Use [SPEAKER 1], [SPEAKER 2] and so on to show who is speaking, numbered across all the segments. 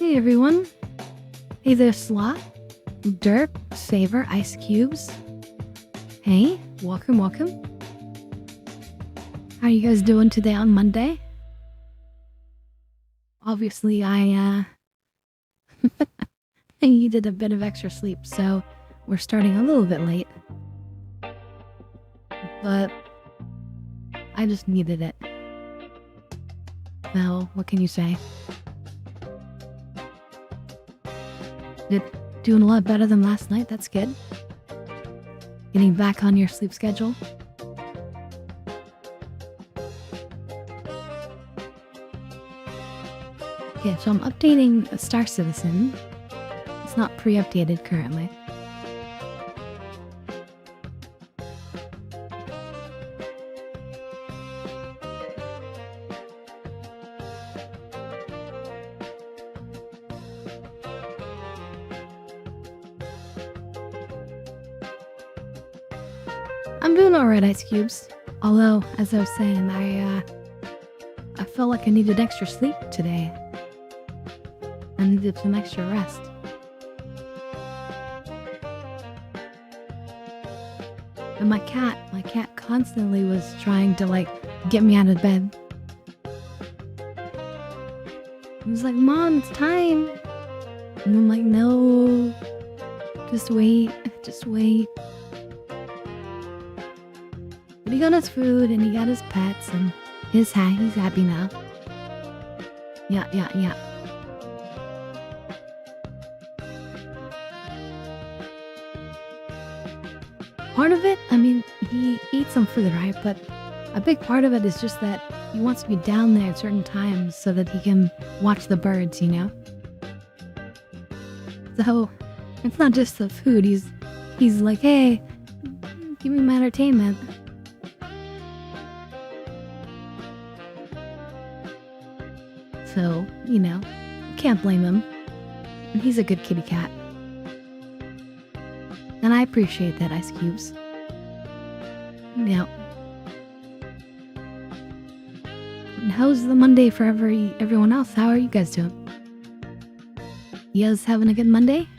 [SPEAKER 1] Hey everyone. Hey there, Slot, Derp, Saver, Ice Cubes. Hey, welcome. How are you guys doing today on Monday? Obviously, I needed a bit of extra sleep, so we're starting a little bit late. But I just needed it. Well, what can you say? Doing a lot better than last night, that's good. Getting back on your sleep schedule. Okay, so I'm updating StarCitizen. It's not pre-updated currently. I'm doing alright, Ice Cubes. Although, as I was saying, I felt like I needed extra sleep today. I needed some extra rest. And my cat constantly was trying to, like, get me out of bed. It was like, Mom, it's time! And I'm like, no, just wait. But he got his food, and he got his pets, and he's happy now. Yeah. Part of it, I mean, he eats some food, right? But a big part of it is just that he wants to be down there at certain times so that he can watch the birds, you know? So, it's not just the food, he's like, hey, give me my entertainment. So, you know, can't blame him. And he's a good kitty cat. And I appreciate that, Ice Cubes. Now, and how's the Monday for everyone else? How are you guys doing? You guys having a good Monday?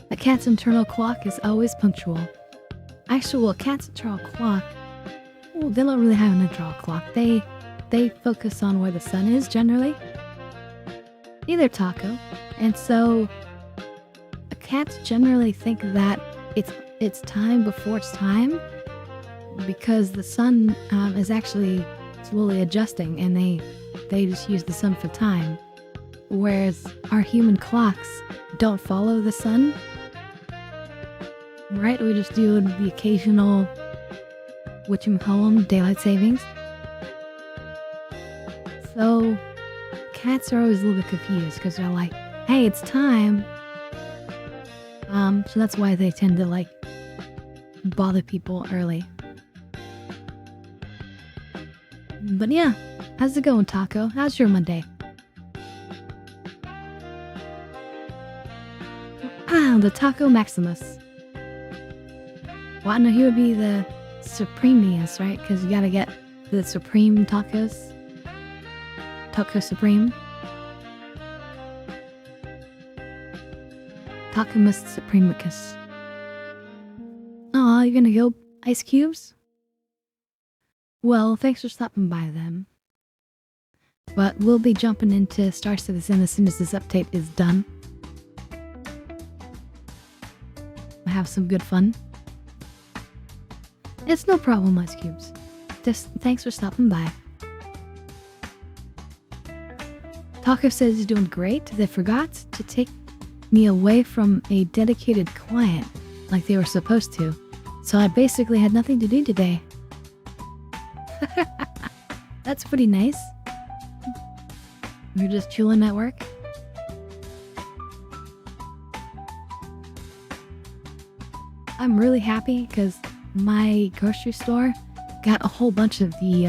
[SPEAKER 1] A cat's internal clock is always punctual. Actually, well, cat's internal clock, well, they don't really have an internal clock. They focus on where the sun is, generally. Neither Taco. And so, cats generally think that it's time before it's time, because the sun is actually slowly adjusting, and they just use the sun for time. Whereas our human clocks don't follow the sun. Right, we just do the occasional whatchamacallem, daylight savings. So, cats are always a little bit confused because they're like, hey, it's time. So that's why they tend to, like, bother people early. But yeah, how's it going, Taco? How's your Monday? The Taco Maximus. Well, no, he would be the Supremius, right? Because you gotta get the Supreme Tacos. Taco Supreme. Tacomus Supremicus. Aw, you're gonna go Ice Cubes? Well, thanks for stopping by then. But we'll be jumping into StarCitizen as soon as this update is done. We'll have some good fun. It's no problem, Ice Cubes. Just thanks for stopping by. Taco says he's doing great. They forgot to take me away from a dedicated client like they were supposed to. So I basically had nothing to do today. That's pretty nice. You're just chilling at work? I'm really happy because my grocery store got a whole bunch of the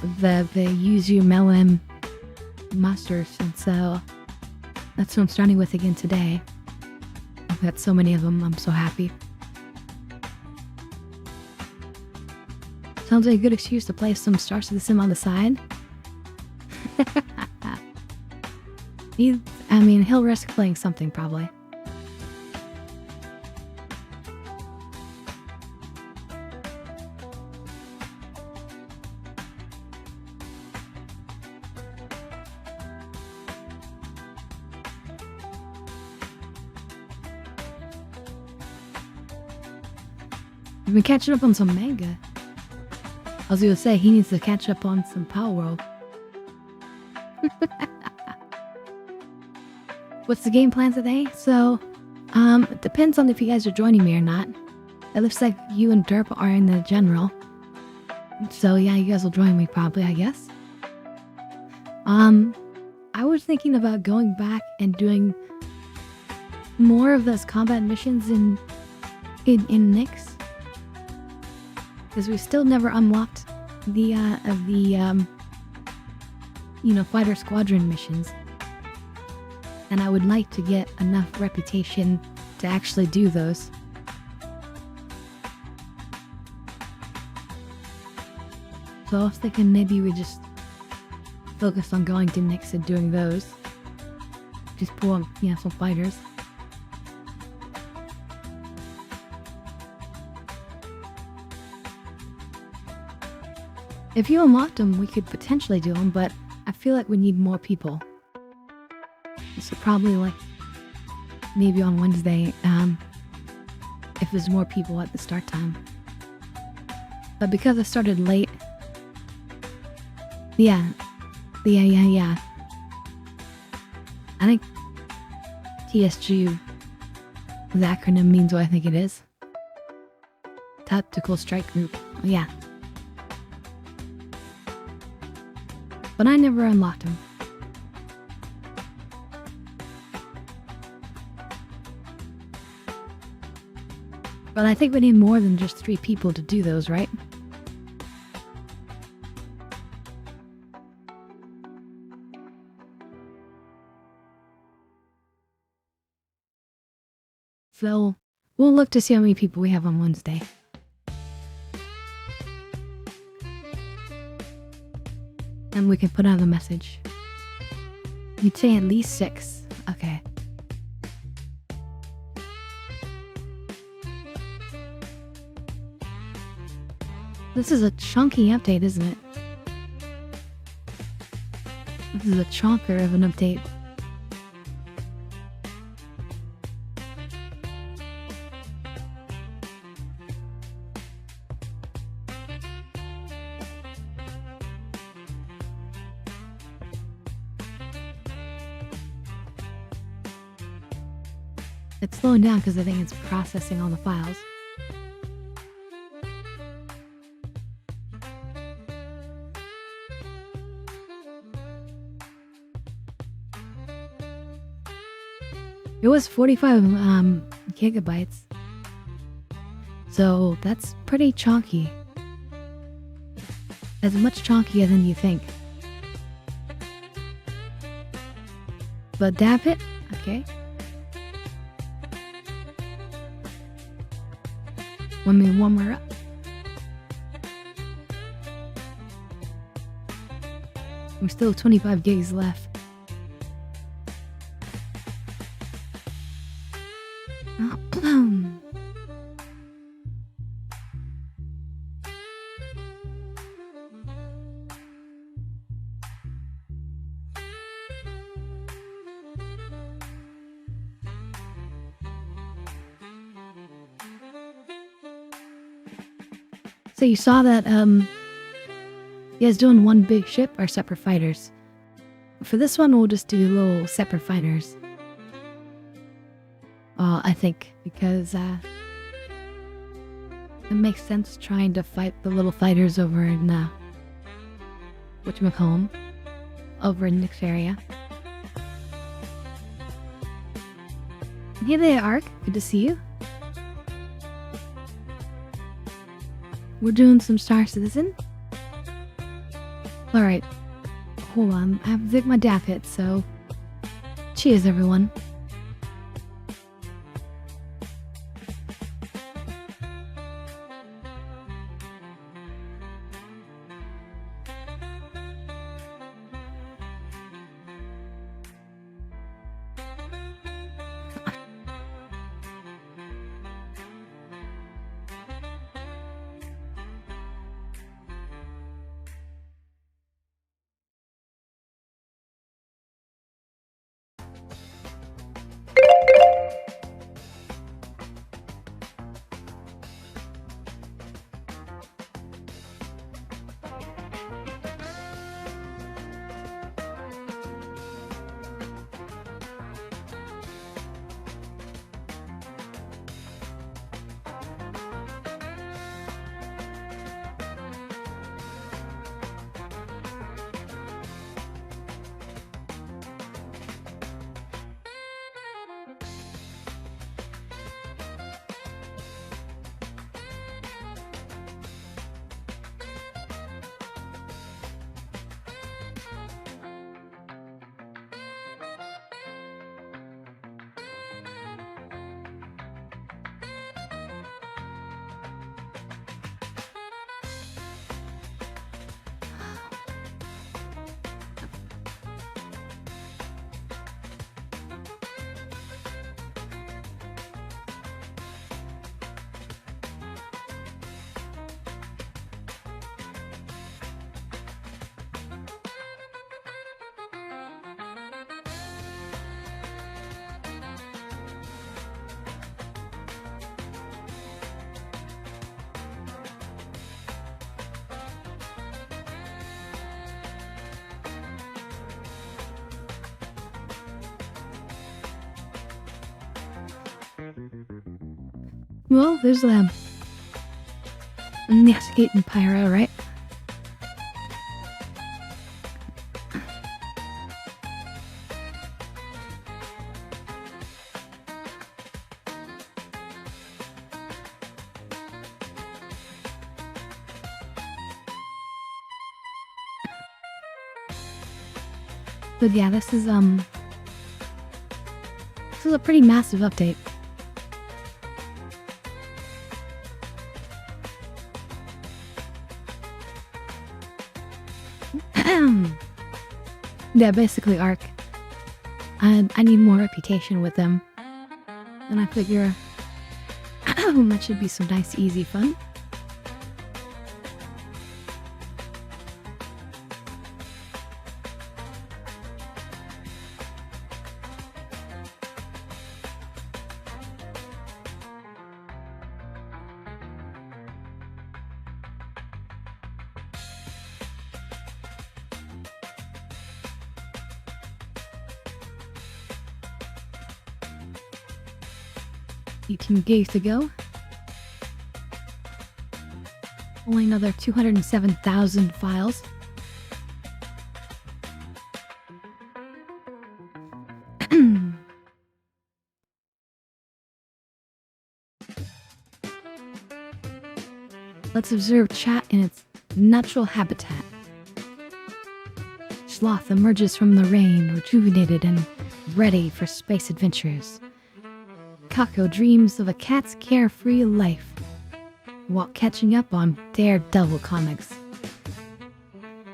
[SPEAKER 1] Yuzu Melon musters, and so that's what I'm starting with again today. I've got so many of them, I'm so happy. Sounds like a good excuse to play some StarCitizen on the side. He'll risk playing something probably. I've been catching up on some manga. I was gonna say, he needs to catch up on some Power World. What's the game plan today? So, it depends on if you guys are joining me or not. It looks like you and Derp are in the general. So yeah, you guys will join me probably, I guess. I was thinking about going back and doing more of those combat missions in Nyx. Because we still never unlocked the fighter squadron missions. And I would like to get enough reputation to actually do those. So I was thinking maybe we just focus on going to Nyx and doing those. Just pull up, some fighters. If you unlocked them, we could potentially do them, but I feel like we need more people. So probably maybe on Wednesday, if there's more people at the start time. But because I started late, yeah. I think TSG, the acronym means what I think it is. Tactical Strike Group, yeah. But I never unlocked them. But I think we need more than just 3 people to do those, right? So, we'll look to see how many people we have on Wednesday. And we can put out a message. You'd say at least 6. Okay. This is a chunky update, isn't it? This is a chonker of an update. It's slowing down because I think it's processing all the files. It was 45 gigabytes. So that's pretty chunky. As much chunkier than you think. But dab it? Okay. Let me warm her up. We're still 25 gigs left. So you saw that, you guys doing one big ship or separate fighters? For this one, we'll just do little separate fighters. I think, because, it makes sense trying to fight the little fighters over in, whatchamacallem, over in Nyx area. Hey there, Ark. Good to see you. We're doing some StarCitizen. Alright. Hold on. I have to take my dap hit, so... Cheers, everyone. Well, there's them. Nesgate and Pyro, right? But yeah, this is a pretty massive update. Yeah, basically Arc. I need more reputation with them. And I figure that should be some nice, easy fun. You can gig to go. Only another 207,000 files. Let's observe chat in its natural habitat. Sloth emerges from the rain, rejuvenated and ready for space adventures. Kako dreams of a cat's carefree life while catching up on Daredevil comics.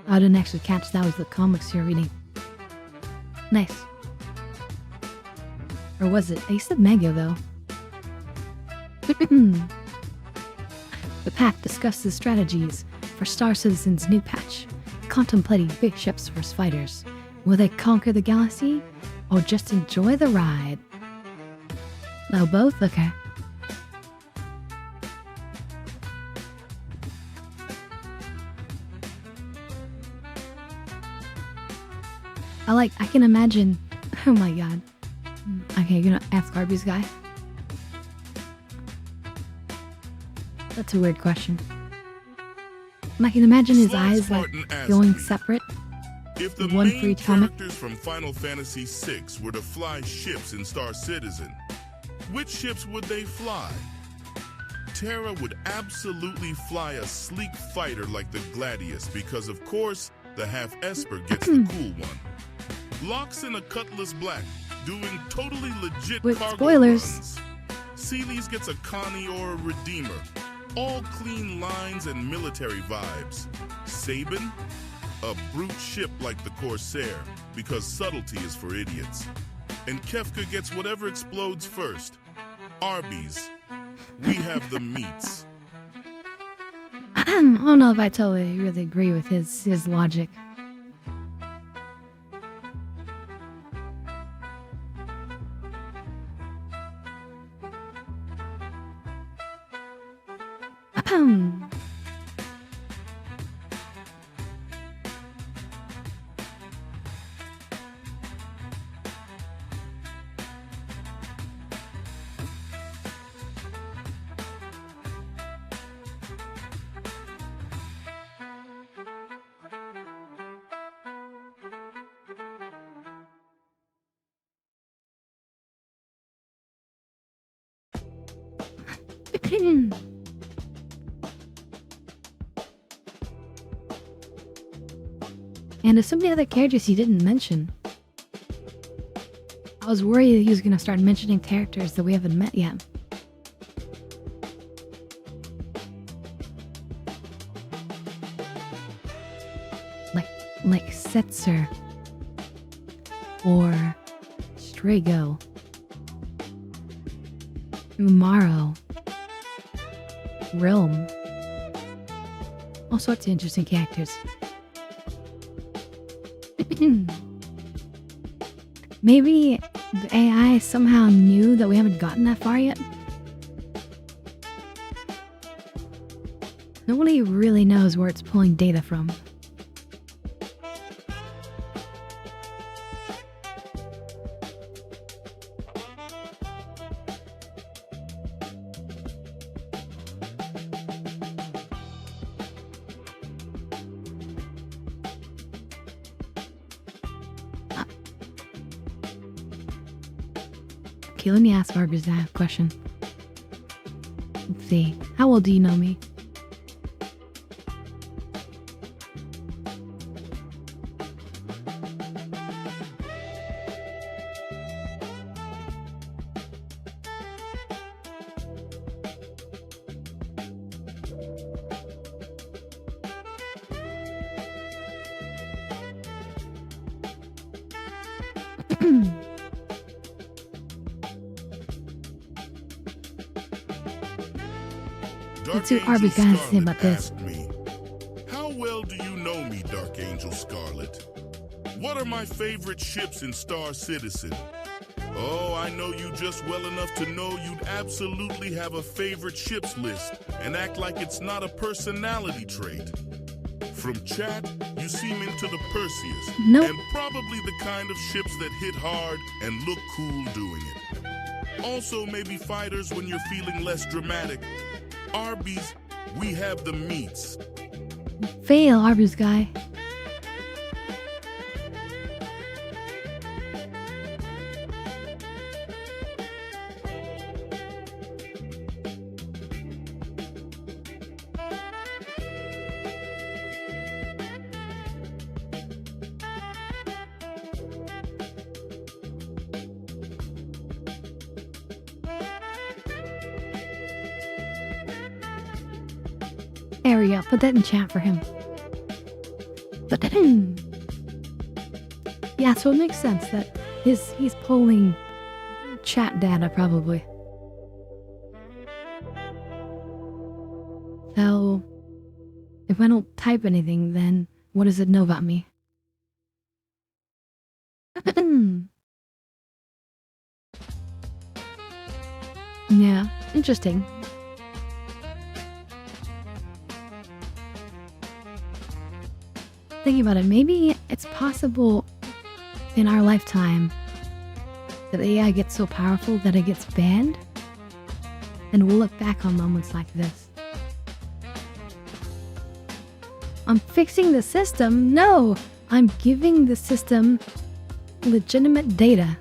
[SPEAKER 1] I didn't actually catch that was the comics you're reading. Nice. Or was it? I said manga though. The path discusses strategies for StarCitizen's New Patch, contemplating big ships versus fighters. Will they conquer the galaxy or just enjoy the ride? Oh, both? Okay. I can imagine. Oh my god. Okay, you're gonna ask Arby's guy? That's a weird question. I can imagine his eyes like going separate.
[SPEAKER 2] If the
[SPEAKER 1] one for
[SPEAKER 2] main
[SPEAKER 1] each comic.
[SPEAKER 2] characters from Final Fantasy VI were to fly ships in Star Citizen, which ships would they fly? Terra would absolutely fly a sleek fighter like the Gladius because, of course, the half-Esper gets the cool one. Locks in a Cutlass Black, doing totally legit
[SPEAKER 1] With
[SPEAKER 2] cargo
[SPEAKER 1] spoilers.
[SPEAKER 2] runs. Seeley's gets a Connie or a Redeemer. All clean lines and military vibes. Sabin? A brute ship like the Corsair, because subtlety is for idiots. And Kefka gets whatever explodes first. Arby's. We have the meats.
[SPEAKER 1] I don't know if I totally really agree with his logic. And there's so many other characters he didn't mention. I was worried he was gonna start mentioning characters that we haven't met yet. Like Setzer. Or Strago. Umaro. Realm. All sorts of interesting characters. Maybe the AI somehow knew that we haven't gotten that far yet? Nobody really knows where it's pulling data from. Okay, let me ask Arby's that question. Let's see. How well do you know me? Let's see what Arby's got to say about this.
[SPEAKER 2] Me, how well do you know me, Dark Angel Scarlet? What are my favorite ships in Star Citizen? Oh, I know you just well enough to know you'd absolutely have a favorite ships list and act like it's not a personality trait. From chat, you seem into the Perseus,
[SPEAKER 1] nope.
[SPEAKER 2] And probably the kind of ships that hit hard and look cool doing it. Also, maybe fighters when you're feeling less dramatic. Arby's, we have the meats.
[SPEAKER 1] Fail, Arby's guy. There we go. Put that in chat for him. Put that in. Yeah, so it makes sense that he's pulling chat data probably. So if I don't type anything, then what does it know about me? Yeah, interesting. Thinking about it, maybe it's possible in our lifetime that AI gets so powerful that it gets banned, and we'll look back on moments like this. I'm fixing the system? No! I'm giving the system legitimate data.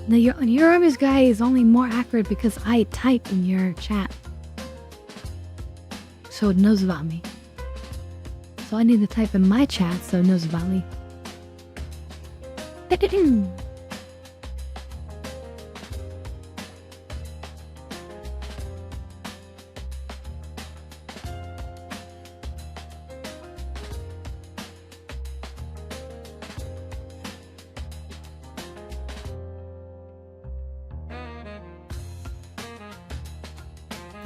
[SPEAKER 1] Now your Arby's guy is only more accurate because I type in your chat. So it knows about me. So I need to type in my chat so it knows about me.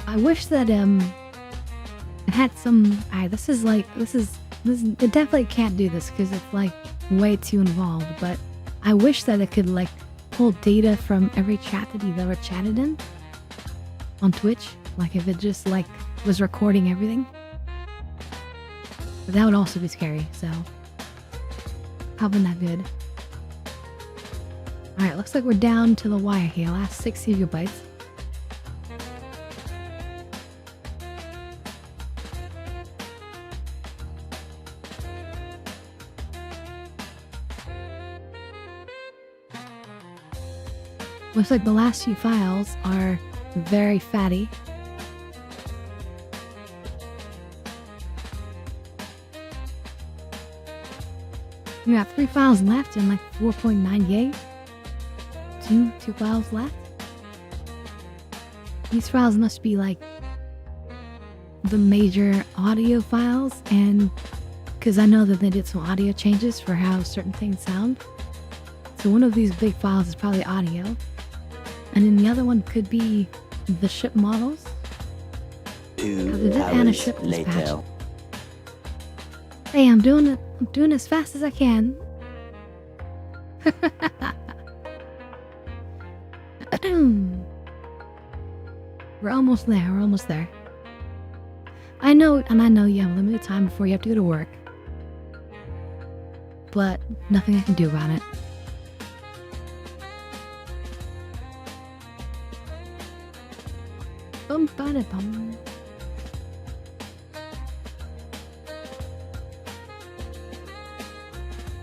[SPEAKER 1] I wish that it had some. Alright, this is it definitely can't do this because it's like way too involved, but I wish that it could like pull data from every chat that you've ever chatted in on Twitch. Like if it just like was recording everything. But that would also be scary, so probably not good. Alright, looks like we're down to the wire here. Last 6 gigabytes. Looks like the last few files are very fatty. We got 3 files left and like 4.9 gig. Two files left. These files must be like the major audio files, and because I know that they did some audio changes for how certain things sound. So one of these big files is probably audio. And then the other one could be the ship models.
[SPEAKER 3] 2 hours later.
[SPEAKER 1] Hey, I'm doing it. I'm doing as fast as I can. We're almost there. We're almost there. I know you have limited time before you have to go to work. But nothing I can do about it. Bum-ba-da-bum.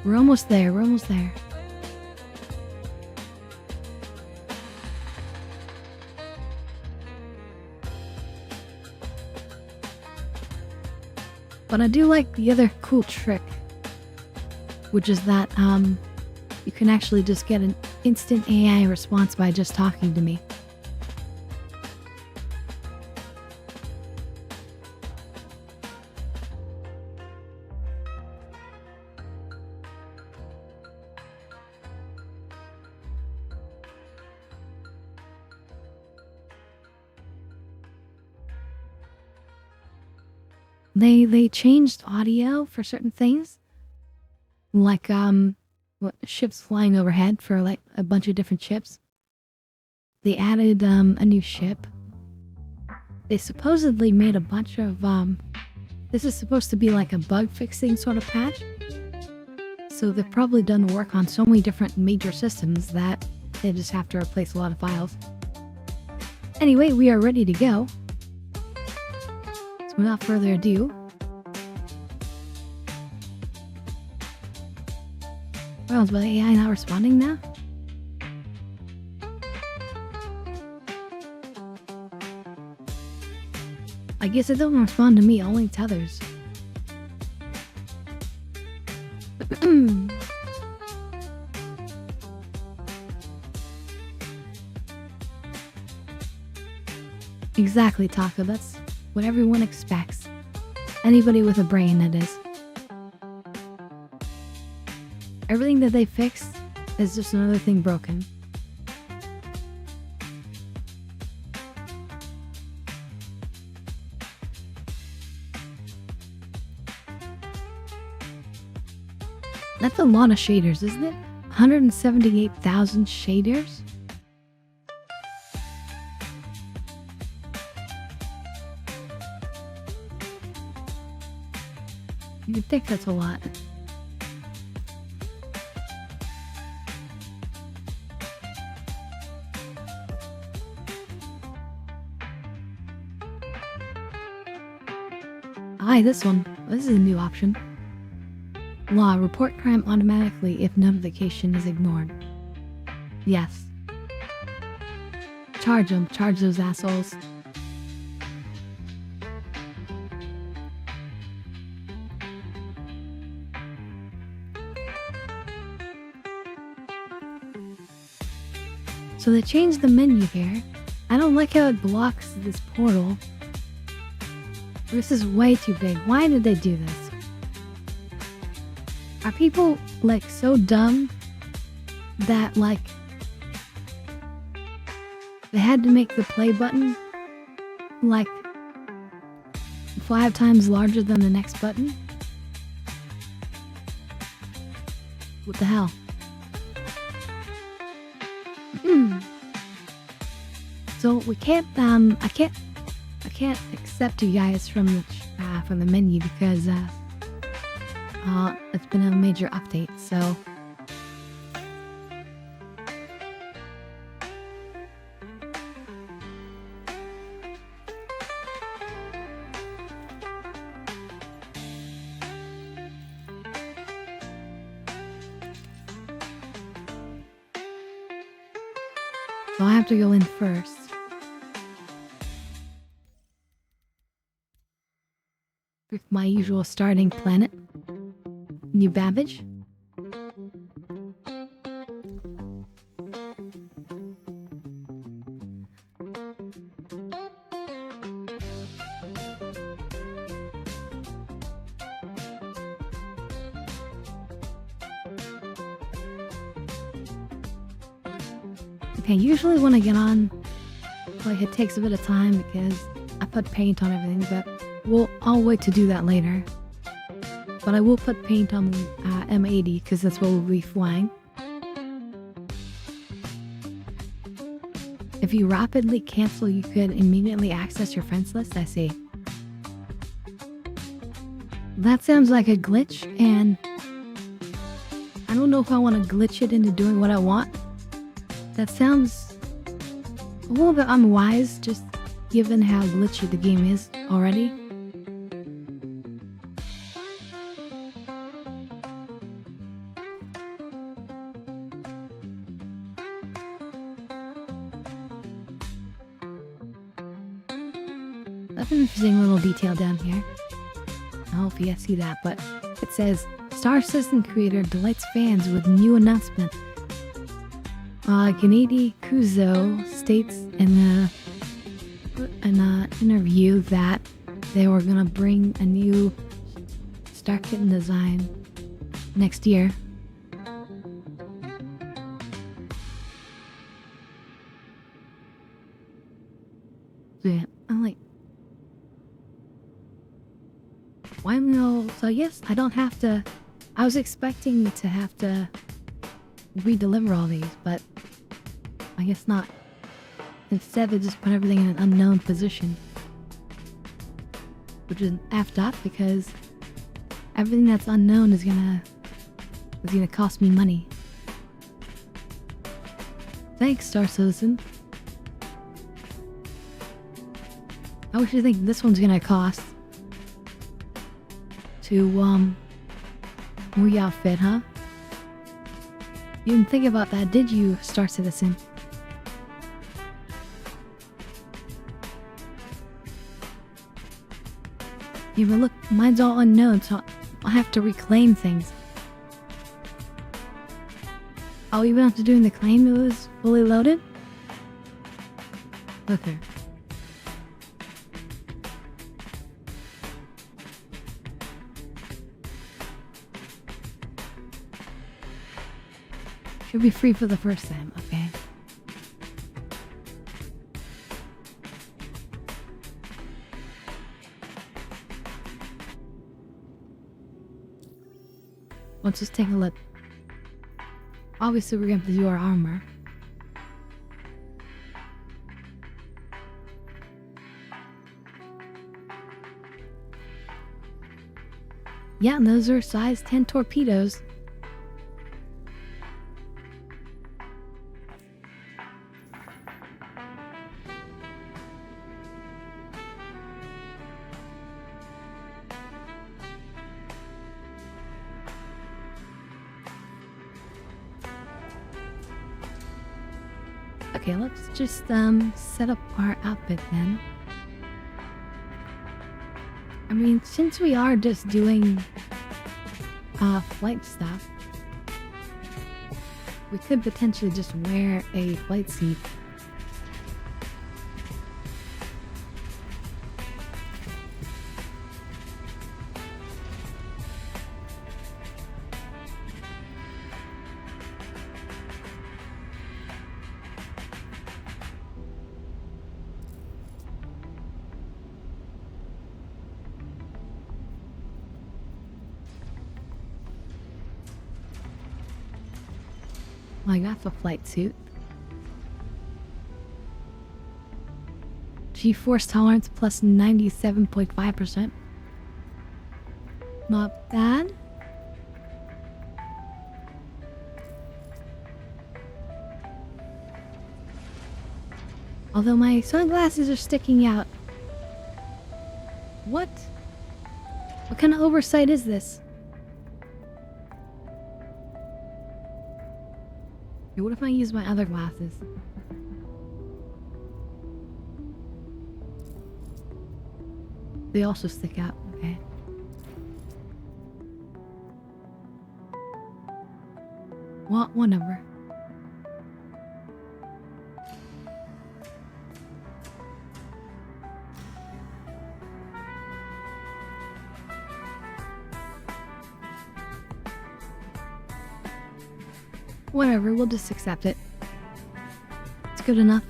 [SPEAKER 1] We're almost there. We're almost there. But I do like the other cool trick, which is that you can actually just get an instant AI response by just talking to me. They changed audio for certain things, like ships flying overhead for like a bunch of different ships. They added a new ship. They supposedly made a bunch of this is supposed to be like a bug fixing sort of patch. So they've probably done work on so many different major systems that they just have to replace a lot of files. Anyway, we are ready to go. So without further ado, well, is the AI not responding now? I guess it doesn't respond to me, only to others. Exactly, Taco. That's what everyone expects. Anybody with a brain, that is. Everything that they fix is just another thing broken. That's a lot of shaders, isn't it? 178,000 shaders? You'd think that's a lot. Hi, this one. This is a new option. Law, report crime automatically if notification is ignored. Yes. Charge them. Charge those assholes. So they changed the menu here. I don't like how it blocks this portal. This is way too big. Why did they do this? Are people, like, so dumb that, like, they had to make the play button, like, 5 times larger than the next button? What the hell? So we can't, I can't accept you guys from the menu because, it's been a major update, so... So I have to go in first. With my usual starting planet. New Babbage. Okay, usually when I get on, like, it takes a bit of time because I put paint on everything, but I'll wait to do that later. But I will put paint on M80 because that's what we'll be flying. If you rapidly cancel, you could immediately access your friends list. I see. That sounds like a glitch, and I don't know if I want to glitch it into doing what I want. That sounds a little bit unwise, just given how glitchy the game is already. That's an interesting little detail down here. Oh, yeah, I see that, but it says StarCitizen creator delights fans with new announcement. Gennady Kuzo states in an interview that they were gonna bring a new StarCitizen design next year. So yeah, I'm like, why no? So yes, I don't have to. I was expecting to have to re-deliver all these, but I guess not. Instead, they just put everything in an unknown position, which is effed up because everything that's unknown is gonna cost me money. Thanks, StarCitizen. How much do you think this one's gonna cost to re-outfit, huh? You didn't think about that, did you, StarCitizen? Yeah, but look, mine's all unknown, so I'll have to reclaim things. Oh, even after doing the claim, it was fully loaded? Okay. Should be free for the first time, okay. Let's just take a look. Obviously, we're going to do our armor. Yeah, and those are size 10 torpedoes. Okay, let's just set up our outfit then. I mean, since we are just doing flight stuff, we could potentially just wear a flight suit. Like, that's a flight suit. G-force tolerance plus 97.5%. Not bad. Although my sunglasses are sticking out. What? What kind of oversight is this? What if I use my other glasses? They also stick out, okay. Well, whatever. Whatever, we'll just accept it. It's good enough.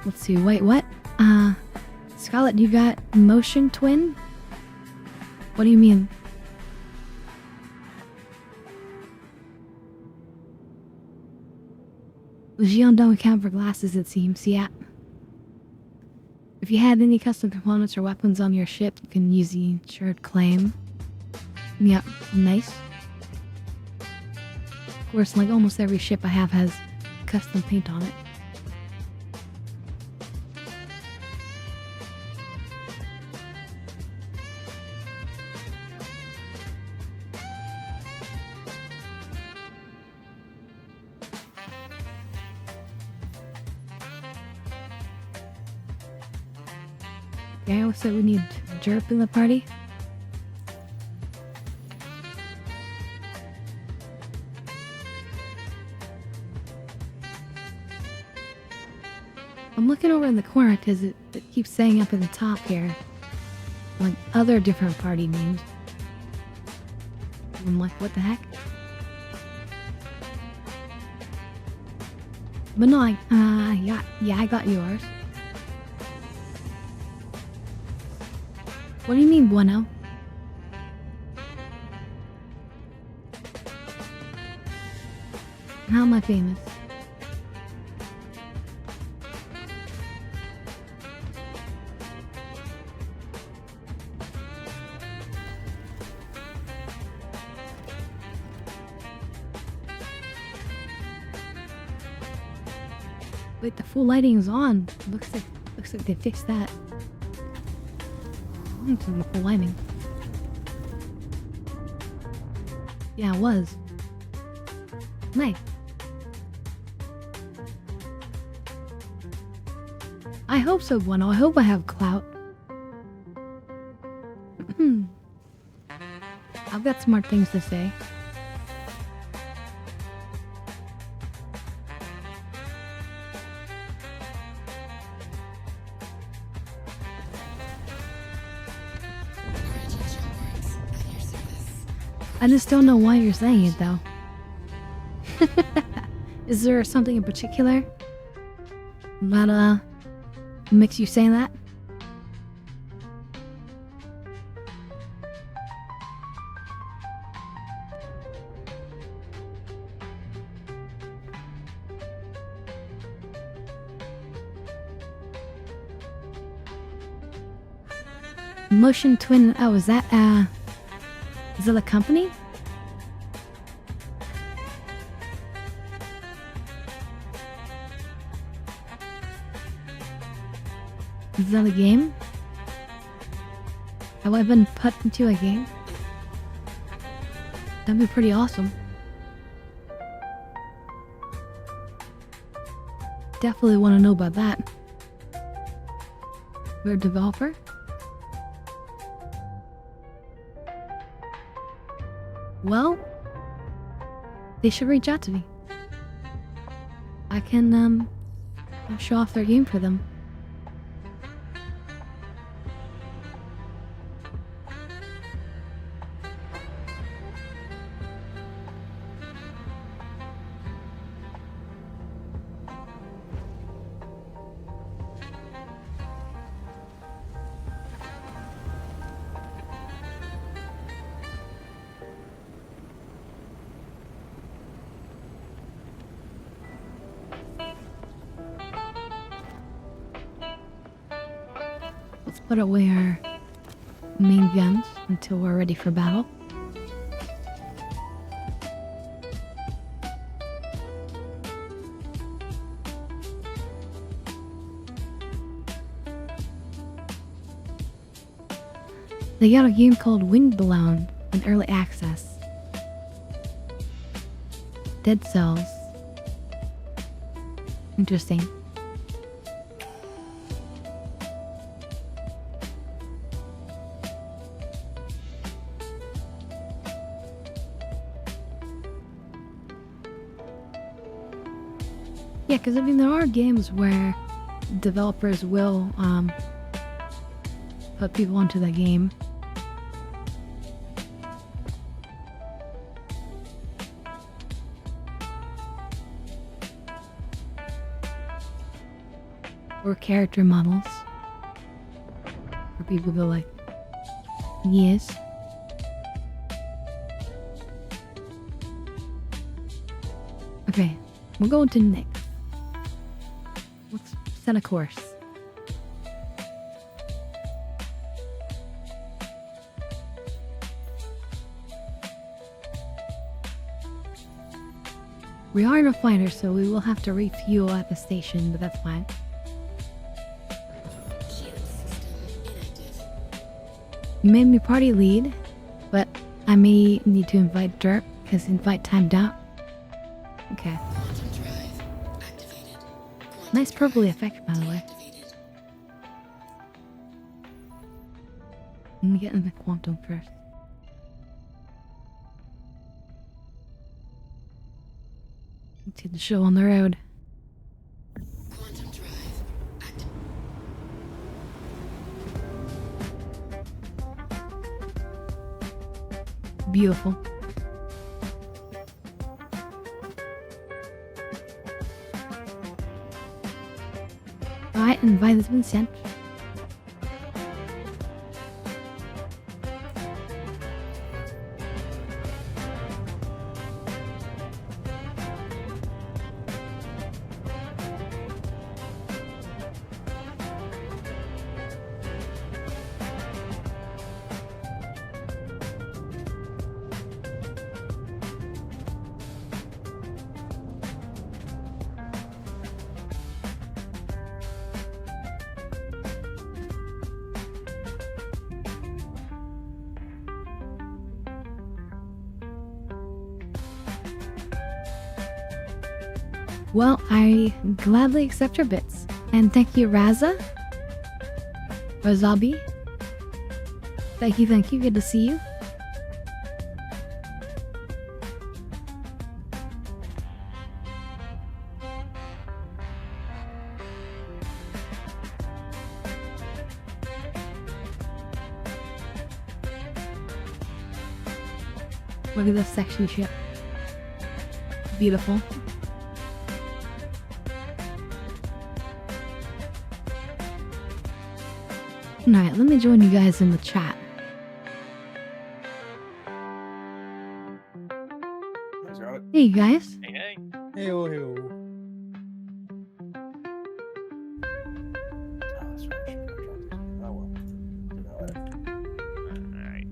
[SPEAKER 1] Let's see, wait, what? Scarlet, you got motion twin? What do you mean? Legion don't account for glasses, it seems, yeah. If you had any custom components or weapons on your ship, you can use the insured claim. Yeah, nice. Of course, like almost every ship I have has custom paint on it. Okay, so we need Jerp in the party. I'm looking over in the corner because it keeps saying up at the top here, like other different party names. I'm like, what the heck? But no, yeah, I got yours. What do you mean, bueno? How am I famous? Wait, the full lighting is on. Looks like they fixed that. It's the full lighting. Yeah, it was. Nice. I hope so, Bueno. I hope I have clout. I've got smart things to say. I just don't know why you're saying it, though. Is there something in particular that makes you say that? Motion Twin. Oh, is that is it a company? Is that a game? Have I been put into a game? That'd be pretty awesome. Definitely want to know about that. We're a developer? Well, they should reach out to me. I can show off their game for them. Let's put away our main guns until we're ready for battle. They got a game called Windblown in early access. Dead Cells. Interesting. Yeah, because I mean, there are games where developers will put people into the game. Or character models. For people to like, yes. Okay, we're going to Nick. Let's set a course. We are in a fighter, so we will have to refuel at the station, but that's fine. You made me party lead, but I may need to invite Dirk, because invite timed out. Okay. Nice purpley effect, by the way. Let me get in the quantum first. Let's get the show on the road.
[SPEAKER 4] Quantum drive active.
[SPEAKER 1] Beautiful. Alright, invite has been sent. Well, I gladly accept your bits. And thank you, Raza. Razabi. Thank you, good to see you. Look at this section ship. Beautiful. Alright, let me join you guys in the chat. Hey, you guys.
[SPEAKER 5] Hey, hey.
[SPEAKER 6] Hey-oh, hey-oh.
[SPEAKER 5] Alright.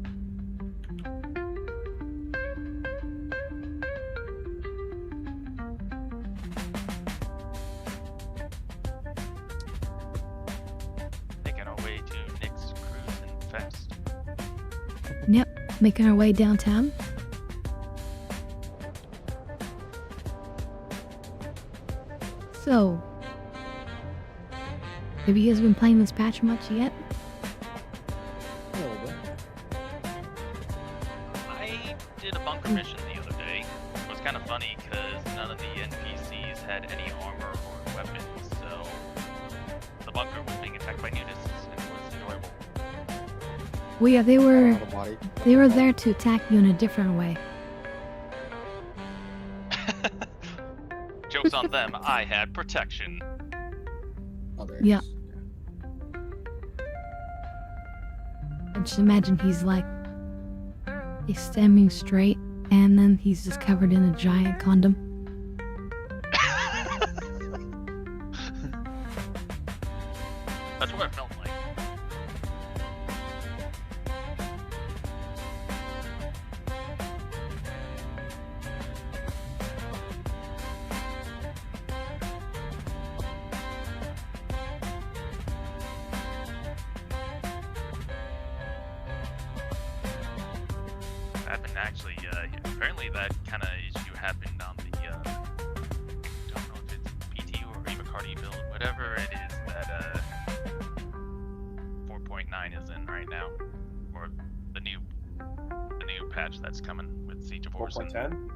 [SPEAKER 5] Making our way to Nick's Cruise and Fest.
[SPEAKER 1] Yep, making our way downtown. So, have you guys been playing this patch much yet?
[SPEAKER 5] I did a bunker mission the other day. It was kind of funny because none of the NPCs had any armor or weapons, so the bunker was being attacked by nudists, and it was enjoyable.
[SPEAKER 1] Well, yeah, they were there to attack you in a different way.
[SPEAKER 5] Joke's on them, I had protection.
[SPEAKER 1] Yeah. I just imagine he's like, he's standing straight, and then he's just covered in a giant condom.
[SPEAKER 5] That's what it felt like. Happened actually, apparently that kind of issue happened on the, don't know if it's PT or Ibacardi build, whatever it is that 4.9 is in right now, or the new patch that's coming with Siege of Wars.
[SPEAKER 6] 4.10?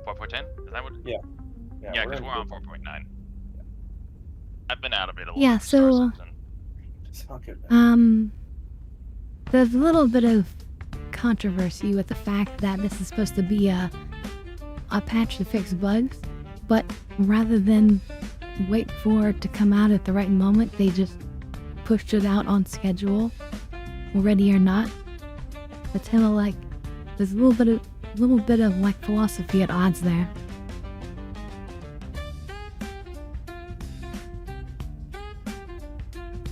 [SPEAKER 5] 4.10? Is that what?
[SPEAKER 6] Yeah.
[SPEAKER 5] Yeah, because we're on 4.9. I've been out of it a little.
[SPEAKER 1] Yeah, so, there's a little bit of controversy with the fact that this is supposed to be a patch to fix bugs, but rather than wait for it to come out at the right moment, they just pushed it out on schedule, ready or not. It's kind of like there's a little bit of like philosophy at odds there.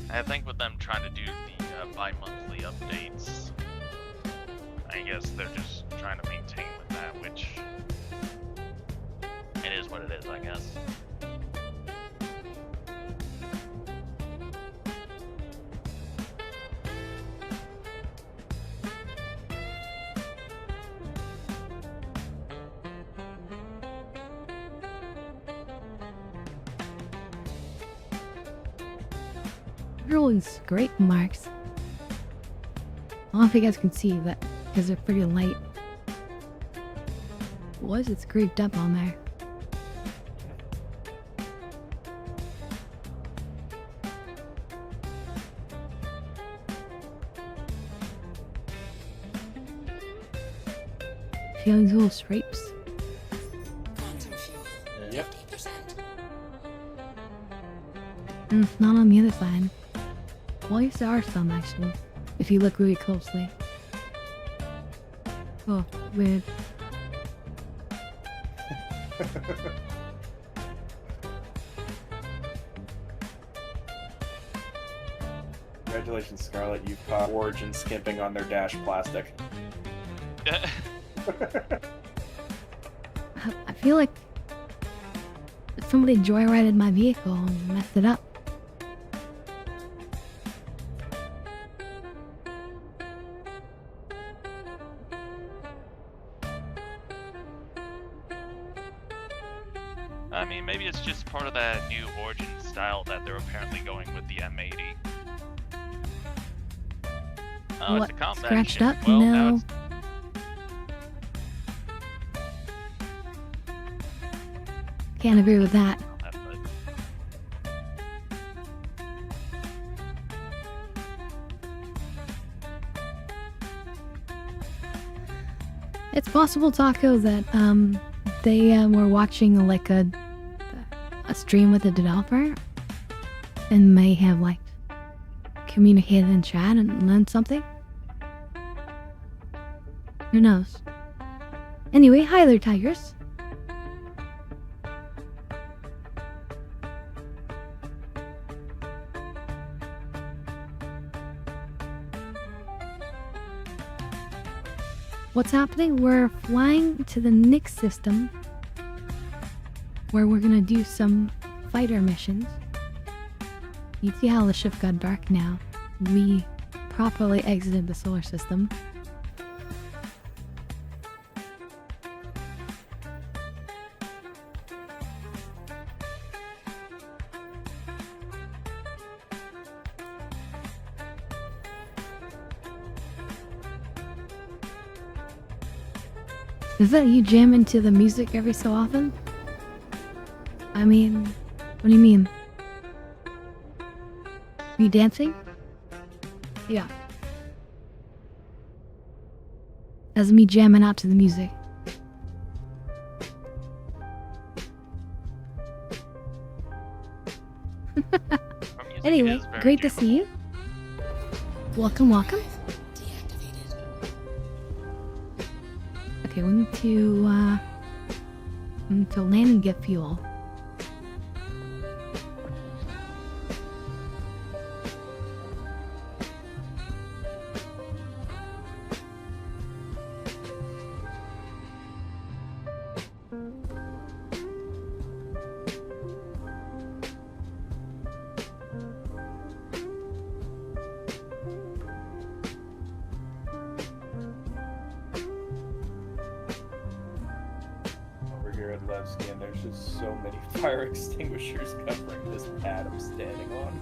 [SPEAKER 5] I think with them trying to do the bi-monthly updates, I guess they're just trying to maintain with that, which it is what it is, I guess.
[SPEAKER 1] Everyone's great marks. don't know if you guys can see that because they're pretty light. What is it's grouped up on there? Feel these little scrapes?
[SPEAKER 4] Quantum fuel.
[SPEAKER 6] Yep.
[SPEAKER 4] 50%.
[SPEAKER 1] It's not on the other side. Well, yes, there are some actually, if you look really closely. Oh, weird.
[SPEAKER 6] Congratulations, Scarlett. You've caught Origin skimping on their dash plastic.
[SPEAKER 1] I feel like somebody joyrided my vehicle and messed it up.
[SPEAKER 5] I mean, maybe it's just part of that new Origin style that they're apparently going with the M80. Oh,
[SPEAKER 1] What,
[SPEAKER 5] it's a combat
[SPEAKER 1] scratched
[SPEAKER 5] ship.
[SPEAKER 1] up?
[SPEAKER 5] Well, now
[SPEAKER 1] No.
[SPEAKER 5] it's...
[SPEAKER 1] Can't agree with that. It's possible, Taco, that they were watching like a stream with the developer and may have like communicated in chat and learned something. Who knows? Anyway, hi there, tigers. What's happening? We're flying to the next system where we're gonna do some fighter missions. You see how the ship got dark now. We properly exited the solar system. Is that you jam into the music every so often? I mean, what do you mean? You dancing? Yeah. That's me jamming out to the music.
[SPEAKER 5] Our music
[SPEAKER 1] Anyway,
[SPEAKER 5] is very
[SPEAKER 1] great to
[SPEAKER 5] jammable.
[SPEAKER 1] see you. Welcome, welcome.
[SPEAKER 4] Deactivated.
[SPEAKER 1] Okay, we need to land and get fuel.
[SPEAKER 6] Over here at Levski, and there's just so many fire extinguishers covering this pad I'm standing on.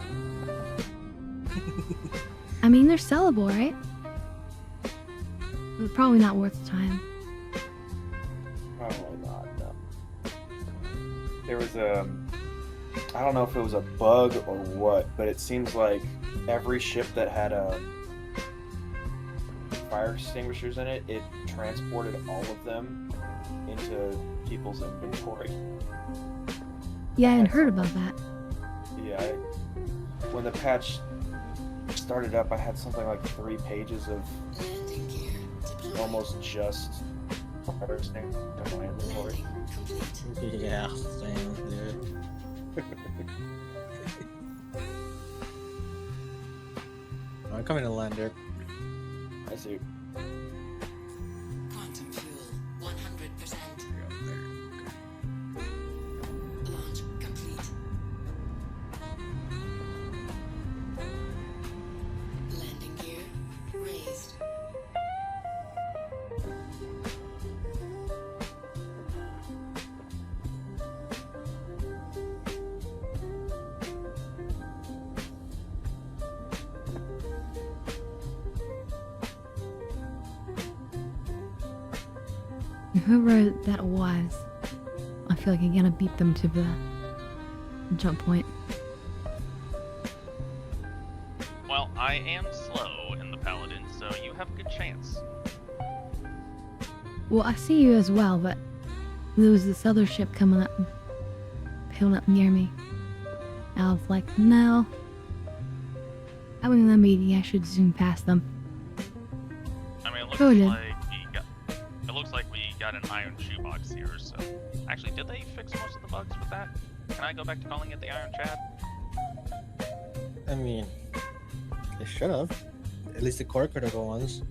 [SPEAKER 1] I mean, they're sellable, right? But probably not worth the time.
[SPEAKER 6] Probably not, no. There was a... I don't know if it was a bug or what, but it seems like every ship that had fire extinguishers in it, it transported all of them into people's inventory.
[SPEAKER 1] Yeah, I had heard about that.
[SPEAKER 6] Yeah, when the patch started up, I had something like 3 pages of
[SPEAKER 4] Landing gear deployed.
[SPEAKER 6] almost just fire extinguishers in my inventory.
[SPEAKER 4] Complete.
[SPEAKER 7] Yeah, same, dude. I'm coming to lander.
[SPEAKER 6] I see.
[SPEAKER 4] Quantum fuel. 100%. Launch complete. Landing gear raised.
[SPEAKER 1] Whoever that was, I feel like I'm gonna beat them to the jump point.
[SPEAKER 5] Well, I am slow in the Paladin, so you have a good chance.
[SPEAKER 1] Well, I see you as well, but there was this other ship coming up near me. I was like, no. I was in the meeting, I should zoom past them.
[SPEAKER 5] I mean,
[SPEAKER 1] Oh,
[SPEAKER 5] it
[SPEAKER 1] yeah.
[SPEAKER 5] looks like we got an iron shoebox here, so... Actually, did they fix most of the bugs with that? Can I go back to calling it the Iron Chad?
[SPEAKER 7] I mean, they should have. At least the core critical ones.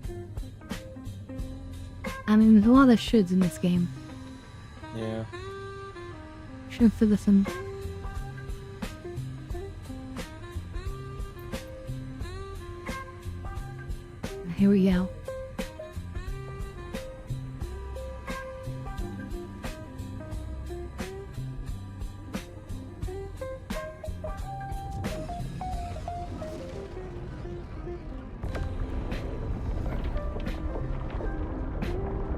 [SPEAKER 1] I mean, there's a lot of shoulds in this game.
[SPEAKER 7] Yeah.
[SPEAKER 1] Should for this one. Here we go.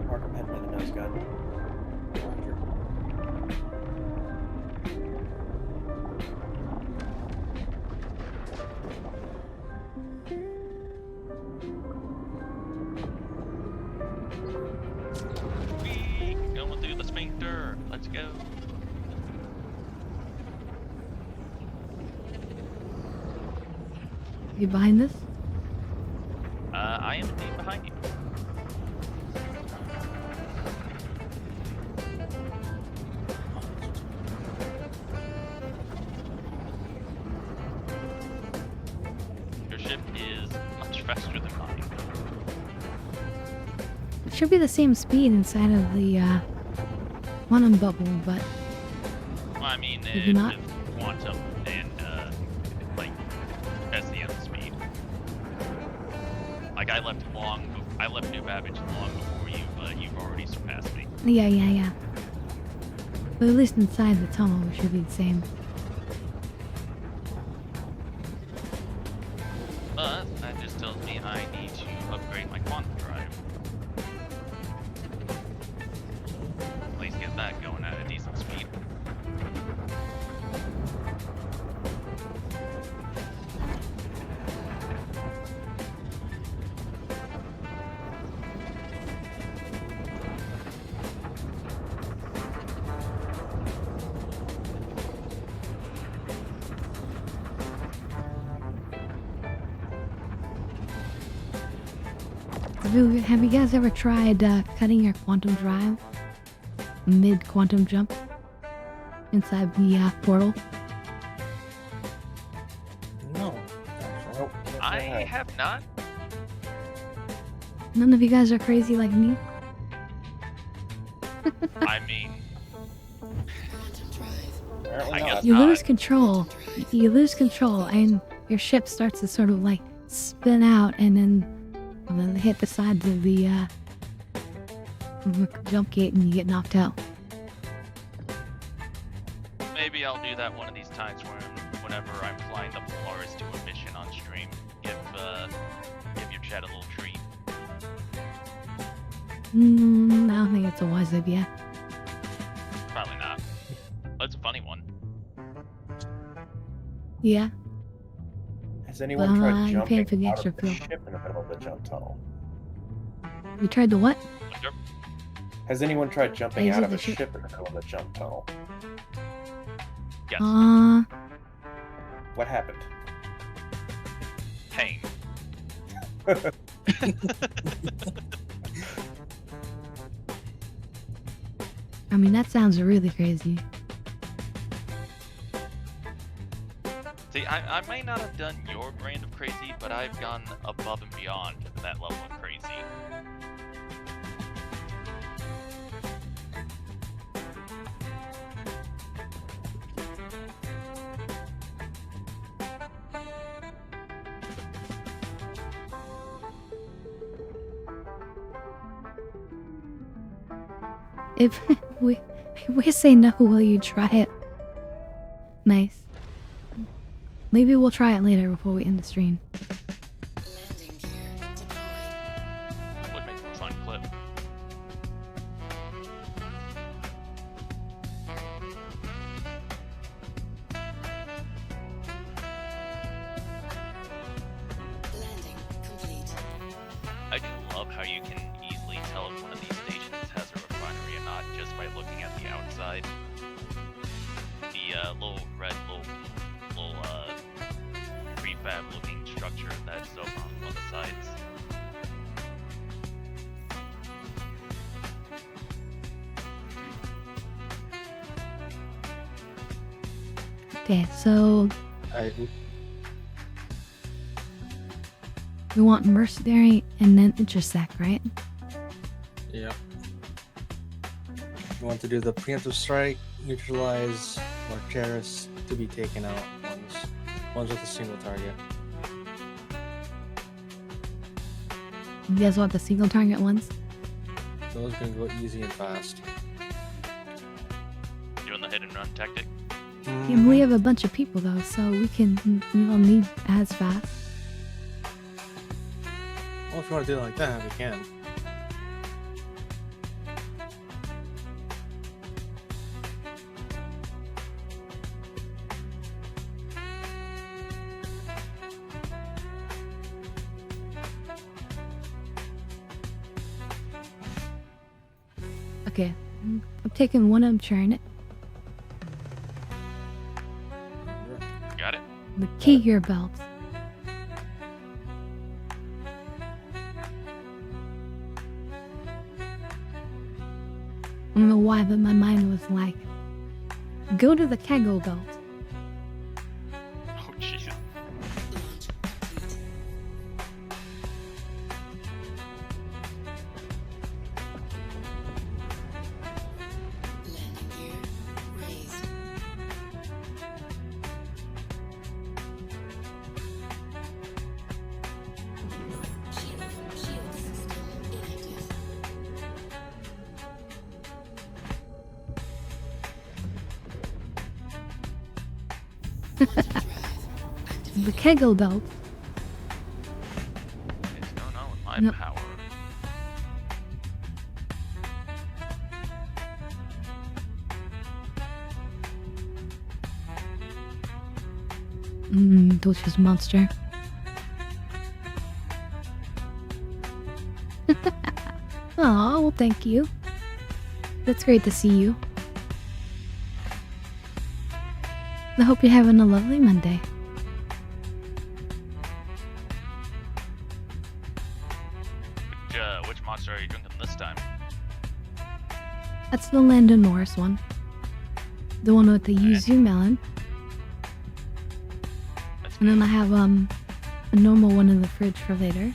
[SPEAKER 6] Mark, I'm heading to the nose gun.
[SPEAKER 5] Whee! Going through the sphincter. Let's go.
[SPEAKER 1] You behind this?
[SPEAKER 5] I am indeed behind you. Your ship is much faster than mine.
[SPEAKER 1] It should be the same speed inside of the quantum bubble, but
[SPEAKER 5] Well, I mean,
[SPEAKER 1] Maybe not.
[SPEAKER 5] with quantum and, like, SEM speed. Like, I left New Babbage long before you, but you've already surpassed me.
[SPEAKER 1] yeah. But at least inside the tunnel, it should be the same.
[SPEAKER 5] But that just tells me I need to upgrade my quantum drive. At least get that going at a decent speed.
[SPEAKER 1] Have you guys ever tried cutting your quantum drive mid-quantum jump inside the portal?
[SPEAKER 7] No.
[SPEAKER 6] Nope.
[SPEAKER 5] I have not.
[SPEAKER 1] None of you guys are crazy like me?
[SPEAKER 5] I mean,
[SPEAKER 4] Quantum drive.
[SPEAKER 6] Apparently
[SPEAKER 5] I
[SPEAKER 6] not.
[SPEAKER 5] guess-
[SPEAKER 1] You
[SPEAKER 5] not.
[SPEAKER 1] lose control. You lose control, and your ship starts to sort of like spin out, and then hit the sides of the jump gate, and you get knocked out.
[SPEAKER 5] maybe I'll do that one of these times whenever I'm flying the Polaris to a mission on stream. Give your chat a little treat.
[SPEAKER 1] I don't think it's a wise idea.
[SPEAKER 5] Probably not. But it's a funny one.
[SPEAKER 1] Yeah.
[SPEAKER 6] Has anyone tried
[SPEAKER 1] you're paying for
[SPEAKER 6] jumping
[SPEAKER 1] the
[SPEAKER 6] out
[SPEAKER 1] extra
[SPEAKER 6] of the
[SPEAKER 1] fuel.
[SPEAKER 6] ship in the middle of the jump tunnel?
[SPEAKER 1] You tried the what?
[SPEAKER 5] Wonder-
[SPEAKER 6] Has anyone tried jumping
[SPEAKER 1] Exit
[SPEAKER 6] out of
[SPEAKER 1] the
[SPEAKER 6] a
[SPEAKER 1] ship.
[SPEAKER 6] ship in the middle of the jump tunnel?
[SPEAKER 5] Yes.
[SPEAKER 6] What happened?
[SPEAKER 5] Pain.
[SPEAKER 1] I mean, that sounds really crazy.
[SPEAKER 5] See, I may not have done your brand of crazy, but I've gone above and beyond that level of crazy.
[SPEAKER 1] If we say no, will you try it? Nice. Maybe we'll try it later before we end the stream.
[SPEAKER 4] Landing gear deployed.
[SPEAKER 5] That would make a fun clip. love how you can easily tell if one of these stations has a refinery or not just by looking at the outside. The little red, little prefab looking structure that's up on the sides.
[SPEAKER 1] Okay, so
[SPEAKER 7] I
[SPEAKER 1] we want mercenary and then intersect, right?
[SPEAKER 7] Yeah. You want to do the preemptive strike, neutralize, or terrorists to be taken out ones with a single target.
[SPEAKER 1] You guys want the single target ones?
[SPEAKER 7] Those are gonna go easy and fast.
[SPEAKER 5] Doing the hit and run tactic.
[SPEAKER 1] Yeah, we have a bunch of people though, so we don't need as fast.
[SPEAKER 7] Well, if you want to do it like that, we can.
[SPEAKER 1] Okay, I'm taking one, I'm sharing it.
[SPEAKER 5] Got it.
[SPEAKER 1] The key gear belts. I don't know why, but my mind was like, go to the Kegel belt.
[SPEAKER 5] Oh jeez.
[SPEAKER 4] Launch complete. Landing gear raised. Shield system inactive. Quantum drive activated.
[SPEAKER 1] The Kegel belt.
[SPEAKER 5] It's going on with my
[SPEAKER 1] No.
[SPEAKER 5] power.
[SPEAKER 1] Delicious monster. Oh, well, thank you. That's great to see you. I hope you're having a lovely Monday.
[SPEAKER 5] Which monster are you drinking this time?
[SPEAKER 1] That's the Landon Morris one. The one with the yuzu melon.
[SPEAKER 5] That's
[SPEAKER 1] And then
[SPEAKER 5] good.
[SPEAKER 1] I have a normal one in the fridge for later.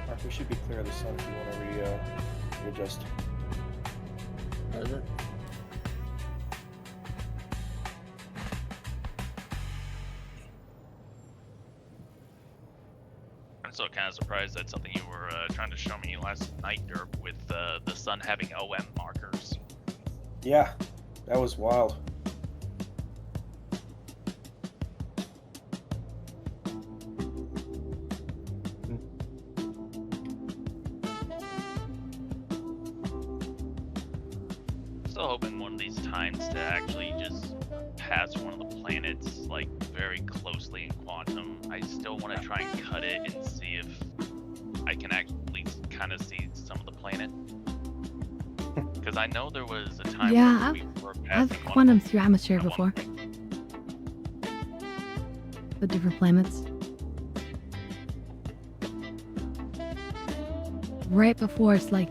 [SPEAKER 6] Mark, we should be clear of the sun if you want to readjust.
[SPEAKER 7] Roger.
[SPEAKER 5] I'm still kind of surprised that's something you were trying to show me last night, Derp, with the sun having OM markers.
[SPEAKER 6] Yeah, that was wild.
[SPEAKER 5] Still hoping one of these times to actually just pass one of the planets like very closely in quantum. I still want to try and cut it and see if I can actually kind of see some of the planet. Because I know there was a time
[SPEAKER 1] Yeah,
[SPEAKER 5] where we were
[SPEAKER 1] I've
[SPEAKER 5] passing one
[SPEAKER 1] quantum
[SPEAKER 5] of them
[SPEAKER 1] through atmosphere
[SPEAKER 5] at one
[SPEAKER 1] before.
[SPEAKER 5] point.
[SPEAKER 1] The different planets. Right before it's like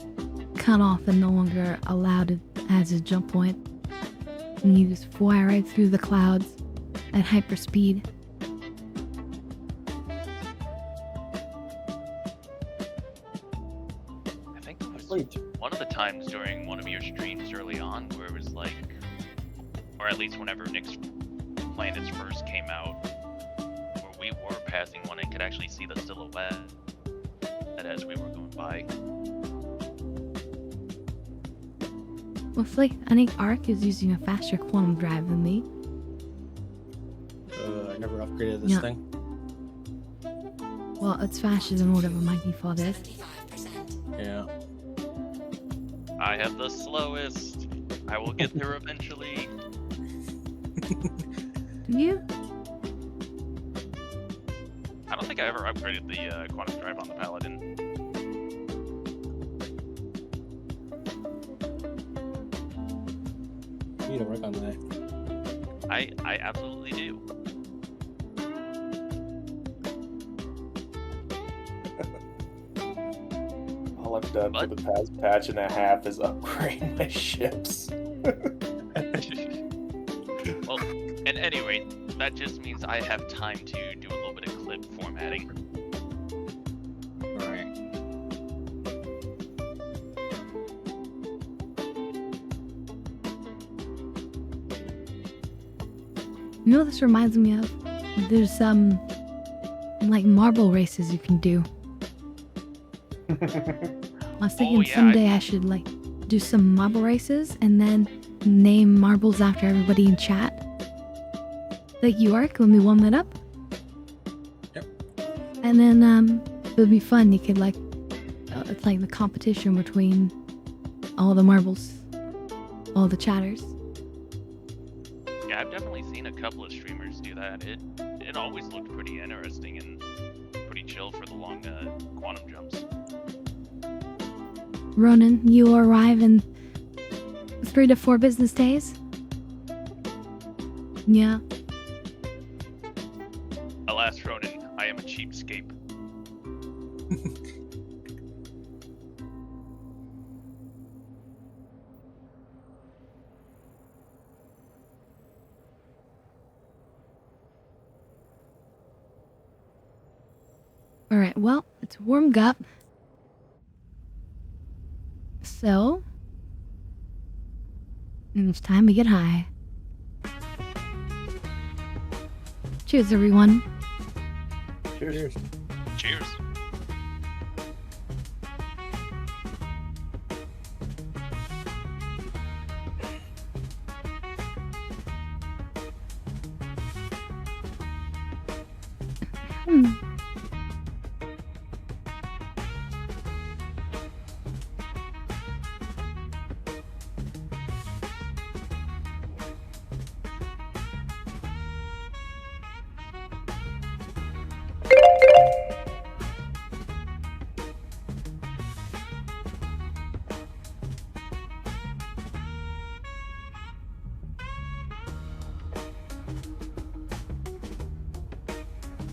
[SPEAKER 1] cut off and no longer allowed it as a jump point. And you just fly right through the clouds at hyperspeed.
[SPEAKER 5] I think it was
[SPEAKER 6] Wait,
[SPEAKER 5] one of the times during one of your streams early on where it was like, or at least whenever Nick's planets first came out, where we were passing one and could actually see the silhouette as we were going by.
[SPEAKER 1] Mostly, I think Ark is using a faster quantum drive than me.
[SPEAKER 7] I never upgraded this
[SPEAKER 1] Yeah.
[SPEAKER 7] thing.
[SPEAKER 1] Well, it's faster than whatever my default is.
[SPEAKER 4] 75%.
[SPEAKER 7] Yeah.
[SPEAKER 5] I have the slowest. I will get there eventually.
[SPEAKER 1] Do you?
[SPEAKER 5] I don't think I ever upgraded the quantum drive on the Paladin.
[SPEAKER 7] You need to work on that.
[SPEAKER 5] I absolutely do.
[SPEAKER 6] All I've done for the past patch and a half is upgrade my ships.
[SPEAKER 5] Well, at any rate, that just means I have time to do a little bit of clip formatting.
[SPEAKER 7] Alright.
[SPEAKER 1] You know what this reminds me of? There's some like marble races you can do. I was thinking
[SPEAKER 5] yeah,
[SPEAKER 1] someday I should like do some marble races and then name marbles after everybody in chat. Like York, let me warm that up.
[SPEAKER 7] Yep.
[SPEAKER 1] And then it would be fun. You could like it's like the competition between all the marbles, all the chatters.
[SPEAKER 5] Yeah, I've definitely seen a couple of streamers do that. It always looked pretty interesting and pretty chill for the long quantum jumps.
[SPEAKER 1] Ronan, you arrive in 3 to 4 business days? Yeah.
[SPEAKER 5] Alas, Ronan, I am a cheapskate.
[SPEAKER 1] Alright, well, it's warmed up. So, it's time to get high. Cheers, everyone.
[SPEAKER 6] Cheers.
[SPEAKER 5] Cheers.
[SPEAKER 1] Hmm.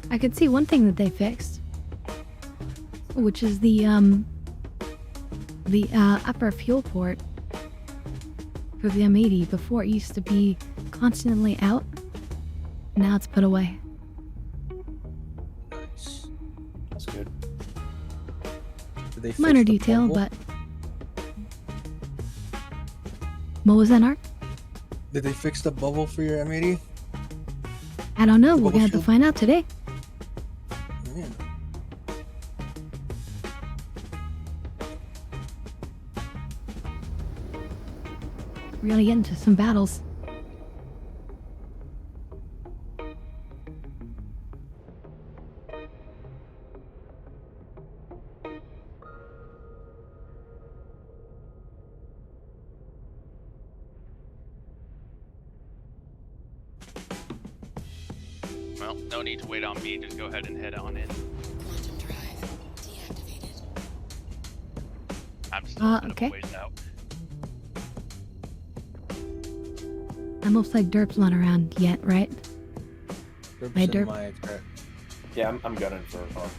[SPEAKER 1] I could see one thing that they fixed, which is the upper fuel port for the M80. Before it used to be constantly out, now it's put away.
[SPEAKER 7] Nice.
[SPEAKER 6] That's good.
[SPEAKER 7] Did they fix
[SPEAKER 1] Minor
[SPEAKER 7] the
[SPEAKER 1] detail,
[SPEAKER 7] bubble?
[SPEAKER 1] but what was that, Ark?
[SPEAKER 7] Did they fix the bubble for your M80?
[SPEAKER 1] I don't know.
[SPEAKER 7] The
[SPEAKER 1] We're
[SPEAKER 7] bubble
[SPEAKER 1] gonna have to
[SPEAKER 7] shield?
[SPEAKER 1] find out today.
[SPEAKER 7] Yeah.
[SPEAKER 1] We're gonna get into some battles.
[SPEAKER 5] Well, no need to wait on me. Just go ahead and head on in.
[SPEAKER 4] Quantum drive deactivated.
[SPEAKER 5] I'm still a bit
[SPEAKER 1] okay.
[SPEAKER 5] of a ways out.
[SPEAKER 1] It looks like Derp's not around yet, right?
[SPEAKER 7] Derp's
[SPEAKER 1] Hey,
[SPEAKER 7] in
[SPEAKER 1] Derp.
[SPEAKER 7] my threat.
[SPEAKER 6] Yeah, I'm gunning for
[SPEAKER 4] Contact.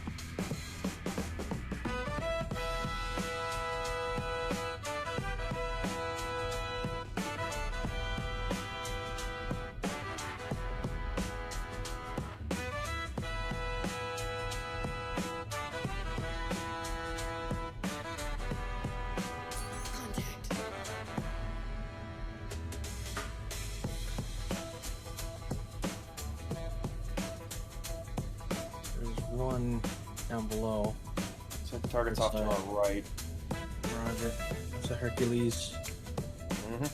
[SPEAKER 7] There's one down below.
[SPEAKER 6] so target's off to our right.
[SPEAKER 7] Roger. That's a Hercules.
[SPEAKER 6] Mm-hmm.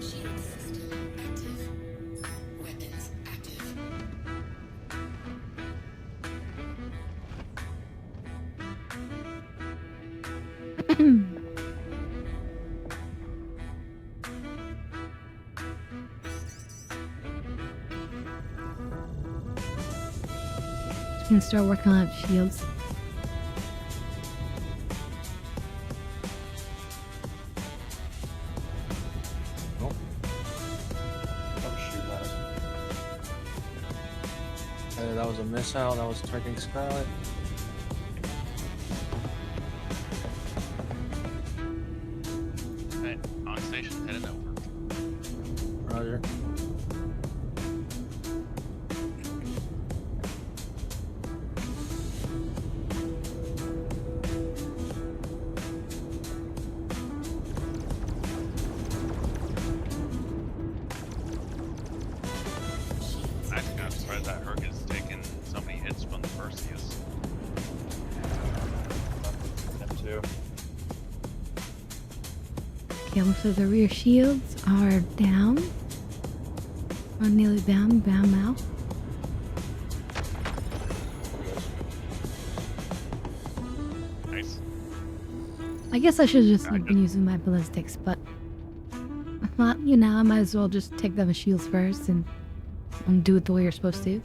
[SPEAKER 4] Shield system active. Weapons active.
[SPEAKER 1] You can start working on shields.
[SPEAKER 7] Nope.
[SPEAKER 6] Don't shoot at us.
[SPEAKER 7] That was a missile. That was targeting Scarlet.
[SPEAKER 5] Alright, on station, headed over.
[SPEAKER 7] Roger.
[SPEAKER 5] I'm kind of surprised that Herc has taken so many hits from the Perseus.
[SPEAKER 6] Them too.
[SPEAKER 1] Okay, looks like the rear shields are down. Or nearly down now.
[SPEAKER 5] Nice.
[SPEAKER 1] I guess I should just have
[SPEAKER 5] Alright,
[SPEAKER 1] been using my ballistics, but well, you know, I might as well just take them as shields first and do it the way you're supposed to.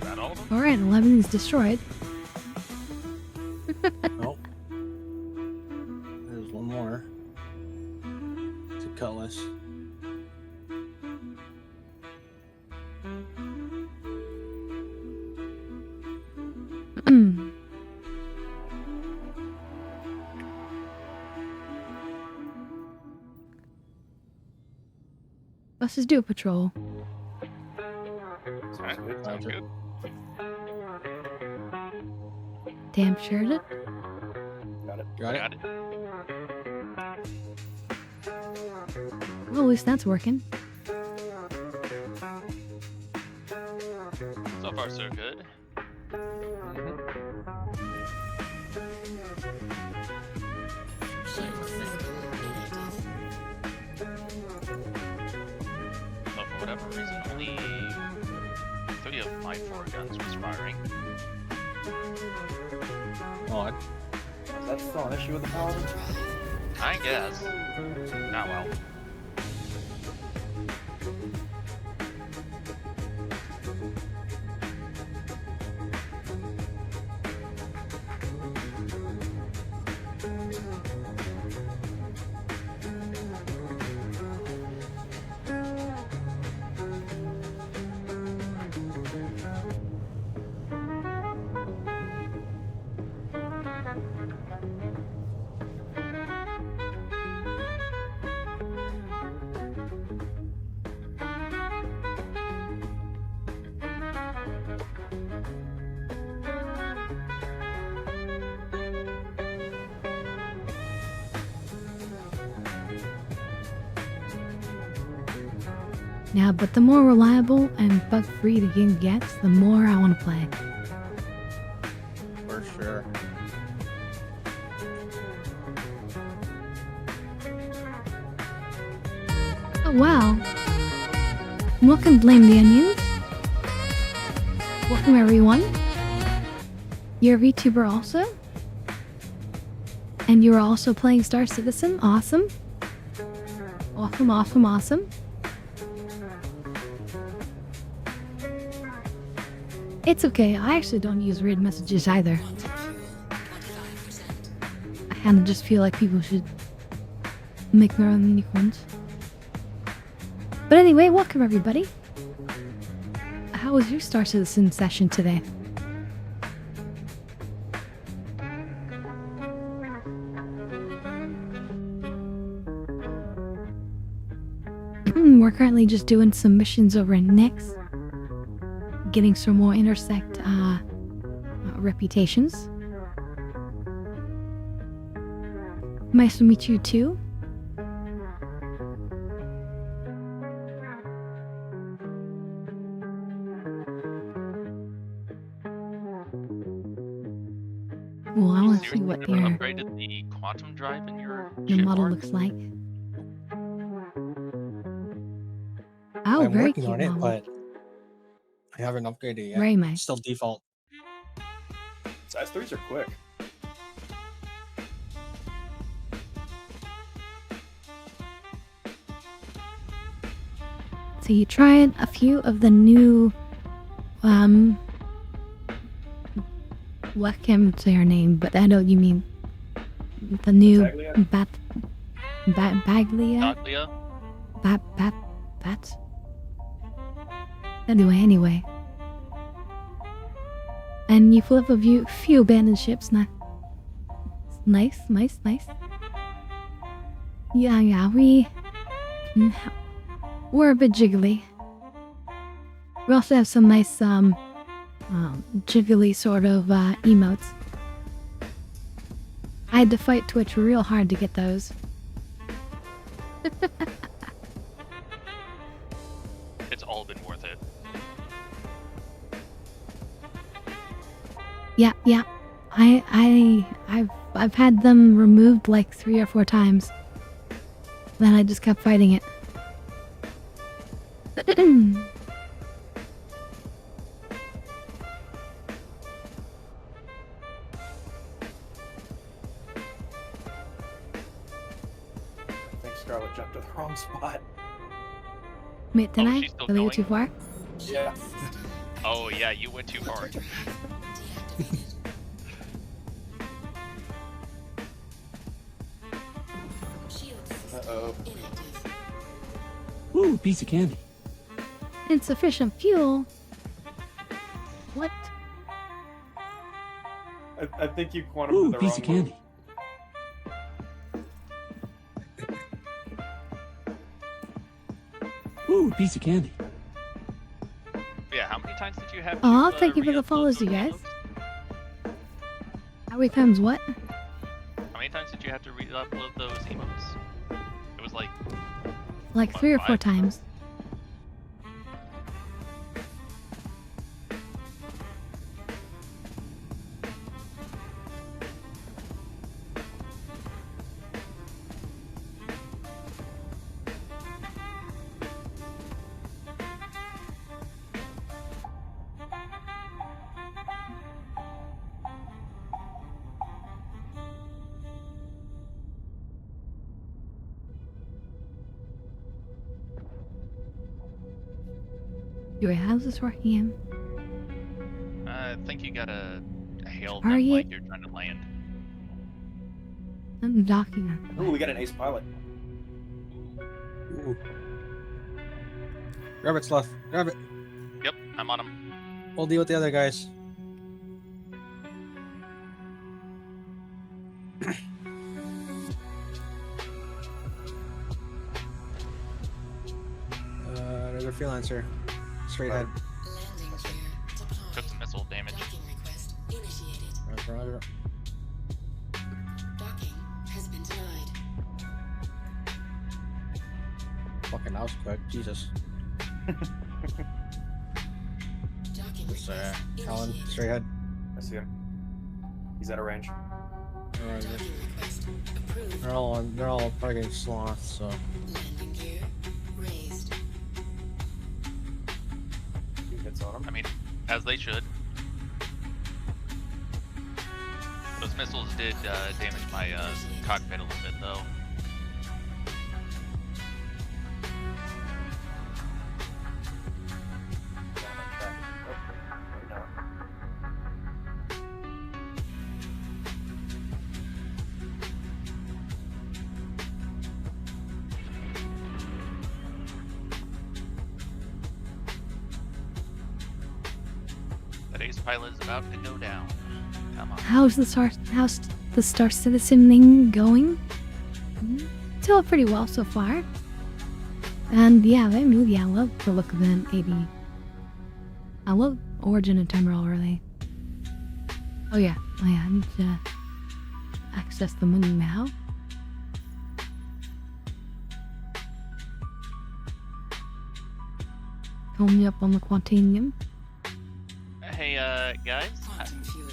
[SPEAKER 5] Is that all of them?
[SPEAKER 1] Alright, 11 is destroyed.
[SPEAKER 7] Nope. There's one more. It's a cutlass.
[SPEAKER 1] Let's just do a patrol.
[SPEAKER 5] Alright, sounds
[SPEAKER 7] Roger.
[SPEAKER 5] good.
[SPEAKER 1] Damn sure did.
[SPEAKER 6] Got it.
[SPEAKER 7] Got it?
[SPEAKER 5] Got it.
[SPEAKER 1] Well, at least that's working.
[SPEAKER 5] So far, so good.
[SPEAKER 4] Shield system inactive.
[SPEAKER 5] So for whatever reason, only 3 of my 4 guns was firing.
[SPEAKER 7] Odd.
[SPEAKER 6] Is that still an issue with the Paladin?
[SPEAKER 5] I guess. Not well.
[SPEAKER 1] Yeah, but the more reliable and bug-free the game gets, the more I want to play.
[SPEAKER 7] For sure.
[SPEAKER 1] Oh wow. Welcome, Blame the Onions. Welcome everyone. You're a VTuber also? And you're also playing Star Citizen? Awesome. Awesome, awesome, awesome. It's okay, I actually don't use read messages either.
[SPEAKER 4] Quantum fuel, 25%.
[SPEAKER 1] I kinda just feel like people should make their own unicorns. But anyway, welcome everybody. How was your Star Citizen session today? We're currently just doing some missions over in Nyx. Getting some more intersect reputations. Nice to meet you too.
[SPEAKER 5] quantum drive in your
[SPEAKER 1] the
[SPEAKER 5] ship
[SPEAKER 1] model
[SPEAKER 5] art?
[SPEAKER 1] looks like. Oh,
[SPEAKER 7] I'm
[SPEAKER 1] very
[SPEAKER 7] working
[SPEAKER 1] cute
[SPEAKER 7] on it,
[SPEAKER 1] model.
[SPEAKER 7] but I haven't upgraded it yet.
[SPEAKER 1] Very nice.
[SPEAKER 7] It's still default.
[SPEAKER 6] Size 3s are quick.
[SPEAKER 1] So you tried a few of the new, what can't say her name, but I know you mean the new
[SPEAKER 6] Battaglia?
[SPEAKER 1] Baglia?
[SPEAKER 5] Doglia?
[SPEAKER 1] Bat? Anyway. And you flip a few abandoned ships now. Nice. Yeah, we're a bit jiggly. We also have some nice, jiggly sort of, emotes. I had to fight Twitch real hard to get those.
[SPEAKER 5] It's all been worth it.
[SPEAKER 1] Yeah. I've had them removed like 3 or 4 times. Then I just kept fighting it.
[SPEAKER 6] I think Scarlet jumped to the wrong spot.
[SPEAKER 1] Wait, did
[SPEAKER 5] Oh,
[SPEAKER 1] I?
[SPEAKER 5] she's still
[SPEAKER 1] Did I go too
[SPEAKER 5] going?
[SPEAKER 1] far?
[SPEAKER 6] Yeah.
[SPEAKER 5] Oh yeah, you went too far.
[SPEAKER 6] Uh-oh.
[SPEAKER 3] Ooh, piece of candy.
[SPEAKER 1] Insufficient fuel? What?
[SPEAKER 6] I think you quantum
[SPEAKER 3] Ooh,
[SPEAKER 6] to the
[SPEAKER 3] piece
[SPEAKER 6] wrong
[SPEAKER 3] of candy. Ooh, piece of candy.
[SPEAKER 5] Yeah, how many times did you have
[SPEAKER 1] Aw,
[SPEAKER 5] to,
[SPEAKER 1] thank you for the
[SPEAKER 5] re-upload
[SPEAKER 1] follows, you
[SPEAKER 5] those
[SPEAKER 1] guys.
[SPEAKER 5] emotes?
[SPEAKER 1] How many times what?
[SPEAKER 5] How many times did you have to re-upload those emotes? It was like,
[SPEAKER 1] Like
[SPEAKER 5] What,
[SPEAKER 1] 3 or 4
[SPEAKER 5] 5?
[SPEAKER 1] times. Wait, how's this working?
[SPEAKER 5] I think you gotta hail
[SPEAKER 1] Are
[SPEAKER 5] them
[SPEAKER 1] you-
[SPEAKER 5] like you're trying to land.
[SPEAKER 1] I'm docking.
[SPEAKER 6] Ooh, we got an ace pilot.
[SPEAKER 7] Ooh. Grab it, Sloth. Grab it.
[SPEAKER 5] Yep, I'm on them.
[SPEAKER 7] We'll deal with the other guys. There's a freelancer. Straight ahead.
[SPEAKER 4] Landing gear deployed.
[SPEAKER 5] Took some missile damage.
[SPEAKER 4] Docking request initiated.
[SPEAKER 7] Roger.
[SPEAKER 4] Docking has been denied.
[SPEAKER 7] Fucking that was quick. Jesus.
[SPEAKER 4] Docking
[SPEAKER 7] There's
[SPEAKER 4] request
[SPEAKER 7] Alan.
[SPEAKER 4] initiated.
[SPEAKER 7] Straight ahead.
[SPEAKER 6] I see him. He's out of range.
[SPEAKER 7] Roger.
[SPEAKER 4] Docking request approved.
[SPEAKER 7] They're all fucking sloths, so.
[SPEAKER 4] Landing gear raised.
[SPEAKER 6] He hits on him.
[SPEAKER 5] I mean, as they should. Those missiles did damage my cockpit a little bit, though.
[SPEAKER 6] Down on track. Oh, no.
[SPEAKER 5] That ace pilot is about to go down. Come on.
[SPEAKER 1] How's the StarCitizen thing going? It's all pretty well so far. And yeah, that movie, I love the look of them 80. I love Origin and Terminal, really. Oh yeah, I need to access the menu now. Call me up on the Quantanium.
[SPEAKER 5] Hey, guys,
[SPEAKER 4] Quantum fuel.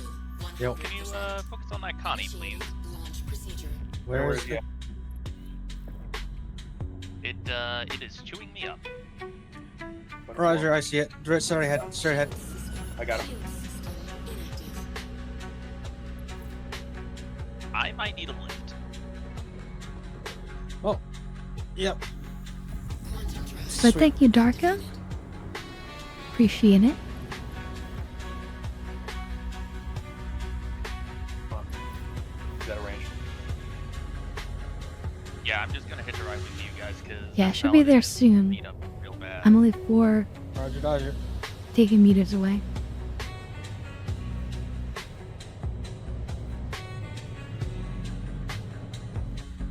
[SPEAKER 7] Yo.
[SPEAKER 5] can you focus on that Connie, please?
[SPEAKER 4] Launch procedure.
[SPEAKER 7] Where is
[SPEAKER 6] he?
[SPEAKER 7] it?
[SPEAKER 5] It is chewing me up.
[SPEAKER 7] Roger, I see it. Straight ahead. Straight ahead.
[SPEAKER 6] I got him.
[SPEAKER 4] Shield system inactive.
[SPEAKER 5] I might need a lift.
[SPEAKER 7] Oh. Yep.
[SPEAKER 4] Quantum drive.
[SPEAKER 1] But
[SPEAKER 7] Sweet.
[SPEAKER 1] thank you, Darka. Appreciate it.
[SPEAKER 6] Is that a range?
[SPEAKER 5] Yeah, I'm just gonna hitch a ride with you guys because
[SPEAKER 1] Yeah, I should be there soon.
[SPEAKER 5] Meet up real bad.
[SPEAKER 1] I'm only 4
[SPEAKER 7] Roger, Dodger.
[SPEAKER 1] taking meters away.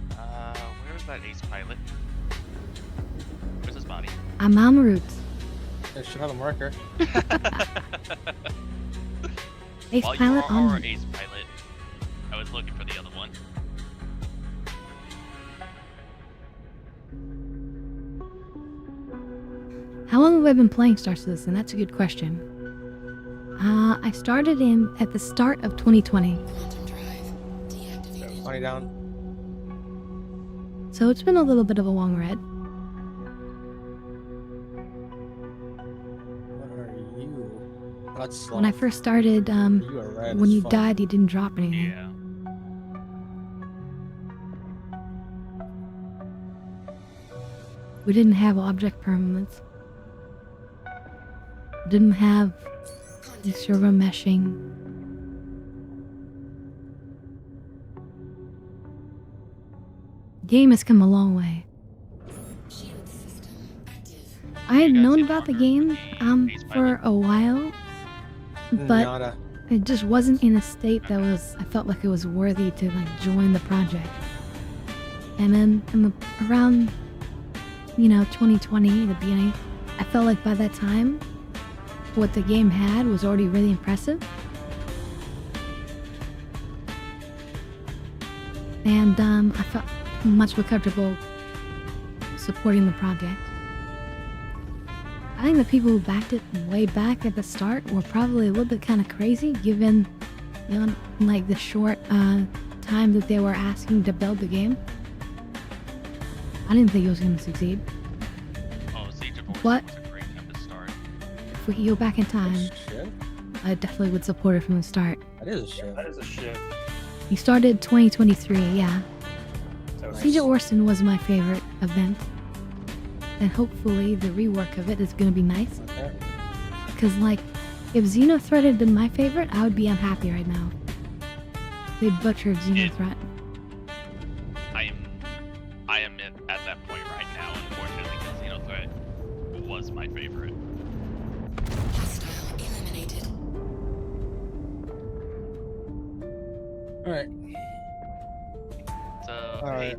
[SPEAKER 5] Where is that ace pilot? Where's his body?
[SPEAKER 1] I'm en route.
[SPEAKER 7] It should have a marker.
[SPEAKER 1] Ace
[SPEAKER 5] While
[SPEAKER 1] pilot
[SPEAKER 5] you are
[SPEAKER 1] on
[SPEAKER 5] our
[SPEAKER 1] me.
[SPEAKER 5] ace pilot, I was looking for the other one.
[SPEAKER 1] How long have I been playing Star Citizen? That's a good question. I started in at the start of 2020,
[SPEAKER 4] Quantum drive deactivated.
[SPEAKER 7] 20 down.
[SPEAKER 1] so it's been a little bit of a long ride.
[SPEAKER 7] What are you? That's
[SPEAKER 1] When I first started,
[SPEAKER 7] You are red
[SPEAKER 1] when
[SPEAKER 7] as
[SPEAKER 1] you
[SPEAKER 7] fuck.
[SPEAKER 1] died, you didn't drop anything.
[SPEAKER 5] Yeah.
[SPEAKER 1] We didn't have object permanence. Didn't have the server meshing. Game has come a long way.
[SPEAKER 4] Shield system active.
[SPEAKER 1] I had
[SPEAKER 5] You guys
[SPEAKER 1] known
[SPEAKER 5] get
[SPEAKER 1] about the
[SPEAKER 5] longer
[SPEAKER 1] game
[SPEAKER 5] for the Ace
[SPEAKER 1] for a while, but
[SPEAKER 7] Nada.
[SPEAKER 1] it just wasn't in a state that was I felt like it was worthy to like join the project. And then around 2020, the beginning, I felt like by that time what the game had was already really impressive. And I felt much more comfortable supporting the project. I think the people who backed it way back at the start were probably a little bit kind of crazy, given like the short time that they were asking to build the game. I didn't think it was going to succeed.
[SPEAKER 5] Oh, Siege of Origins
[SPEAKER 1] What?
[SPEAKER 5] was a great time to start.
[SPEAKER 1] If we could go back in time,
[SPEAKER 7] Shit.
[SPEAKER 1] I definitely would support it from the start.
[SPEAKER 7] That is a shit.
[SPEAKER 6] That is a shit.
[SPEAKER 1] We started 2023, yeah.
[SPEAKER 6] So
[SPEAKER 1] Siege of Orson was my favorite event. And hopefully the rework of it is going to be nice.
[SPEAKER 7] Okay.
[SPEAKER 1] Because, like, if Xenothreat had been my favorite, I would be unhappy right now. They butchered Xenothreat.
[SPEAKER 5] I am at that point right now, unfortunately, because Xenothreat was my favorite.
[SPEAKER 4] Hostile eliminated.
[SPEAKER 7] Alright.
[SPEAKER 5] So,
[SPEAKER 7] Alright.
[SPEAKER 5] hey,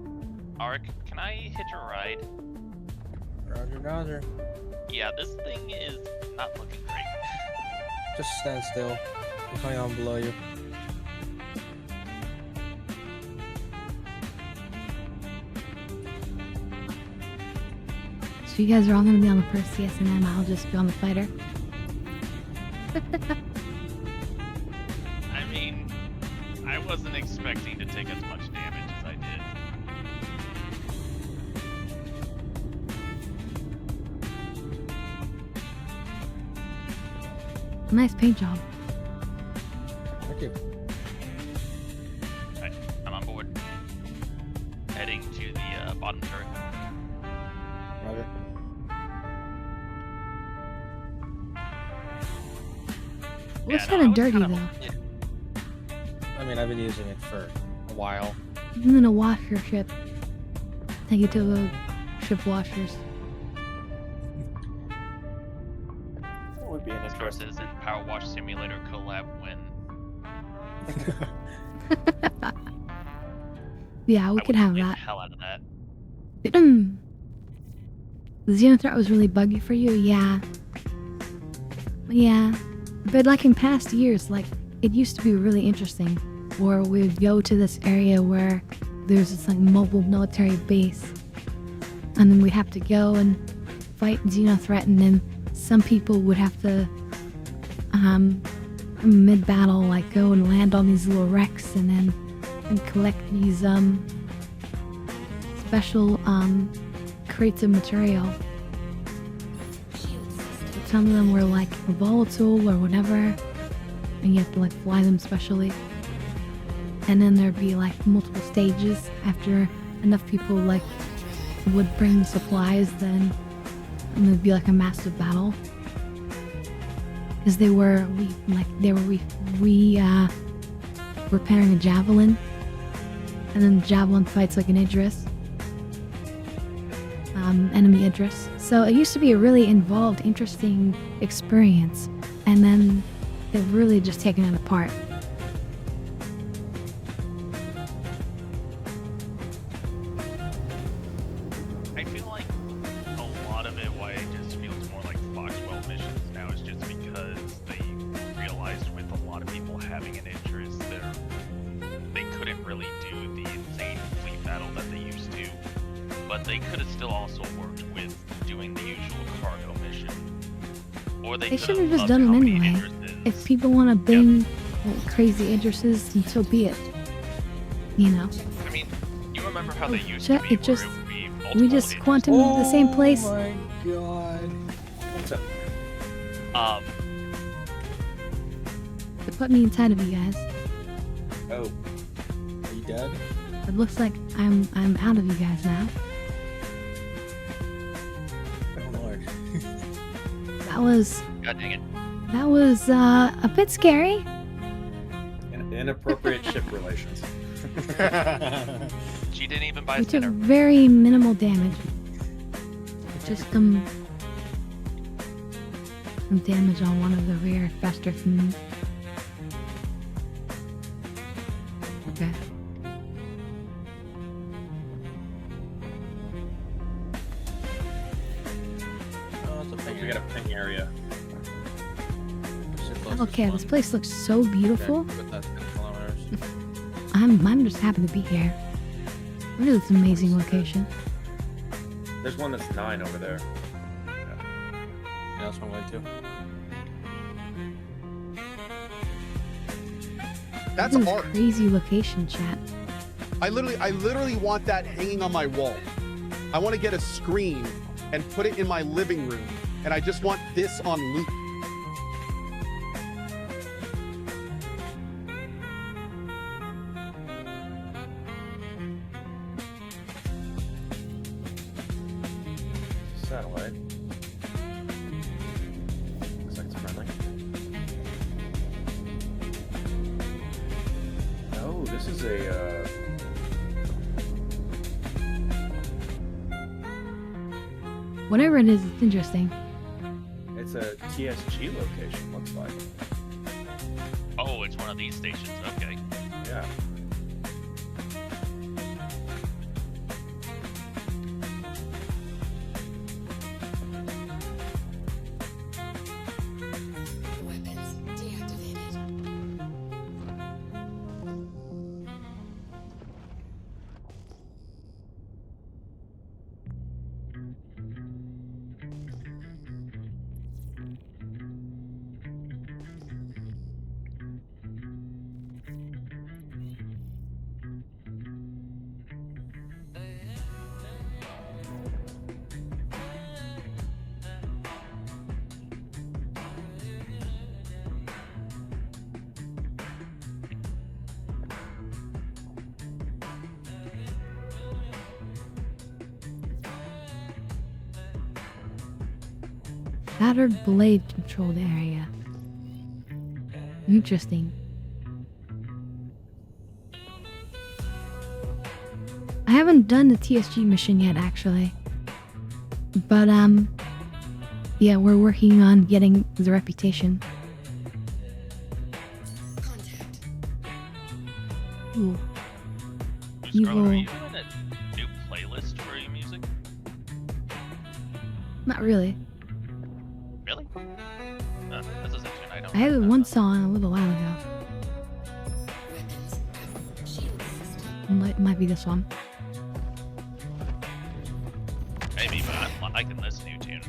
[SPEAKER 5] Ark, can I hitch a ride?
[SPEAKER 7] Roger, Roger.
[SPEAKER 5] Yeah, this thing is not looking great.
[SPEAKER 7] Just stand still. I'm coming on below you.
[SPEAKER 1] So you guys are all going to be on the first CSNM, I'll just be on the fighter.
[SPEAKER 5] I mean, I wasn't expecting to take as much damage as I did.
[SPEAKER 1] Nice paint job.
[SPEAKER 7] Thank you.
[SPEAKER 5] Alright, I'm on board. Heading to the bottom turret.
[SPEAKER 7] Roger.
[SPEAKER 1] Looks
[SPEAKER 5] no,
[SPEAKER 1] kind
[SPEAKER 5] I
[SPEAKER 1] of
[SPEAKER 5] was
[SPEAKER 1] dirty,
[SPEAKER 5] kinda-
[SPEAKER 1] though.
[SPEAKER 7] I mean, I've been using it for a while.
[SPEAKER 1] I'm going to wash your ship. Take you to the ship washers.
[SPEAKER 6] That would be an
[SPEAKER 5] Star
[SPEAKER 6] interesting.
[SPEAKER 5] Citizen Power Wash Simulator collab win.
[SPEAKER 1] Yeah, we
[SPEAKER 5] I
[SPEAKER 1] could
[SPEAKER 5] would
[SPEAKER 1] have
[SPEAKER 5] play the
[SPEAKER 1] that.
[SPEAKER 5] hell out of that.
[SPEAKER 1] The Xenothreat was really buggy for you? Yeah. Yeah. But like in past years, like, it used to be really interesting. Where we'd go to this area where there's this like mobile military base. And then we'd have to go and fight Xenothreat, and then some people would have to mid-battle like go and land on these little wrecks, and then and collect these special crates of material. Some of them were like volatile or whatever, and you have to like fly them specially. And then there'd be like multiple stages after enough people like would bring supplies, then and there'd be like a massive battle. Because they were repairing a javelin, and then the javelin fights like an Idris, enemy Idris. So it used to be a really involved, interesting experience, and then they've really just taken it apart.
[SPEAKER 5] I feel like a lot of it, why it just feels more like Foxwell missions now, is just because they realized with a lot of people having an interest there, they couldn't really do the insane fleet battle that they used to, but they could have still also worked with doing the usual cargo mission. Or they
[SPEAKER 1] Should have just done it anyway. If people want to bring crazy Idrises, then so be it. You know.
[SPEAKER 5] I mean, you remember how they used
[SPEAKER 1] shit,
[SPEAKER 5] to be,
[SPEAKER 1] it just-
[SPEAKER 5] where it would be
[SPEAKER 1] We
[SPEAKER 5] multiple
[SPEAKER 1] just
[SPEAKER 5] Idrises?
[SPEAKER 1] quantum the same place.
[SPEAKER 7] Oh my god.
[SPEAKER 6] What's up?
[SPEAKER 1] It put me inside of you guys.
[SPEAKER 6] Oh,
[SPEAKER 7] Are you dead?
[SPEAKER 1] It looks like I'm out of you guys now.
[SPEAKER 7] Oh lord.
[SPEAKER 5] God dang it.
[SPEAKER 1] That was a bit scary.
[SPEAKER 6] inappropriate ship relations.
[SPEAKER 5] She didn't even buy
[SPEAKER 1] We
[SPEAKER 5] a
[SPEAKER 1] took
[SPEAKER 5] spinner.
[SPEAKER 1] very minimal damage. Just some damage on one of the rear Festertons. Okay.
[SPEAKER 7] Oh, it's a
[SPEAKER 6] We
[SPEAKER 7] ping
[SPEAKER 6] got a ping area.
[SPEAKER 1] Okay, this place looks so beautiful.
[SPEAKER 7] But that's 10 kilometers.
[SPEAKER 1] I'm just happy to be here. Really, it's an amazing location.
[SPEAKER 6] There's one that's 9 over there.
[SPEAKER 7] Yeah, that's one way too.
[SPEAKER 8] That's
[SPEAKER 1] This is
[SPEAKER 8] art.
[SPEAKER 1] crazy location, chat.
[SPEAKER 8] I literally want that hanging on my wall. I want to get a screen and put it in my living room, and I just want this on loop.
[SPEAKER 6] Satellite. Looks like it's friendly. Oh, this is a.
[SPEAKER 1] Whatever it is, it's interesting.
[SPEAKER 6] It's a TSG location. Looks like.
[SPEAKER 5] Oh, it's one of these stations. Okay.
[SPEAKER 6] Yeah.
[SPEAKER 4] Weapons deactivated.
[SPEAKER 1] Shattered blade controlled area. Interesting. I haven't done the TSG mission yet, actually. But, yeah, we're working on getting the reputation.
[SPEAKER 4] Contact.
[SPEAKER 1] Ooh.
[SPEAKER 5] Scroller, are
[SPEAKER 1] Evil.
[SPEAKER 5] you doing a new playlist for your music?
[SPEAKER 1] Not really.
[SPEAKER 5] Really? This is interesting. I don't
[SPEAKER 1] I had
[SPEAKER 5] know.
[SPEAKER 1] one song a little while ago.
[SPEAKER 4] Weapons. Shield system.
[SPEAKER 1] Might be this one.
[SPEAKER 5] Maybe, but I'm liking this new tune.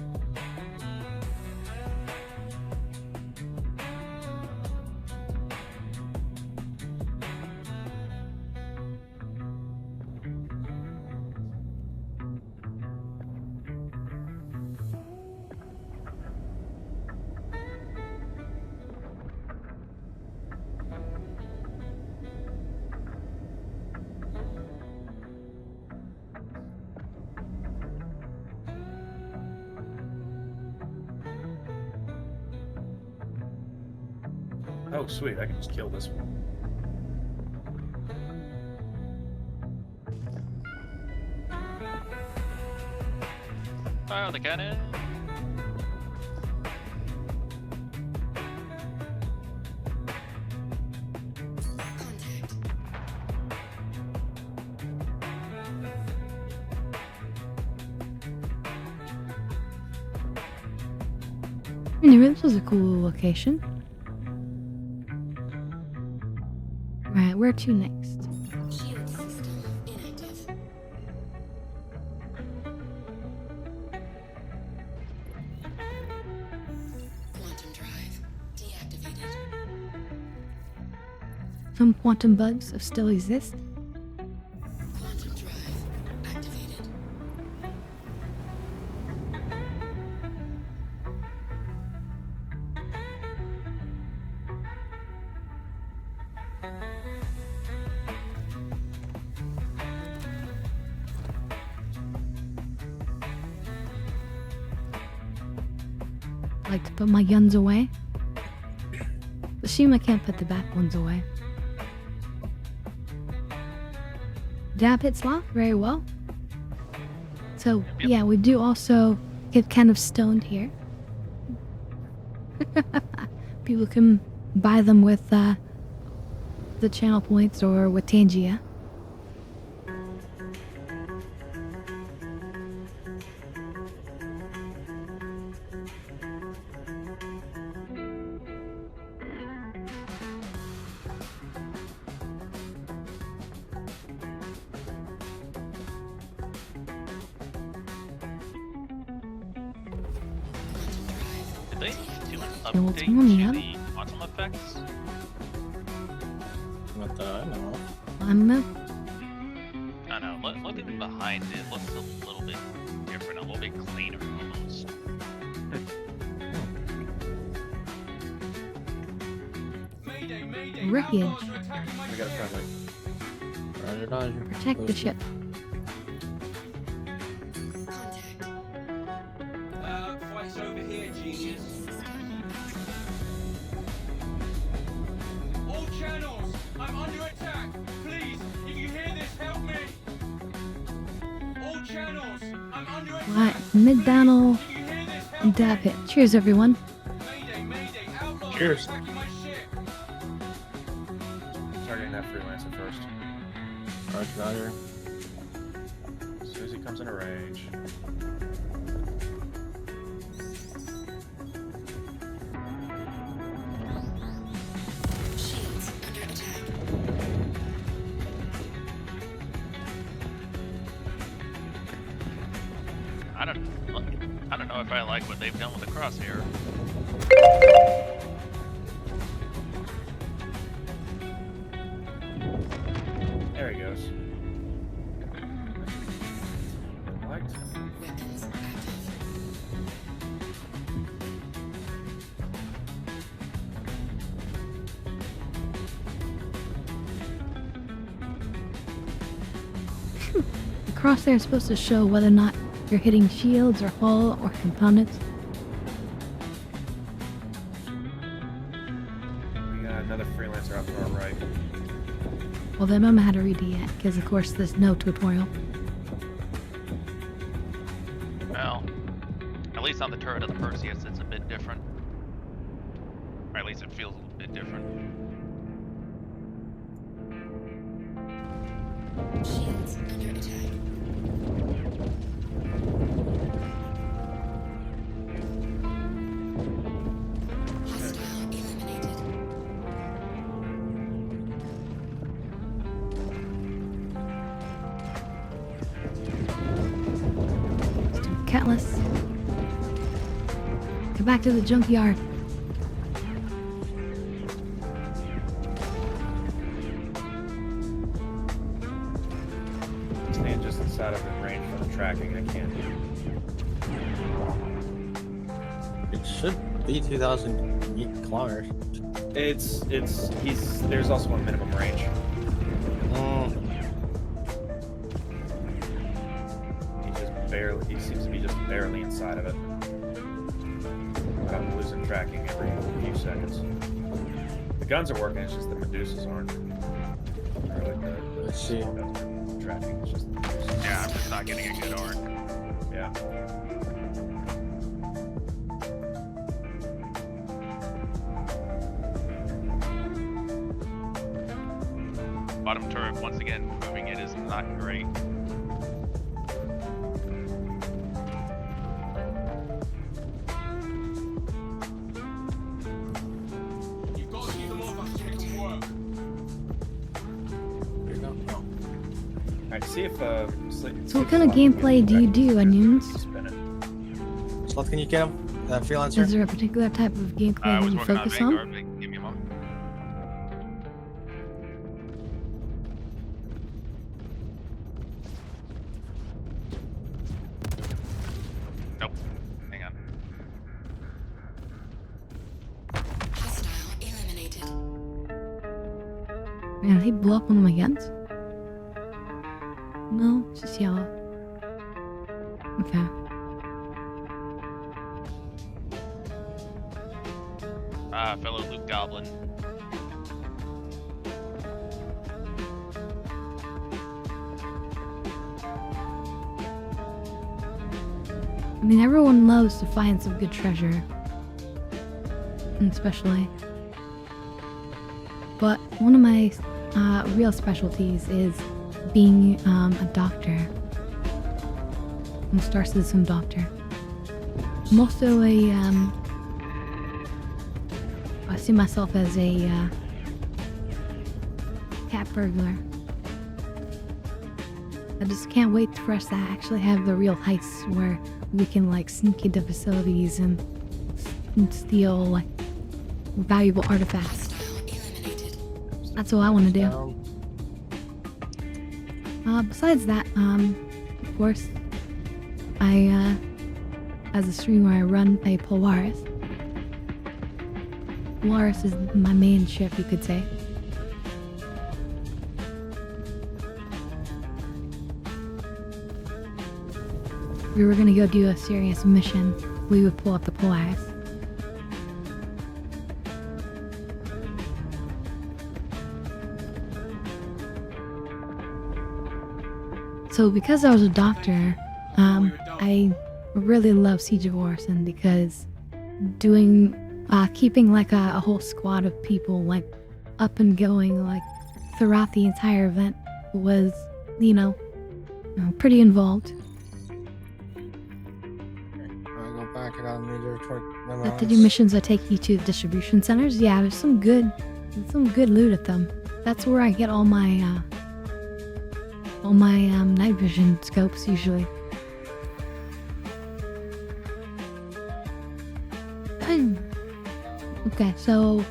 [SPEAKER 6] Oh, sweet. I can just kill this one.
[SPEAKER 5] Fire the cannon.
[SPEAKER 4] Contact.
[SPEAKER 1] Anyway, this was a cool location. Right, where to next?
[SPEAKER 4] Shield system inactive. Quantum drive deactivated.
[SPEAKER 1] Some quantum bugs still exist.
[SPEAKER 4] Quantum drive activated.
[SPEAKER 1] I like to put my guns away. But Shima can't put the back ones away. Dab hits lock very well. So
[SPEAKER 5] Yep.
[SPEAKER 1] yeah, we do also get kind of stoned here. People can buy them with the channel points or with Tangia.
[SPEAKER 5] Did they do an
[SPEAKER 1] Yeah, what's
[SPEAKER 5] update
[SPEAKER 1] wrong,
[SPEAKER 5] to
[SPEAKER 1] yeah?
[SPEAKER 5] the quantum effects?
[SPEAKER 7] Not that I know of.
[SPEAKER 1] I'm
[SPEAKER 5] I don't know. Looking behind it looks a little bit different, a little bit cleaner almost.
[SPEAKER 1] wreckage.
[SPEAKER 6] We got a friendly.
[SPEAKER 7] Roger, Dodger.
[SPEAKER 1] Protect the
[SPEAKER 7] Posted.
[SPEAKER 1] ship.
[SPEAKER 4] Contact.
[SPEAKER 9] Fight's over here, genius. All channels, I'm under attack. Please, if you hear this, help me. All channels, I'm under attack.
[SPEAKER 1] Right, mid-downel
[SPEAKER 9] If you hear this, help
[SPEAKER 1] and dab hit. Cheers, everyone.
[SPEAKER 9] Mayday, mayday, outlaws
[SPEAKER 7] Cheers.
[SPEAKER 9] are attacking my ship.
[SPEAKER 6] Targeting that freelancer first.
[SPEAKER 7] Roger, Dodger.
[SPEAKER 6] As soon as he comes into range.
[SPEAKER 4] Shields under attack.
[SPEAKER 5] I don't know if I like what they've done with the crosshair.
[SPEAKER 6] There he goes. Liked.
[SPEAKER 4] Weapons active.
[SPEAKER 1] The crosshair is supposed to show whether or not you're hitting shields or hull or components.
[SPEAKER 6] We got another freelancer up to our right.
[SPEAKER 1] Well, they don't know how to read it yet, because of course there's no tutorial.
[SPEAKER 5] Well, at least on the turret of the Perseus, it's a bit different. Or at least it feels a bit different.
[SPEAKER 4] Shields under attack. Hostile eliminated.
[SPEAKER 1] Let's do Cutlass. Go back to the junkyard.
[SPEAKER 6] Stand just inside of the range for the tracking. I can't.
[SPEAKER 7] It should be 2,000 kilometers.
[SPEAKER 6] There's also a minimum range. He seems to be just barely inside of it. But I'm losing tracking every few seconds. The guns are working. It's just the Medusas aren't. Or like the
[SPEAKER 7] Let's see.
[SPEAKER 6] tracking. It's just the Medusas.
[SPEAKER 5] Yeah, I'm just not getting a good arc.
[SPEAKER 6] Yeah.
[SPEAKER 5] Bottom turret, once again, moving it is not great.
[SPEAKER 9] You've got to keep them off us to make them work.
[SPEAKER 7] Here you go. Oh.
[SPEAKER 6] Alright, see if
[SPEAKER 1] So what kind of gameplay do you do, Onions?
[SPEAKER 6] Spin it.
[SPEAKER 7] Slot, can you get him? Freelancer?
[SPEAKER 1] Is there a particular type of gameplay
[SPEAKER 5] I
[SPEAKER 1] that
[SPEAKER 5] was
[SPEAKER 1] you
[SPEAKER 5] working on
[SPEAKER 1] focus on?
[SPEAKER 5] Vanguard. Give me a moment. Nope. Hang on.
[SPEAKER 4] Hostile eliminated.
[SPEAKER 1] Man, he blew up one of my guns? No, it's just yellow. Okay.
[SPEAKER 5] Fellow Luke Goblin.
[SPEAKER 1] I mean, everyone loves to find some good treasure. Especially. But one of my real specialties is being a doctor. I'm a StarCitizen doctor. I'm also I see myself as a cat burglar. I just can't wait for us to actually have the real heists where we can like sneak into facilities and steal like valuable artifacts.
[SPEAKER 4] Hostile eliminated.
[SPEAKER 1] That's what I want to do.
[SPEAKER 7] Down.
[SPEAKER 1] Besides that, of course, I as a streamer I run a Polaris. Polaris is my main ship, you could say. If we were gonna go do a serious mission, we would pull up the Polaris. So because I was a doctor, I really love Siege of Orison because keeping like a whole squad of people like up and going like throughout the entire event was, pretty involved.
[SPEAKER 7] Alright, go back. I got a major torque.
[SPEAKER 1] Like to do missions that take you to distribution centers. Yeah, there's some good loot at them. That's where I get all my night vision scopes usually. Okay, so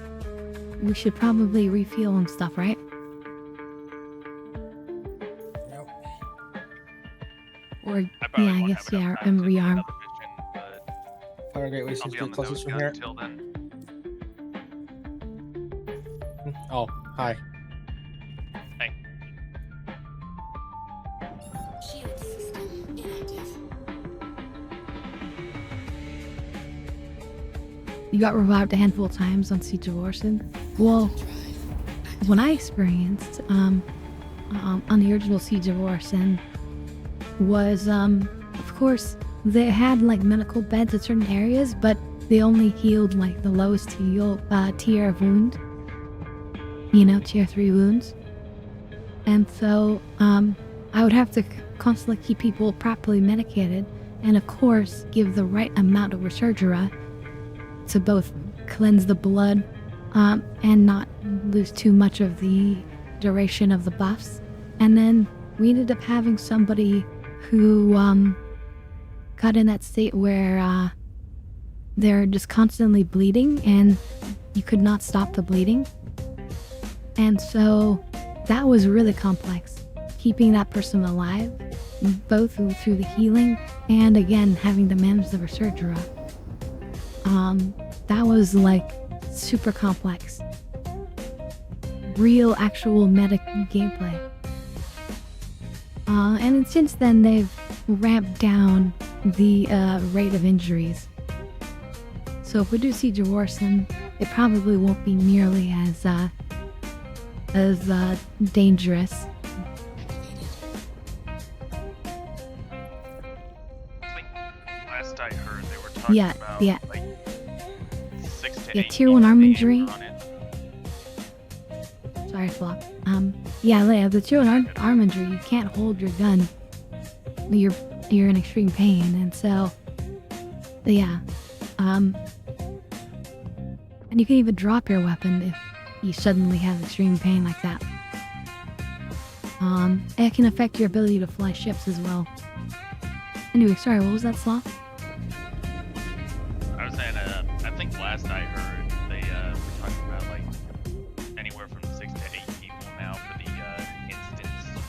[SPEAKER 1] we should probably refuel and stuff, right?
[SPEAKER 7] Yep.
[SPEAKER 1] Or
[SPEAKER 5] probably
[SPEAKER 1] yeah, I
[SPEAKER 5] won't
[SPEAKER 1] guess
[SPEAKER 5] have enough
[SPEAKER 1] yeah,
[SPEAKER 5] time
[SPEAKER 1] and
[SPEAKER 5] to do
[SPEAKER 1] rearm.
[SPEAKER 5] another mission, but
[SPEAKER 7] Fire Gateway
[SPEAKER 5] I'll
[SPEAKER 7] seems
[SPEAKER 5] be
[SPEAKER 7] to
[SPEAKER 5] on
[SPEAKER 7] be
[SPEAKER 5] the
[SPEAKER 7] closest
[SPEAKER 5] nose
[SPEAKER 7] from
[SPEAKER 5] gun
[SPEAKER 7] here.
[SPEAKER 5] until then.
[SPEAKER 7] Oh, hi.
[SPEAKER 5] Hey,
[SPEAKER 4] Shield system inactive.
[SPEAKER 1] You got revived a handful of times on Siege of Orison. Well,
[SPEAKER 4] Drive.
[SPEAKER 1] what I experienced on the original Siege of Orison was, of course, they had like medical beds at certain areas, but they only healed like the lowest tier of wound. Tier 3 wounds. And so, I would have to constantly keep people properly medicated, and of course, give the right amount of Resurgera to both cleanse the blood, and not lose too much of the duration of the buffs. And then we ended up having somebody who, got in that state where, they're just constantly bleeding and you could not stop the bleeding. And so that was really complex, keeping that person alive, both through the healing and again having to manage the Resurgera. That was like super complex. Real actual medic gameplay. And since then they've ramped down the rate of injuries. So if we do Siege of Orison, it probably won't be nearly as dangerous.
[SPEAKER 5] I think last I heard they were talking
[SPEAKER 1] Yeah,
[SPEAKER 5] about
[SPEAKER 1] yeah.
[SPEAKER 5] like 6 to
[SPEAKER 1] Yeah,
[SPEAKER 5] 8
[SPEAKER 1] tier 1
[SPEAKER 5] people
[SPEAKER 1] arm
[SPEAKER 5] being
[SPEAKER 1] injury.
[SPEAKER 5] able to run it.
[SPEAKER 1] Sorry, Flop. Yeah, the tier 1 arm injury, you can't hold your gun. You're in extreme pain, and so, yeah. And you can even drop your weapon if you suddenly have extreme pain like that. It can affect your ability to fly ships as well. Anyway, sorry, what was that, Sloth?
[SPEAKER 5] I was saying, I think last I heard they were talking about like anywhere from 6 to 8 people now for the instance for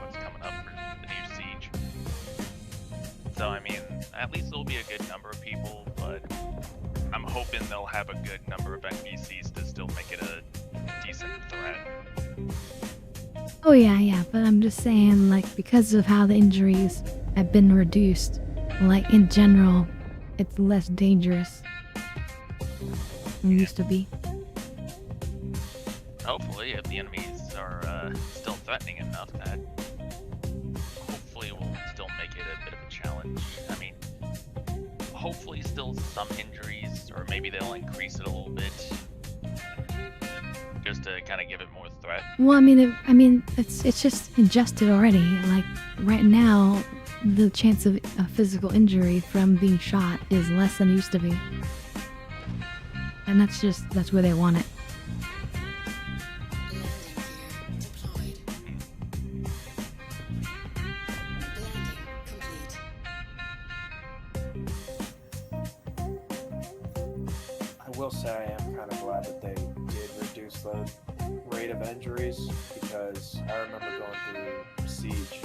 [SPEAKER 5] what's coming up for the new siege. So I mean, at least there'll be a good number of people, but I'm hoping they'll have a good number of NPCs to still make it a decent threat.
[SPEAKER 1] Oh yeah, but I'm just saying, like, because of how the injuries have been reduced, like, in general, it's less dangerous than it used to be.
[SPEAKER 5] Hopefully, if the enemies are still threatening enough, that hopefully will still make it a bit of a challenge. I mean, hopefully still some injuries, or maybe they'll increase it a little bit, just to kind of give it more threat.
[SPEAKER 1] Well, it's just ingested already. Like, right now, the chance of a physical injury from being shot is less than it used to be. And that's where they want it.
[SPEAKER 4] Landing gear deployed.
[SPEAKER 6] I will say I am kind of glad that they did reduce the rate of injuries, because I remember going through Siege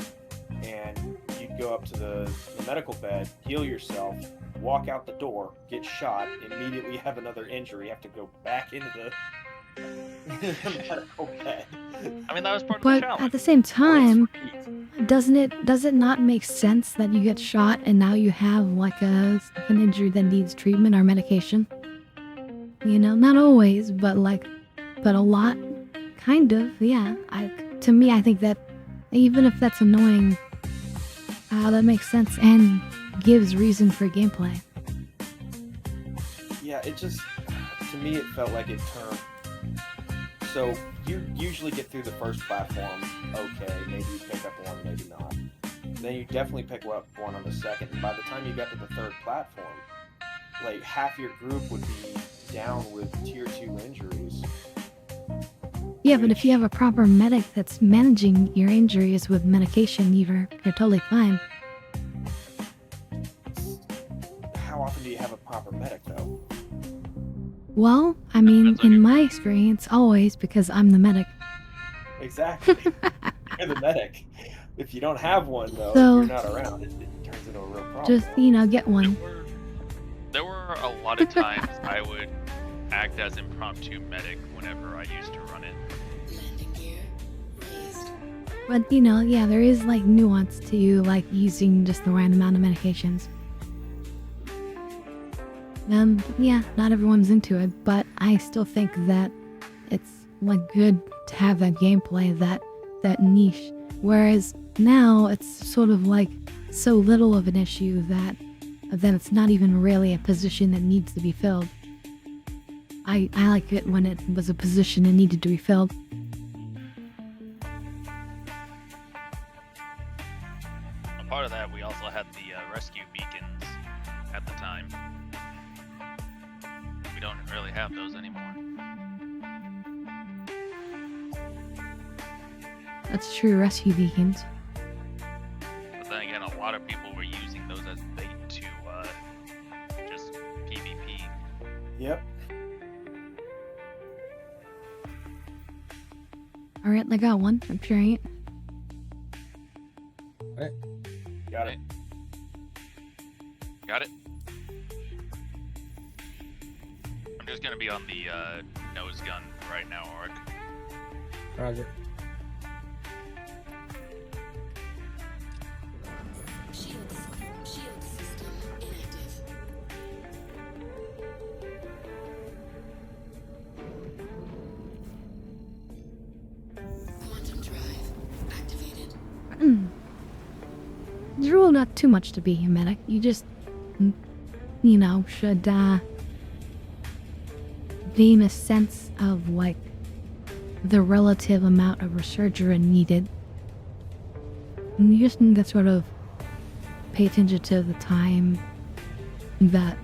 [SPEAKER 6] and you'd go up to the medical bed, heal yourself, walk out the door, get shot, immediately have another injury, have to go back into the medical bed.
[SPEAKER 5] I mean, that was part of the
[SPEAKER 1] But
[SPEAKER 5] challenge.
[SPEAKER 1] at the same time,
[SPEAKER 6] Repeat.
[SPEAKER 1] does it not make sense that you get shot and now you have like an injury that needs treatment or medication? You know, not always, but a lot, kind of. Yeah. To me, I think that even if that's annoying, that makes sense and gives reason for gameplay.
[SPEAKER 6] Yeah, it just, to me, it felt like it turned. So you usually get through the first platform, okay, maybe you pick up one, maybe not. Then you definitely pick up one on the second, and by the time you got to the third platform, like half your group would be down with tier 2 injuries.
[SPEAKER 1] Yeah, but if you have a proper medic that's managing your injuries with medication, you're totally fine.
[SPEAKER 6] How often do you have a proper medic, though?
[SPEAKER 1] Well, I mean, in my experience, always, because I'm the medic.
[SPEAKER 6] Exactly. You're the medic. If you don't have one, though,
[SPEAKER 1] So-
[SPEAKER 6] if you're not around, it turns into a real problem.
[SPEAKER 1] Just, get one.
[SPEAKER 5] There were a lot of times I would act as impromptu medic whenever I used to run it.
[SPEAKER 4] Landing gear raised.
[SPEAKER 1] But, yeah, there is, like, nuance to, like, using just the right amount of medications. Yeah, not everyone's into it, but I still think that it's, like, good to have that gameplay, that niche. Whereas now, it's sort of, like, so little of an issue that it's not even really a position that needs to be filled. I like it when it was a position that needed to be filled.
[SPEAKER 5] A part of that, we also had the rescue beacons at the time. We don't really have those anymore.
[SPEAKER 1] That's true, rescue beacons.
[SPEAKER 5] But then again, a lot of people were using those as bait to just PvP.
[SPEAKER 6] Yep.
[SPEAKER 1] Alright, I got one. I'm sharing it.
[SPEAKER 6] Got it.
[SPEAKER 5] Got it? I'm just gonna be on the nose gun right now, Auric.
[SPEAKER 7] Roger.
[SPEAKER 4] Shield system inactive.
[SPEAKER 1] There's really not too much to be a medic. You just, you know, should gain a sense of like the relative amount of resurgent needed. And you just need to sort of pay attention to the time that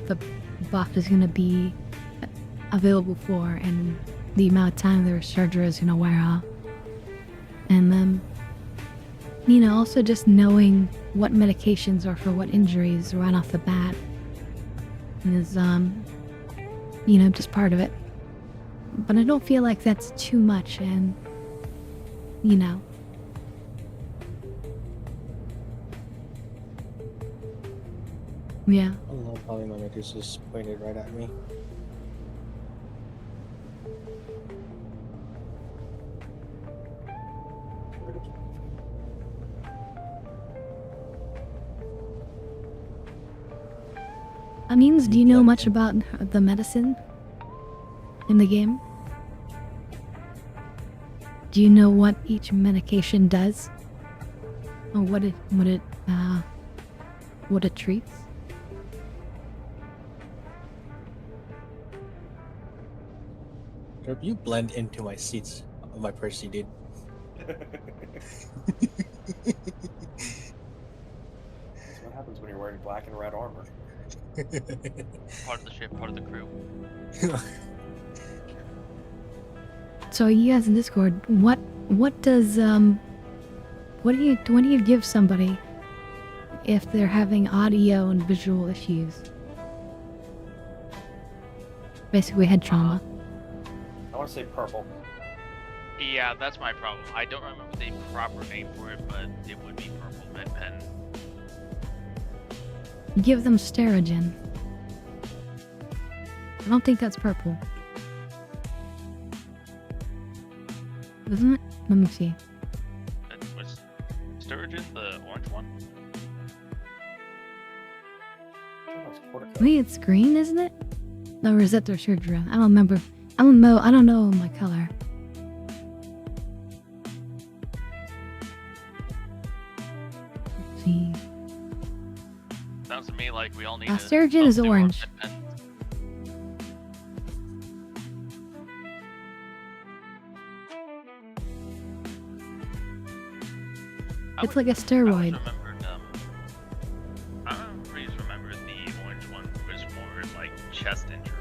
[SPEAKER 1] the buff is going to be available for and the amount of time the resurgent is going to wear off. And then, you know, also just knowing what medications are for what injuries right off the bat is, you know, just part of it. But I don't feel like that's too much, and, you know. Yeah.
[SPEAKER 7] I don't know, probably my mate is just pointed right at me.
[SPEAKER 1] Amins, do you know much about the medicine in the game? Do you know what each medication does? Or what it treats?
[SPEAKER 7] You blend into my seats of my Percy, dude.
[SPEAKER 6] That's what happens when you're wearing black and red armor.
[SPEAKER 5] Part of the ship, part of the crew.
[SPEAKER 1] So you guys in Discord, what does what do you give somebody if they're having audio and visual issues? Basically head trauma.
[SPEAKER 6] I want to say purple.
[SPEAKER 5] Yeah, that's my problem. I don't remember the proper name for it, but it would be purple med pen.
[SPEAKER 1] Give them Sterigen. I don't think that's purple. Isn't it? Let me see.
[SPEAKER 5] Was Sturgeon the orange one?
[SPEAKER 1] I think it's green, isn't it? Or is that their surgery? I don't remember. I don't know my color. Let's see.
[SPEAKER 5] Sounds to me like we all need
[SPEAKER 1] Sturgeon is orange. It's like a steroid.
[SPEAKER 5] I always remember the orange one was more like chest injury.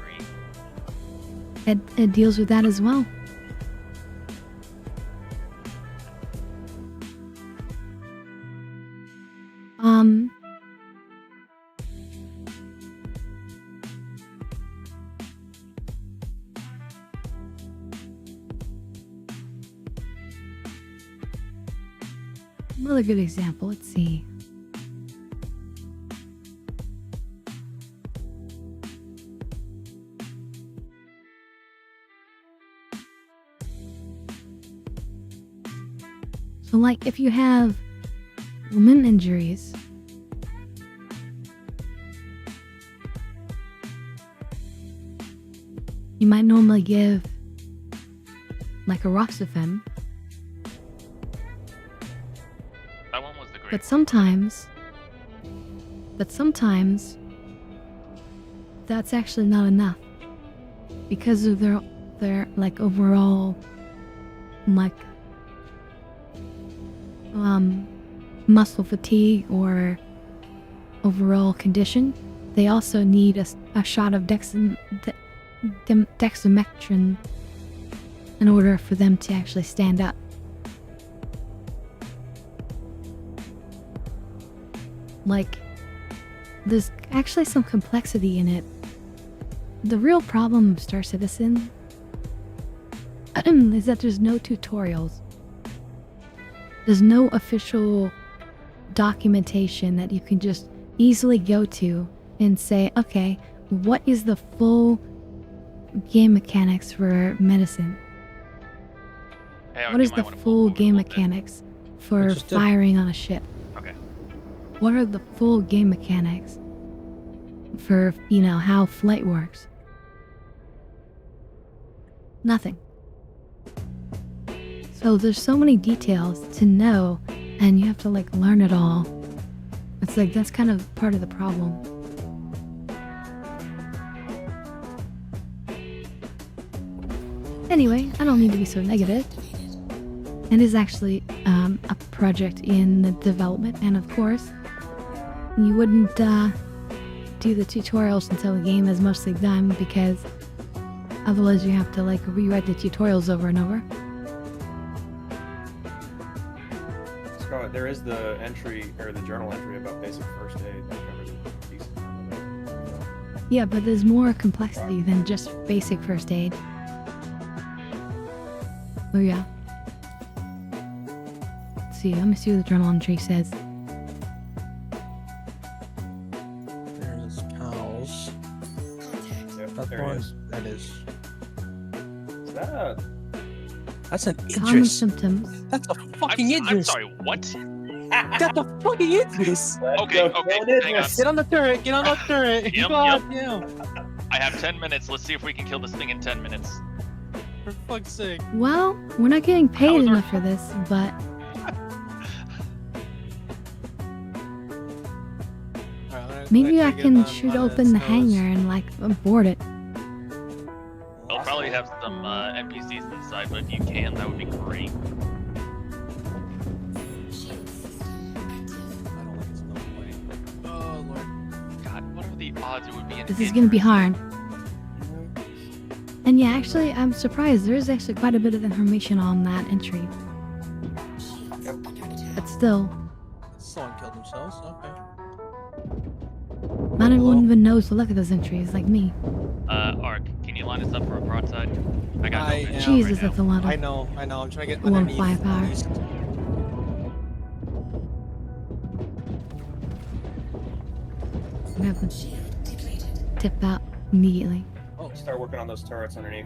[SPEAKER 1] It deals with that as well. Another good example, let's see. So like if you have limb injuries, you might normally give like a Roxafem.
[SPEAKER 5] That one was the great
[SPEAKER 1] But sometimes that's actually not enough because of their like overall like muscle fatigue or overall condition. They also need a shot of dexamethasone in order for them to actually stand up. Like, there's actually some complexity in it. The real problem of StarCitizen is that there's no tutorials. There's no official documentation that you can just easily go to and say, okay, what is the full game mechanics for medicine?
[SPEAKER 5] Hey,
[SPEAKER 1] What is the full game mechanics for firing on a ship?
[SPEAKER 5] Okay.
[SPEAKER 1] What are the full game mechanics for, you know, how flight works? Nothing. So there's so many details to know and you have to like learn it all. It's like that's kind of part of the problem. Anyway, I don't need to be so negative. It is actually a project in development, and of course, you wouldn't do the tutorials until the game is mostly done, because otherwise you have to like rewrite the tutorials over and over.
[SPEAKER 6] Scarlet, there is the entry or the journal entry about basic first aid that covers a decent amount of it.
[SPEAKER 1] Yeah, but there's more complexity than just basic first aid. Oh yeah. Let's see, let me see what the journal entry says.
[SPEAKER 7] There's cows.
[SPEAKER 6] Yep,
[SPEAKER 7] That
[SPEAKER 6] there it
[SPEAKER 7] one.
[SPEAKER 6] is.
[SPEAKER 7] That is.
[SPEAKER 6] Is that a...
[SPEAKER 7] That's an
[SPEAKER 1] Common
[SPEAKER 7] Idris.
[SPEAKER 1] symptoms.
[SPEAKER 7] That's a fucking
[SPEAKER 5] I'm
[SPEAKER 7] Idris.
[SPEAKER 5] sorry, what?
[SPEAKER 7] That's a fucking Idris.
[SPEAKER 5] Okay, hang on.
[SPEAKER 7] Get on the turret. Get on the turret.
[SPEAKER 5] Yep,
[SPEAKER 7] God
[SPEAKER 5] yep.
[SPEAKER 7] damn.
[SPEAKER 5] I have 10 minutes. Let's see if we can kill this thing in 10 minutes.
[SPEAKER 7] For fuck's sake.
[SPEAKER 1] Well, we're not getting paid
[SPEAKER 5] was our-
[SPEAKER 1] enough for this, but maybe I can shoot open the hangar and like board it.
[SPEAKER 5] They'll probably have some NPCs inside, but if you can, that would be great.
[SPEAKER 4] Shield system active.
[SPEAKER 7] I don't like this no way. Oh lord.
[SPEAKER 5] God, what are the odds it would be an
[SPEAKER 1] This is gonna be
[SPEAKER 5] Idris?
[SPEAKER 1] hard. And yeah, actually, I'm surprised. There is actually quite a bit of information on that entry.
[SPEAKER 4] Shields under attack.
[SPEAKER 1] But still,
[SPEAKER 7] Someone killed themselves. Okay.
[SPEAKER 1] not everyone even knows to look at those entries, like me.
[SPEAKER 5] Ark, can you line us up for a broadside? I got
[SPEAKER 7] I
[SPEAKER 5] no
[SPEAKER 7] am-
[SPEAKER 5] vision
[SPEAKER 1] Jesus,
[SPEAKER 5] right now.
[SPEAKER 1] that's a lot
[SPEAKER 7] I
[SPEAKER 1] of...
[SPEAKER 7] know. I'm trying to get
[SPEAKER 1] One
[SPEAKER 7] underneath
[SPEAKER 1] firepower.
[SPEAKER 7] these-
[SPEAKER 1] I'm gonna have to
[SPEAKER 4] Shield depleted.
[SPEAKER 1] tip out immediately.
[SPEAKER 6] Start working on those turrets underneath.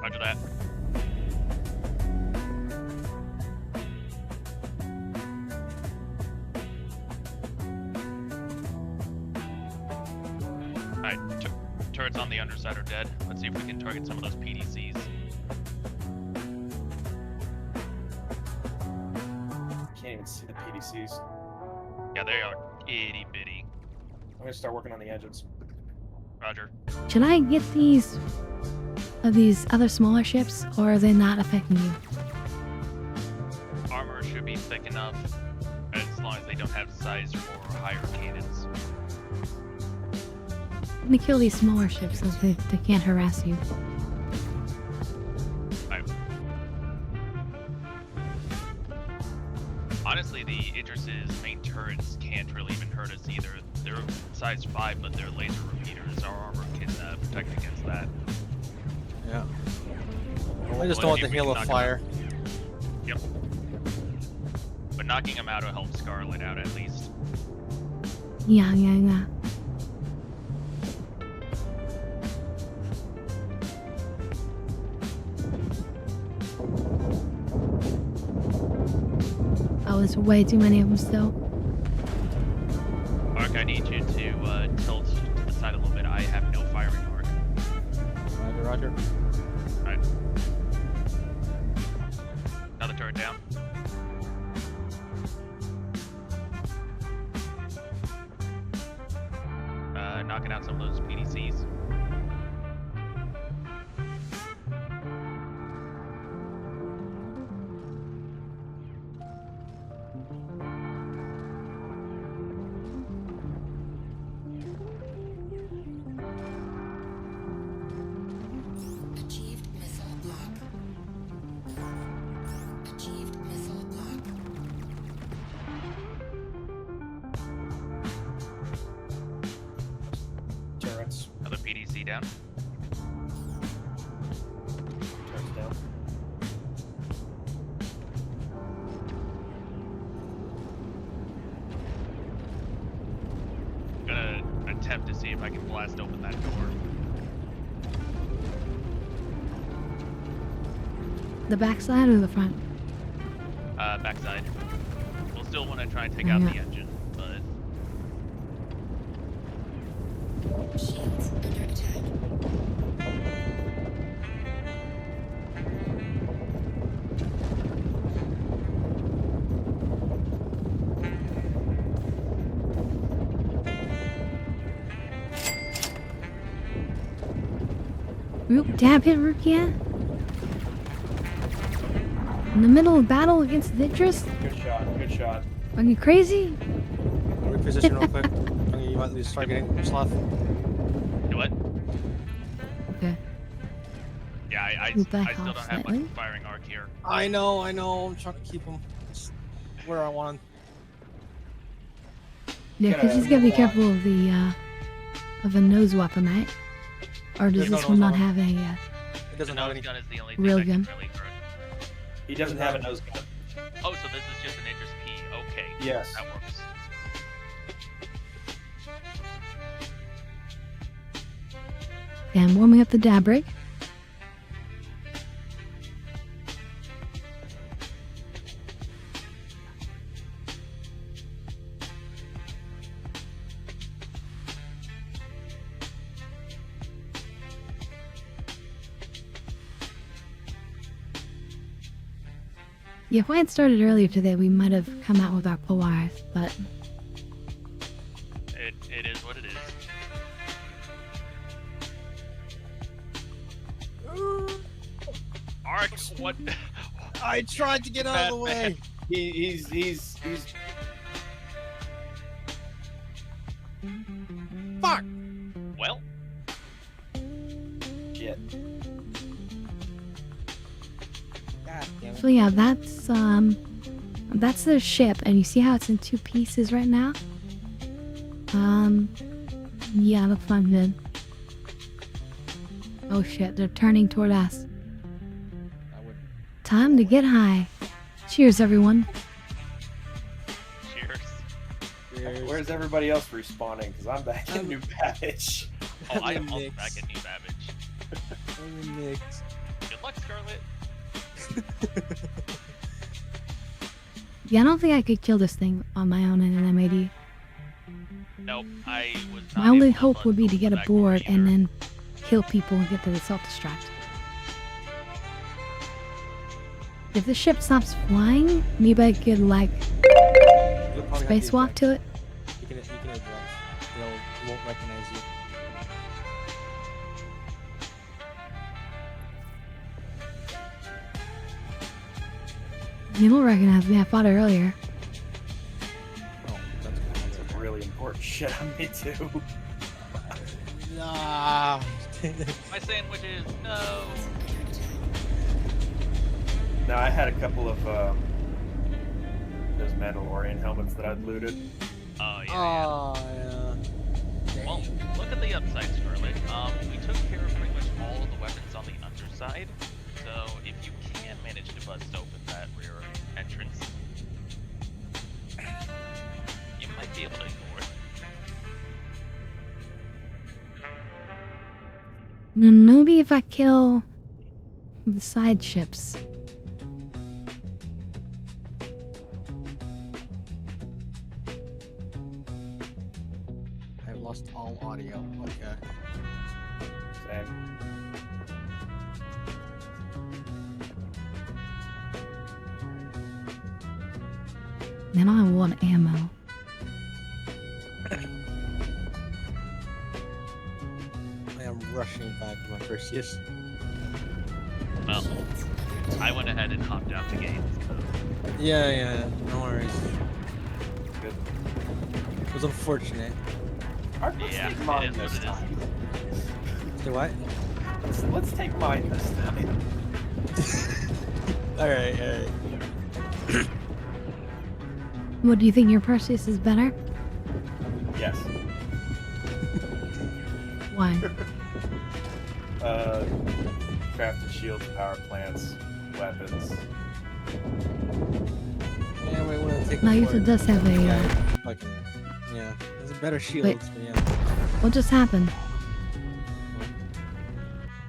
[SPEAKER 5] Roger that. Alright, turrets on the underside are dead. Let's see if we can target some of those PDCs.
[SPEAKER 6] Can't even see the PDCs.
[SPEAKER 5] Yeah, they are itty bitty.
[SPEAKER 6] I'm gonna start working on the engines.
[SPEAKER 5] Roger.
[SPEAKER 1] Should I get these other smaller ships, or are they not affecting you?
[SPEAKER 5] Armor should be thick enough, as long as they don't have size for higher cannons.
[SPEAKER 1] Let me kill these smaller ships so they can't harass you.
[SPEAKER 5] Honestly, the Idris's main turrets can't really even hurt us either. They're size 5, but they're laser repeaters. Our armor can protect against that.
[SPEAKER 7] Yeah. I just
[SPEAKER 5] Well,
[SPEAKER 7] don't want
[SPEAKER 5] if
[SPEAKER 7] the
[SPEAKER 5] we
[SPEAKER 7] hail
[SPEAKER 5] can
[SPEAKER 7] of
[SPEAKER 5] knock 'em
[SPEAKER 7] fire.
[SPEAKER 5] Yep. But knocking them out will help Scarlet out at least.
[SPEAKER 1] Yeah. Oh, there's way too many of them still.
[SPEAKER 5] Ark, I need you to tilt to the side a little bit. I have no firing arc.
[SPEAKER 7] Roger.
[SPEAKER 5] Alright. Another turret down. Knocking out some of those PDCs.
[SPEAKER 4] Achieved missile block. Achieved missile block.
[SPEAKER 6] Turrets.
[SPEAKER 5] Another PDC down.
[SPEAKER 6] Turrets down.
[SPEAKER 5] Gonna attempt to see if I can blast open that door.
[SPEAKER 1] The backside or the front?
[SPEAKER 5] Backside. We'll still want to try and take out
[SPEAKER 1] Yeah.
[SPEAKER 5] the engine, but
[SPEAKER 4] Shields under attack.
[SPEAKER 1] Rook, dab hit Rukia? In the middle of battle against Vitris?
[SPEAKER 6] Good shot. Good shot.
[SPEAKER 1] Are you crazy?
[SPEAKER 7] Reposition real quick. You might lose targeting sloth.
[SPEAKER 5] Do what?
[SPEAKER 1] Okay.
[SPEAKER 5] Yeah, I
[SPEAKER 1] Move back
[SPEAKER 5] still
[SPEAKER 1] off
[SPEAKER 5] don't have
[SPEAKER 1] slightly.
[SPEAKER 5] much firing arc here.
[SPEAKER 7] I know. I'm trying to keep him where I want him.
[SPEAKER 1] Yeah, because he's gotta be careful of a nose weapon, right? Or does
[SPEAKER 7] There's no
[SPEAKER 1] this one
[SPEAKER 7] nose
[SPEAKER 1] not
[SPEAKER 7] weapon. weapon.
[SPEAKER 1] have a
[SPEAKER 7] It
[SPEAKER 5] The
[SPEAKER 7] doesn't have
[SPEAKER 5] nose
[SPEAKER 7] any.
[SPEAKER 5] gun is the only thing
[SPEAKER 1] real
[SPEAKER 5] that can
[SPEAKER 1] gun?
[SPEAKER 5] really hurt.
[SPEAKER 6] He doesn't have a nose gun.
[SPEAKER 5] Oh, so this is just an Idris P. Okay.
[SPEAKER 6] Yes.
[SPEAKER 5] That works.
[SPEAKER 1] Okay, I'm warming up the dab rig. Yeah, if I had started earlier today, we might have come out with our Polaris, but
[SPEAKER 5] It is what it is. Arc, what?
[SPEAKER 7] I tried to get out of the way.
[SPEAKER 5] Batman.
[SPEAKER 6] He's
[SPEAKER 7] Fuck.
[SPEAKER 5] Well,
[SPEAKER 6] shit.
[SPEAKER 7] God damn it.
[SPEAKER 1] so yeah, that's the ship, and you see how it's in two pieces right now? Yeah, that's fine then. Oh shit, they're turning toward us.
[SPEAKER 7] I would.
[SPEAKER 1] Time to get high. Cheers, everyone.
[SPEAKER 5] cheers.
[SPEAKER 6] Where's everybody else respawning? Because I'm back in New Patch.
[SPEAKER 5] Oh, I am
[SPEAKER 7] I'm
[SPEAKER 5] also
[SPEAKER 7] mixed.
[SPEAKER 5] back at New Babbage.
[SPEAKER 7] I'm mixed.
[SPEAKER 5] Good luck, Scarlet.
[SPEAKER 1] Yeah, I don't think I could kill this thing on my own in an MAD.
[SPEAKER 5] Nope, I was not
[SPEAKER 1] My only
[SPEAKER 5] able
[SPEAKER 1] hope
[SPEAKER 5] bust
[SPEAKER 1] would be to
[SPEAKER 5] open
[SPEAKER 1] get
[SPEAKER 5] the
[SPEAKER 1] a
[SPEAKER 5] back
[SPEAKER 1] board
[SPEAKER 5] door
[SPEAKER 1] and
[SPEAKER 5] either.
[SPEAKER 1] then kill people and get to the self-destruct. If the ship stops flying, maybe I could like
[SPEAKER 7] You'll probably have to
[SPEAKER 1] spacewalk
[SPEAKER 7] eject.
[SPEAKER 1] to it.
[SPEAKER 7] You can advance. He won't recognize you.
[SPEAKER 1] You don't recognize me. I fought her earlier.
[SPEAKER 7] Oh, that's cool.
[SPEAKER 6] That's a really important shit on me too.
[SPEAKER 7] Nah.
[SPEAKER 5] My sandwiches, no.
[SPEAKER 6] No, I had a couple of those Mandalorian helmets that I'd looted.
[SPEAKER 5] Oh, yeah.
[SPEAKER 7] Oh, yeah.
[SPEAKER 5] Well, look at the upside, Scarlet. We took care of pretty much all of the weapons on the underside. So if you can manage to bust open that rear entrance, you might be able to ignore it.
[SPEAKER 1] Maybe if I kill the side ships.
[SPEAKER 7] I've lost all audio. Okay.
[SPEAKER 6] Same.
[SPEAKER 1] Man, I want ammo.
[SPEAKER 7] I am rushing back to my first yes.
[SPEAKER 5] Well, I went ahead and hopped out the gate.
[SPEAKER 7] Yeah. No worries.
[SPEAKER 6] Good.
[SPEAKER 7] It was unfortunate.
[SPEAKER 6] Alright, let's
[SPEAKER 5] Yeah,
[SPEAKER 6] take
[SPEAKER 5] it
[SPEAKER 6] mine
[SPEAKER 5] is what
[SPEAKER 6] this
[SPEAKER 5] it is.
[SPEAKER 6] time.
[SPEAKER 7] Do what?
[SPEAKER 6] Let's take mine this time.
[SPEAKER 7] Alright.
[SPEAKER 1] What do you think, your Perseus is better?
[SPEAKER 6] Yes.
[SPEAKER 1] Why?
[SPEAKER 6] Crafted shields, power plants, weapons.
[SPEAKER 7] Yeah, we want to take
[SPEAKER 1] No,
[SPEAKER 7] the
[SPEAKER 1] yours
[SPEAKER 7] forward.
[SPEAKER 1] does have a.
[SPEAKER 7] Fucking, yeah. There's a better shields, but yeah.
[SPEAKER 1] What just happened?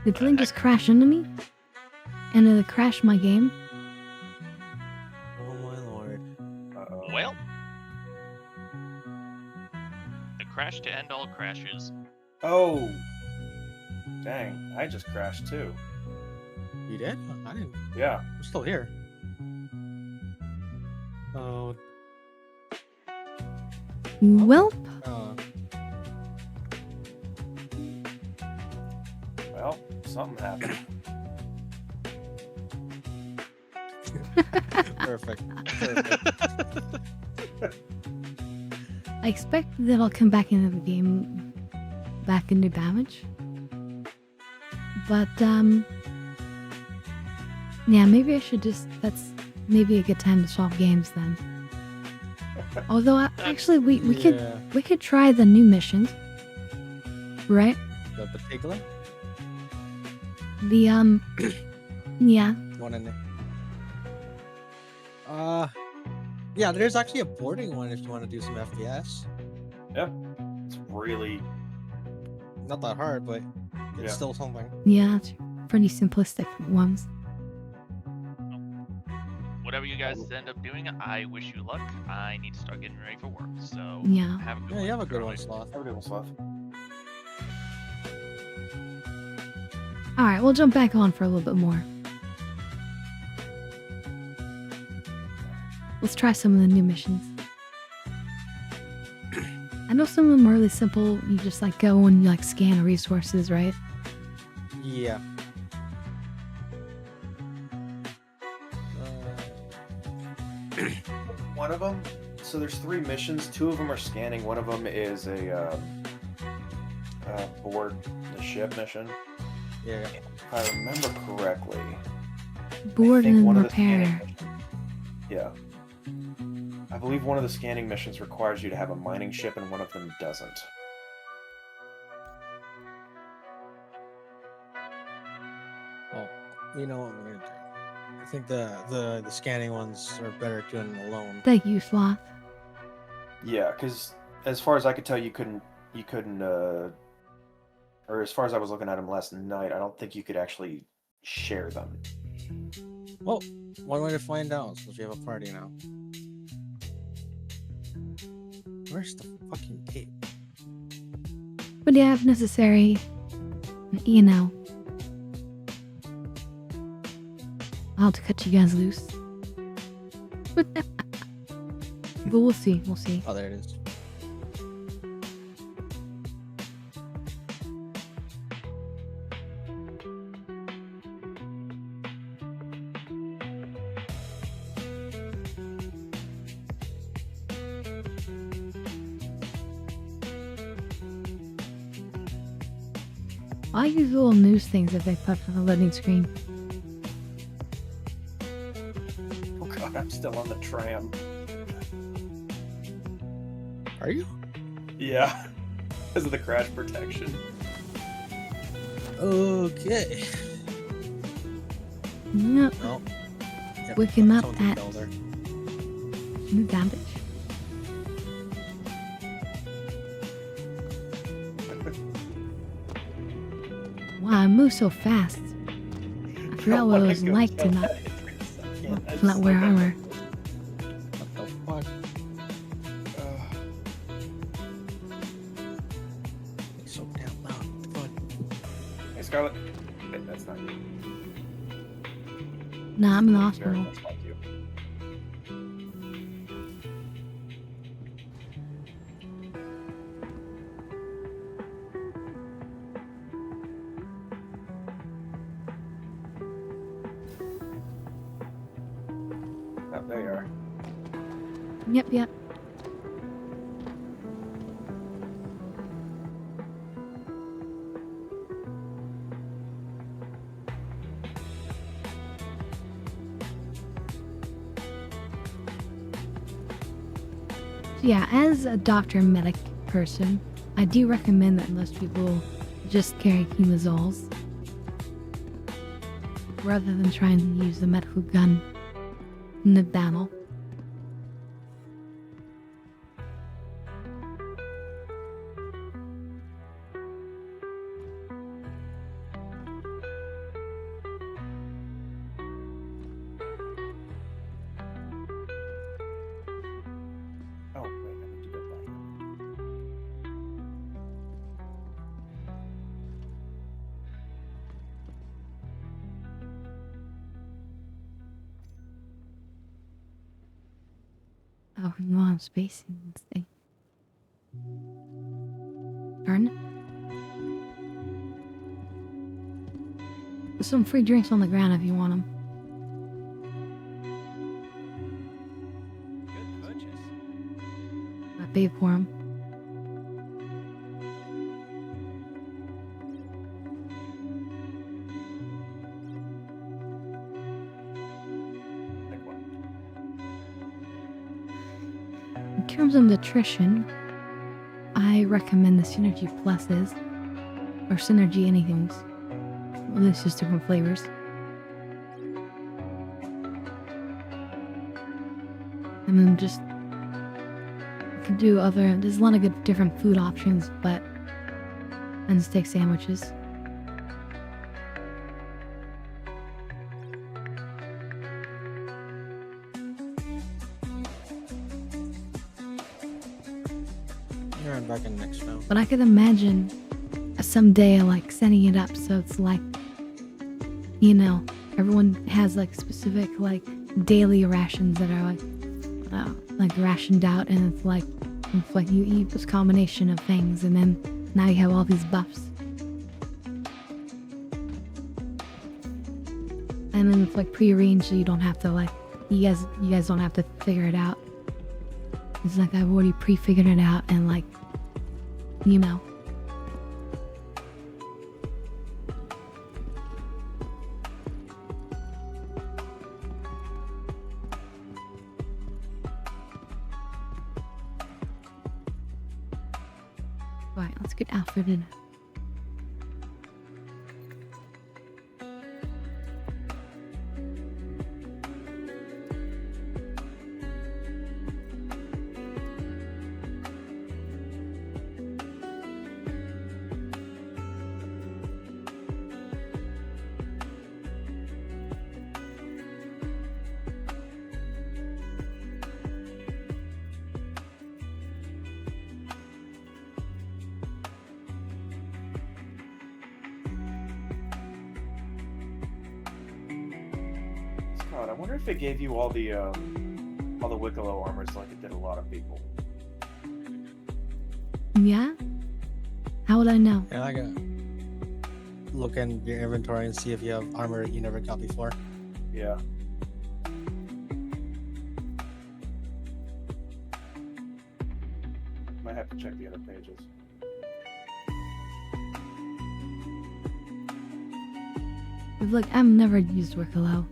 [SPEAKER 1] Did the thing just crash into me? And did it crash my game?
[SPEAKER 7] Oh my lord.
[SPEAKER 6] Uh-oh.
[SPEAKER 5] Well, the crash to end all crashes.
[SPEAKER 6] Oh! Dang, I just crashed too.
[SPEAKER 7] You did? I didn't.
[SPEAKER 6] Yeah.
[SPEAKER 7] I'm still here. Oh.
[SPEAKER 1] Well,
[SPEAKER 7] Uh,
[SPEAKER 6] Well, Something happened.
[SPEAKER 7] Perfect. Perfect.
[SPEAKER 1] I expect that I'll come back into the game, back into damage. But, yeah, maybe I should just, that's maybe a good time to swap games then. Although, actually, we
[SPEAKER 7] Yeah.
[SPEAKER 1] could try the new missions. Right?
[SPEAKER 7] The particular
[SPEAKER 1] The, yeah.
[SPEAKER 7] one in there. Yeah, there's actually a boarding one if you want to do some FPS.
[SPEAKER 6] Yeah. It's really.
[SPEAKER 7] Not that hard, but it's
[SPEAKER 6] Yeah.
[SPEAKER 7] still something.
[SPEAKER 1] Yeah, it's pretty simplistic ones.
[SPEAKER 5] Whatever you guys end up doing, I wish you luck. I need to start getting ready for work, so
[SPEAKER 1] Yeah.
[SPEAKER 5] have a good
[SPEAKER 7] Yeah,
[SPEAKER 5] one.
[SPEAKER 7] you have a good one,
[SPEAKER 5] Charlie.
[SPEAKER 7] Sloth.
[SPEAKER 6] Have a good one, Sloth.
[SPEAKER 1] Alright, we'll jump back on for a little bit more. Let's try some of the new missions. I know some of them are really simple. You just like go and you like scan resources, right?
[SPEAKER 7] Yeah.
[SPEAKER 6] One of them. So there's 3 missions. 2 of them are scanning. One of them is a board the ship mission.
[SPEAKER 7] Yeah.
[SPEAKER 6] If I remember correctly.
[SPEAKER 1] Board
[SPEAKER 6] I think
[SPEAKER 1] and
[SPEAKER 6] one of the scanning
[SPEAKER 1] repair.
[SPEAKER 6] missions- Yeah. I believe one of the scanning missions requires you to have a mining ship, and one of them doesn't.
[SPEAKER 7] Oh, you know what I'm gonna do? I think the scanning ones are better doing alone.
[SPEAKER 1] Thank you, Sloth.
[SPEAKER 6] Yeah, because as far as I could tell, you couldn't, or as far as I was looking at them last night, I don't think you could actually share them.
[SPEAKER 7] Well, one way to find out since we have a party now. Where's the fucking tape?
[SPEAKER 1] But yeah, if necessary, you know, I'll have to cut you guys loose. But we'll see. We'll see.
[SPEAKER 7] Oh, there it is.
[SPEAKER 1] I use little news things that they put on the loading screen.
[SPEAKER 6] Oh god, I'm still on the tram.
[SPEAKER 7] Are you?
[SPEAKER 6] Yeah, because of the crash protection.
[SPEAKER 7] Okay.
[SPEAKER 1] Yep.
[SPEAKER 7] Oh. Yep.
[SPEAKER 1] Waking up
[SPEAKER 7] someone
[SPEAKER 1] at
[SPEAKER 7] fell there.
[SPEAKER 1] new damage. Wow, I move so fast. I forgot what it was like to not wear armor.
[SPEAKER 7] What the fuck? It's so damn loud. What the fuck?
[SPEAKER 6] Hey, Scarlet. Hey, that's not you.
[SPEAKER 1] Nah, I'm in the
[SPEAKER 6] Very
[SPEAKER 1] hospital.
[SPEAKER 6] much like you. Oh, there you are.
[SPEAKER 1] Yep, yep. Yeah, as a doctor and medic person, I do recommend that most people just carry chemazoles rather than trying to use the medical gun in the battle.
[SPEAKER 6] Oh, wait, I need to go back.
[SPEAKER 1] Oh, no, I'm spacing this thing. Turn. some free drinks on the ground if you want them.
[SPEAKER 10] Good purchase.
[SPEAKER 1] I paid for them.
[SPEAKER 6] Like what?
[SPEAKER 1] In terms of nutrition, I recommend the Synergy Pluses, or Synergy anythings. Well, there's just different flavors. And then just you can do other. There's a lot of good different food options, but and steak sandwiches.
[SPEAKER 7] You're back in next round.
[SPEAKER 1] But I could imagine someday like setting it up so it's like, you know, everyone has like specific like daily rations that are like rationed out, and it's like you eat this combination of things, and then now you have all these buffs. And then it's like prearranged, so you don't have to like you guys don't have to figure it out. It's like I've already pre-figured it out, and like, you know. Alright, let's get Alfred in.
[SPEAKER 6] Scott, I wonder if it gave you all the Wicklow armors like it did a lot of people.
[SPEAKER 1] Yeah? How would I know?
[SPEAKER 7] Yeah, I got. Look in your inventory and see if you have armor that you never got before.
[SPEAKER 6] Yeah. Might have to check the other pages.
[SPEAKER 1] Look, I've never used Wicklow.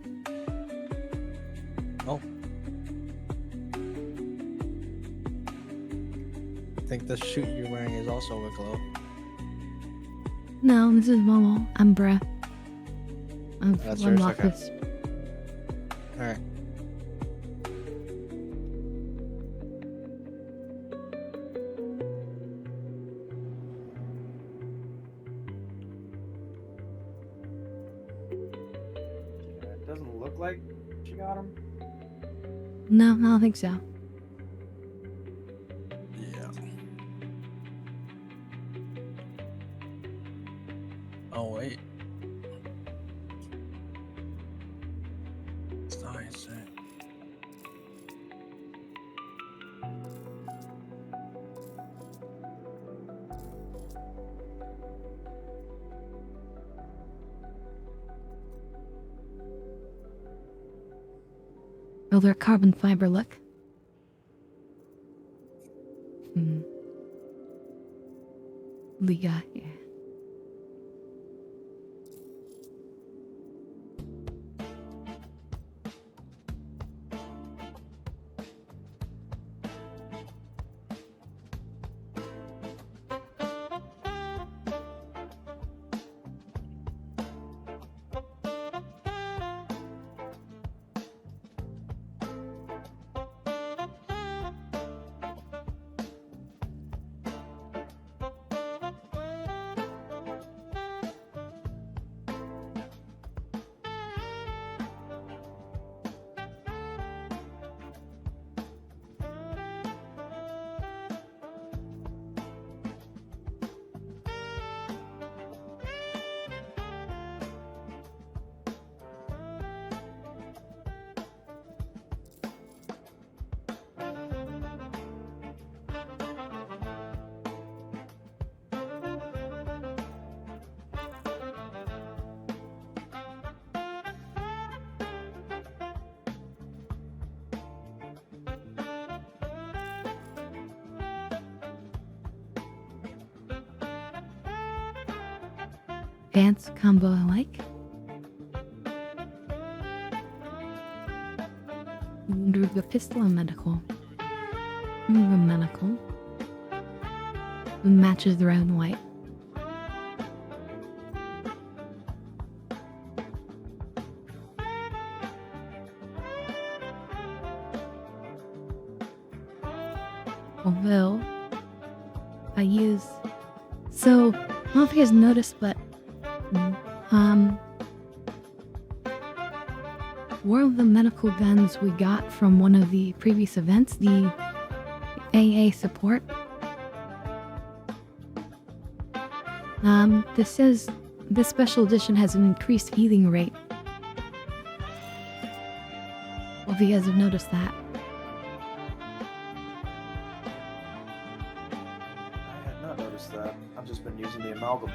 [SPEAKER 7] Oh. I think the suit you're wearing is also Wicklow.
[SPEAKER 1] No, this is Momo. I'm Breath.
[SPEAKER 7] That's
[SPEAKER 1] I'm
[SPEAKER 7] yours?
[SPEAKER 1] Locus.
[SPEAKER 7] Okay. Alright.
[SPEAKER 6] Yeah, it doesn't look like she got him.
[SPEAKER 1] No, I don't think so.
[SPEAKER 7] Yeah. Oh wait. It's nice.
[SPEAKER 1] Oh, they're carbon fiber look. Liga, yeah. advanced combo I like. The pistol and medical. Medical. Matches the red and white. Although I use, so I don't know if you guys noticed, but one of the medical guns we got from one of the previous events, the AA support. This says this special edition has an increased healing rate. Well, if you guys have noticed that.
[SPEAKER 6] I had not noticed that. I've just been using the amalgam.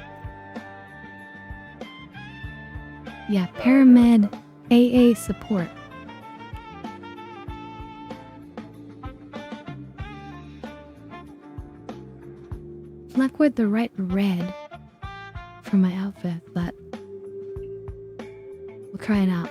[SPEAKER 1] Yeah, Pyramid AA support. Not quite the right red for my outfit, but we'll try it out.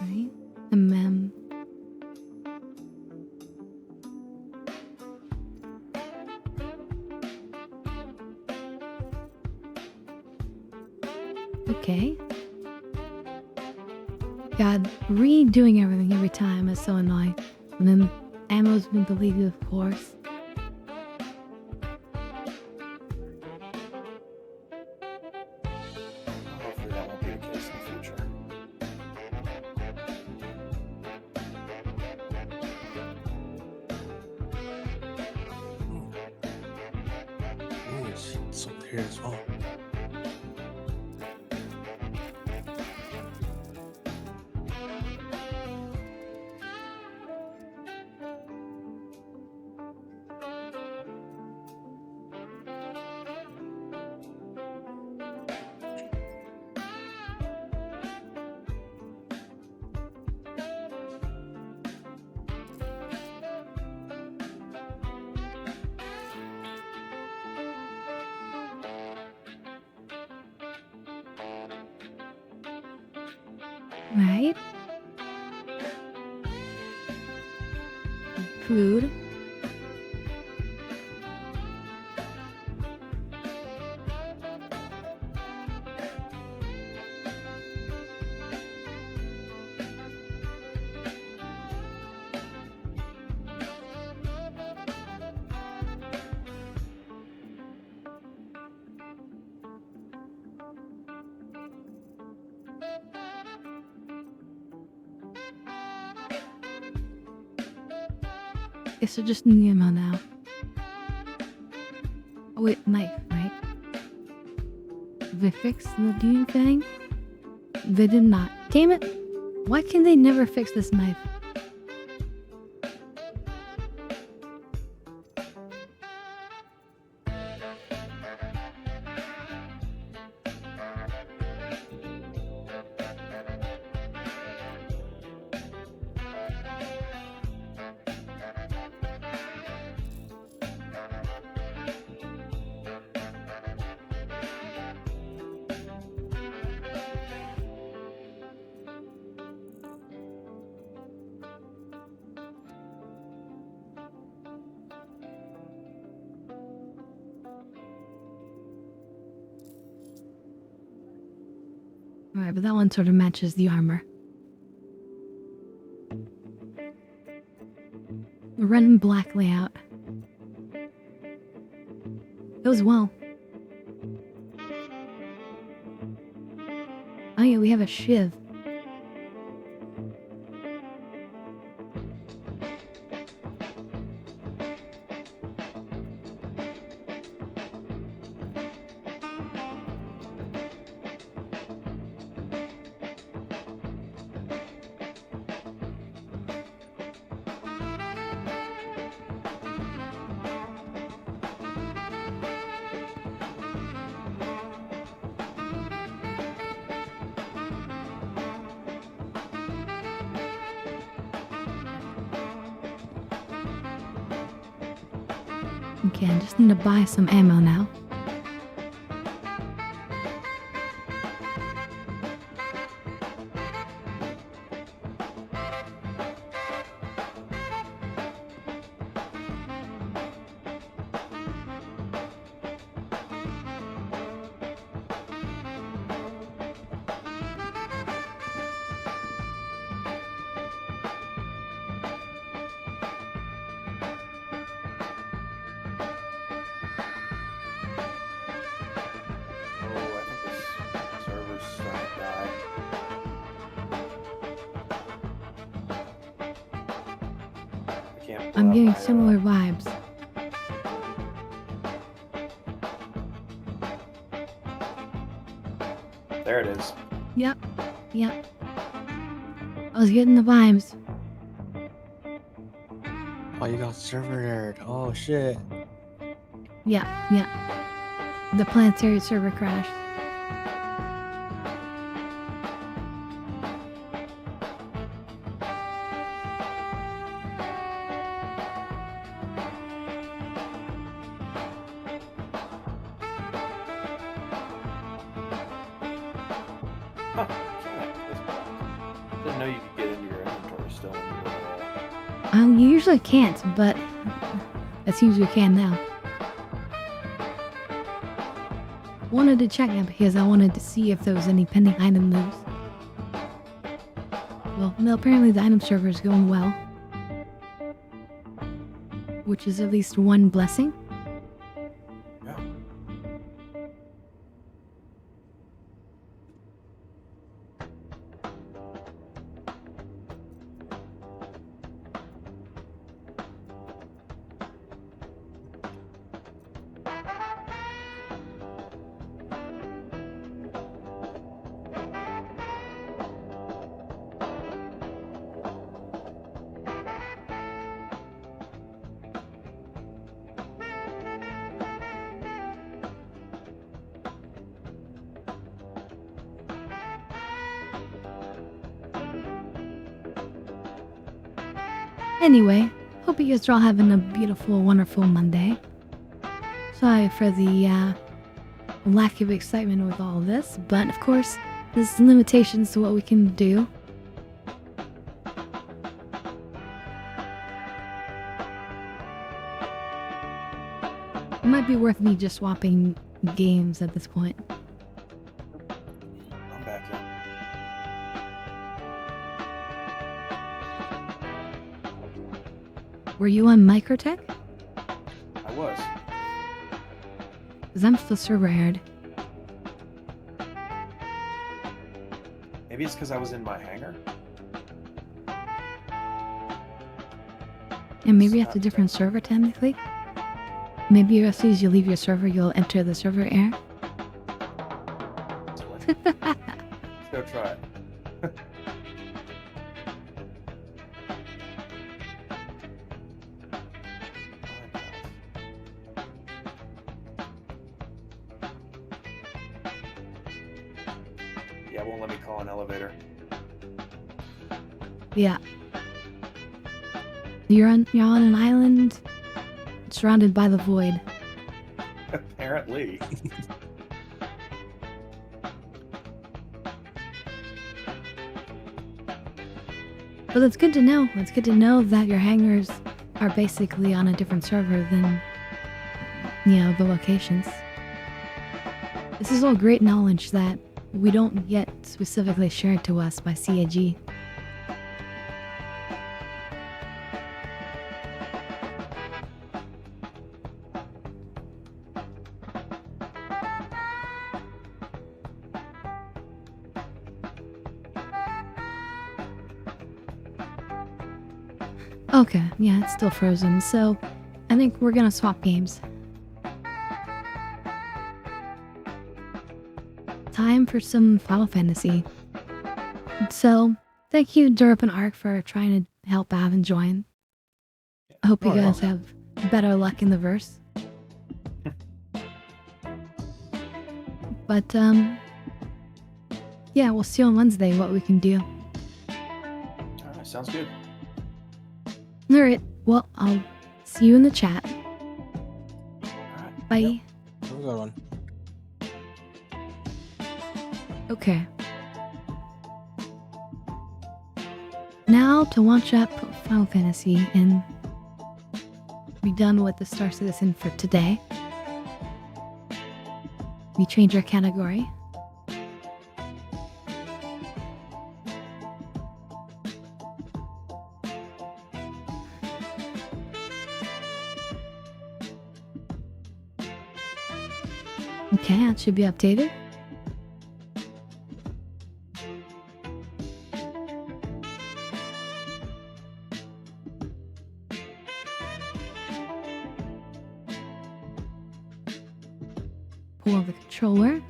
[SPEAKER 1] Right? And then okay. God, redoing everything every time is so annoying. And then ammo's been deleted, of course.
[SPEAKER 6] Hopefully that won't be the case in the future.
[SPEAKER 7] Oh, it's up here as well.
[SPEAKER 1] Right? Food. Guess I just need ammo now. Oh wait, knife, right? They fixed the Dune thing? They did not. Damn it! Why can they never fix this knife? Alright, but that one sort of matches the armor. The red and black layout. Goes well. Oh yeah, we have a shiv. Okay, I just need to buy some ammo now. I'm getting similar vibes.
[SPEAKER 6] There it is.
[SPEAKER 1] Yep. I was getting the vibes.
[SPEAKER 7] Oh, you got server error. Oh shit.
[SPEAKER 1] Yeah. The planetary server crashed.
[SPEAKER 6] Huh. Didn't know you could get into your inventory still when you were
[SPEAKER 1] You usually can't, but it seems we can now. Wanted to check it because I wanted to see if there was any pending item moves. Well, no, apparently the item server is going well. Which is at least one blessing.
[SPEAKER 6] Yeah.
[SPEAKER 1] Anyway, hope you guys are all having a beautiful, wonderful Monday. Sorry for the lack of excitement with all this, but of course, there's limitations to what we can do. It might be worth me just swapping games at this point.
[SPEAKER 6] I'm back in.
[SPEAKER 1] Were you on Microtech?
[SPEAKER 6] I was.
[SPEAKER 1] Because I'm still server aired.
[SPEAKER 6] Maybe it's because I was in my hangar.
[SPEAKER 1] And maybe it's a different server technically. Maybe as soon as you leave your server, you'll enter the server air.
[SPEAKER 6] Let's go try it. Yeah, it won't let me call an elevator.
[SPEAKER 1] Yeah. You're on an island surrounded by the void.
[SPEAKER 6] Apparently.
[SPEAKER 1] But it's good to know. It's good to know that your hangars are basically on a different server than, you know, the locations. This is all great knowledge that we don't get specifically shared to us by CAG. Okay, yeah, it's still frozen, so I think we're gonna swap games. Time for some Final Fantasy. So, thank you, Durp and Ark, for trying to help Av and join. I hope you guys have better luck in the verse. But, yeah, we'll see on Wednesday what we can do.
[SPEAKER 6] Alright, sounds good.
[SPEAKER 1] Alright, well, I'll see you in the chat.
[SPEAKER 6] Alright.
[SPEAKER 1] Bye.
[SPEAKER 6] Yep.
[SPEAKER 7] Have a good one.
[SPEAKER 1] Okay. Now to launch up Final Fantasy and be done with the StarCitizen for today. We change our category. Okay, that should be updated. Pull the controller.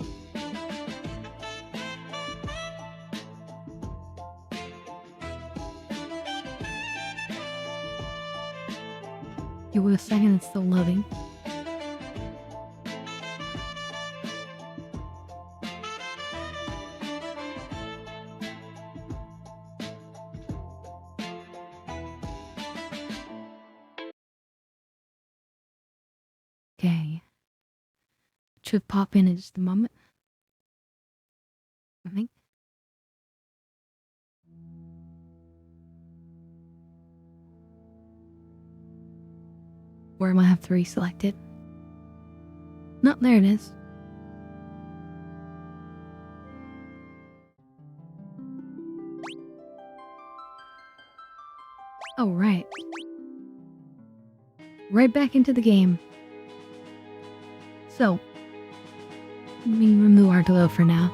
[SPEAKER 1] Give it a second, it's still loading. Okay. Should pop in just a moment. I think. Or am I have 3 selected? No, there it is. Oh, right. Right back into the game. So, let me remove our glow for now.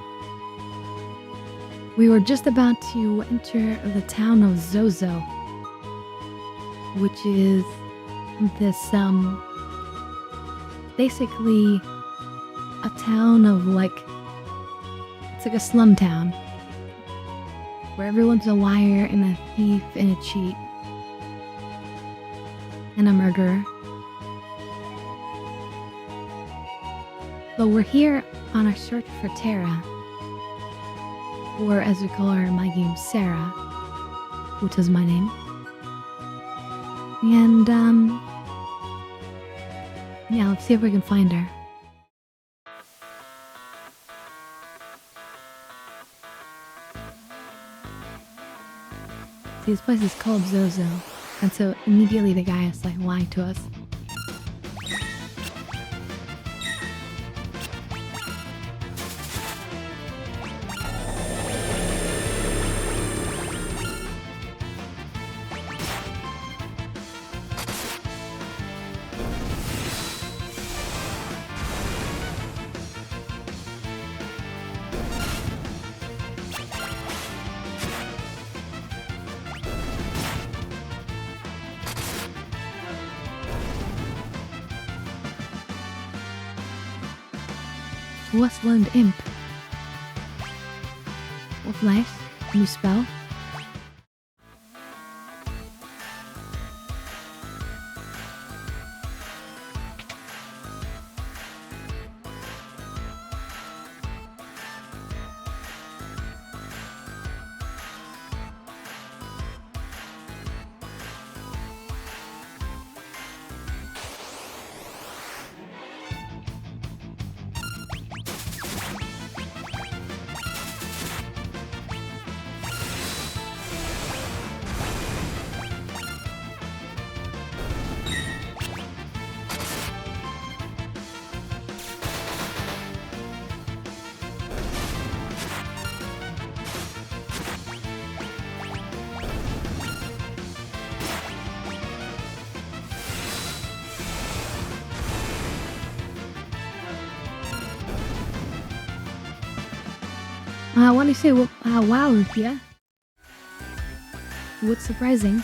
[SPEAKER 1] We were just about to enter the town of Zozo, which is this, basically a town of it's like a slum town, where everyone's a liar and a thief and a cheat, and a murderer. But we're here on our search for Terra, or as we call her in my game, Sarah, which is my name. And, yeah, let's see if we can find her. See, this place is called Zozo, and so immediately the guy is lying to us. Westland Imp. What's nice? New spell. What do you say? Wow, Rukia. What's surprising?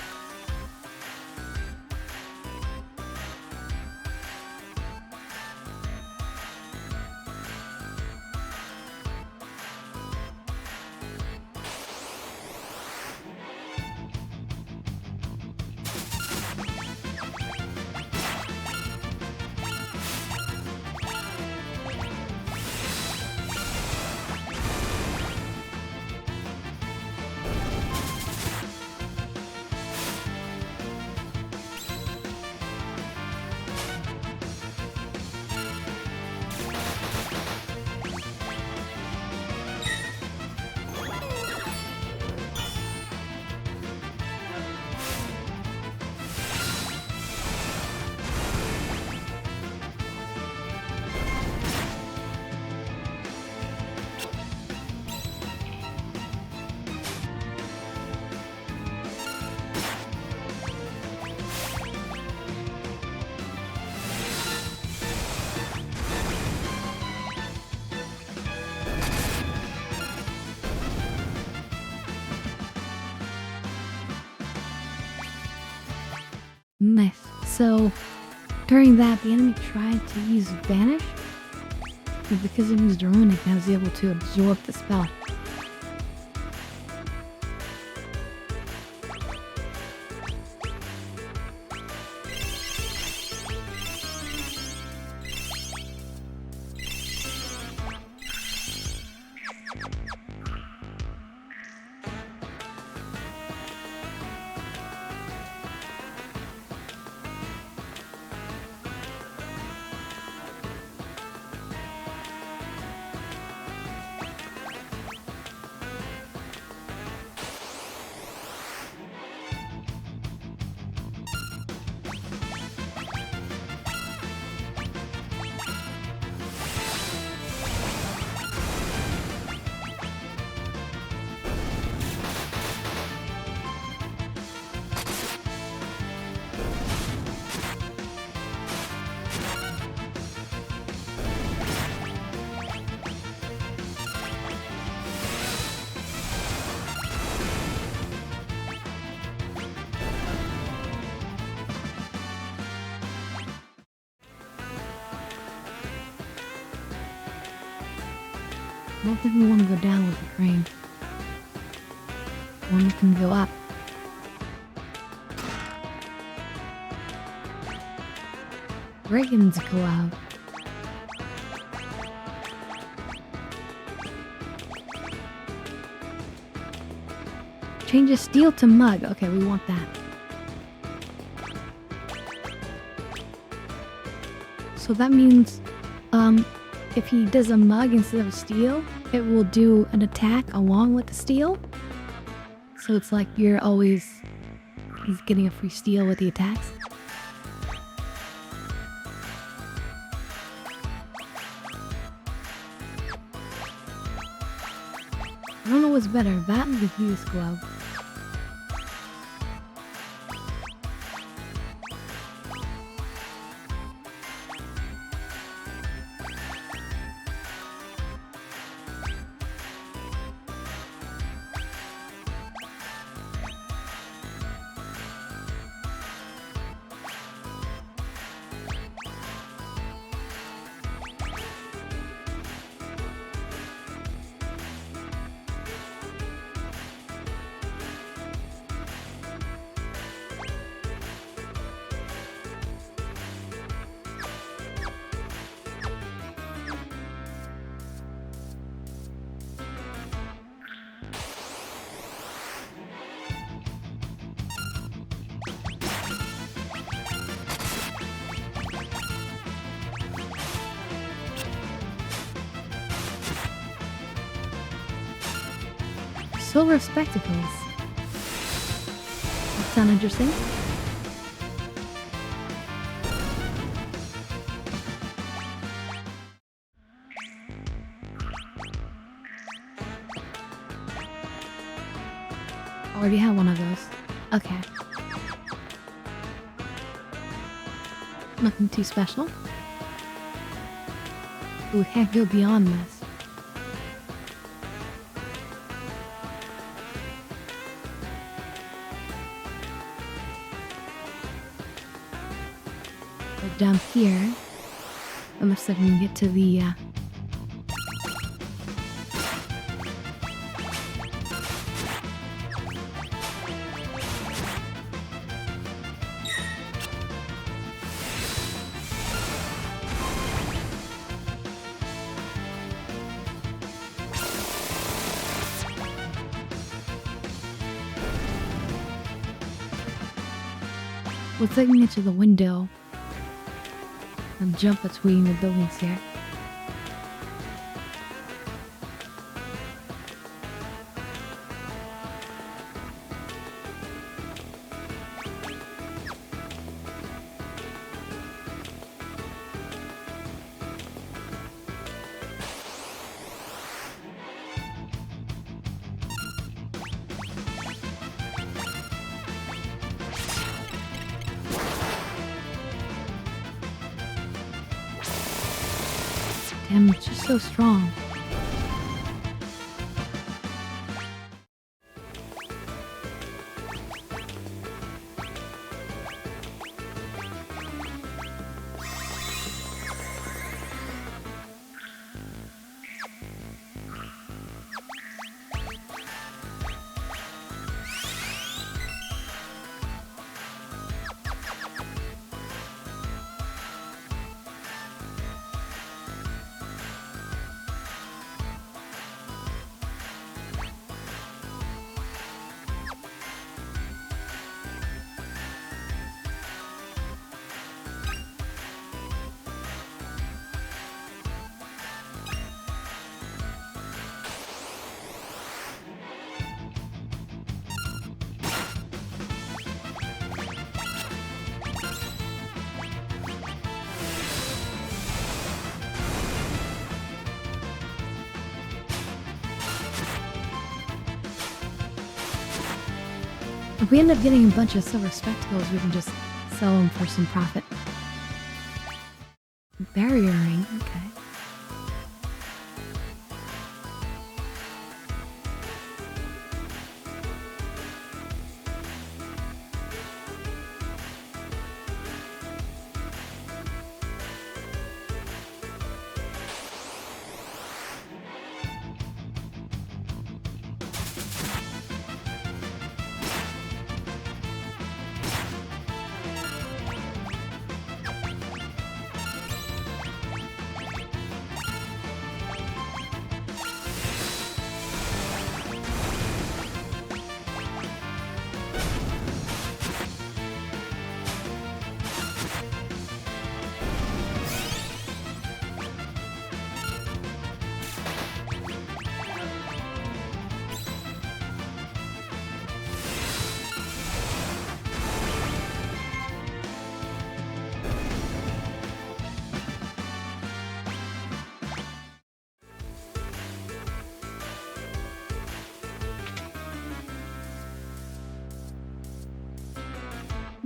[SPEAKER 1] Nice. So, during that, the enemy tried to use Vanish, but because it used Runic, I was able to absorb the spell. I don't think we want to go down with the crane. One can go up. Dragons go out. Change a steel to mug. Okay, we want that. So that means, if he does a mug instead of a steel, it will do an attack along with the steel. So it's like he's getting a free steel with the attacks. I don't know what's better, that or the Hughes glove. Silver spectacles. That sound interesting? Already have one of those. Okay. Nothing too special. We can't go beyond this. Like down here. It looks like we can get to the looks like we can get to the window and jump between the buildings here. Damn, it's just so strong. If we end up getting a bunch of silver spectacles, we can just sell them for some profit. Barrier ring, okay.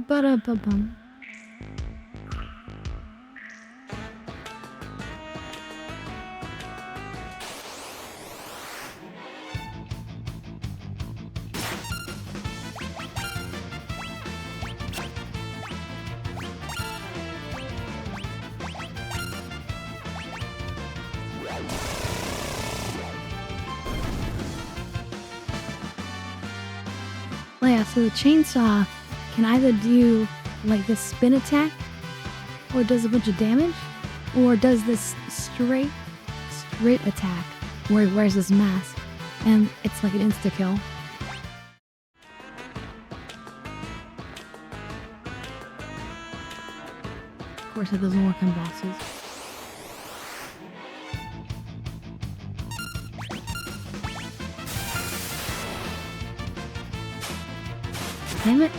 [SPEAKER 1] Ba-da-ba-bum. Well, yeah, so the chainsaw can either do like this spin attack, or does a bunch of damage, or does this straight attack where he wears this mask and it's like an insta kill. Of course, it doesn't work on bosses. Damn it.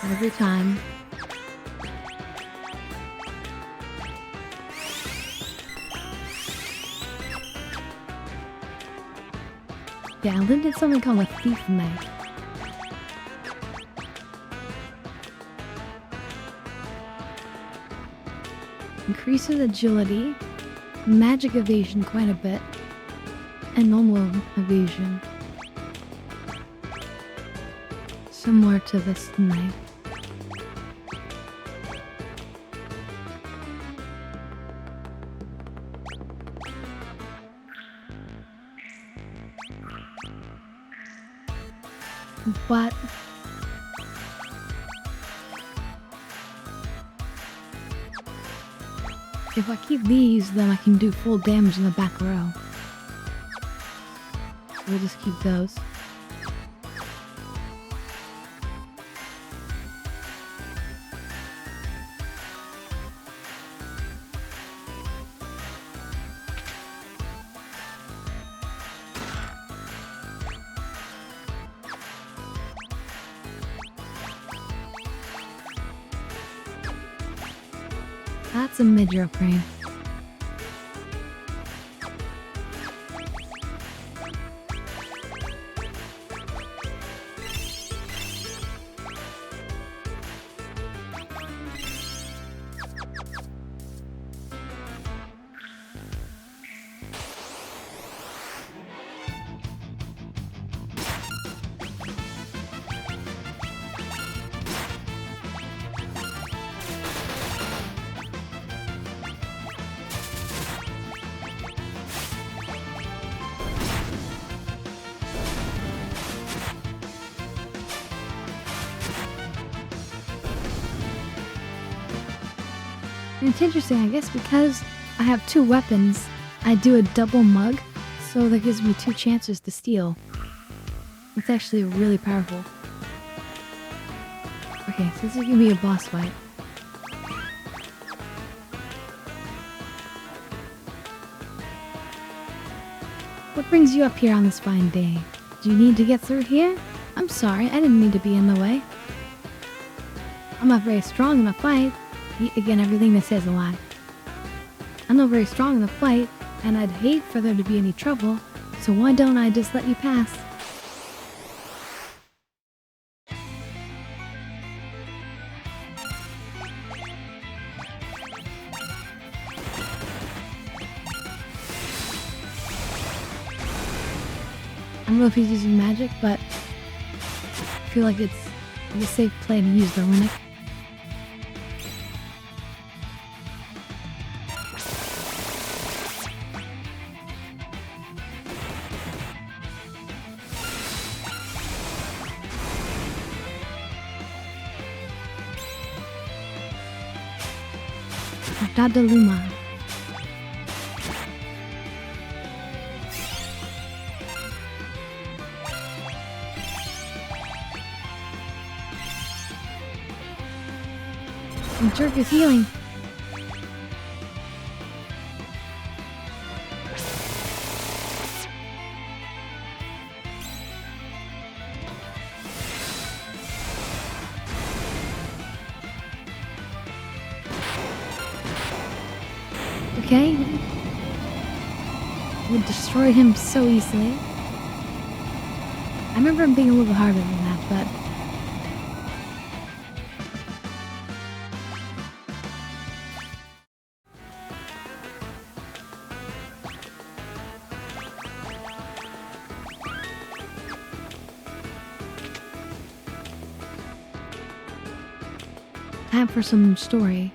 [SPEAKER 1] Every time. Yeah, Lynn did something called a thief knife. increases agility, magic evasion quite a bit, and normal evasion. Similar to this knife. But if I keep these, then I can do full damage in the back row. We'll just keep those. That's a mid-row frame. And it's interesting, I guess, because I have two weapons, I do a double mug, so that gives me 2 chances to steal. It's actually really powerful. Okay, so this is gonna be a boss fight. What brings you up here on this fine day? Do you need to get through here? I'm sorry, I didn't mean to be in the way. I'm not very strong in a fight. Again, everything they say is a lie. I'm not very strong in a fight, and I'd hate for there to be any trouble, so why don't I just let you pass? I don't know if he's using magic, but I feel like it's a safe play to use the runic. Dadaluma. The jerk is healing. Okay. Would destroy him so easily. I remember him being a little harder than that, but time for some story.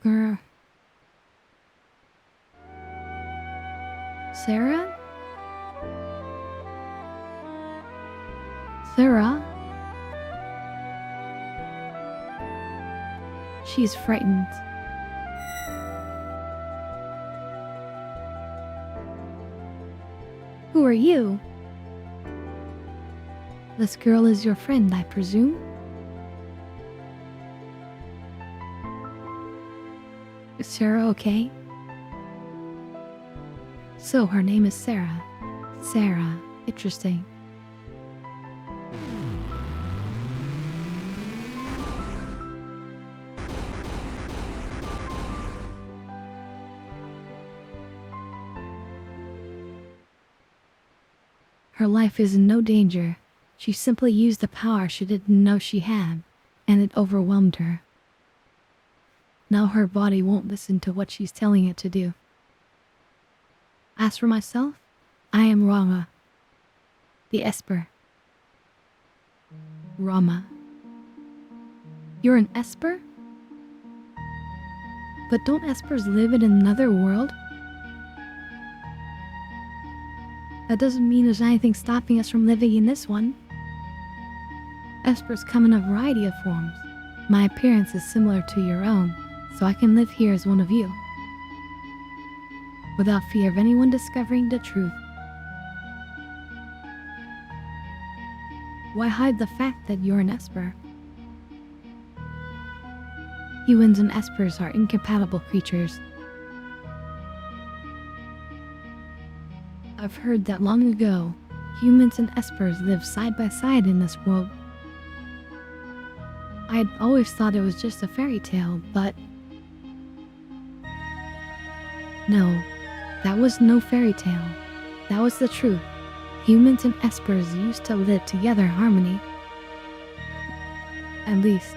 [SPEAKER 1] Girl. Sarah? Sarah? She's frightened. Who are you? This girl is your friend, I presume? Is Sarah okay? So her name is Sarah. Sarah. Interesting. Her life is in no danger. She simply used the power she didn't know she had, and it overwhelmed her. Now her body won't listen to what she's telling it to do. As for myself, I am Rama, the Esper. Rama. You're an Esper? But don't Espers live in another world? That doesn't mean there's anything stopping us from living in this one. Espers come in a variety of forms. My appearance is similar to your own, so I can live here as one of you, without fear of anyone discovering the truth. Why hide the fact that you're an Esper? Humans and Espers are incompatible creatures. I've heard that long ago, humans and Espers lived side by side in this world. I'd always thought it was just a fairy tale, but no, that was no fairy tale. That was the truth. Humans and Espers used to live together in harmony. At least,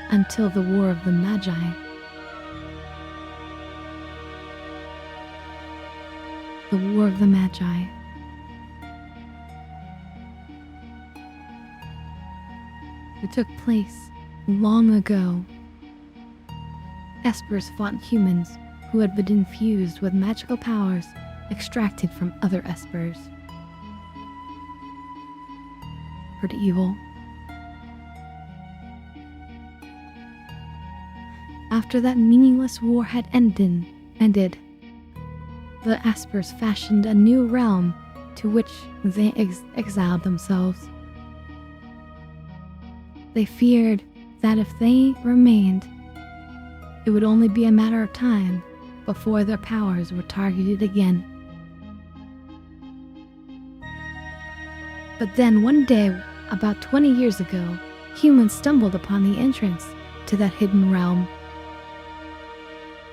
[SPEAKER 1] until the War of the Magi. The War of the Magi. It took place long ago. Espers fought humans who had been infused with magical powers extracted from other Espers. For evil. After that meaningless war had ended, the Espers fashioned a new realm to which they exiled themselves. They feared that if they remained, it would only be a matter of time before their powers were targeted again. But then one day, about 20 years ago, humans stumbled upon the entrance to that hidden realm,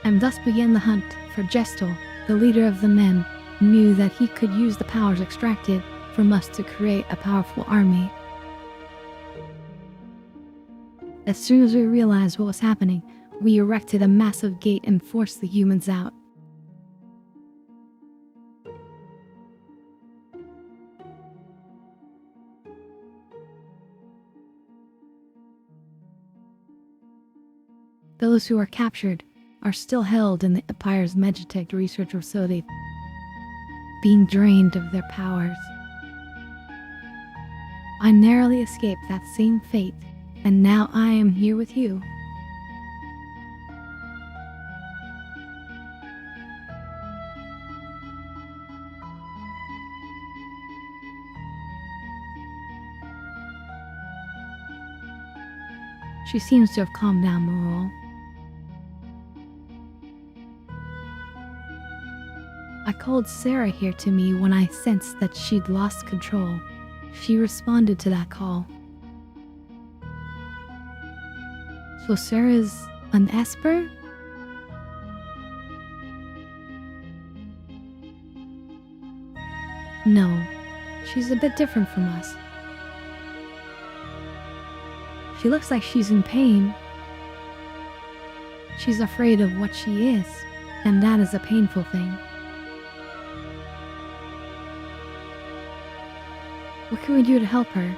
[SPEAKER 1] and thus began the hunt for Gestal. The leader of the men knew that he could use the powers extracted from us to create a powerful army. As soon as we realized what was happening, we erected a massive gate and forced the humans out. Those who are captured are still held in the Empire's Magitech research facility, being drained of their powers. I narrowly escaped that same fate, and now I am here with you. She seems to have calmed down, Morol. I called Sarah here to me when I sensed that she'd lost control. She responded to that call. So Sarah's an Esper? No, she's a bit different from us. She looks like she's in pain. She's afraid of what she is, and that is a painful thing. What can we do to help her?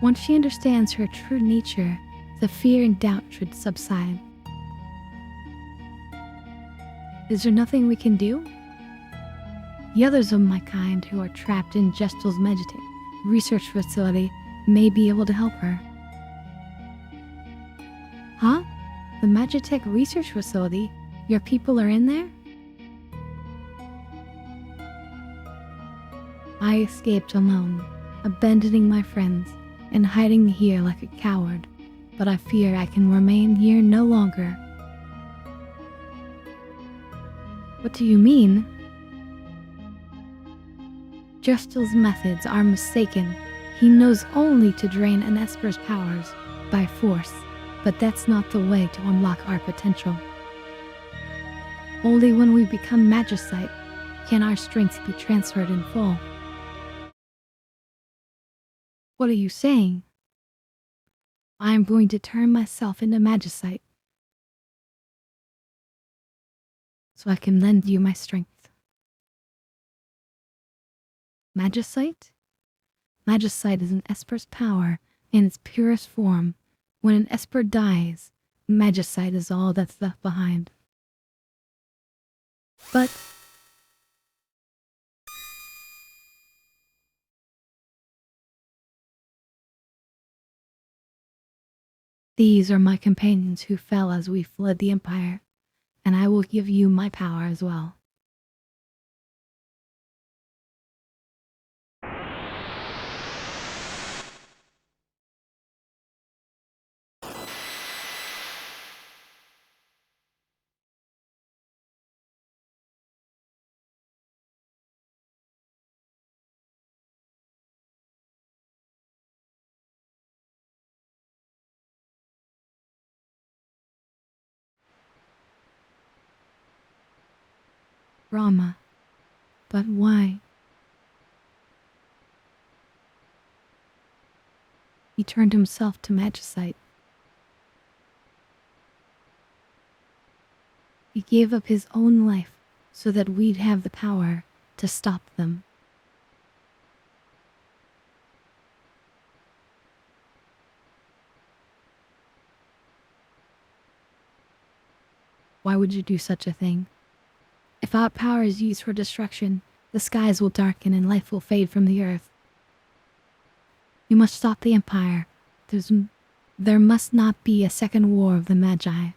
[SPEAKER 1] Once she understands her true nature, the fear and doubt should subside. Is there nothing we can do? The others of my kind who are trapped in Gestal's Magitech research facility may be able to help her. Huh? The Magitech research facility? Your people are in there? I escaped alone, abandoning my friends, and hiding here like a coward, but I fear I can remain here no longer. What do you mean? Gestal's methods are mistaken. He knows only to drain an Esper's powers by force, but that's not the way to unlock our potential. Only when we become Magicite can our strength be transferred in full. What are you saying? I am going to turn myself into Magicite so I can lend you my strength. Magicite? Magicite is an Esper's power in its purest form. When an Esper dies, Magicite is all that's left behind. But these are my companions who fell as we fled the Empire, and I will give you my power as well. Rama. But why? He turned himself to Magicite. He gave up his own life so that we'd have the power to stop them. Why would you do such a thing? If our power is used for destruction, the skies will darken and life will fade from the earth. You must stop the Empire. There must not be a second war of the Magi.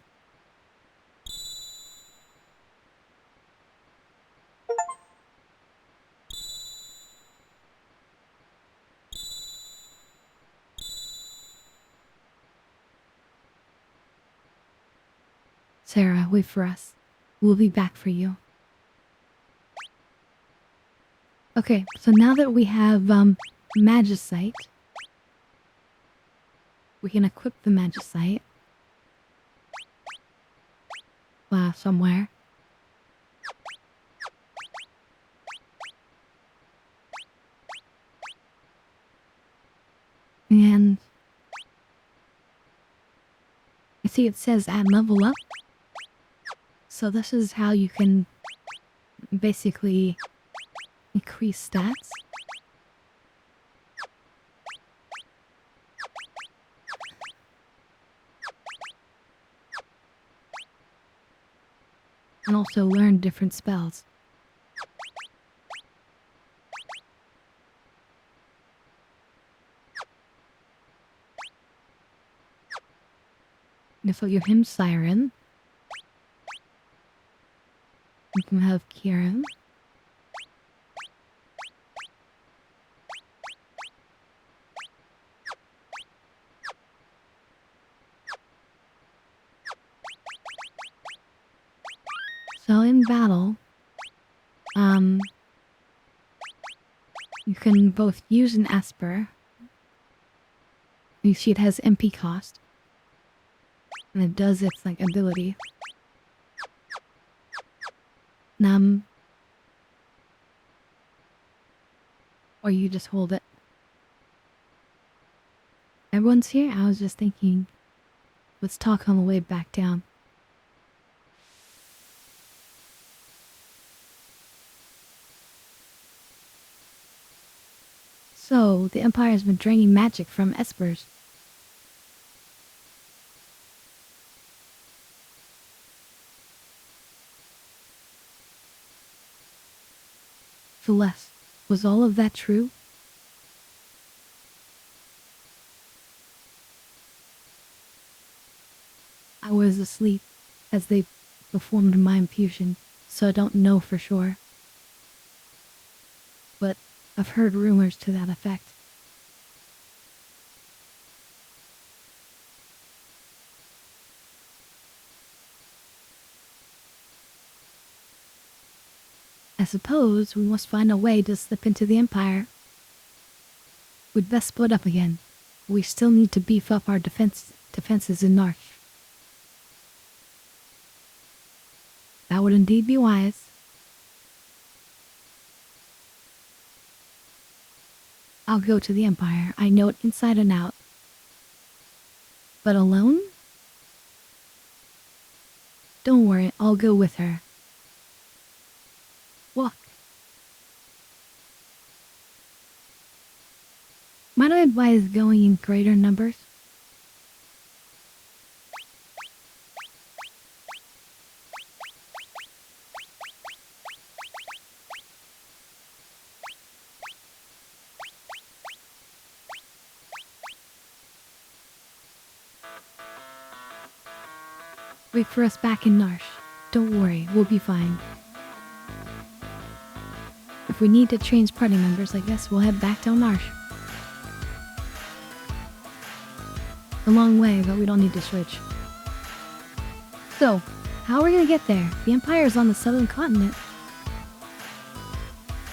[SPEAKER 1] Sarah, wait for us. We'll be back for you. Okay, so now that we have Magicite, we can equip the Magicite somewhere. And I see it says add level up. So this is how you can basically increase stats. And also learn different spells. And so you him Siren. You can have Kieran. So in battle, you can both use an Esper. You see it has MP cost. And it does its ability. Or you just hold it. Everyone's here? I was just thinking. Let's talk on the way back down. So, the Empire has been draining magic from Espers. Celeste, was all of that true? I was asleep as they performed my infusion, so I don't know for sure. But I've heard rumors to that effect. I suppose we must find a way to slip into the Empire. We'd best split up again. We still need to beef up our defenses in Narch. That That would indeed be wise. I'll go to the Empire. I know it inside and out. But alone? Don't worry, I'll go with her. Walk. Might I advise going in greater numbers? Wait for us back in Narsh. Don't worry, we'll be fine. If we need to change party members, I guess we'll head back down Narsh. A long way, but we don't need to switch. So, how are we gonna get there? The Empire's on the southern continent.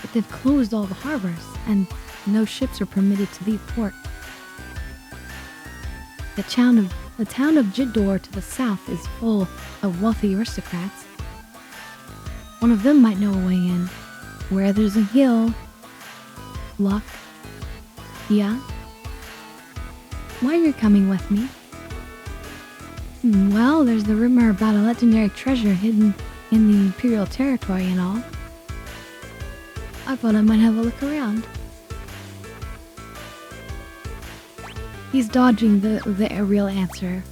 [SPEAKER 1] But they've closed all the harbors, and no ships are permitted to leave port. The town of Jiddor to the south is full of wealthy aristocrats. One of them might know a way in. Where there's a hill, luck. Yeah? Why you're coming with me? Well, there's the rumor about a legendary treasure hidden in the Imperial territory and all. I thought I might have a look around. He's dodging the real answer,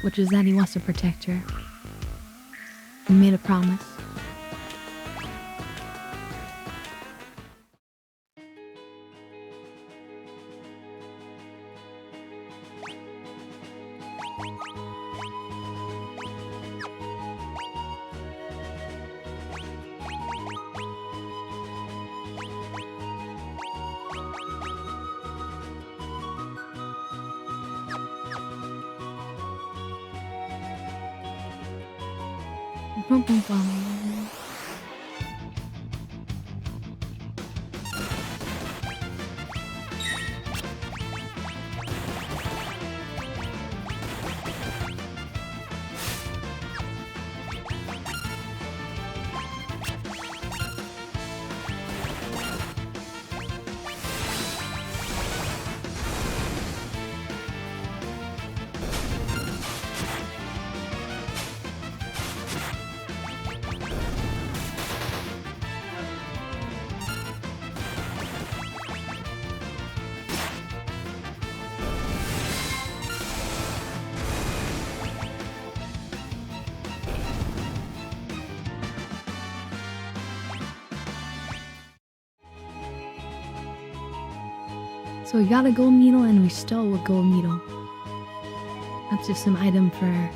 [SPEAKER 1] which is that he wants to protect her. He made a promise. Bum, bum, bum. So we got a gold needle and we stole a gold needle. That's just an item for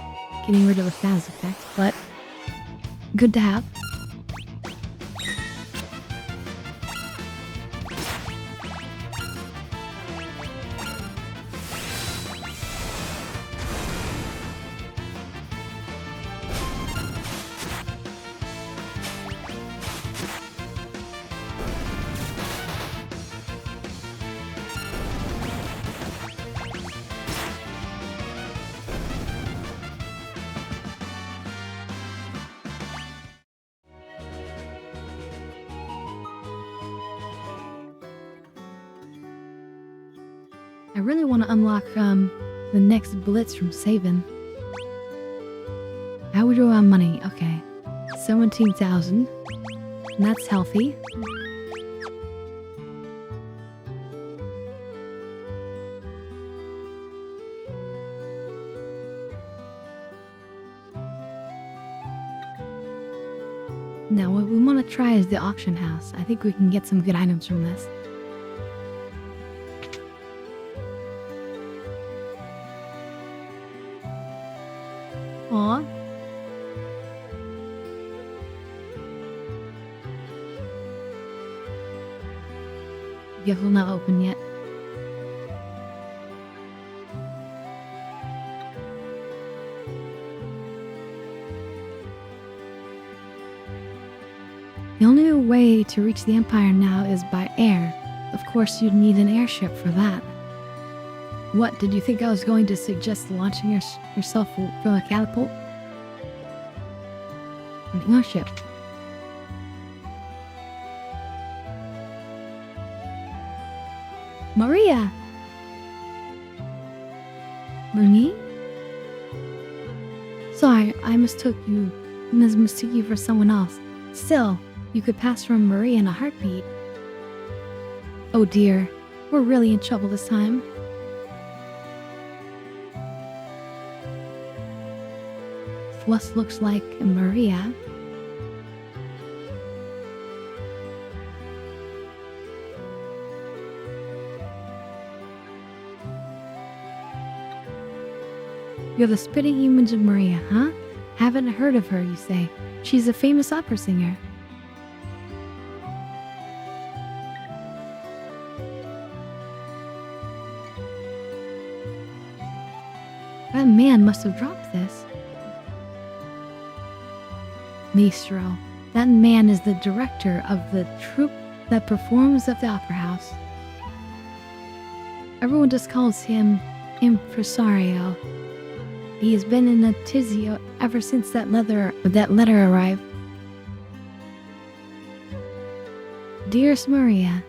[SPEAKER 1] getting rid of a status effect, but good to have. I really want to unlock the next blitz from Savin. How we do on money? Okay, 17,000. That's healthy. Now what we want to try is the auction house. I think we can get some good items from this. Aw. Guess we'll not open yet. The only way to reach the Empire now is by air. Of course, you'd need an airship for that. What, did you think I was going to suggest launching yourself from a catapult? Finding our ship. Maria! Me? Sorry, I mistook you for someone else. Still, you could pass for Maria in a heartbeat. Oh dear, we're really in trouble this time. What looks like Maria. You're the spitting image of Maria, huh? Haven't heard of her, you say. She's a famous opera singer. That man must have dropped this. Maestro. That man is the director of the troupe that performs at the opera house. Everyone just calls him impresario. He has been in a tizzy ever since that letter arrived. Dearest Maria,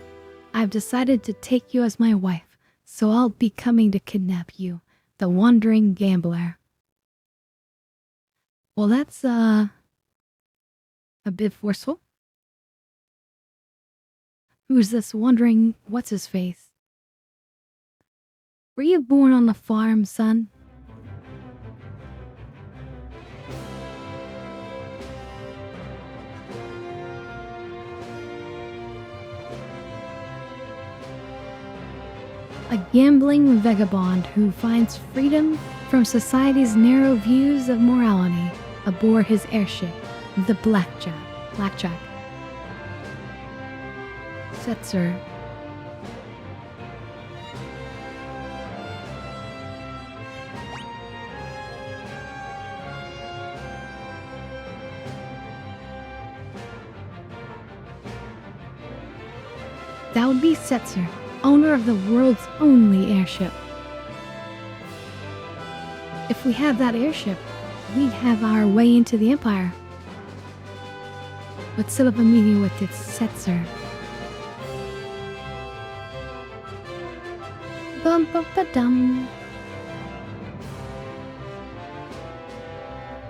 [SPEAKER 1] I've decided to take you as my wife, so I'll be coming to kidnap you, the wandering gambler. Well, that's a bit forceful. Who's this wandering what's-his-face? Were you born on the farm, son? A gambling vagabond who finds freedom from society's narrow views of morality aboard his airship, the Blackjack. Setzer. That would be Setzer, owner of the world's only airship. If we have that airship, we'd have our way into the Empire. Let's set up a meeting with its Setzer. Bum bum ba dum.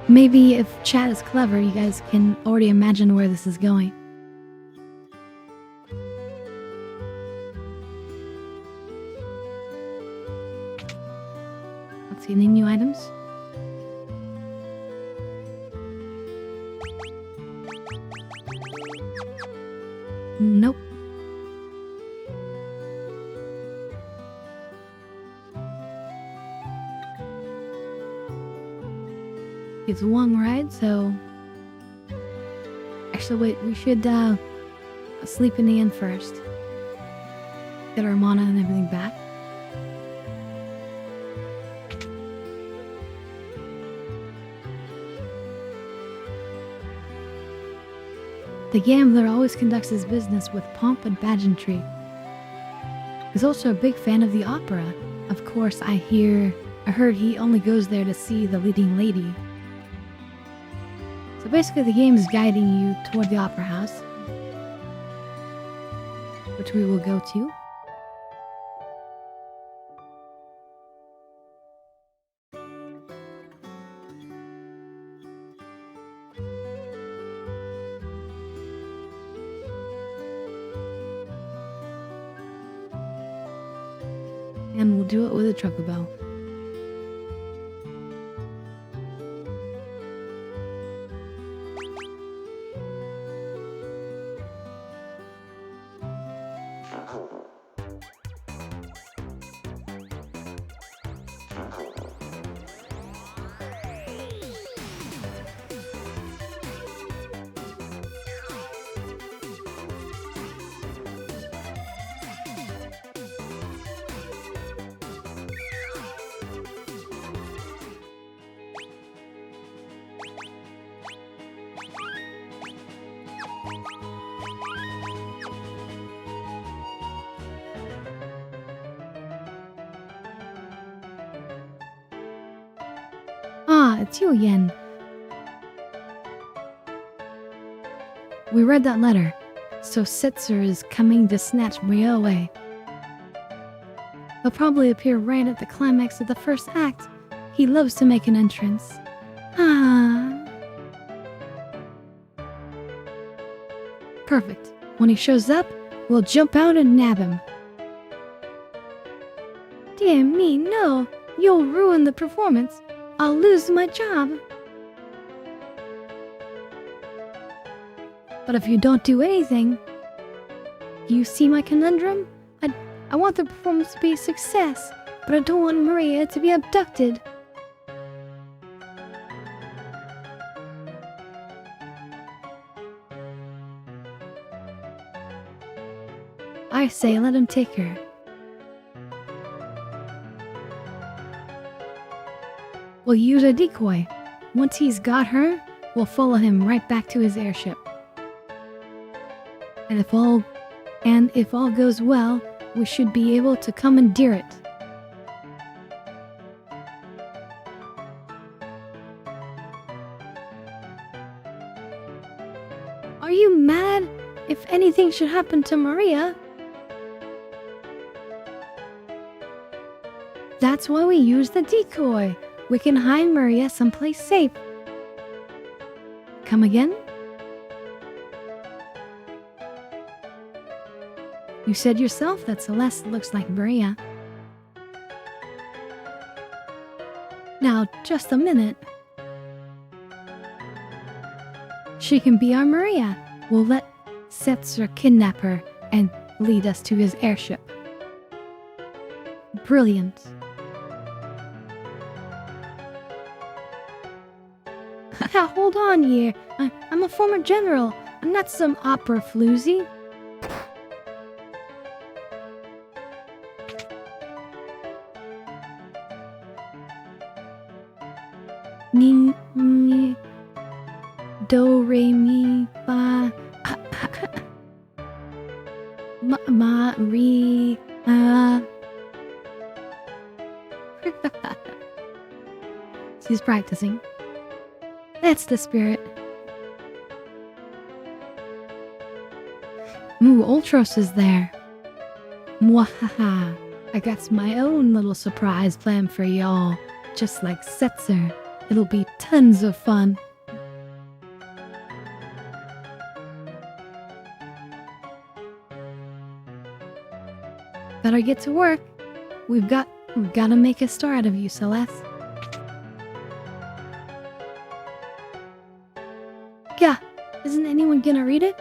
[SPEAKER 1] Maybe if chat is clever, you guys can already imagine where this is going. Let's see, any new items? Nope. It's a long ride, so... Actually, wait, we should sleep in the inn first. Get our mana and everything back. The gambler always conducts his business with pomp and pageantry. He's also a big fan of the opera. Of course, I heard he only goes there to see the leading lady. So basically the game is guiding you toward the opera house, which we will go to. And we'll do it with a trucker bell. Ah, it's you again. We read that letter, so Setzer is coming to snatch Maria away. He'll probably appear right at the climax of the first act. He loves to make an entrance. Ah. Perfect. When he shows up, we'll jump out and nab him. Dear me, no. You'll ruin the performance. I'll lose my job. But if you don't do anything... You see my conundrum? I want the performance to be a success, but I don't want Maria to be abducted. I say let him take her. We'll use a decoy. Once he's got her, we'll follow him right back to his airship. And if all goes well, we should be able to commandeer it. Are you mad? If anything should happen to Maria... That's why we use the decoy. We can hide Maria someplace safe. Come again? You said yourself that Celeste looks like Maria. Now, just a minute. She can be our Maria. We'll let Setzer kidnap her and lead us to his airship. Brilliant. Hold on here. I'm a former general. I'm not some opera floozy. Ni, do, re, mi, fa, ma, re, She's practicing. That's the spirit. Ooh, Ultros is there. Mwahaha. I got my own little surprise plan for y'all. Just like Setzer. It'll be tons of fun. Better get to work. We've got to make a star out of you, Celeste. Yeah, isn't anyone gonna read it?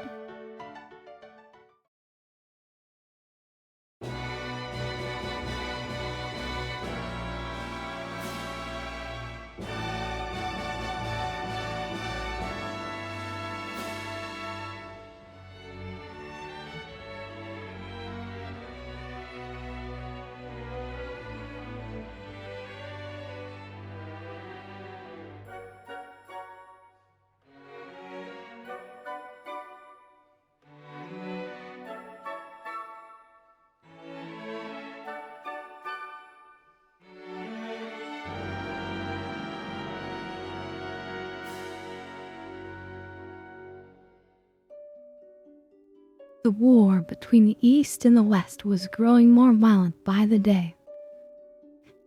[SPEAKER 1] The war between the East and the West was growing more violent by the day.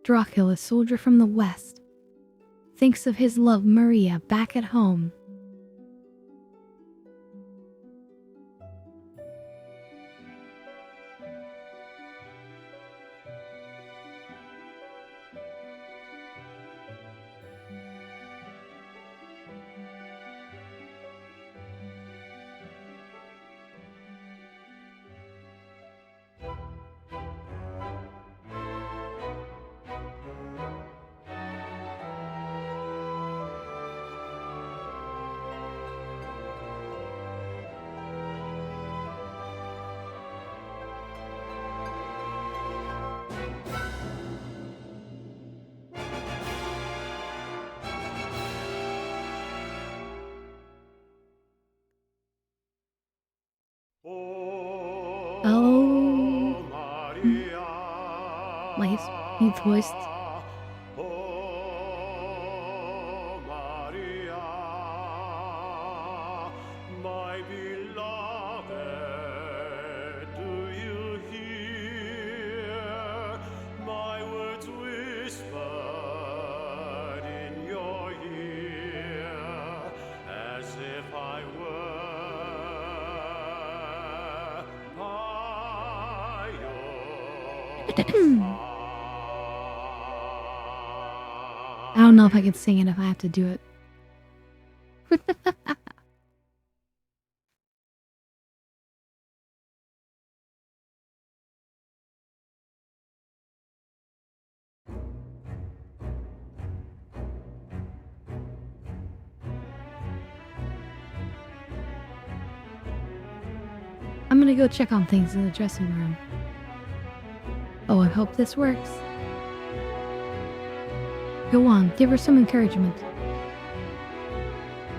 [SPEAKER 1] Drakil, a soldier from the West, thinks of his love Maria back at home. Oh, my voice.
[SPEAKER 10] My My beloved, do you hear my words whispered in your ear, as if I were by your side?
[SPEAKER 1] I don't know if I can sing it if I have to do it. I'm gonna go check on things in the dressing room. Oh, I hope this works. Go on, give her some encouragement.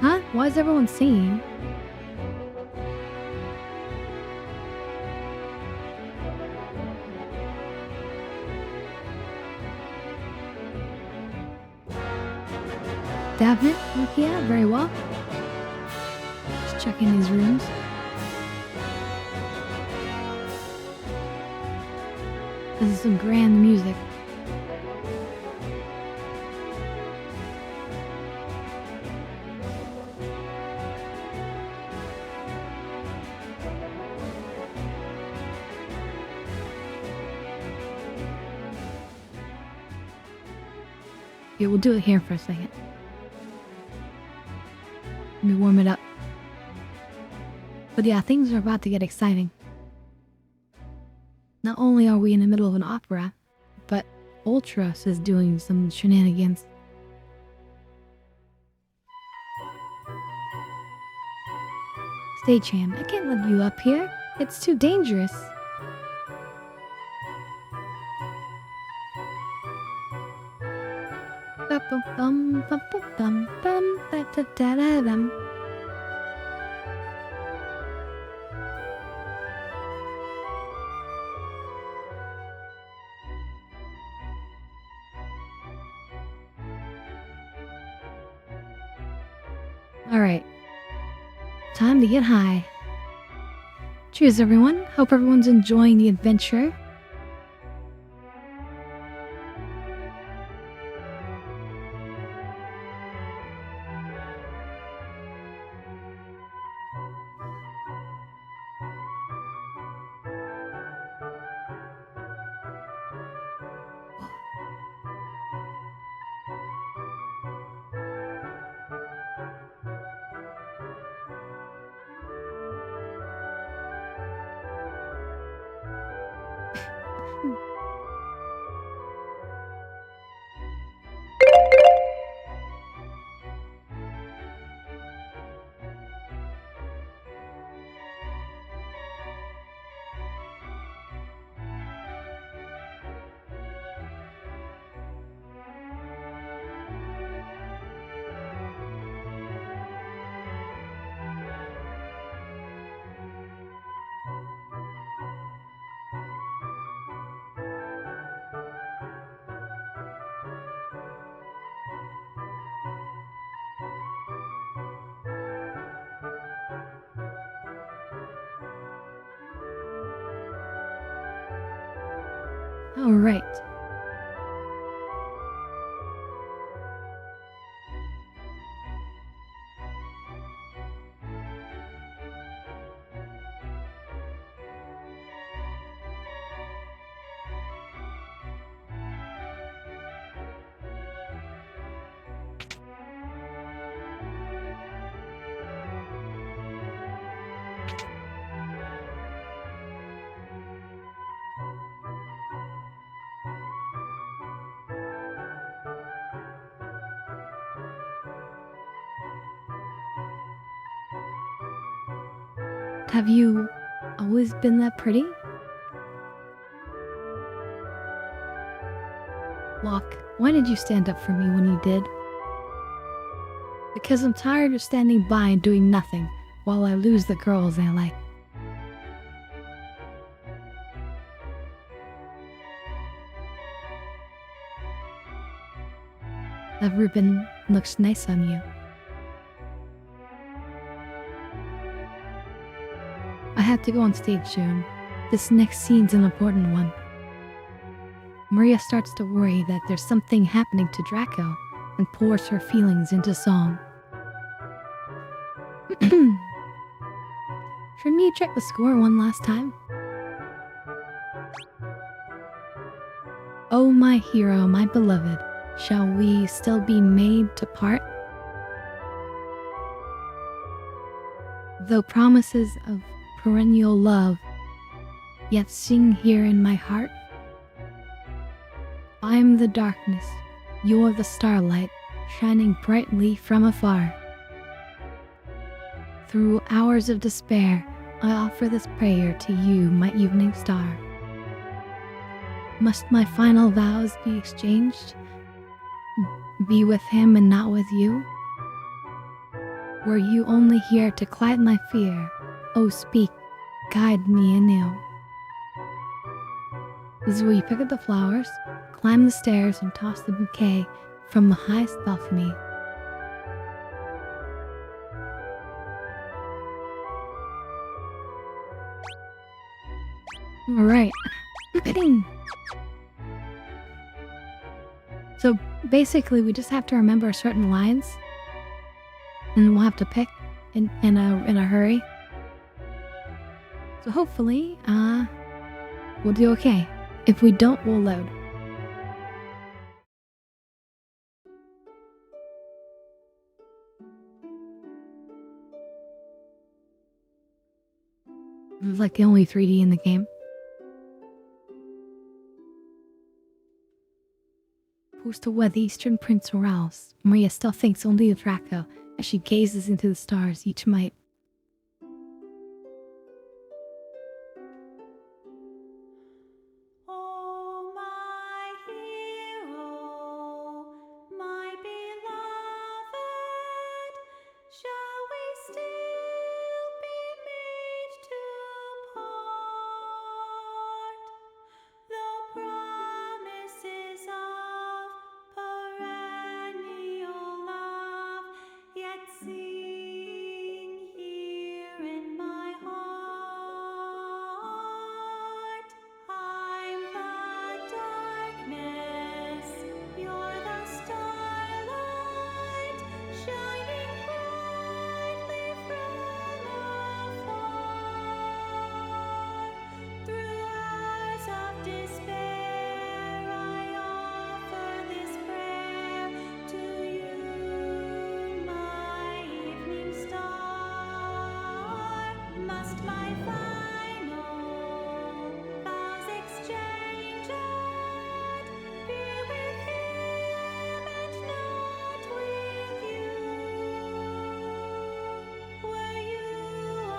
[SPEAKER 1] Huh? Why is everyone singing? Daphne? Yeah, very well. Just checking these rooms. This is some grand music. Yeah, we'll do it here for a second. Let me warm it up. But yeah, things are about to get exciting. Not only are we in the middle of an opera, but Ultras is doing some shenanigans. Stagehand, I can't let you up here. It's too dangerous. Alright. Time to get high. Cheers, everyone. Hope everyone's enjoying the adventure. All right. Have you always been that pretty? Locke, why did you stand up for me when you did? Because I'm tired of standing by and doing nothing while I lose the girls I like. That ribbon looks nice on you. I have to go on stage soon. This next scene's an important one. Maria starts to worry that there's something happening to Draco and pours her feelings into song. Shouldn't you check the score one last time? Oh my hero, my beloved, shall we still be made to part? Though promises of perennial love, yet sing here in my heart. I'm the darkness, you're the starlight, shining brightly from afar. Through hours of despair, I offer this prayer to you, my evening star. Must my final vows be exchanged? Be with him and not with you? Were you only here to quiet my fear? Oh, speak, guide me anew. This is where you pick up the flowers, climb the stairs, and toss the bouquet from the highest balcony. Alright. So basically we just have to remember certain lines and we'll have to pick in a hurry. So hopefully, we'll do okay. If we don't, we'll load. This is like the only 3D in the game. Forced to wed the Eastern Prince Rouse, Maria still thinks only of Draco as she gazes into the stars each night.
[SPEAKER 10] Oh, my hero, my beloved, shall we still be made to part? Though promises of perennial love, yet sing here in my heart. I'm the darkness, you're the starlight, shining brightly from afar. Through hours of despair, I offer this prayer to you, my evening star. Must my final vows exchanged? Be with him and not with you? Were you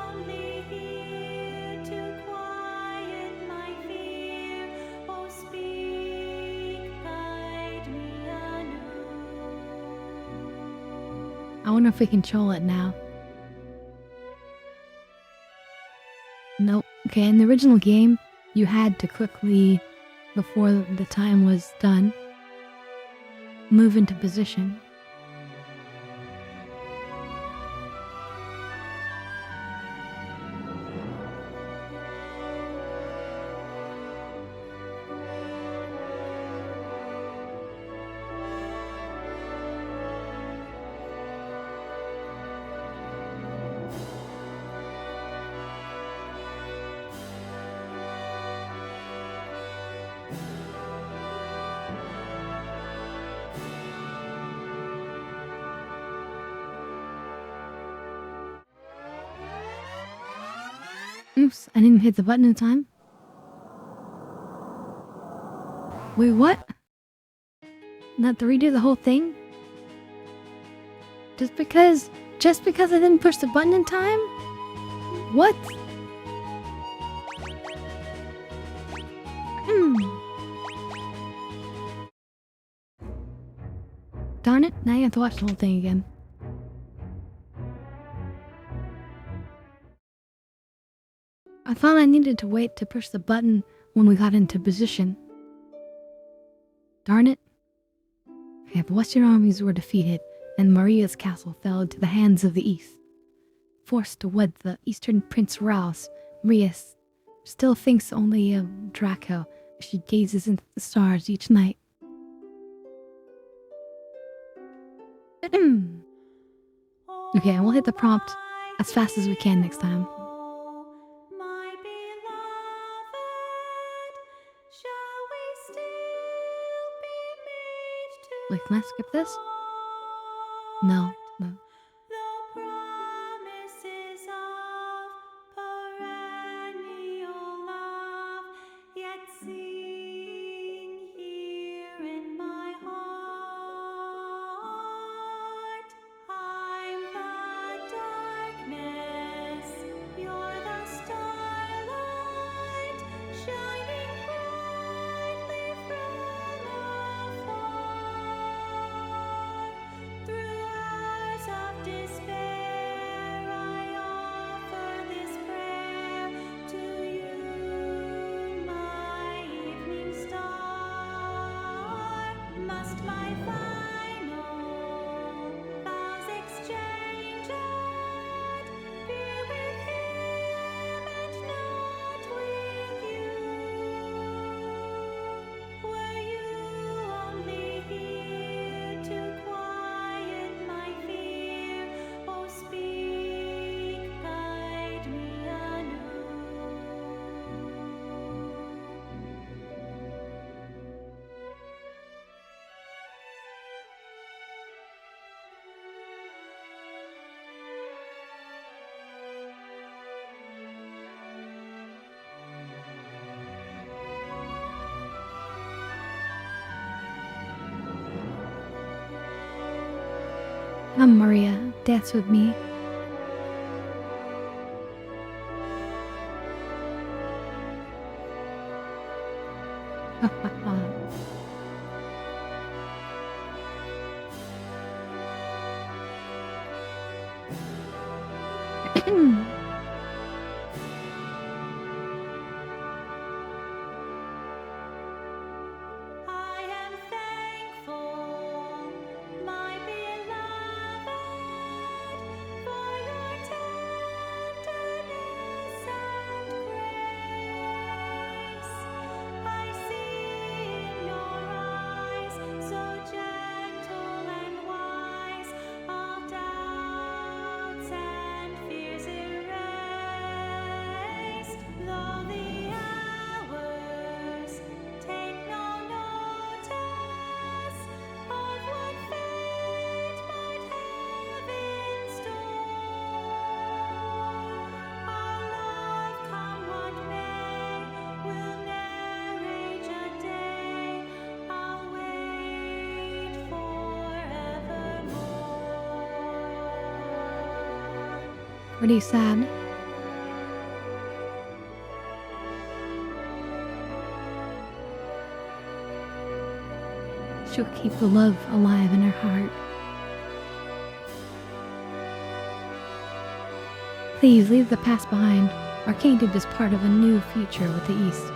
[SPEAKER 10] only here to quiet my fear? Oh, speak, guide me anew.
[SPEAKER 1] I wonder if we control it now. Nope. Okay, in the original game, you had to quickly, before the time was done, move into position. Oops, I didn't hit the button in time. Wait, what? Not to redo the whole thing? Just because I didn't push the button in time? What? Darn it, now you have to watch the whole thing again. I thought I needed to wait to push the button when we got into position. Darn it. Okay, the Western armies were defeated, and Maria's castle fell into the hands of the East. Forced to wed the Eastern Prince Rouse, Maria still thinks only of Draco as she gazes into the stars each night. Okay, and we'll hit the prompt as fast as we can next time.
[SPEAKER 10] My beloved, shall we still be made to
[SPEAKER 1] Wait, can I skip this? No.
[SPEAKER 10] the promises of perennial love, yet sing here in my heart. I'm the darkness, you're the starlight, shining brightly from afar. Through hours of despair, I offer this prayer to you, my evening star. Must my final vows exchanged, be with him and not with you? Were you only here to quiet my fear? Oh, speak, guide me anew.
[SPEAKER 1] Come, Maria, dance with me.
[SPEAKER 10] I am thankful, my beloved, for your tenderness and grace. I see in your eyes, so gentle and wise, all doubts and fears erased. Though the hours take no notice of what fate might have in store, our love, come what may, will ne'er age a day. I'll wait forevermore.
[SPEAKER 1] Pretty sad. She'll keep the love alive in her heart. Please leave the past behind. Our kingdom is part of a new future with the East.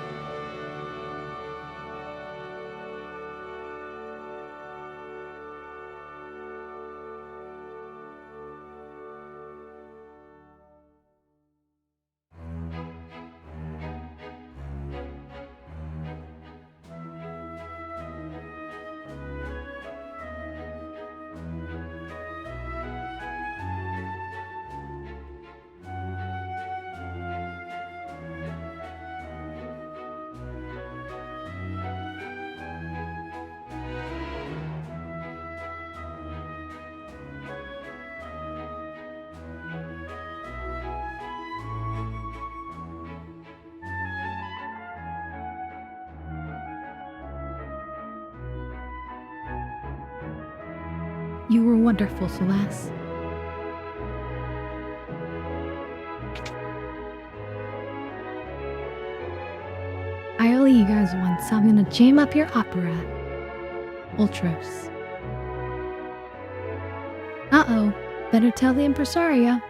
[SPEAKER 1] You were wonderful, Celeste. I owe you guys one, so I'm gonna jam up your opera. Ultros. Uh-oh. Better tell the impresario.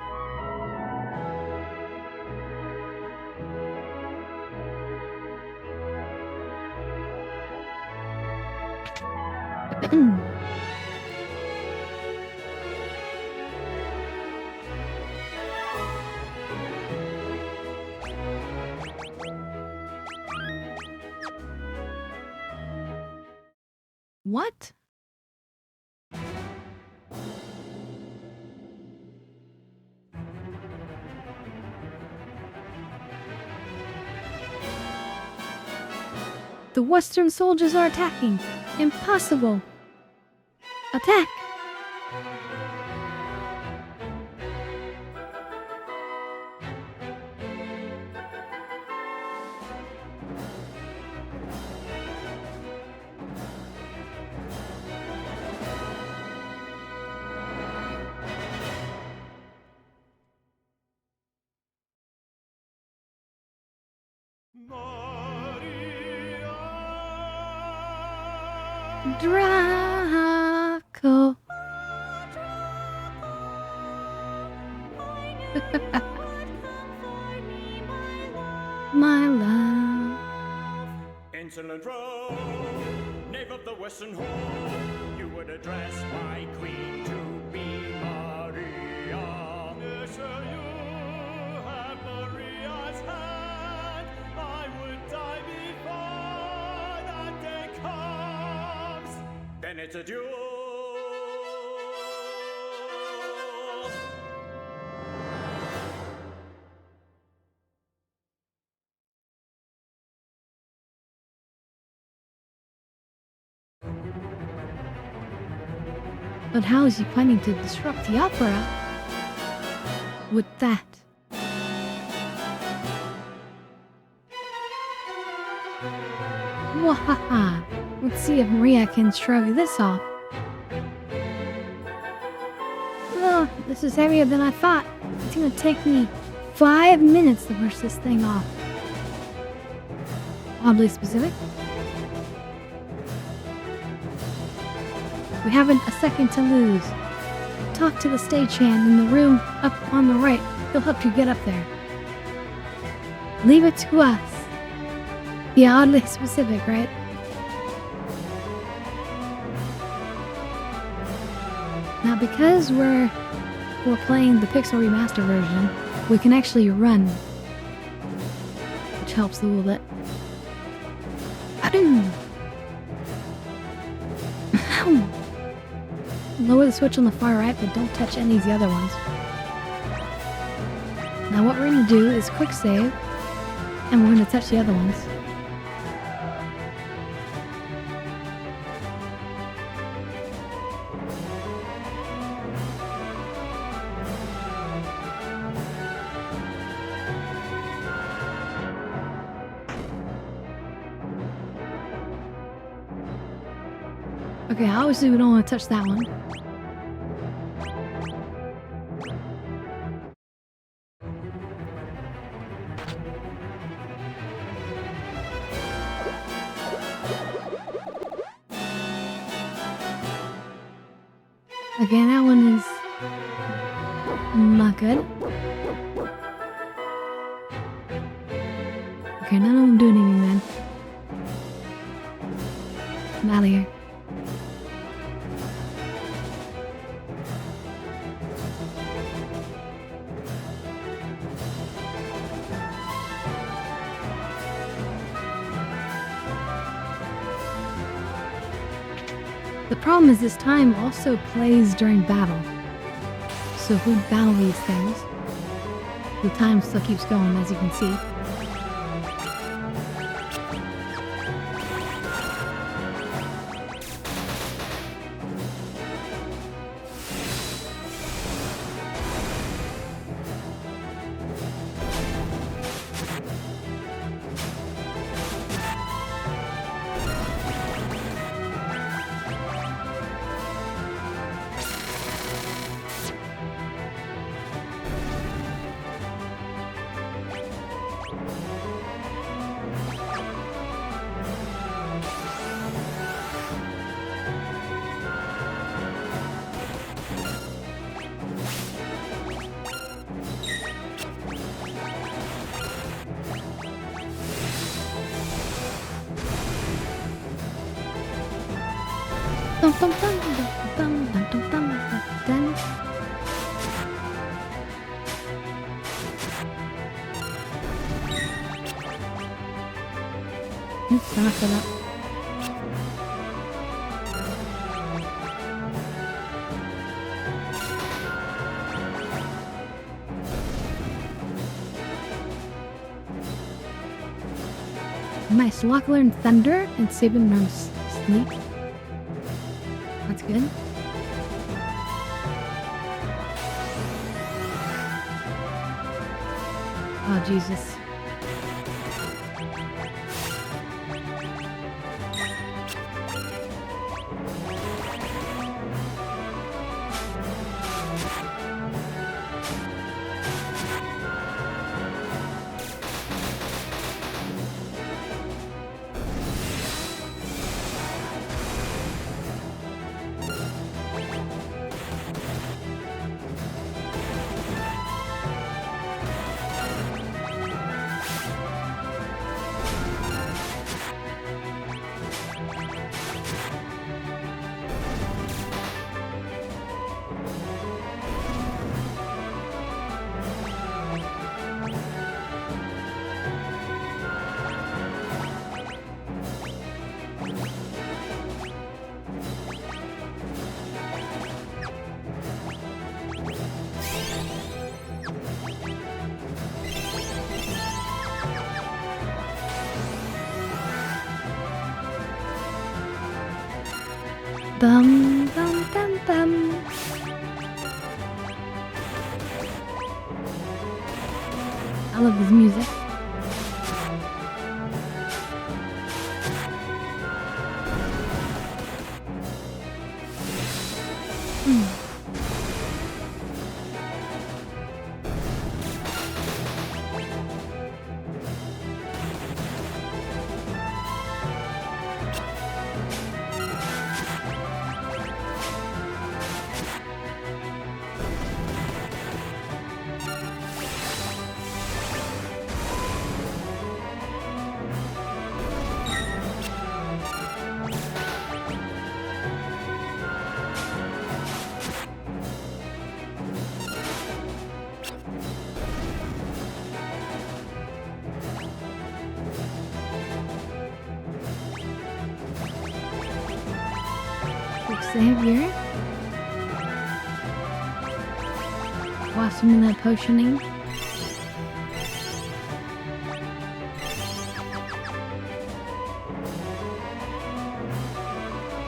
[SPEAKER 1] What? The Western soldiers are attacking. Impossible. Attack. Draco. My love.
[SPEAKER 9] Insolent rogue, knave of the Western Hall, you would address my queen to be Maria. Yes, sir, you have Maria's hand. I would die before that day comes. Then it's a duel.
[SPEAKER 1] But how is he planning to disrupt the opera? With that. Wahaha! Let's see if Maria can shrug this off. Oh, this is heavier than I thought. It's gonna take me 5 minutes to push this thing off. Oddly specific. We haven't a second to lose. Talk to the stagehand in the room up on the right. He'll help you get up there. Leave it to us. Yeah, oddly specific, right? Now, because we're playing the Pixel Remaster version, we can actually run, which helps a little bit. Lower the switch on the far right, but don't touch any of the other ones. Now what we're going to do is quick save, and we're going to touch the other ones. Okay, obviously we don't want to touch that one. Okay, that one is not good. Okay, none of them do anything then. I'm out of here. The problem is this time also plays during battle. So if we battle these things, the time still keeps going, as you can see. Oops, I messed that up. Nice. Locke learned Thunder and Sabin learns Sleep. That's good. Oh, Jesus. Dum dum dum dum. I love this music. Xavier. Watch him in that potioning.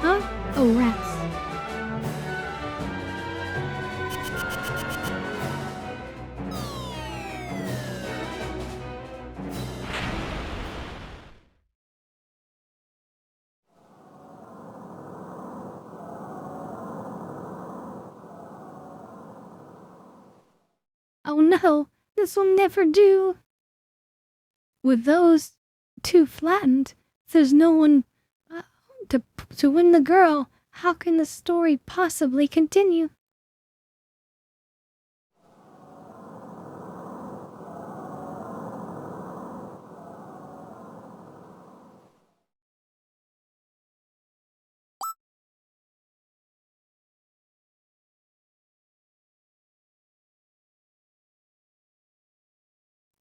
[SPEAKER 1] Huh? Oh, rats. Oh no, this will never do. With those two flattened, there's no one to win the girl. How can the story possibly continue?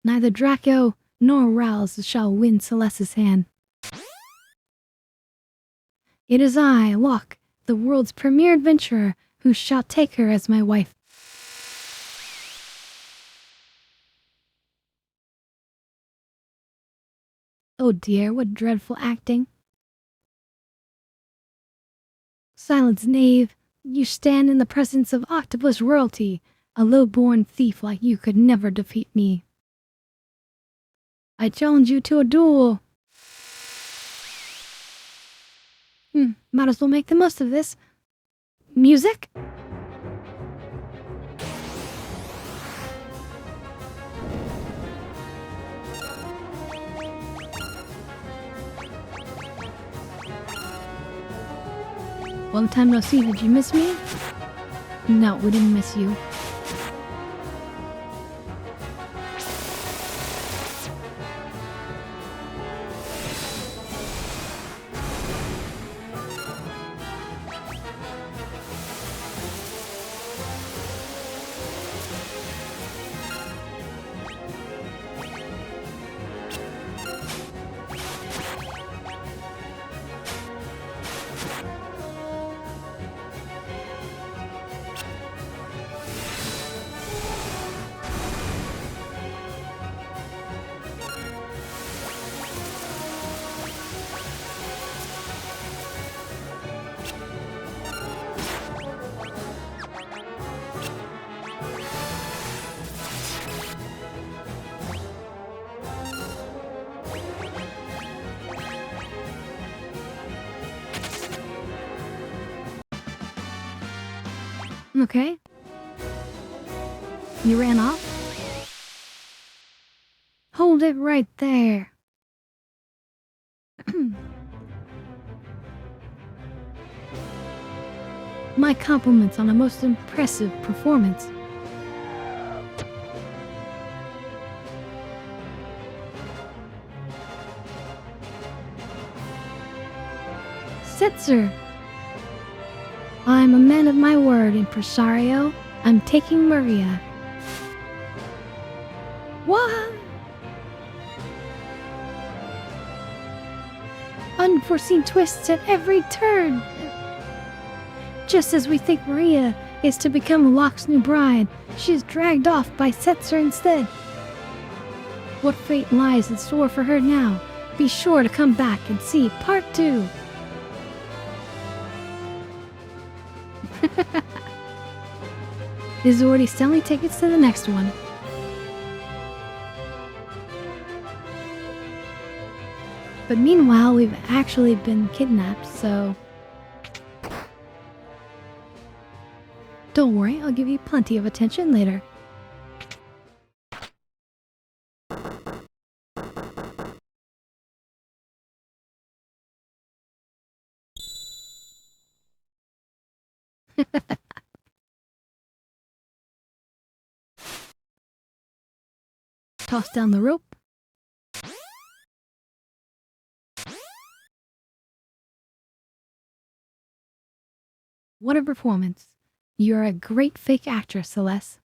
[SPEAKER 1] Neither Draco nor Rouse shall win Celeste's hand. It is I, Locke, the world's premier adventurer, who shall take her as my wife. Oh dear, what dreadful acting. Silence, knave. You stand in the presence of octopus royalty. A low-born thief like you could never defeat me. I challenge you to a duel. Might as well make the most of this. Music? Long time no see, did you miss me? No, we didn't miss you. Okay. You ran off? Hold it right there. My compliments on a most impressive performance. Setzer. I'm a man of my word, impresario. I'm taking Maria. What? Unforeseen twists at every turn. Just as we think Maria is to become Locke's new bride, she is dragged off by Setzer instead. What fate lies in store for her now? Be sure to come back and see part 2. Is already selling tickets to the next one. But meanwhile, we've actually been kidnapped, so... Don't worry, I'll give you plenty of attention later. Toss down the rope. What a performance. You're a great fake actress, Celeste.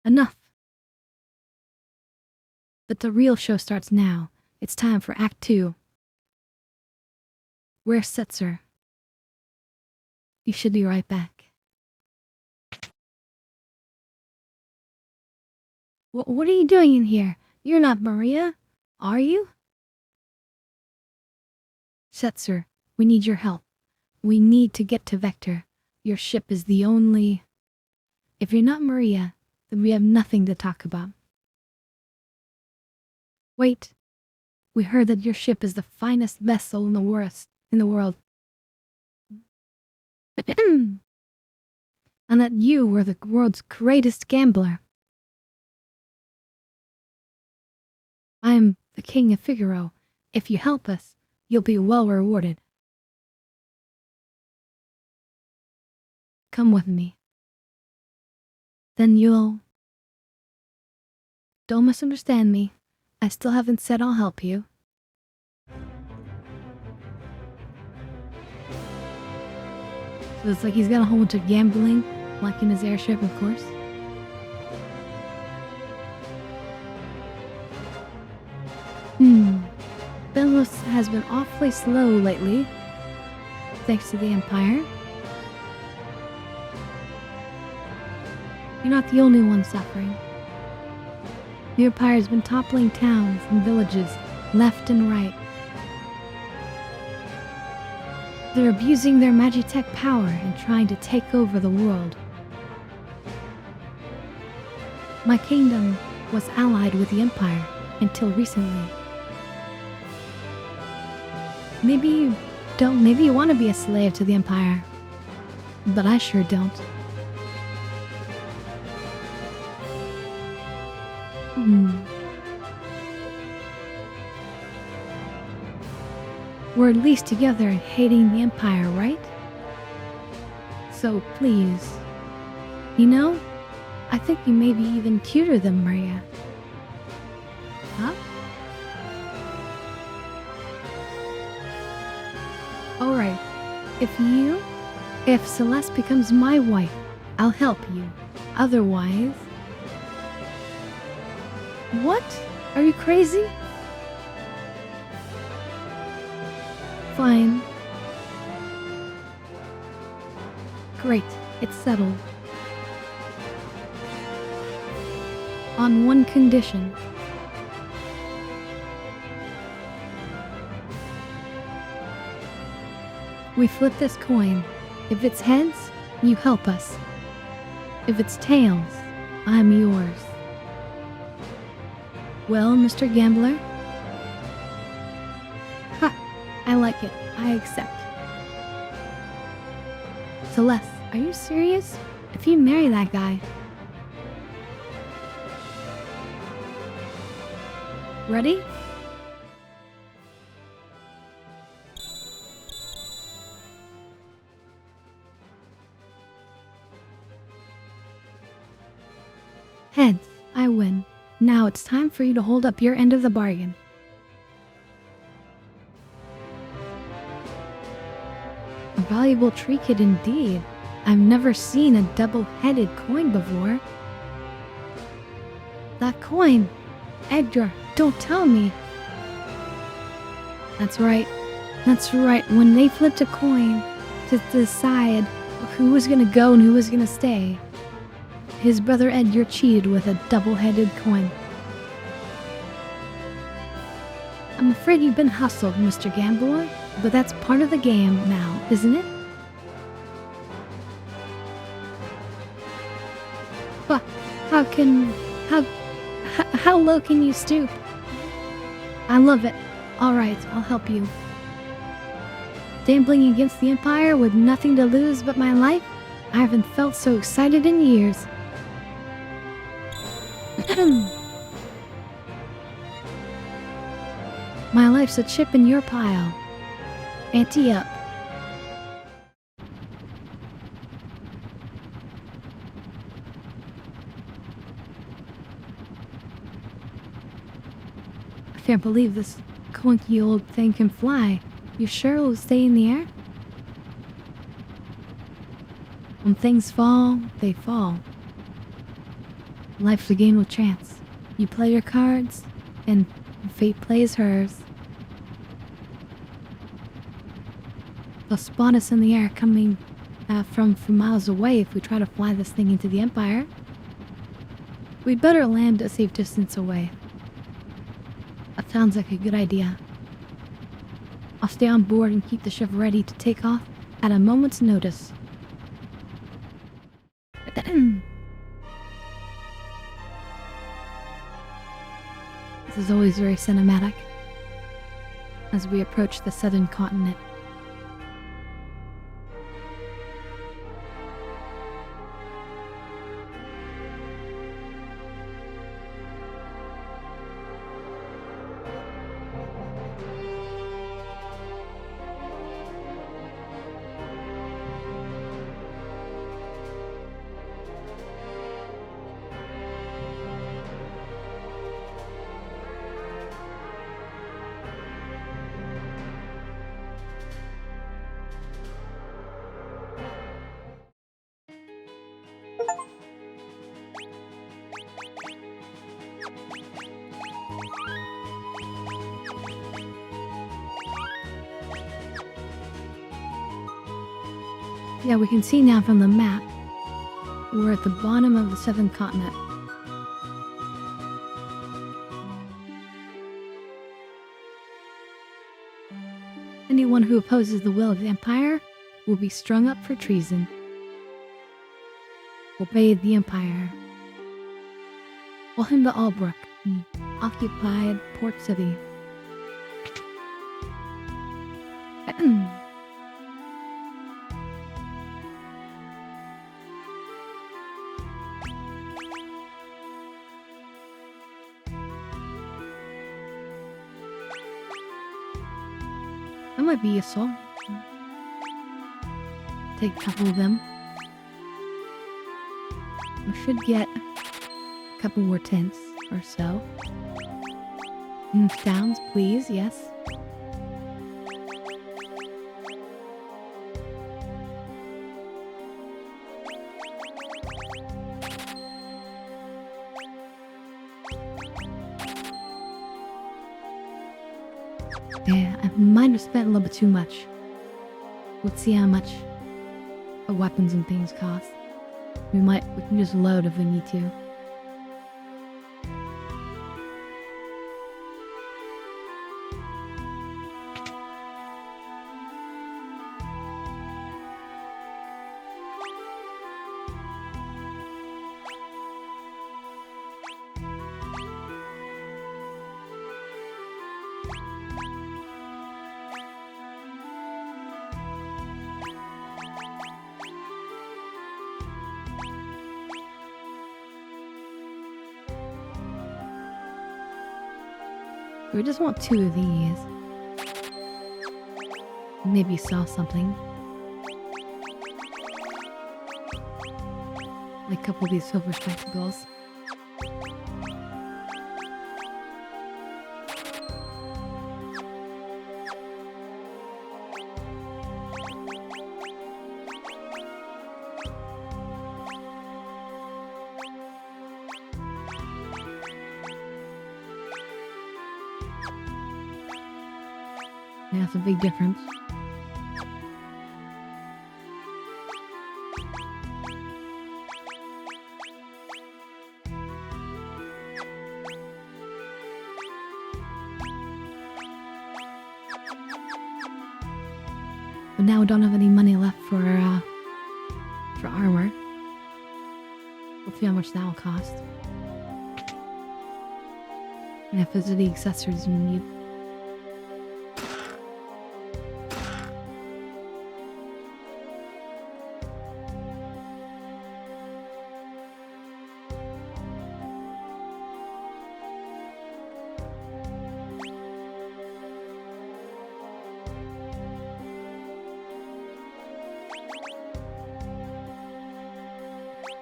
[SPEAKER 1] Enough. But the real show starts now. It's time for Act 2. Where's Setzer? You should be right back. What are you doing in here? You're not Maria, are you? Setzer, we need your help. We need to get to Vector. Your ship is the only... If you're not Maria, then we have nothing to talk about. Wait. We heard that your ship is the finest vessel in the world. And that you were the world's greatest gambler. I'm the King of Figaro. If you help us, you'll be well rewarded. Come with me. Then you'll... Don't misunderstand me. I still haven't said I'll help you. So it's like he's got a whole bunch of gambling, like in his airship, of course. Belos has been awfully slow lately, thanks to the Empire. You're not the only one suffering. The Empire's been toppling towns and villages left and right. They're abusing their Magitech power and trying to take over the world. My kingdom was allied with the Empire until recently. Maybe you don't. Maybe you want to be a slave to the Empire. But I sure don't. We're at least together in hating the Empire, right? So please. You know, I think you may be even cuter than Maria. Huh? Alright. If Celeste becomes my wife, I'll help you. Otherwise... What? Are you crazy? Fine. Great, it's settled. On one condition. We flip this coin. If it's heads, you help us. If it's tails, I'm yours. Well, Mr. Gambler? Ha! I like it. I accept. Celeste, Are you serious? If you marry that guy... Ready? Heads, I win. Now it's time for you to hold up your end of the bargain. A valuable trinket indeed. I've never seen a double-headed coin before. That coin! Edgar, don't tell me! That's right. That's right. When they flipped a coin to decide who was gonna go and who was gonna stay, his brother Edgar cheated with a double-headed coin. I'm afraid you've been hustled, Mr. Gambler, but that's part of the game now, isn't it? But how low can you stoop? I love it. Alright, I'll help you. Gambling against the Empire with nothing to lose but my life? I haven't felt so excited in years. My life's a chip in your pile. Ante up. I can't believe this clunky old thing can fly. You sure it'll stay in the air? When things fall, they fall. Life's a game with chance. You play your cards, and fate plays hers. They'll spot us in the air coming from miles away if we try to fly this thing into the Empire. We'd better land a safe distance away. That sounds like a good idea. I'll stay on board and keep the ship ready to take off at a moment's notice. This is always very cinematic as we approach the southern continent. Yeah, we can see now from the map, we're at the bottom of the seventh continent. Anyone who opposes the will of the Empire will be strung up for treason. Obey the Empire. Welcome to Albrook, the occupied port city. That might be useful. Take a couple of them. We should get a couple more tents or so. Downs, please, yes. Yeah, I might have spent a little bit too much. Let's see how much weapons and things cost. We can just load if we need to. We just want 2 of these. Maybe sell something. Like a couple of these silver spectacles. Yeah, that's a big difference. But now we don't have any money left for armor. Let's see how much that will cost. And if those are the accessories we need.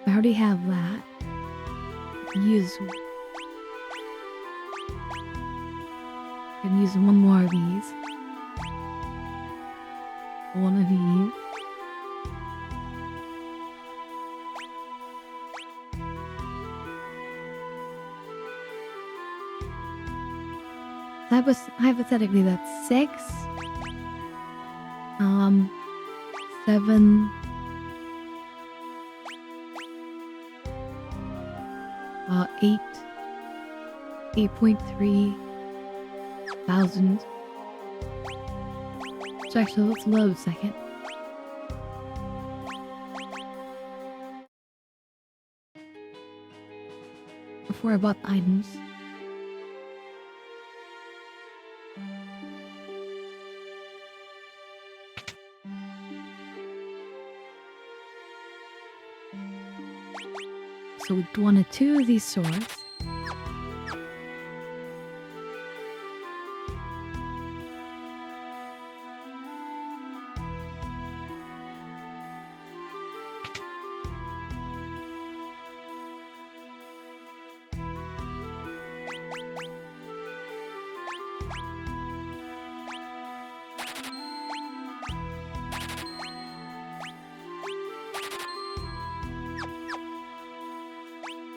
[SPEAKER 1] I already have that. Use. Can use one more of these. One of these. That was hypothetically that's 6. 7. 8. 8.3 thousand. So actually, let's load a second. Before I bought the items. So we wanted 2 of these swords.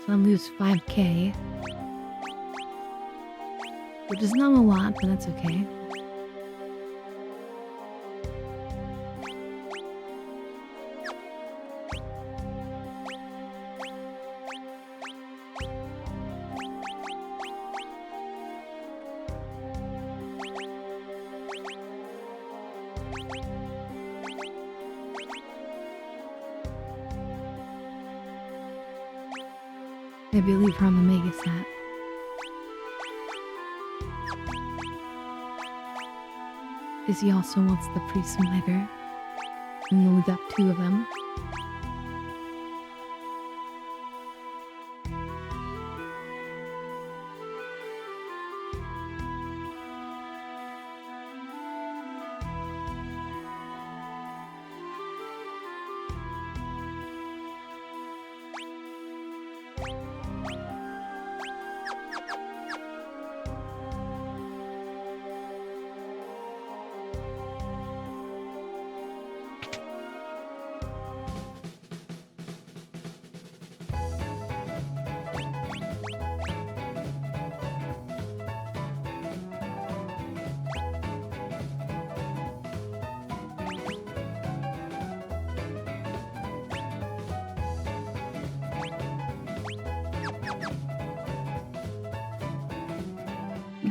[SPEAKER 1] So I'm lose 5k. Which is not a lot, but that's okay. Maybe leave her on the Mega Sat. Because he also wants the Priest Smiter. And then we got 2 of them.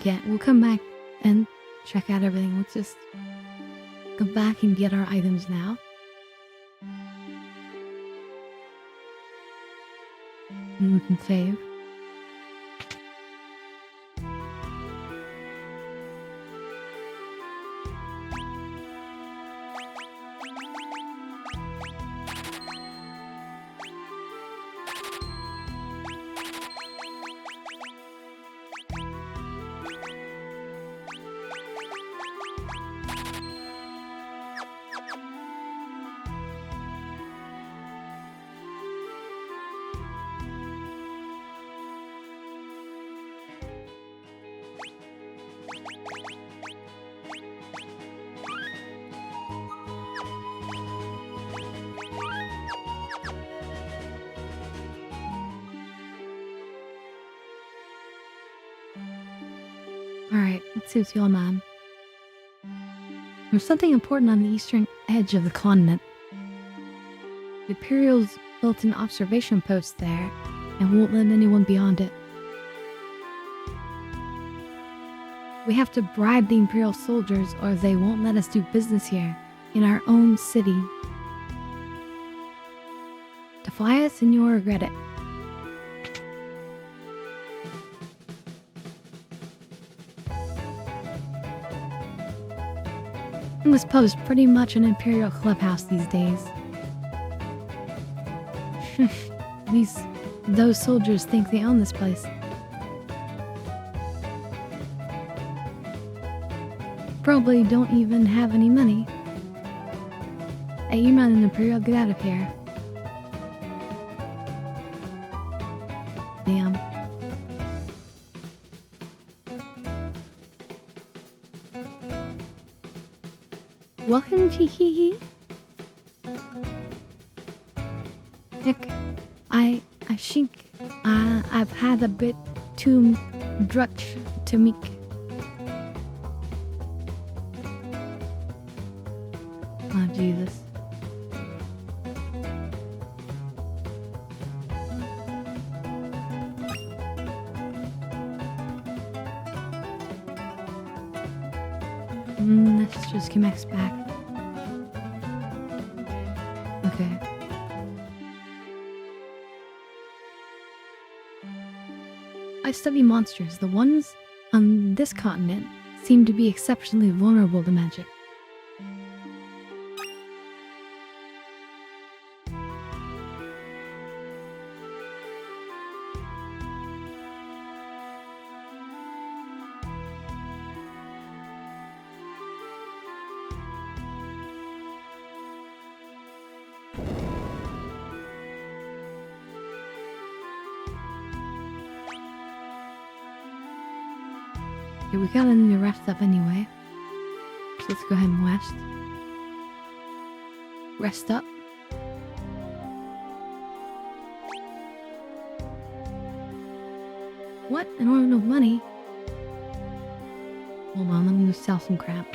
[SPEAKER 1] Yeah, we'll come back and check out everything. Let's just go back and get our items now. And we can save. Alright, let's see what's going on. There's something important on the eastern edge of the continent. The Imperials built an observation post there and won't let anyone beyond it. We have to bribe the Imperial soldiers or they won't let us do business here, in our own city. Defy us and you'll regret it. This post pretty much an Imperial clubhouse these days. Those soldiers think they own this place. Probably don't even have any money. Hey, you're not an Imperial, get out of here. Damn. Welcome to Hee. Nick, I think I've had a bit too much to make. Oh, Jesus. Let's just get Max back. Okay. I study monsters. The ones on this continent seem to be exceptionally vulnerable to magic. Okay, we gotta need to rest up anyway. So let's go ahead and rest. Rest up. What? I don't have enough money. Hold on, let me sell some crap.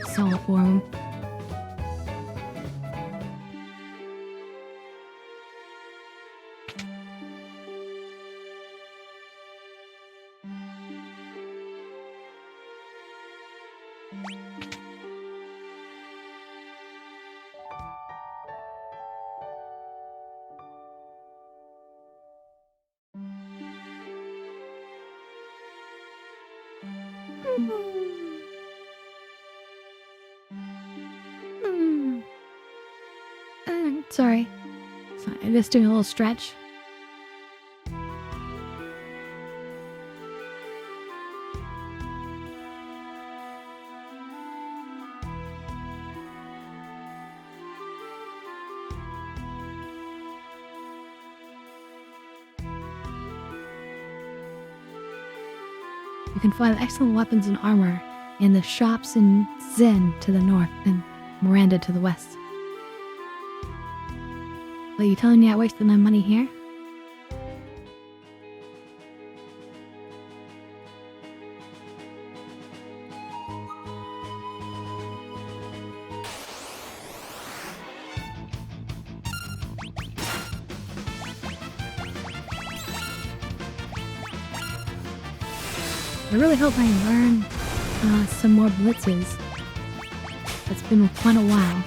[SPEAKER 1] Sell it for him. Sorry. I'm just doing a little stretch. You can find excellent weapons and armor in the shops in Zen to the north and Miranda to the west. Are you telling me I wasted my money here? I really hope I learn some more blitzes. It's been quite a while.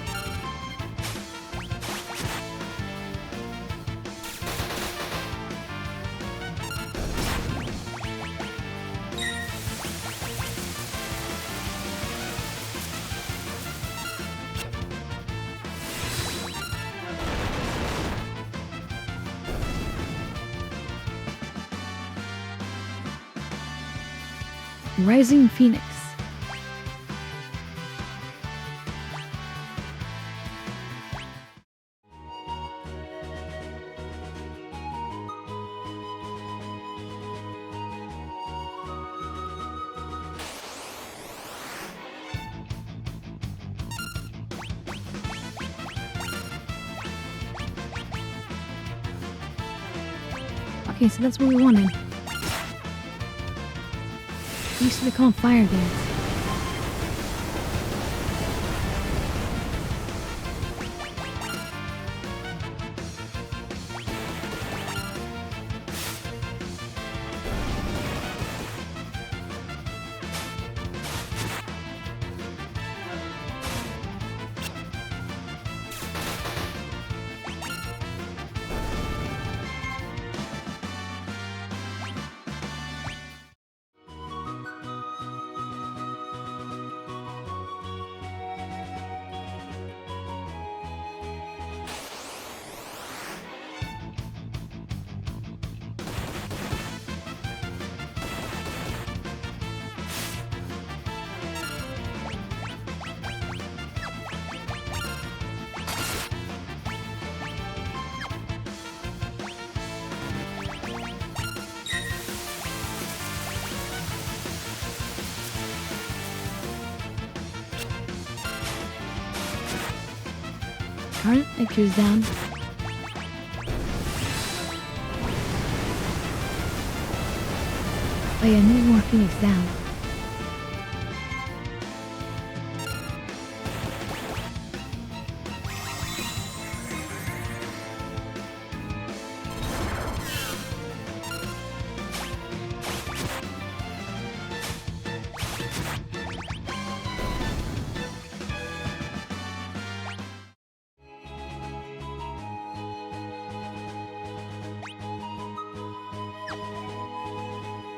[SPEAKER 1] Rising Phoenix. Okay, so that's what we wanted. We used to be called fire dance. Alright, pictures down. Oh yeah, need more Phoenix down.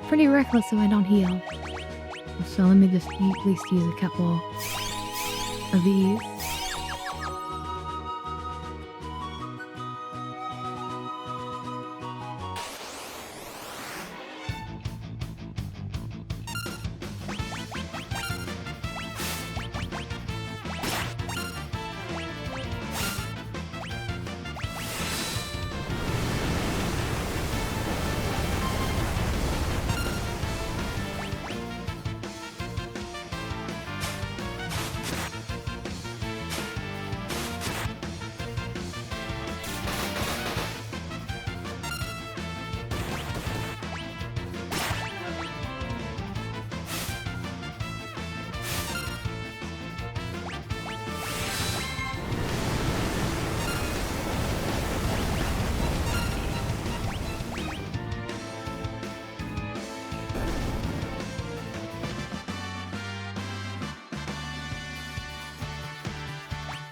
[SPEAKER 1] Pretty reckless if I don't heal. So let me just at least use a couple of these.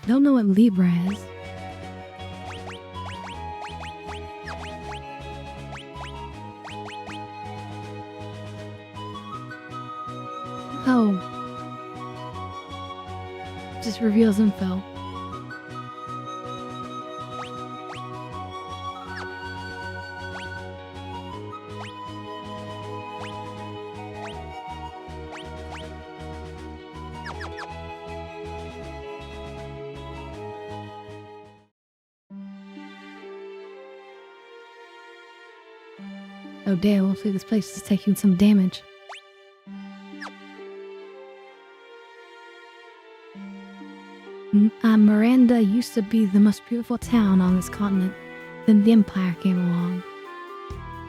[SPEAKER 1] Don't know what Libra is. Oh. Just reveals info. Oh damn, hopefully this place is taking some damage. Miranda used to be the most beautiful town on this continent. Then the Empire came along.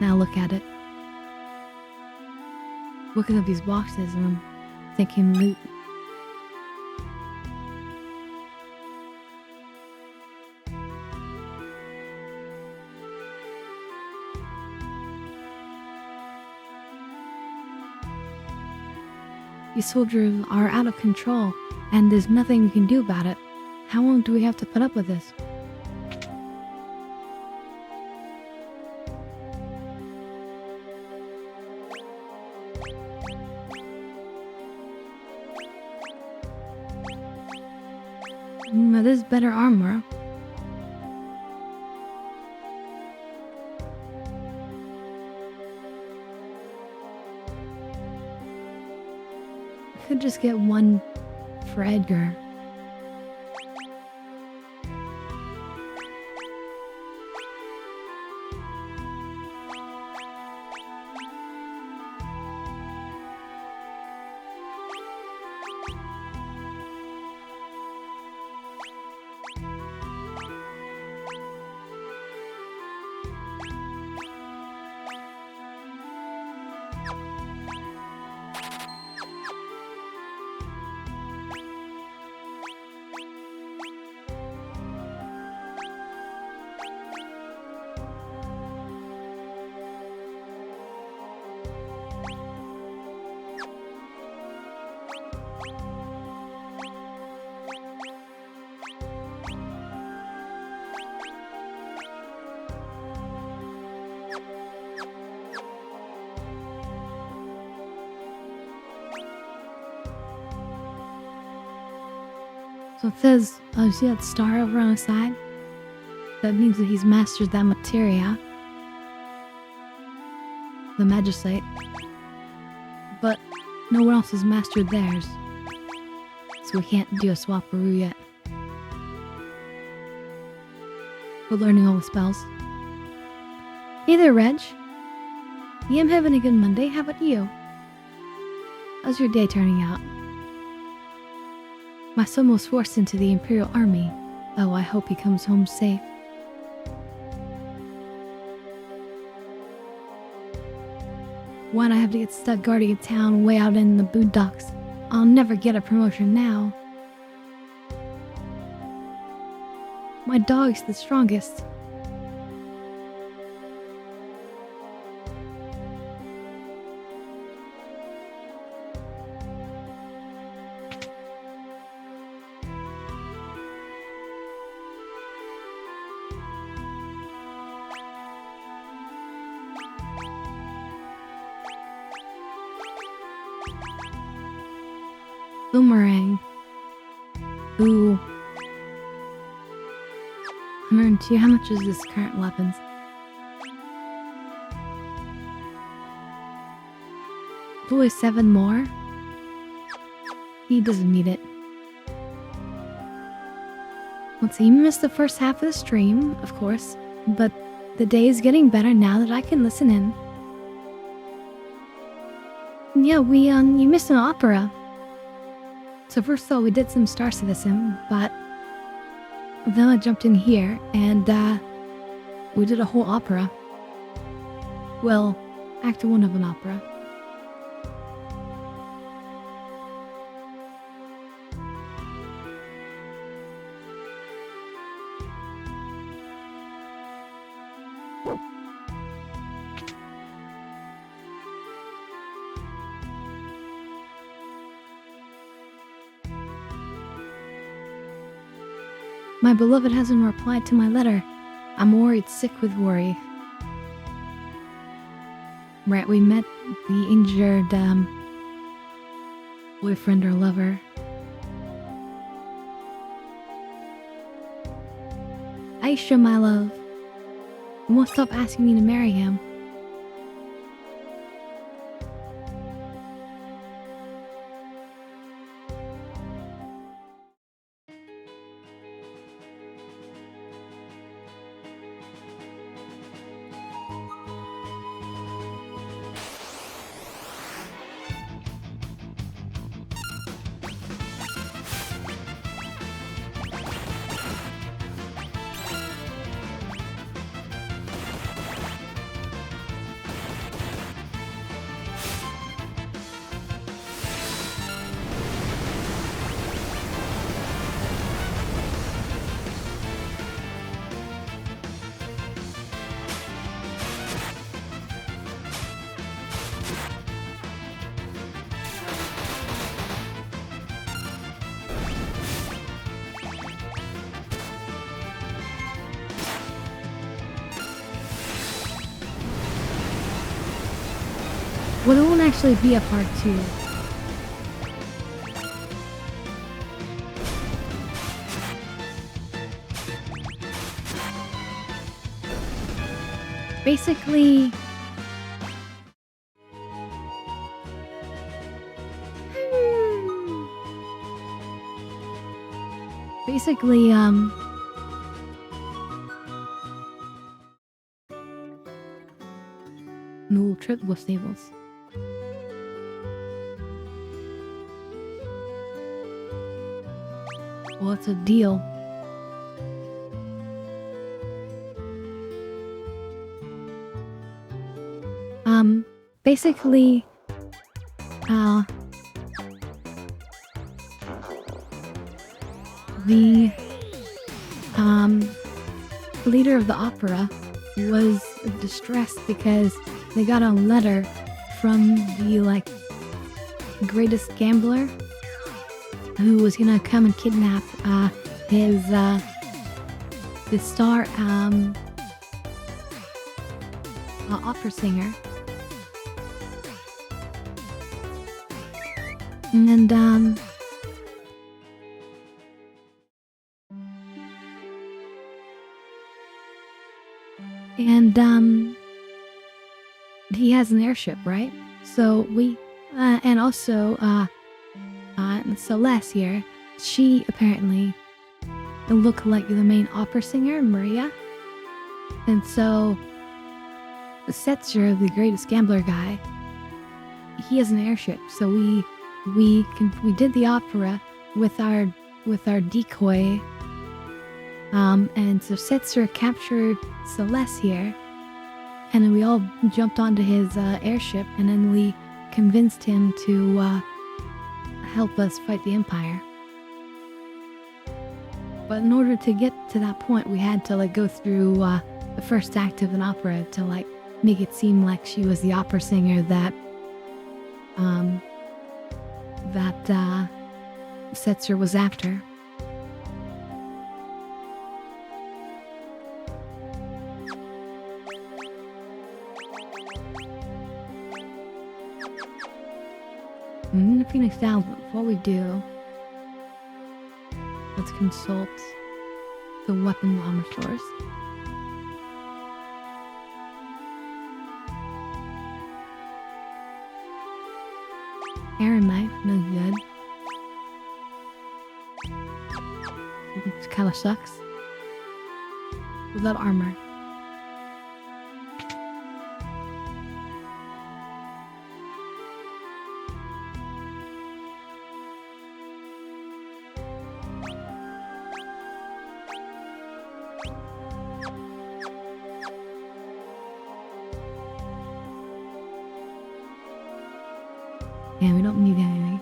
[SPEAKER 1] Now look at it. Looking at these boxes and I'm thinking loot. These soldiers are out of control, and there's nothing we can do about it. How long do we have to put up with this? This is better armor. Could just get one for Edgar. So it says, oh, see that star over on the side? That means that he's mastered that materia. The Magicite. But no one else has mastered theirs. So we can't do a swapperoo yet. We're learning all the spells. Hey there, Reg. Yeah, I'm having a good Monday. How about you? How's your day turning out? My son was forced into the Imperial Army. Oh, I hope he comes home safe. Why'd I have to get stuck guarding a town way out in the boondocks? I'll never get a promotion now. My dog's the strongest. Boomerang. Ooh. 102. How much is this current weapons? Boy, 7 more? He doesn't need it. Let's see, you missed the first half of the stream, of course, but the day is getting better now that I can listen in. Yeah, you missed an opera. So first of all, we did some StarCitizen, but then I jumped in here, and we did a whole opera. Well, Act 1 of an opera. My beloved hasn't replied to my letter. I'm worried sick with worry. Right, we met the injured, boyfriend or lover. Aisha, my love. You won't stop asking me to marry him. Well, it won't actually be a part 2. Basically... Basically, Null triple stables. What's a deal? Basically, the, leader of the opera was distressed because they got a letter from the, greatest gambler who was gonna come and kidnap, his star, opera singer. And, he has an airship, right? So we, and also, Celeste here, she apparently looked like the main opera singer, Maria. And so, Setzer, the greatest gambler guy, he has an airship. So we did the opera with our decoy. And so Setzer captured Celeste here, and then we all jumped onto his airship, and then we convinced him to help us fight the Empire. But in order to get to that point, we had to like go through the first act of an opera to like make it seem like she was the opera singer that Setzer was after. In the Phoenix Downs, but before we do, let's consult the weapon armor source. Iron knife, no good. It kind of sucks. Without armor. Yeah, we don't need anything.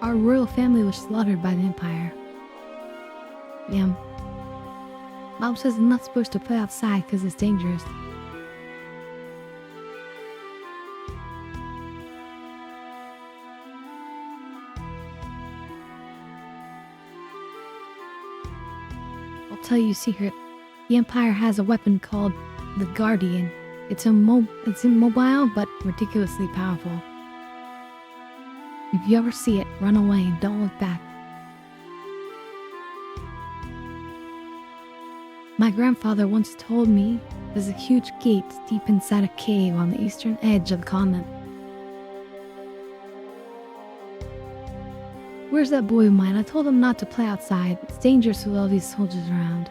[SPEAKER 1] Our royal family was slaughtered by the Empire. Yeah. Mom says I'm not supposed to play outside because it's dangerous. I'll tell you a secret. The Empire has a weapon called the Guardian. It's immobile but ridiculously powerful. If you ever see it, run away and don't look back. My grandfather once told me there's a huge gate deep inside a cave on the eastern edge of the continent. Where's that boy of mine? I told him not to play outside. It's dangerous with all these soldiers around.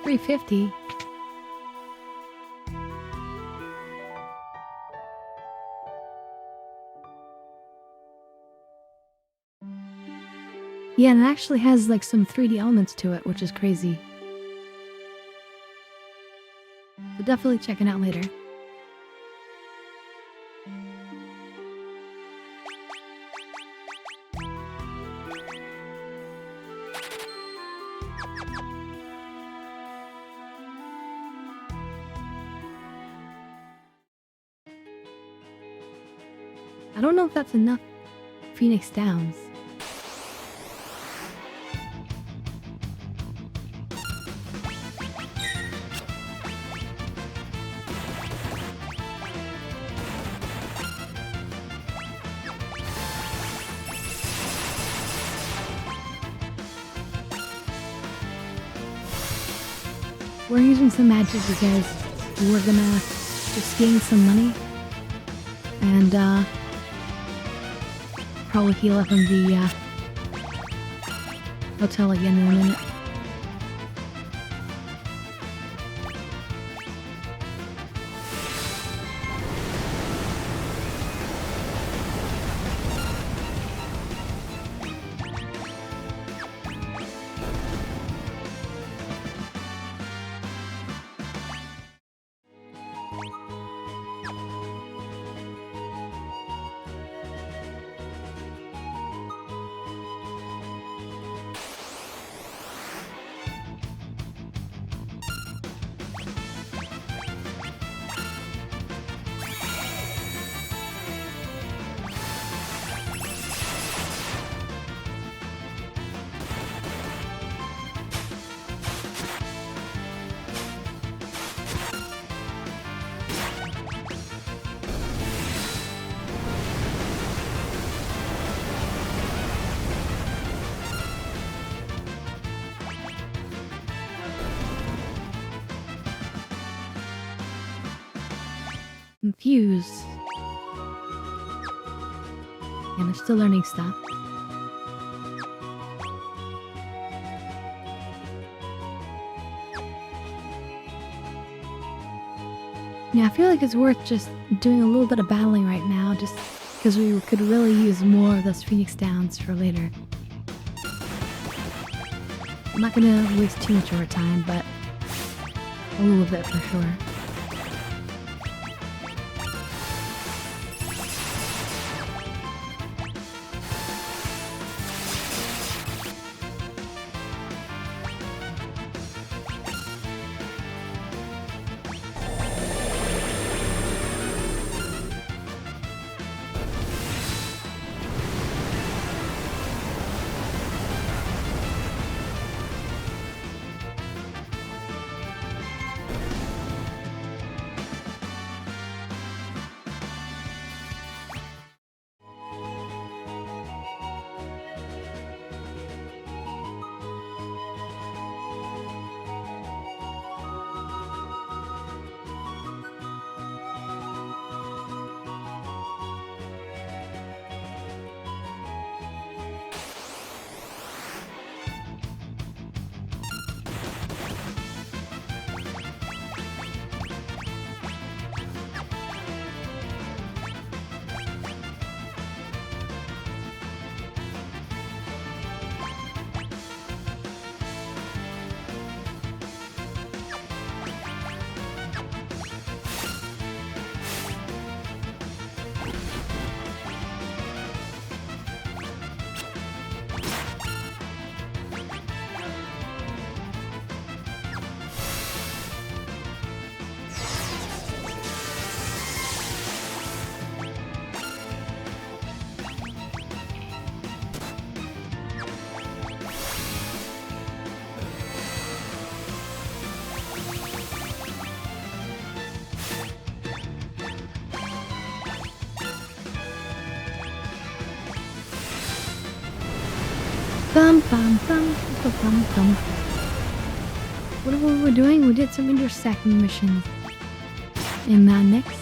[SPEAKER 1] $350. Yeah, and it actually has like some 3D elements to it, which is crazy. So definitely check it out later. I don't know if that's enough Phoenix Downs. We're using some magic because we're gonna just gain some money and probably heal up in the hotel again in a minute. confused. And I'm still learning stuff. Yeah, I feel like it's worth just doing a little bit of battling right now, just because we could really use more of those Phoenix Downs for later. I'm not gonna waste too much of our time, but a little bit for sure. Bum bum bum bum bum bum. What were we doing? We did some intersecting missions. And next,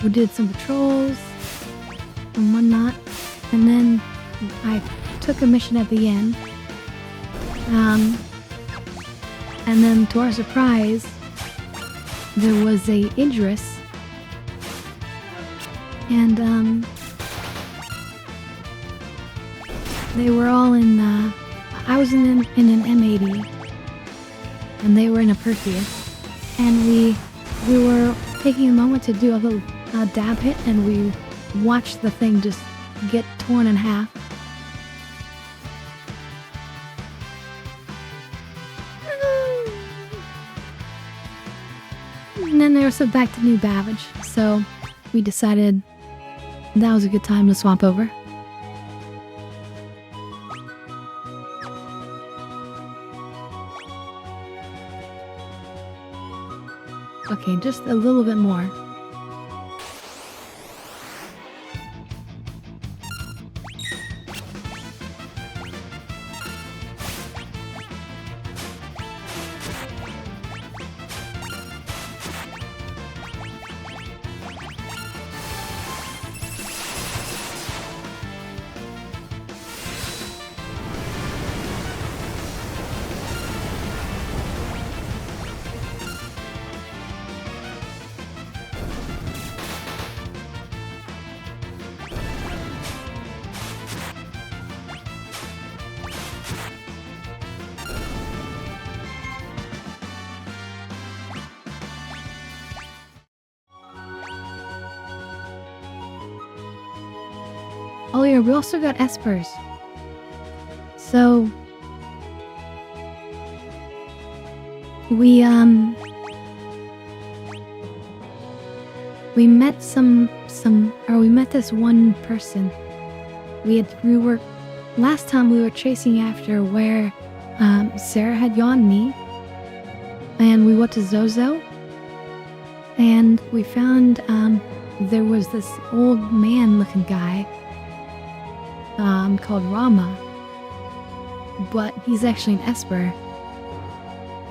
[SPEAKER 1] we did some patrols and whatnot. And then I took a mission at the end. And then to our surprise, there was a Idris. And they were all in, I was in an M80, and they were in a Perseus, and we were taking a moment to do a little dab hit, and we watched the thing just get torn in half. And then they were sent back to New Babbage, so we decided that was a good time to swap over. Okay, just a little bit more. Oh yeah, we also got espers. So we met we met this one person. Last time we were chasing after where Sarah had yawned me, and we went to Zozo, and we found there was this old man looking guy called Rama, but he's actually an Esper,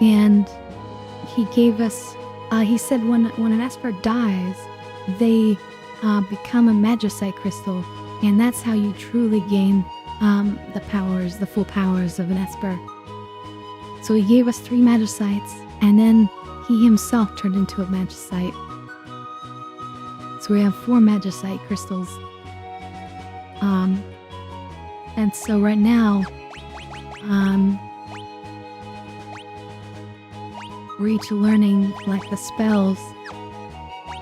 [SPEAKER 1] and he gave us he said when an Esper dies, they become a Magicite crystal, and that's how you truly gain the full powers of an Esper. So he gave us 3 Magicites, and then he himself turned into a Magicite. So we have 4 Magicite crystals. And so right now, we're each learning like the spells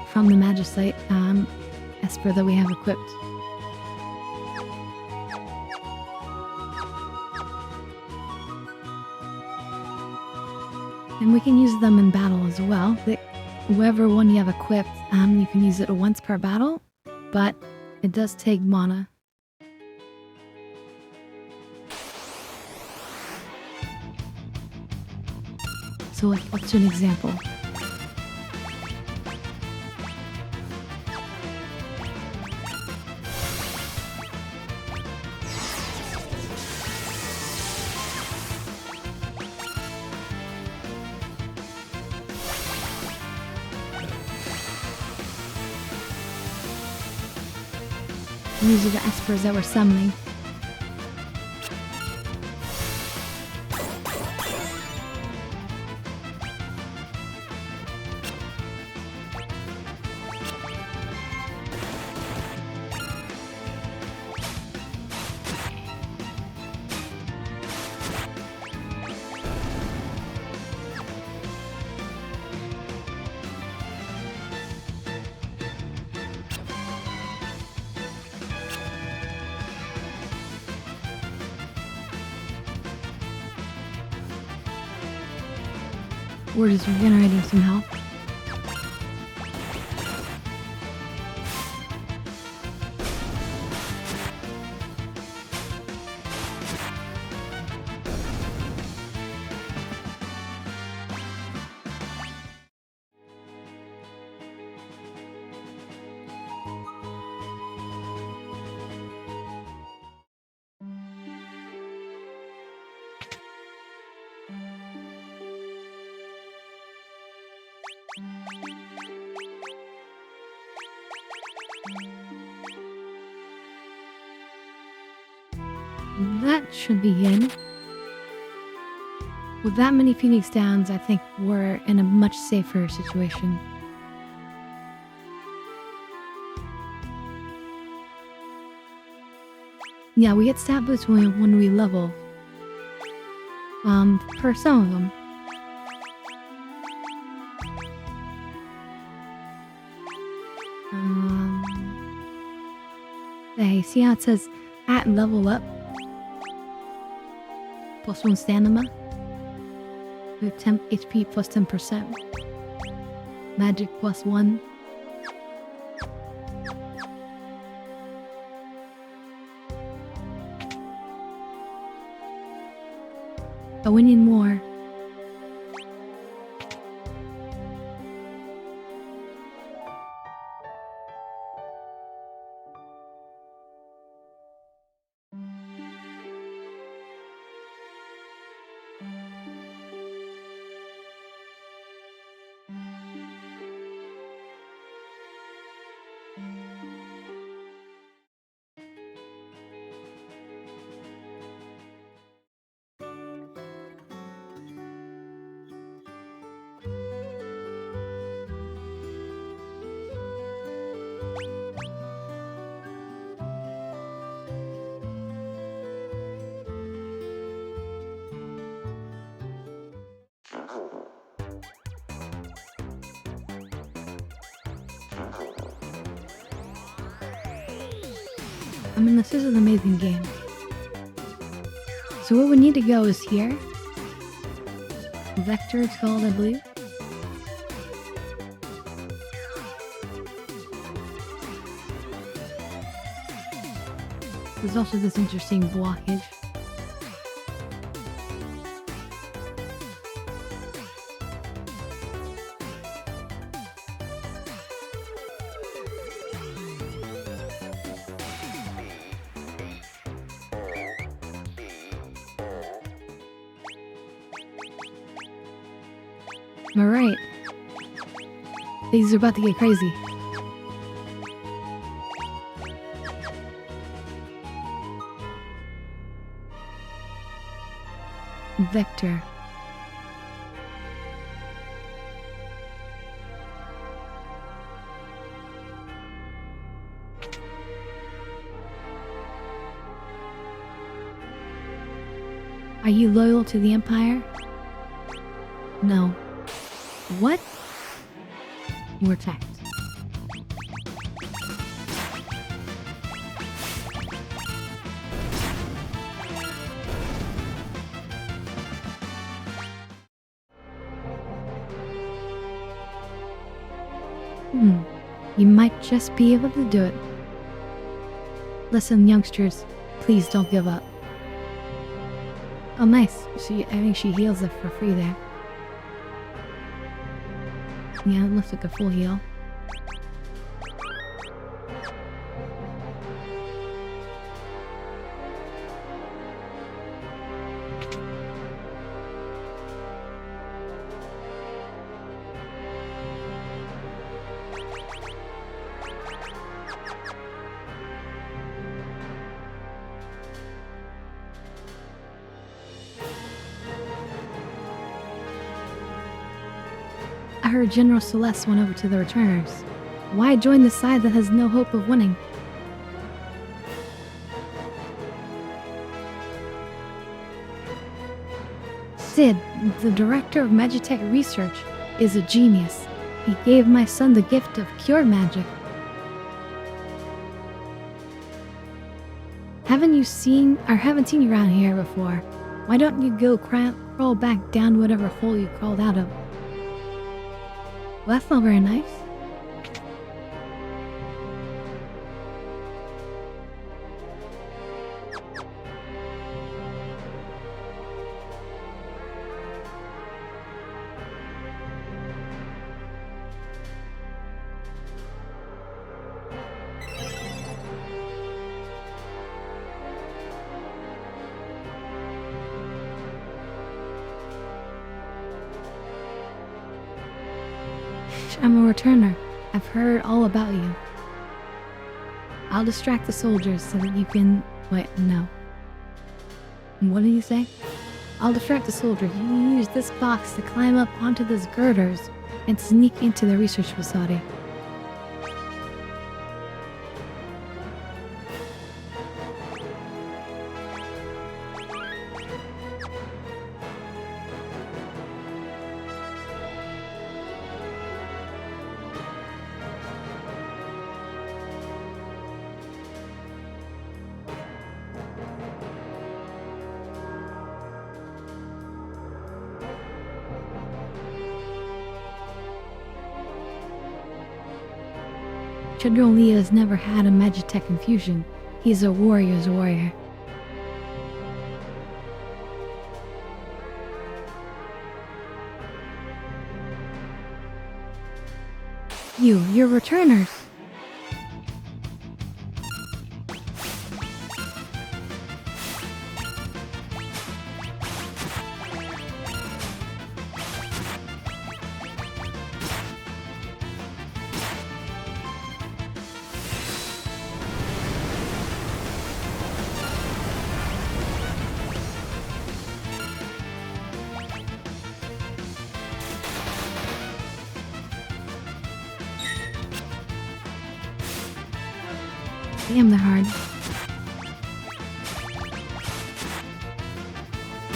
[SPEAKER 1] from the Magicite Esper that we have equipped. And we can use them in battle as well. Whoever one you have equipped, you can use it once per battle, but it does take mana. So let's do an example. These are the Espers that we're summoning. We're just regenerating some health. That should be good. With that many Phoenix Downs, I think we're in a much safer situation. Yeah, we get stat boosts when we level. For some of them. Hey, see how it says at level up? Plus 1 stamina. We have 10 HP plus 10%. Magic plus 1. But we need more. I mean, this is an amazing game. So where we need to go is here. Vector, it's called, I believe. There's also this interesting blockage. Alright. Things are about to get crazy. Vector. Are you loyal to the Empire? No. What? We're attacked. You might just be able to do it. Listen, youngsters, please don't give up. Oh, nice. I think she heals it for free there. Yeah, it looks like a full heal. I heard General Celeste went over to the returners. Why join the side that has no hope of winning? Sid, the director of Magitech Research, is a genius. He gave my son the gift of cure magic. Haven't seen you around here before. Why don't you go crawl back down whatever hole you crawled out of? Well, that's not very nice. I'm a returner. I've heard all about you. I'll distract the soldiers so that you can... Wait, no. What did you say? I'll distract the soldiers. You use this box to climb up onto those girders and sneak into the research facility. General Lee has never had a Magitech infusion. He's a warrior's warrior. You're returners. Damn, they're hard.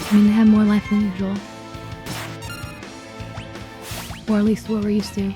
[SPEAKER 1] I mean, they have more life than usual. Or at least what we're used to.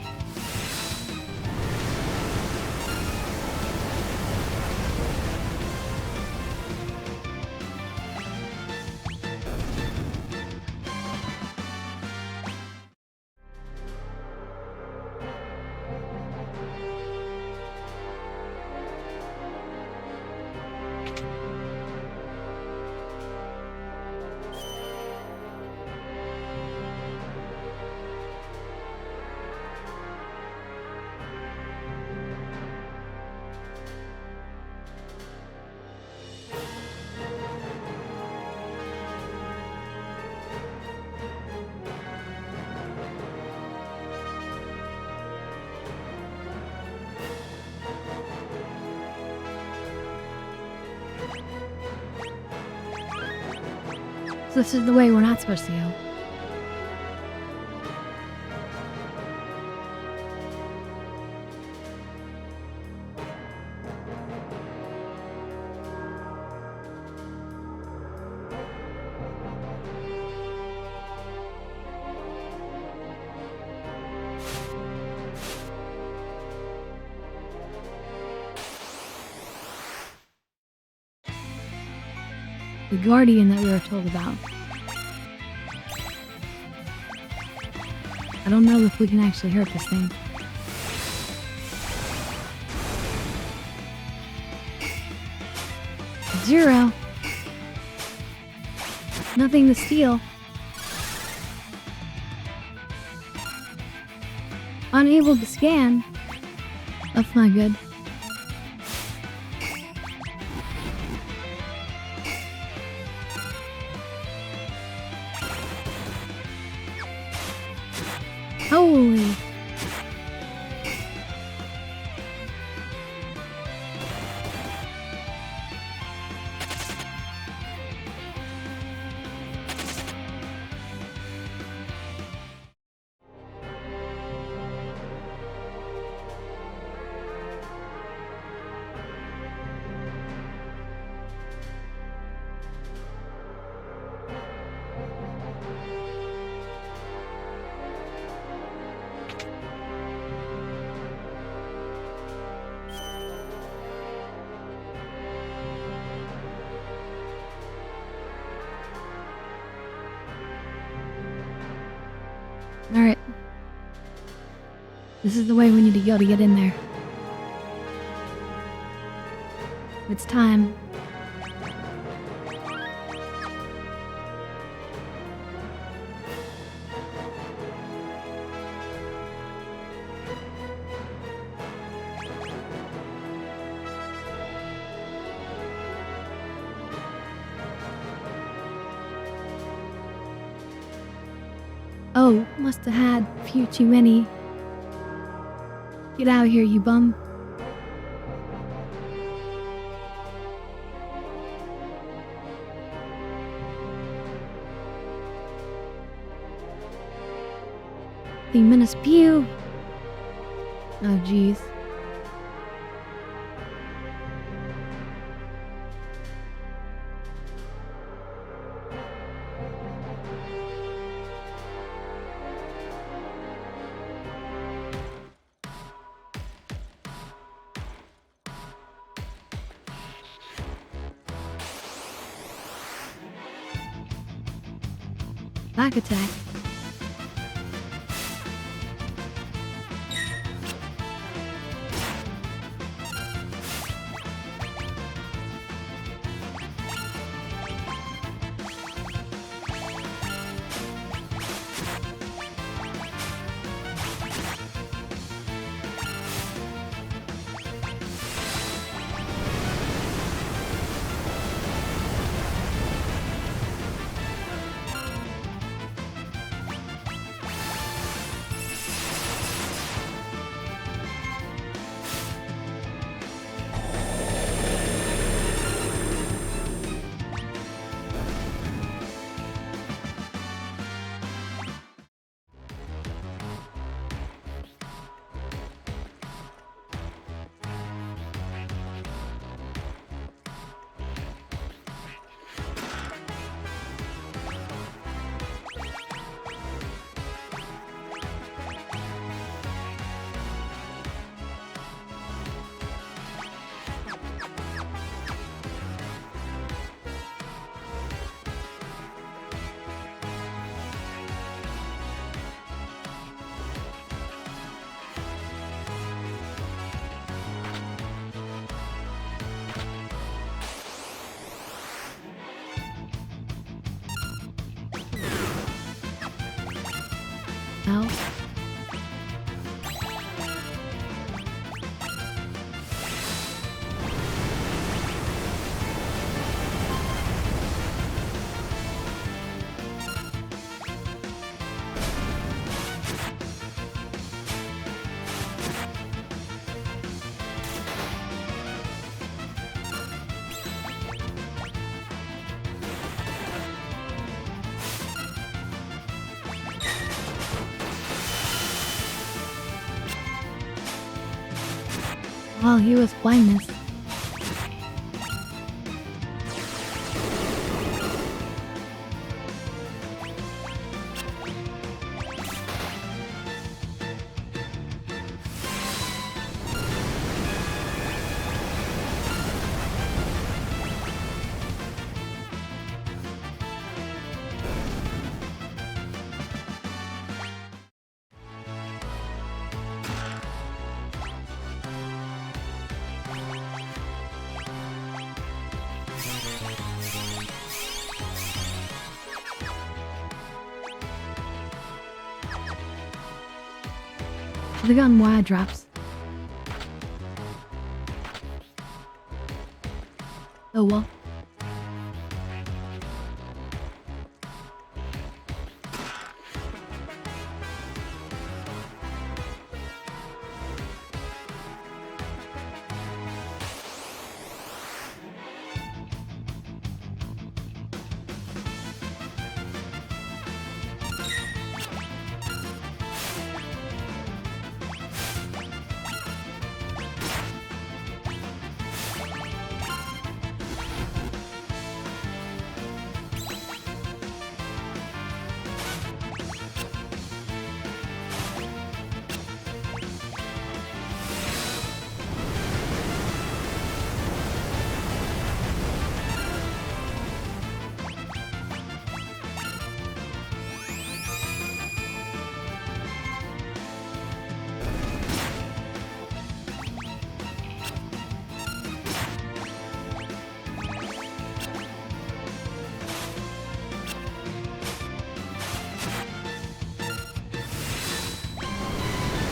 [SPEAKER 1] So this is the way we're not supposed to go. The guardian that we were told about. I don't know if we can actually hurt this thing. Zero. Nothing to steal. Unable to scan. That's not good. Holy. Alright. This is the way we need to go to get in there. It's time. Oh, must have had a few too many. Get out of here, you bum. The menace pew. Oh, jeez. Back attack. Ow. While he was blindness. The gun wire drops. The wall.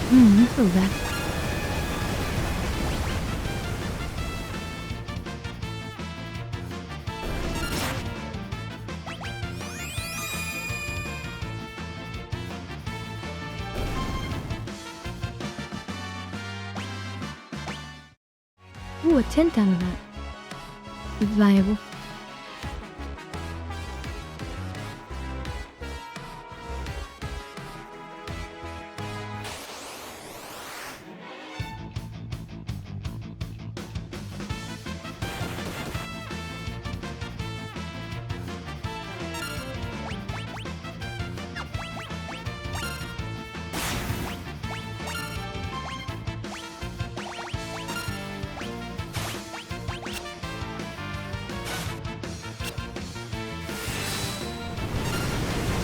[SPEAKER 1] I feel that. Ooh, a 10 out of that. It's valuable.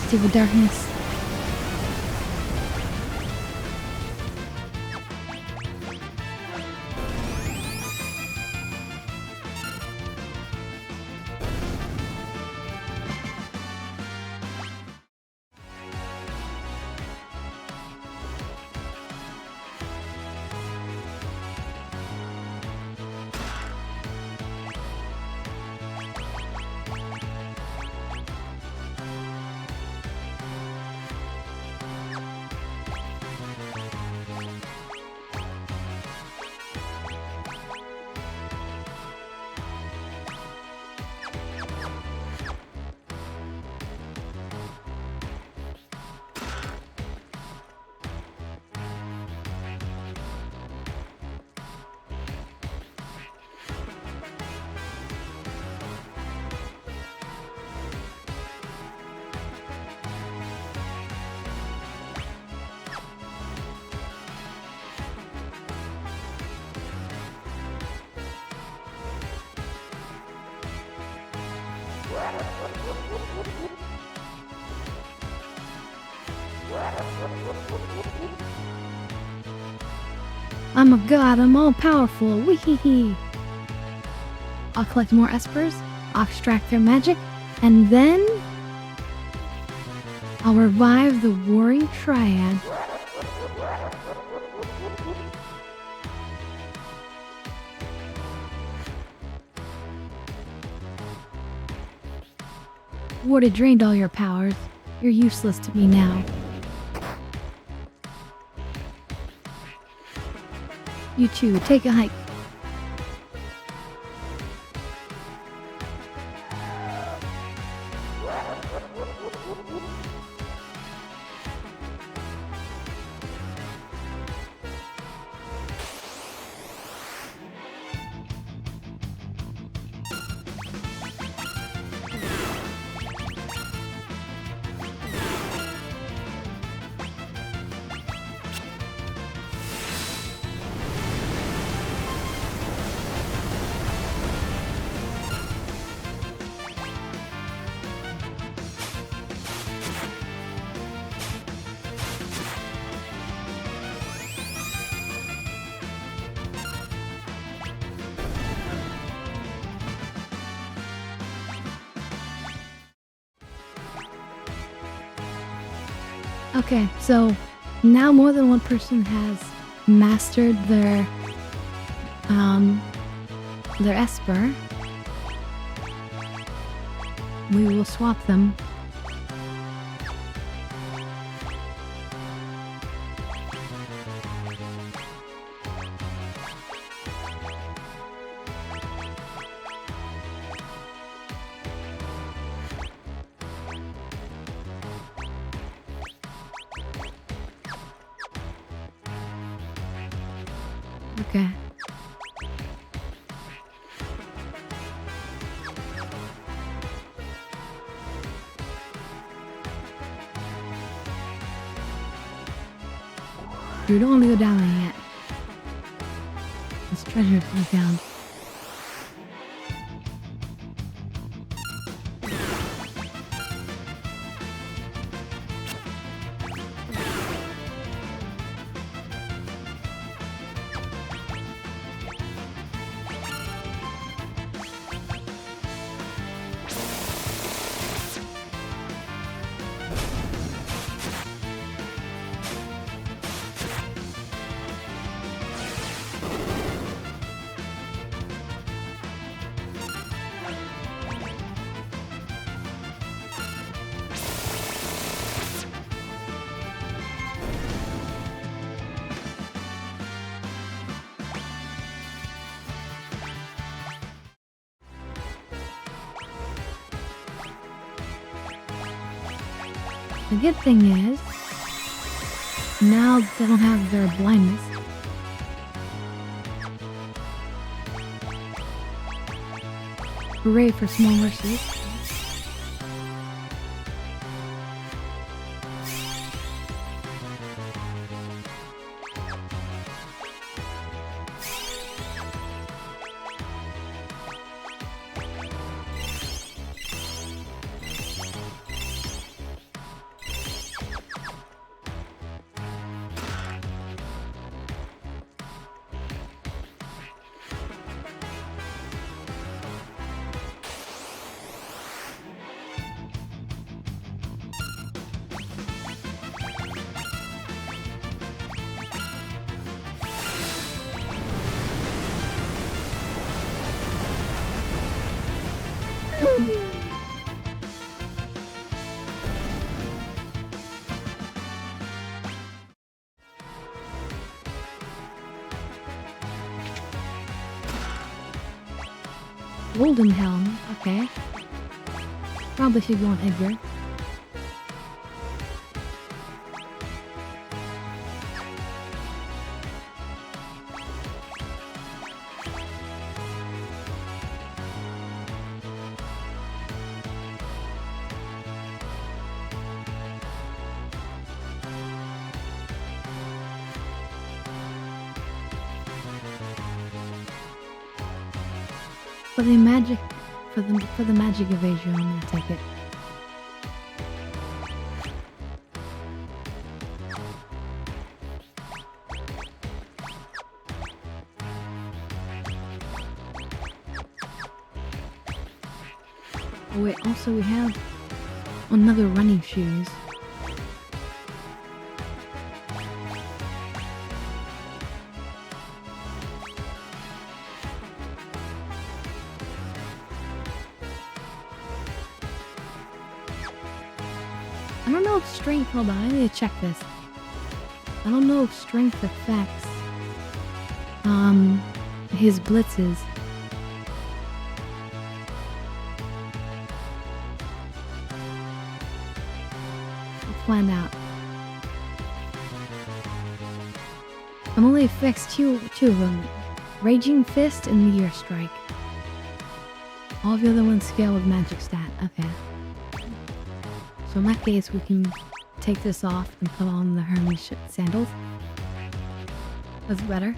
[SPEAKER 1] Stupid darkness. I'm a god, I'm all powerful, wee-hee-hee. I'll collect more espers, I'll extract their magic, and then I'll revive the warring triad. Ward had drained all your powers. You're useless to me now. You two, take a hike. Okay, so now more than one person has mastered their Esper. We will swap them. Okay. You don't want to go down there yet. This treasure to be found. The good thing is, now they don't have their blindness. Hooray for small mercies. Golden Helm, okay. Probably should go on Edgar. For the magic, for the magic evasion, I'm gonna take it. Oh wait, also we have another running shoes. I don't know if strength, hold on, I need to check this. I don't know if strength affects, his blitzes. Let's find out. I'm only affects two of them. Raging Fist and Meteor Strike. All the other ones scale with magic stat, okay. So in that case, we can take this off and put on the Hermes sandals. That's better.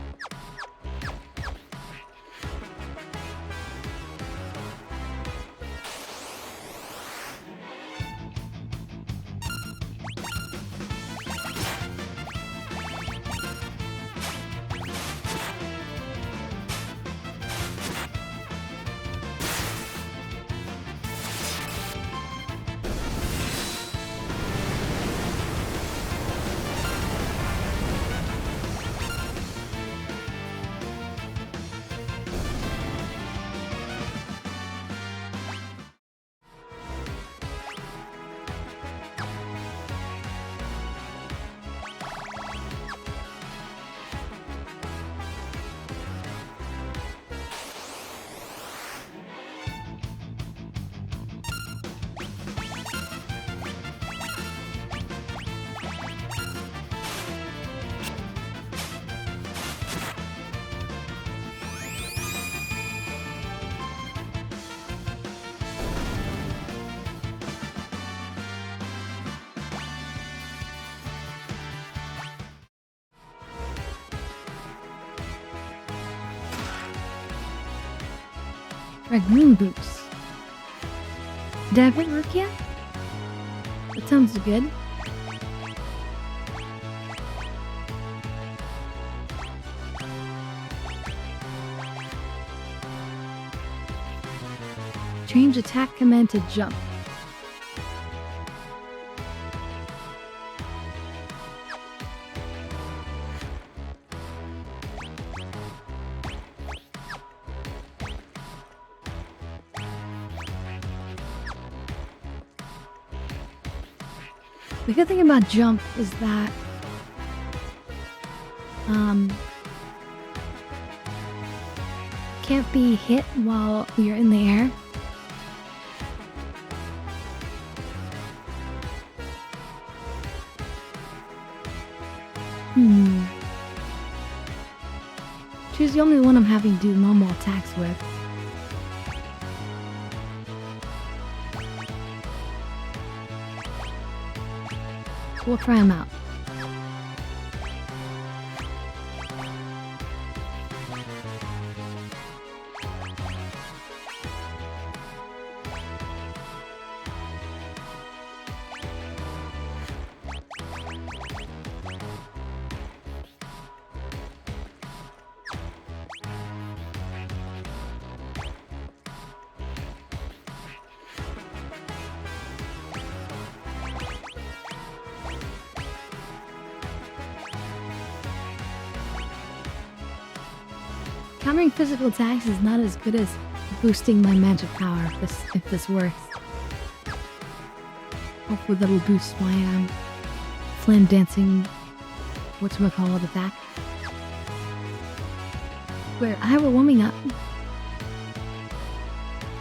[SPEAKER 1] Dragoon boots. David Rukia? That sounds good. Change attack command to jump. The good thing about jump is that can't be hit while you're in the air. She's the only one I'm having to do normal attacks with. We'll try them out. Countering physical attacks is not as good as boosting my magic power if this works. Hopefully that'll boost my flame dancing whatchamacallit attack. Where we're warming up.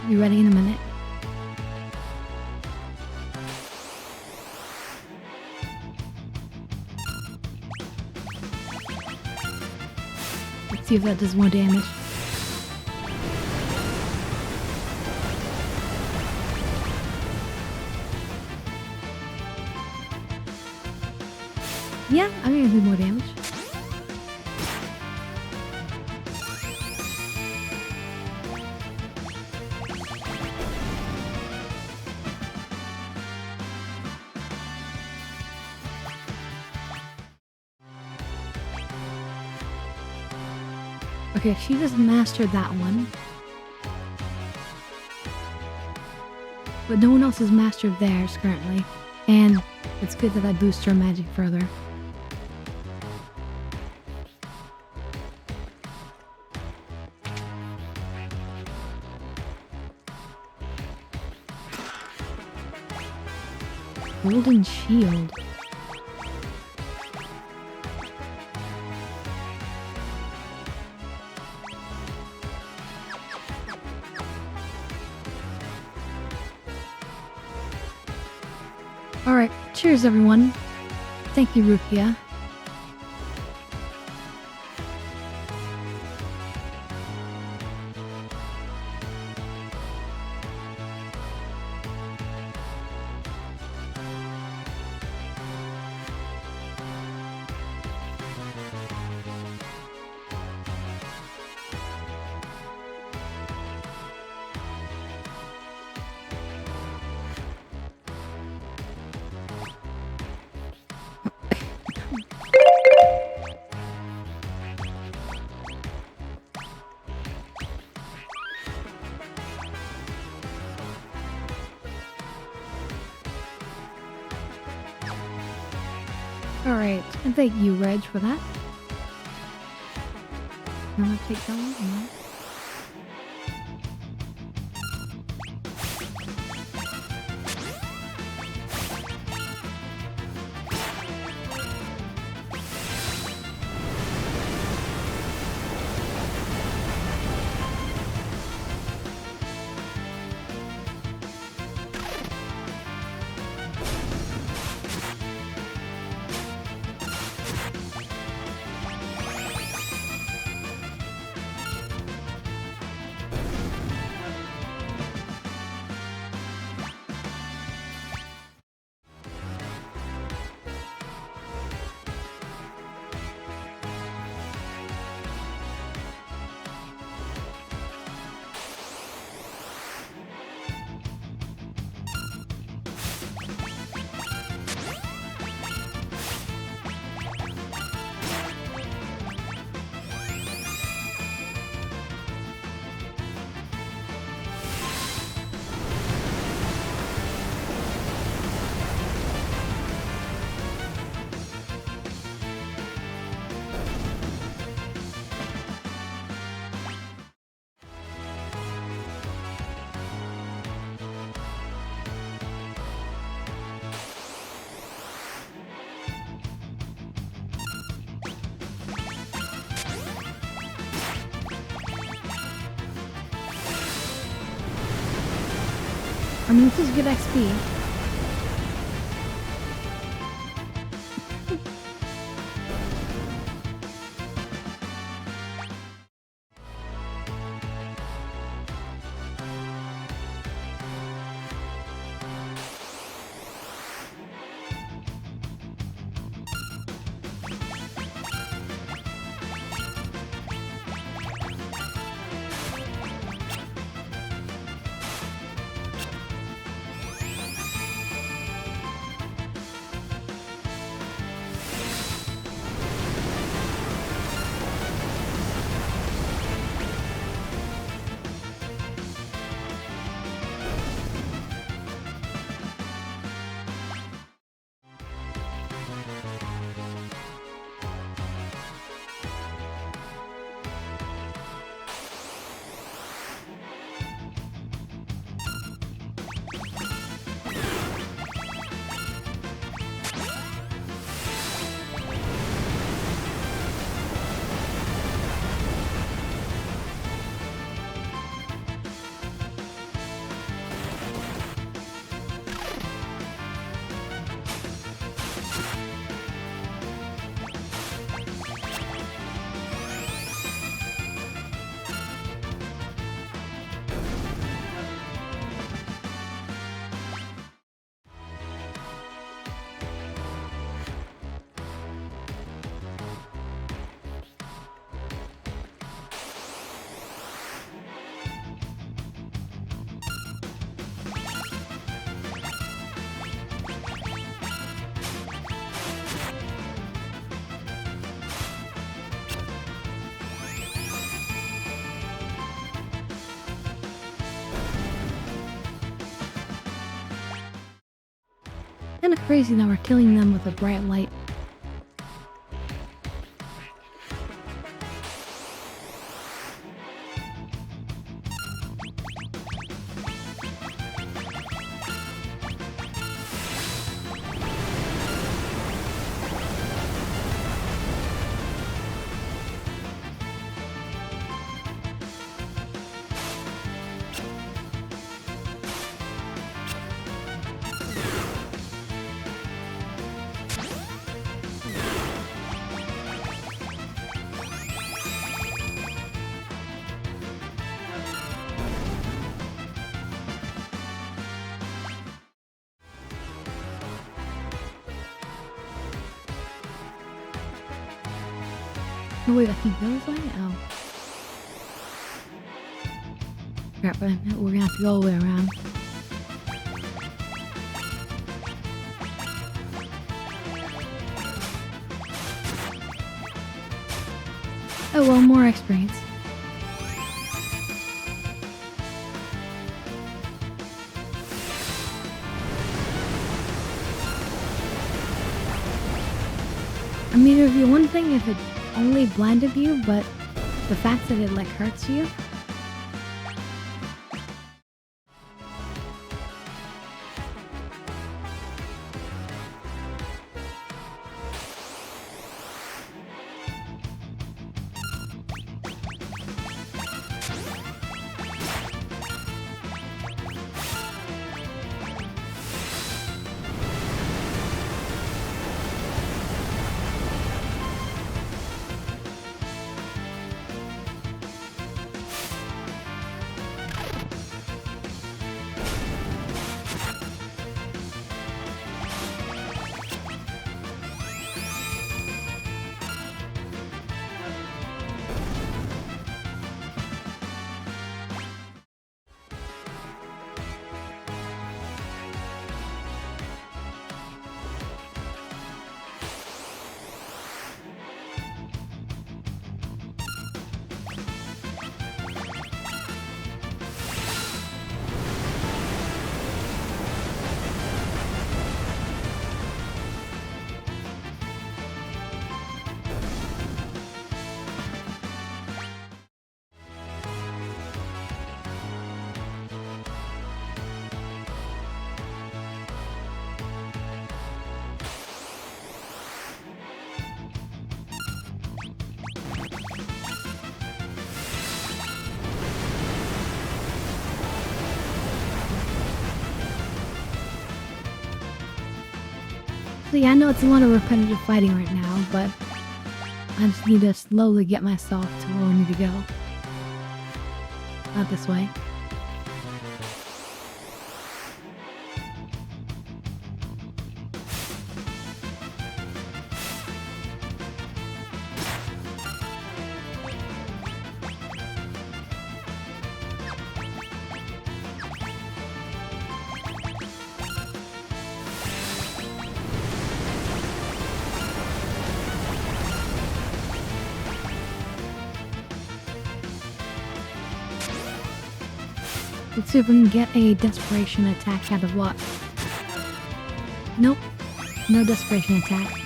[SPEAKER 1] Be ready in a minute. See if that does more damage. Yeah, I'm gonna do more damage. Okay, she just mastered that one. But no one else has mastered theirs currently. And it's good that I boost her magic further. Golden Shield. Alright, cheers everyone. Thank you, Rukia. Alright, and thank you, Reg, for that. I'm gonna take that one. Yeah. I mean, this is good XP. Kinda crazy that we're killing them with a bright light. No, wait, I think that was like, oh. Crap, we're gonna have to go all the way around. Oh well, more experience. I mean, it would be one thing if it only blinded you, but the fact that it like hurts you. So yeah, I know it's a lot of repetitive fighting right now, but I just need to slowly get myself to where I need to go. Not this way. Let's see if we can get a desperation attack out of what? Nope. No desperation attack.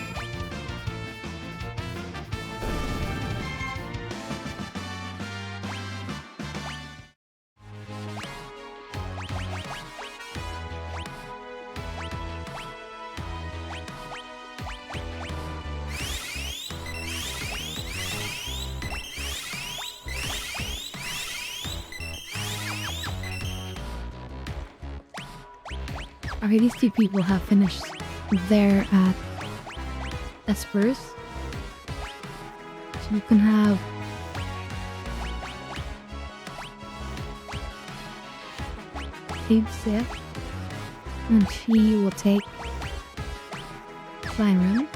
[SPEAKER 1] Okay, these two people have finished their espers. So you can have Big Sif, and she will take Siren.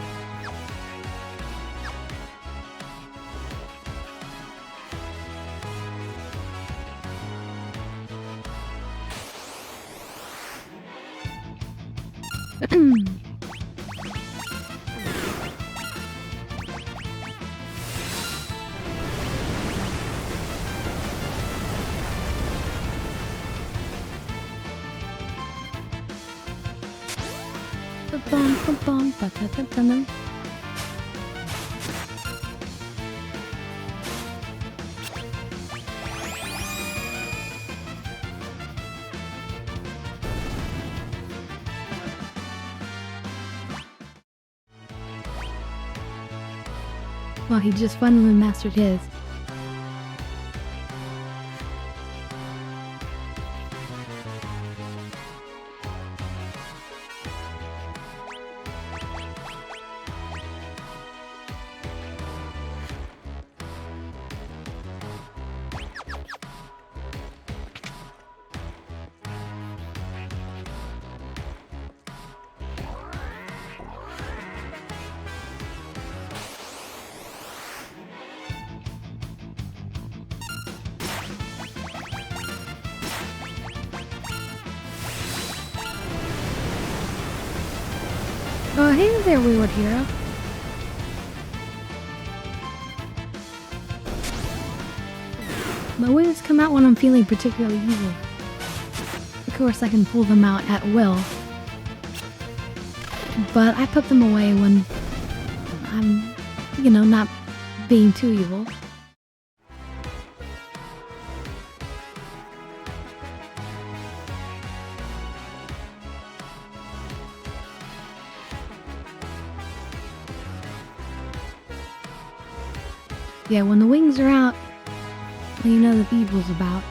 [SPEAKER 1] Well, he just finally mastered his. Oh, hey there, wayward hero. My wings come out when I'm feeling particularly evil. Of course, I can pull them out at will. But I put them away when I'm, you know, not being too evil. Yeah, when the wings are out, well, you know the evil's about.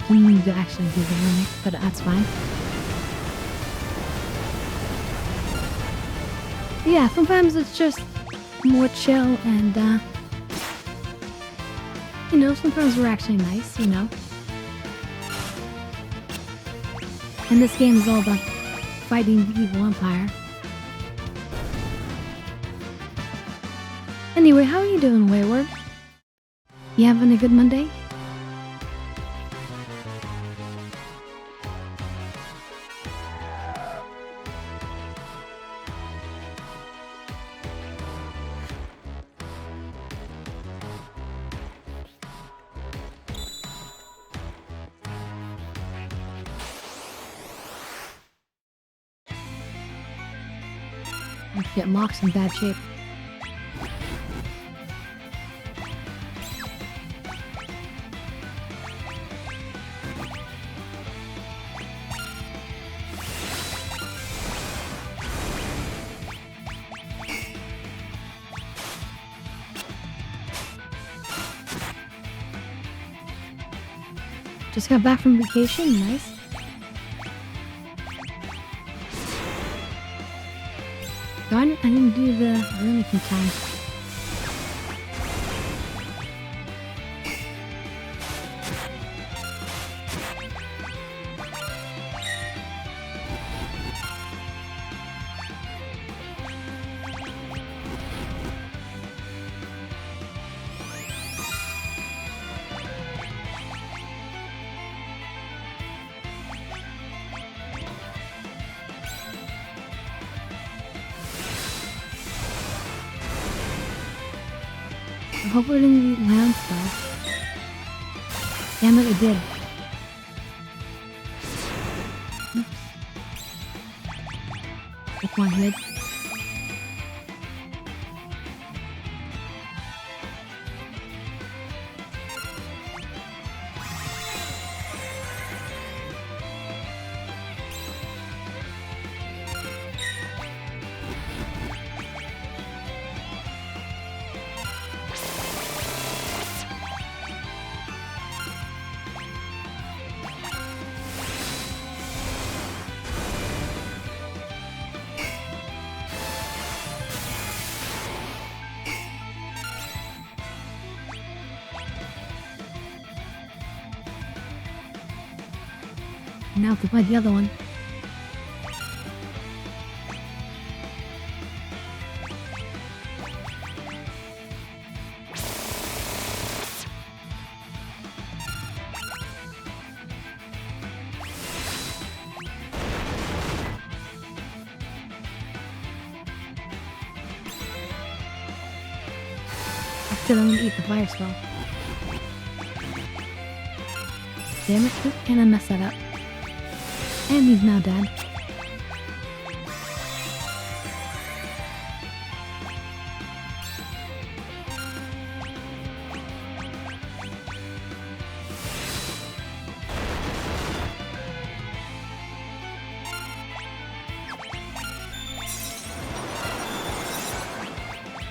[SPEAKER 1] We need to actually do the limit, but that's fine. Yeah, sometimes it's just more chill and, you know, sometimes we're actually nice, you know. And this game is all about fighting the evil empire. Anyway, how are you doing, Wayward? You having a good Monday? Oh shit, Mock's in bad shape. Just got back from vacation, nice. Darn it, I didn't do the room in time. I hope it didn't land stuff. Damn it, it did. Oops. With one hit. Now to find the other one. Still, I'm gonna eat the fire spell. Damn it, and I messed that up. And he's now dead.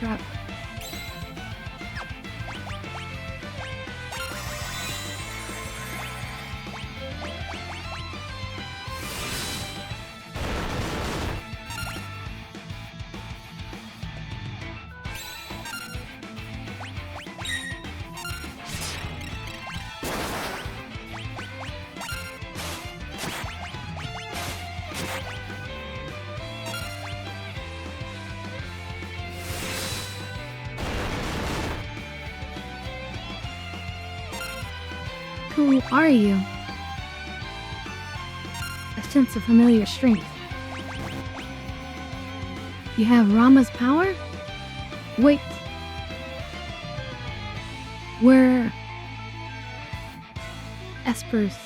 [SPEAKER 1] Crap. Who are you? I sense a familiar strength. You have Rama's power? Wait. We're Espers.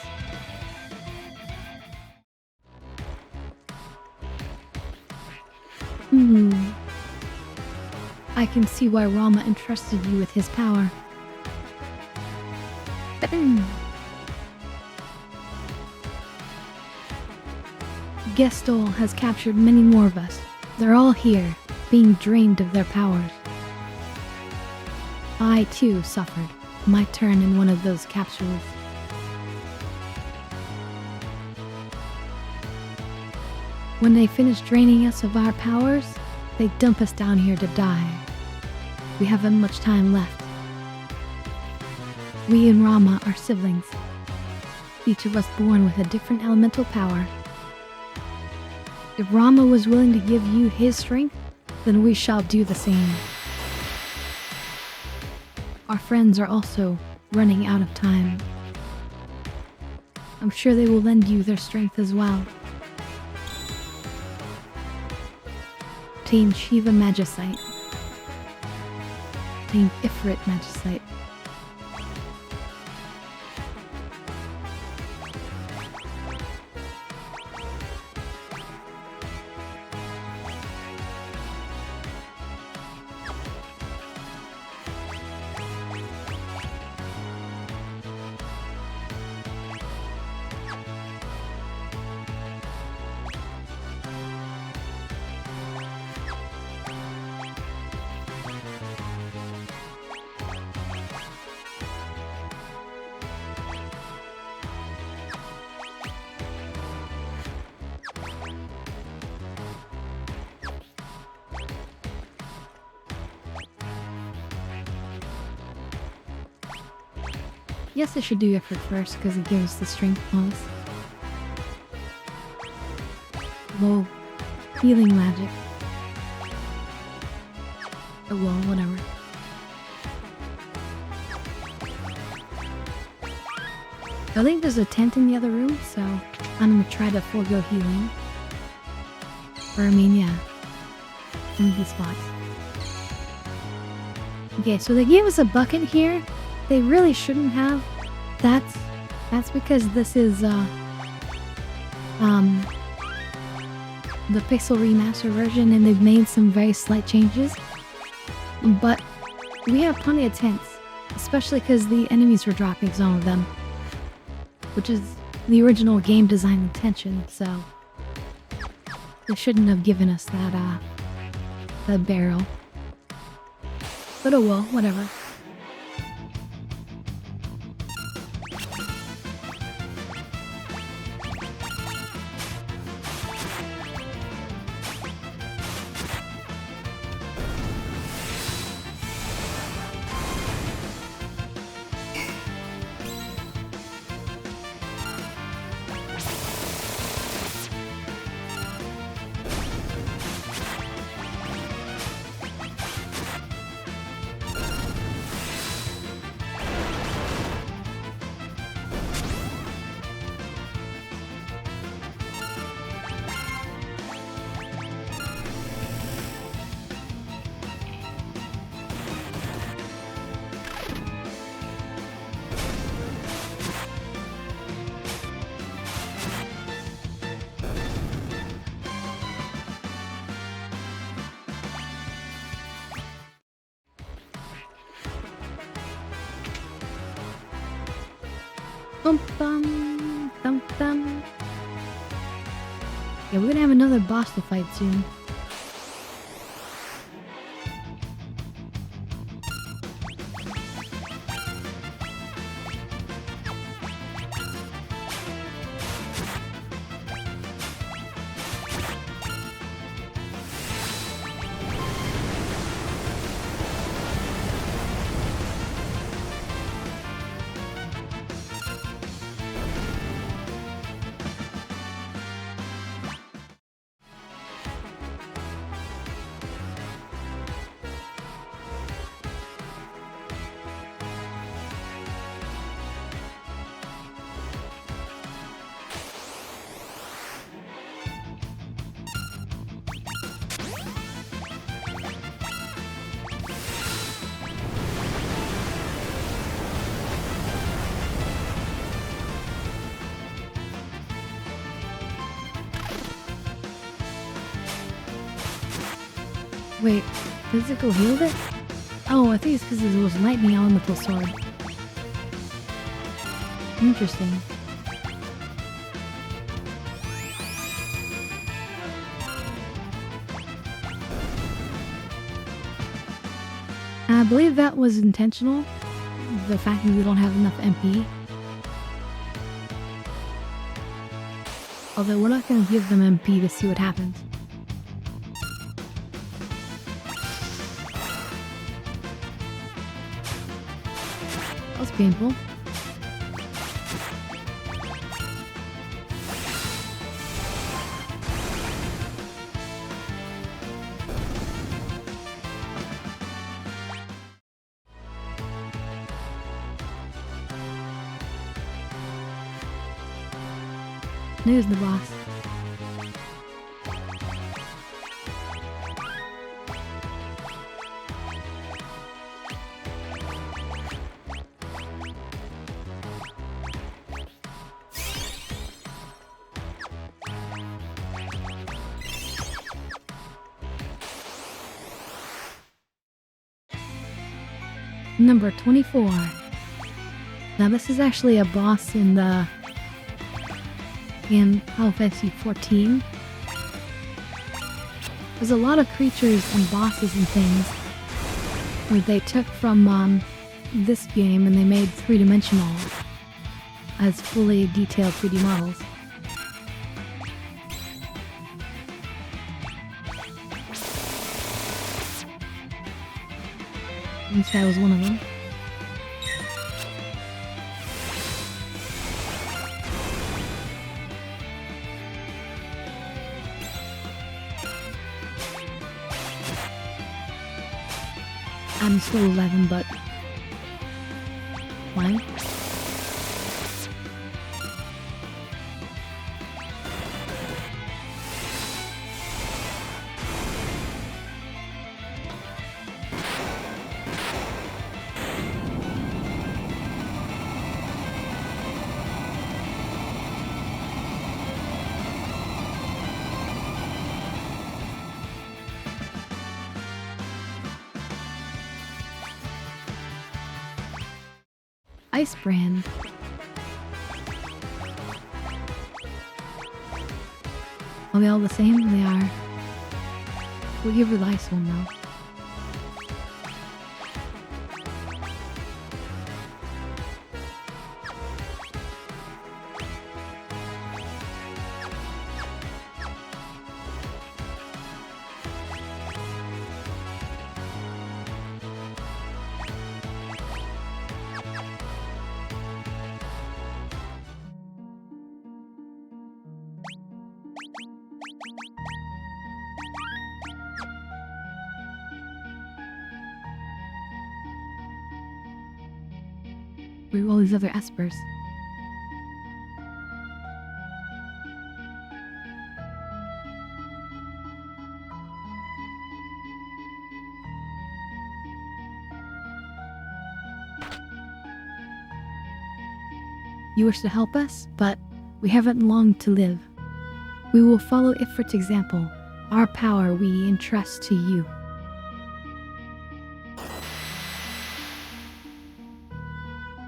[SPEAKER 1] I can see why Rama entrusted you with his power. Gestol has captured many more of us. They're all here, being drained of their powers. I, too, suffered my turn in one of those capsules. When they finish draining us of our powers, they dump us down here to die. We haven't much time left. We and Rama are siblings, each of us born with a different elemental power. If Rama was willing to give you his strength, then we shall do the same. Our friends are also running out of time. I'm sure they will lend you their strength as well. Team Shiva Magicite. Team Ifrit Magicite. Yes, I should do effort first because it gives the strength bonus. Low healing magic. Oh well, whatever. I think there's a tent in the other room, so I'm gonna try to forego healing. Or I mean, yeah. In these spots. Okay, so they gave us a bucket here. They really shouldn't have. That's because this is the Pixel Remaster version and they've made some very slight changes. But we have plenty of tents, especially because the enemies were dropping some of them, which is the original game design intention, so they shouldn't have given us that barrel. But oh well, whatever. Bum bum dum dum. Yeah, we're gonna have another boss to fight soon. Wait, physical healed it? Oh, I think it's because it was lightning elemental sword. Interesting. I believe that was intentional. The fact that we don't have enough MP. Although we're not going to give them MP to see what happens. That was painful. There's the boss. Number 24. Now this is actually a boss in FF14. There's a lot of creatures and bosses and things where they took from this game and they made three-dimensional as fully detailed 3D models. This guy was one of them. I'm still 11, but... Why? Ice brand. Are they all the same? They are. We'll give her the ice one though. Where are all these other espers? You wish to help us, but we haven't long to live. We will follow Ifrit's example. Our power we entrust to you.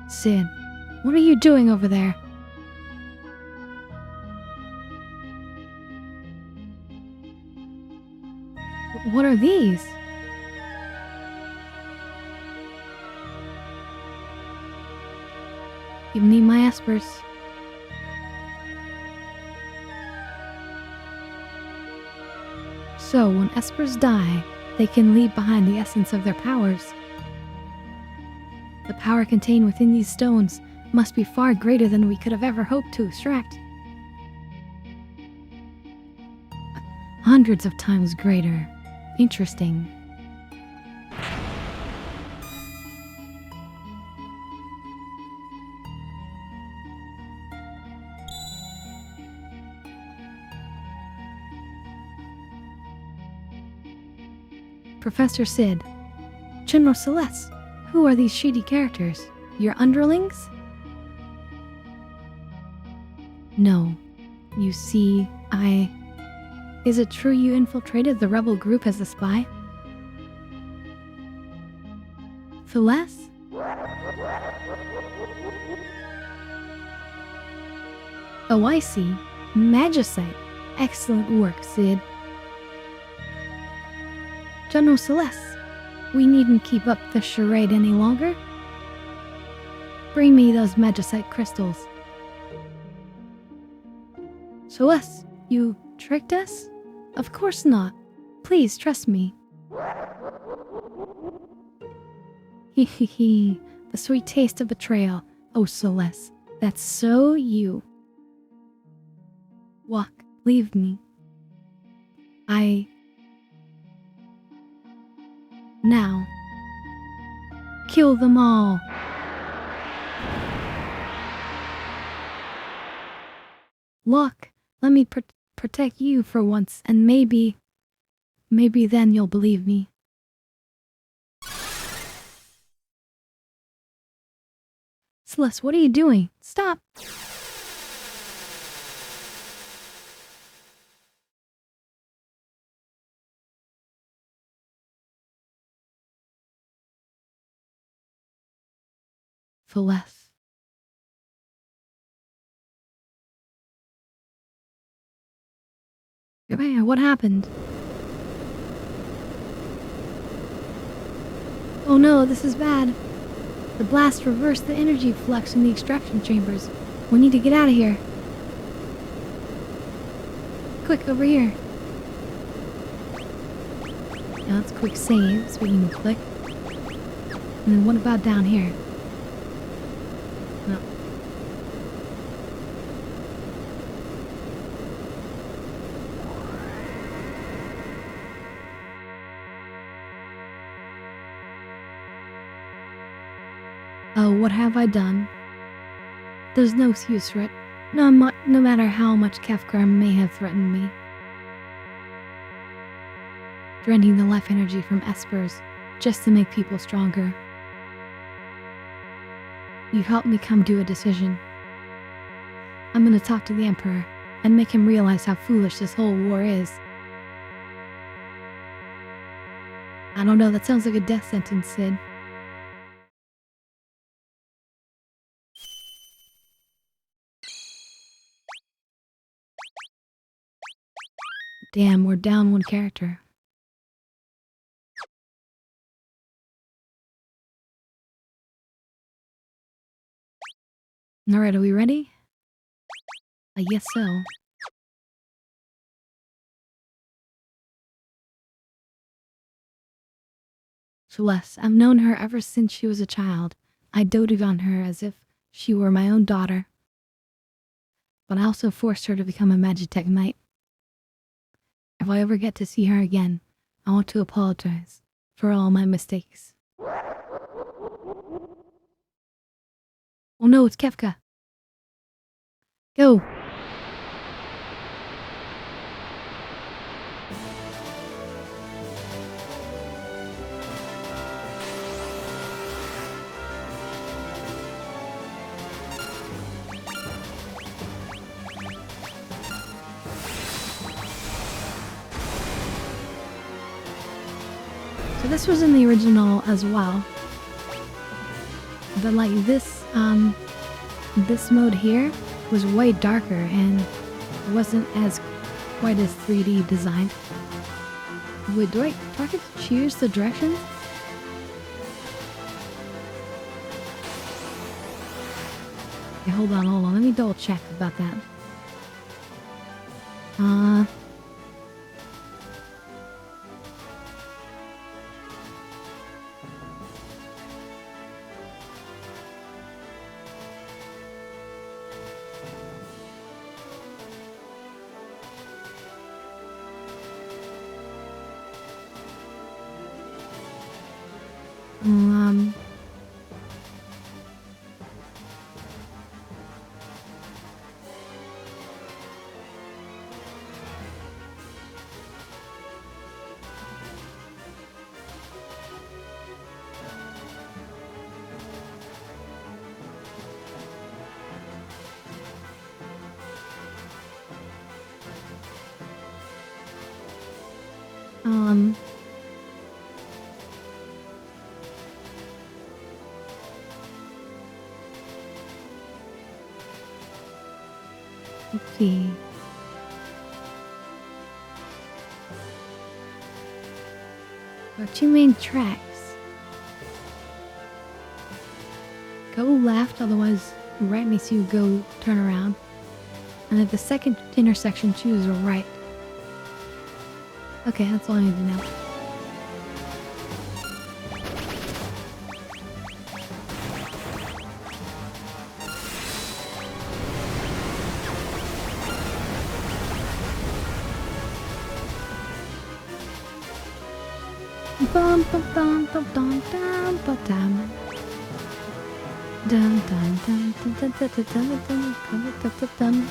[SPEAKER 1] Sid, what are you doing over there? What are these? Give me my espers. So, when espers die, they can leave behind the essence of their powers. The power contained within these stones must be far greater than we could have ever hoped to extract. Hundreds of times greater. Interesting. Professor Sid, General Celeste, who are these shady characters? Your underlings? No. You see, Is it true you infiltrated the rebel group as a spy? Celeste? Oh, I see. Magicite. Excellent work, Sid. General Celeste, we needn't keep up the charade any longer. Bring me those magicite crystals. Celeste, you tricked us? Of course not. Please trust me. Hee hee hee. The sweet taste of betrayal. Oh, Celeste, that's so you. Walk, leave me. Now. Kill them all. Look, let me protect you for once, and maybe then you'll believe me. Celeste, what are you doing? Stop! Celeste. What happened? Oh no, this is bad. The blast reversed the energy flux in the extraction chambers. We need to get out of here. Quick, over here. Now let's quick save, speaking of click. And then what about down here? No. Oh, what have I done? There's no excuse for it, no matter how much Kefka may have threatened me. Draining the life energy from espers just to make people stronger. You helped me come to a decision. I'm gonna talk to the Emperor and make him realize how foolish this whole war is. I don't know, that sounds like a death sentence, Sid. Damn, we're down one character. Alright, are we ready? I guess so. Celeste, I've known her ever since she was a child. I doted on her as if she were my own daughter. But I also forced her to become a Magitech Knight. If I ever get to see her again, I want to apologize for all my mistakes. Oh no, it's Kefka. Go! So this was in the original as well. But like this mode here was way darker and wasn't as quite as 3D designed. Wait, do I get to choose the direction? Okay, hold on, let me double check about that. Let's see. There are two main tracks. Go left, otherwise right makes you go turn around. And at the second intersection, choose right. Okay, that's all I need to know. Bum bum bum bum bum bum bum bum. Dun dun dun dun dun dun dun dun dun dun dun dun.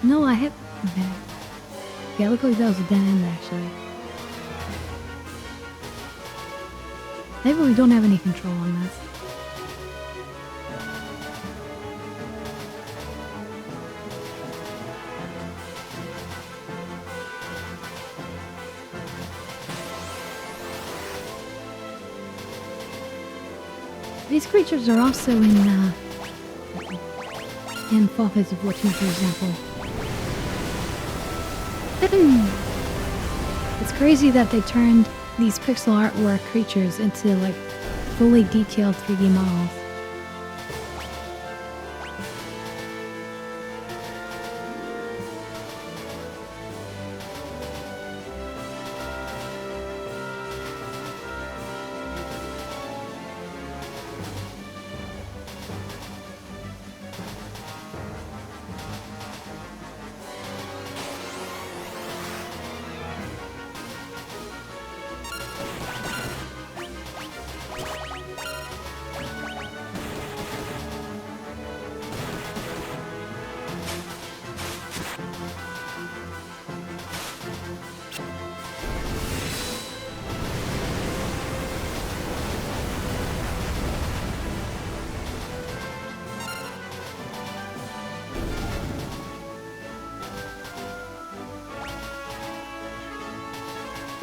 [SPEAKER 1] No, I hit. Okay. Yeah, look like that was a dead end actually. Maybe we don't have any control on this. These creatures are also in Fall Phase of 14, for example. It's crazy that they turned these pixel artwork creatures into like fully detailed 3D models.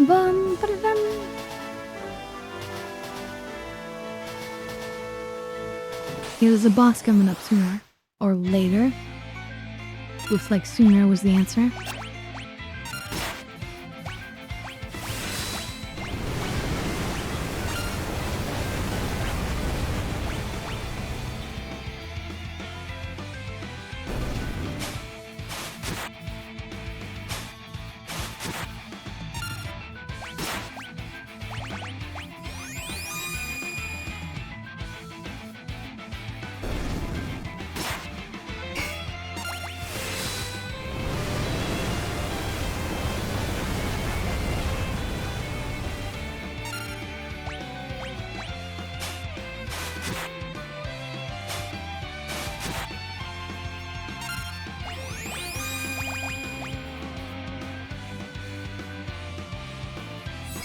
[SPEAKER 1] Bum, ba-da-dum. Yeah, there's a boss coming up sooner or later. Looks like sooner was the answer.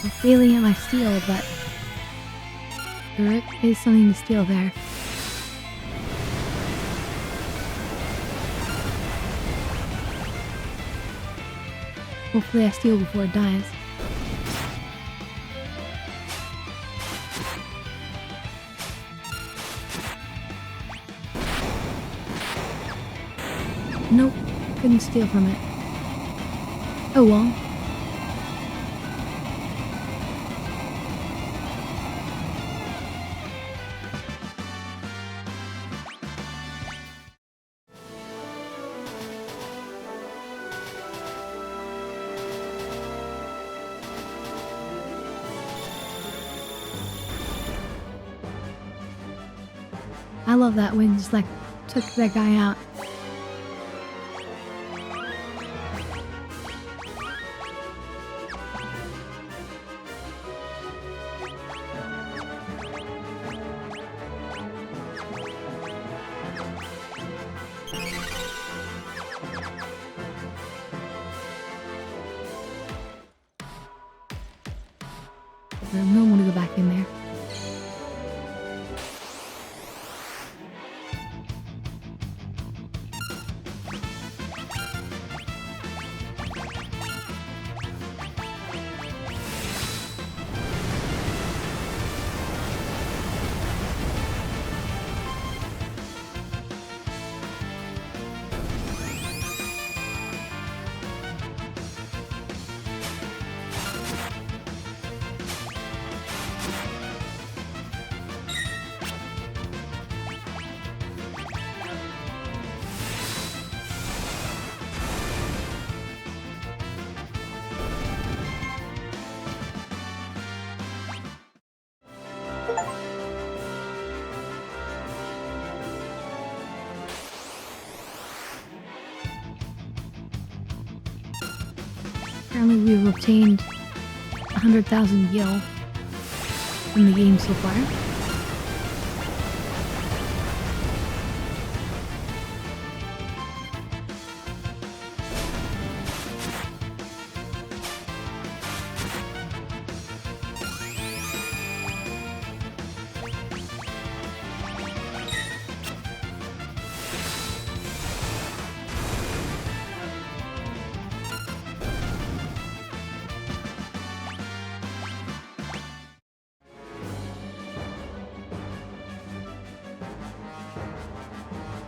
[SPEAKER 1] I'm feeling at my steel, but there is something to steal there. Hopefully I steal before it dies. Nope, couldn't steal from it. Oh well. I love that Wing just like took that guy out. There's no one to go back in there. Apparently we've obtained 100,000 gil in the game so far.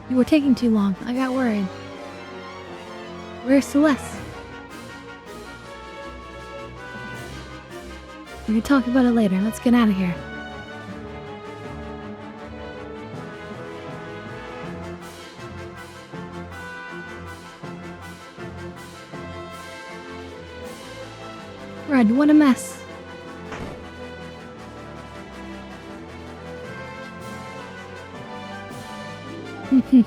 [SPEAKER 1] You were taking too long. I got worried. Where's Celeste? We can talk about it later. Let's get out of here. Red, what a mess.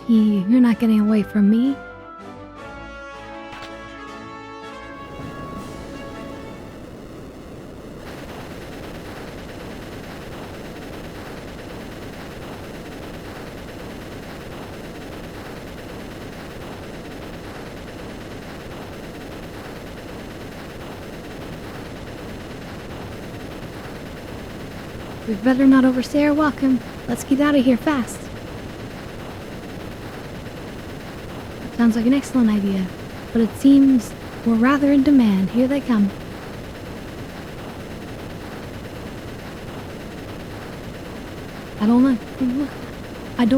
[SPEAKER 1] You're not getting away from me. We'd better not overstay our welcome. Let's get out of here fast. That sounds like an excellent idea, but it seems we're rather in demand. Here they come. I don't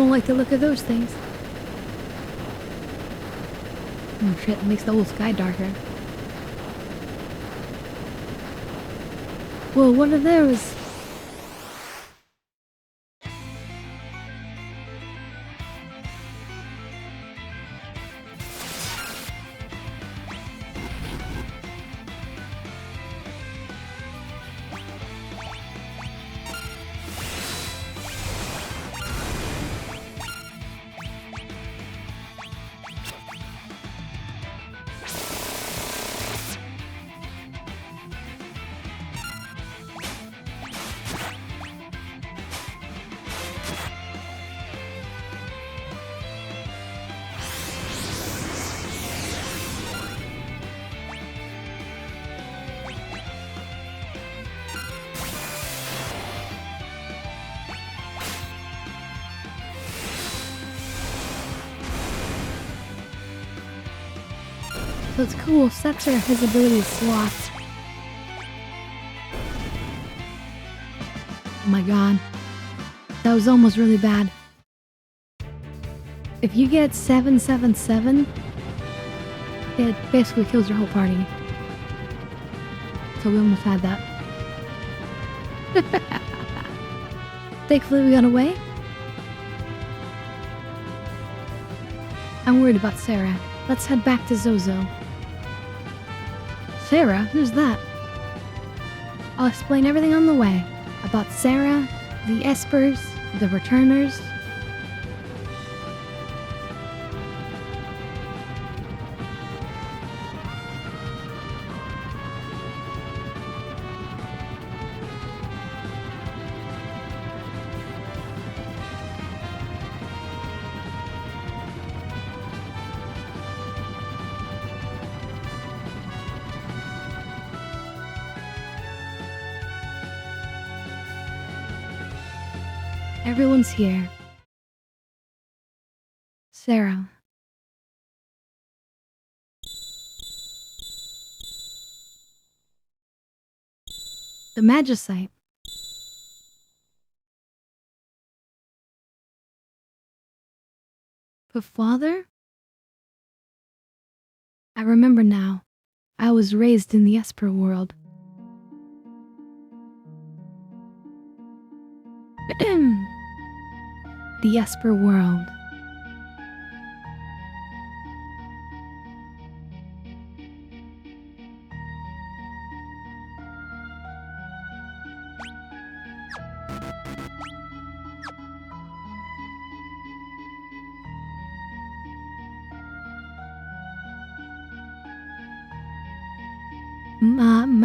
[SPEAKER 1] like the look of those things. Oh shit, it makes the whole sky darker. Whoa, what are those? So it's cool, Setzer, his ability is Sloth. Oh my god. That was almost really bad. If you get 777, it basically kills your whole party. So we almost had that. Thankfully we got away. I'm worried about Sarah. Let's head back to Zozo. Sarah? Who's that? I'll explain everything on the way. About Sarah, the Espers, the Returners. Everyone's here. Sarah. The Magicite. But father? I remember now. I was raised in the Esper world. The Esper world.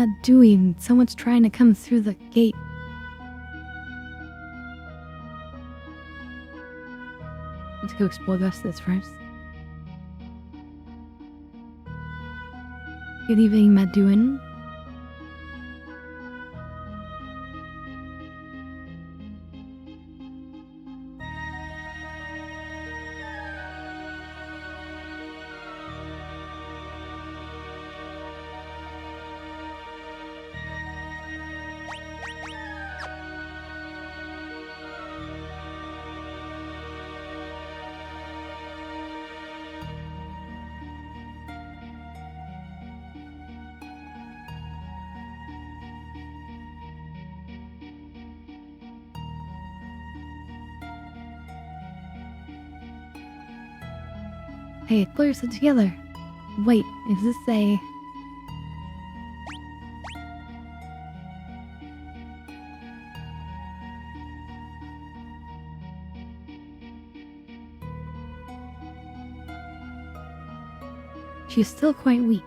[SPEAKER 1] What doing? Someone's trying to come through the gate. Let's go explore this first. Good evening, Maduin. Hey, pull yourself together. Wait, is this a... She's still quite weak.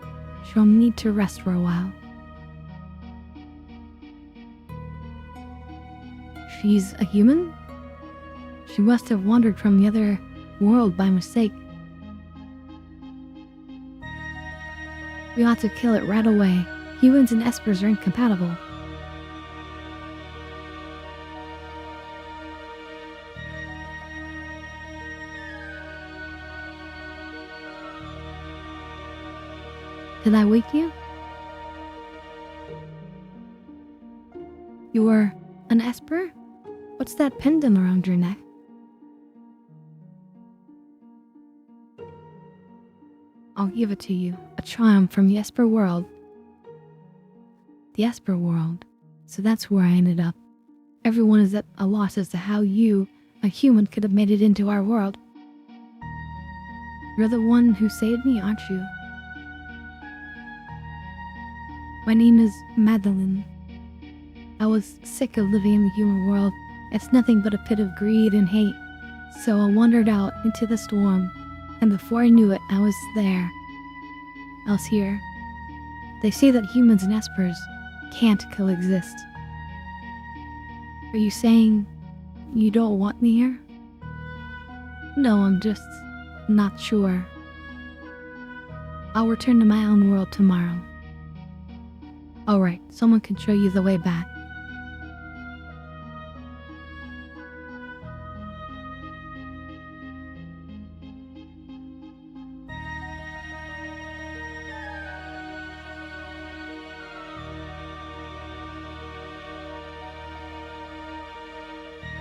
[SPEAKER 1] She'll need to rest for a while. She's a human? She must have wandered from the other world by mistake. We ought to kill it right away. Humans and espers are incompatible. Did I wake you? You're an esper? What's that pendant around your neck? I'll give it to you. A charm from the Esper world. The Esper world. So that's where I ended up. Everyone is at a loss as to how you, a human, could have made it into our world. You're the one who saved me, aren't you? My name is Madeline. I was sick of living in the human world. It's nothing but a pit of greed and hate. So I wandered out into the storm, and before I knew it, I was there. I was here. They say that humans and espers can't coexist. Are you saying you don't want me here? No, I'm just not sure. I'll return to my own world tomorrow. Alright, someone can show you the way back.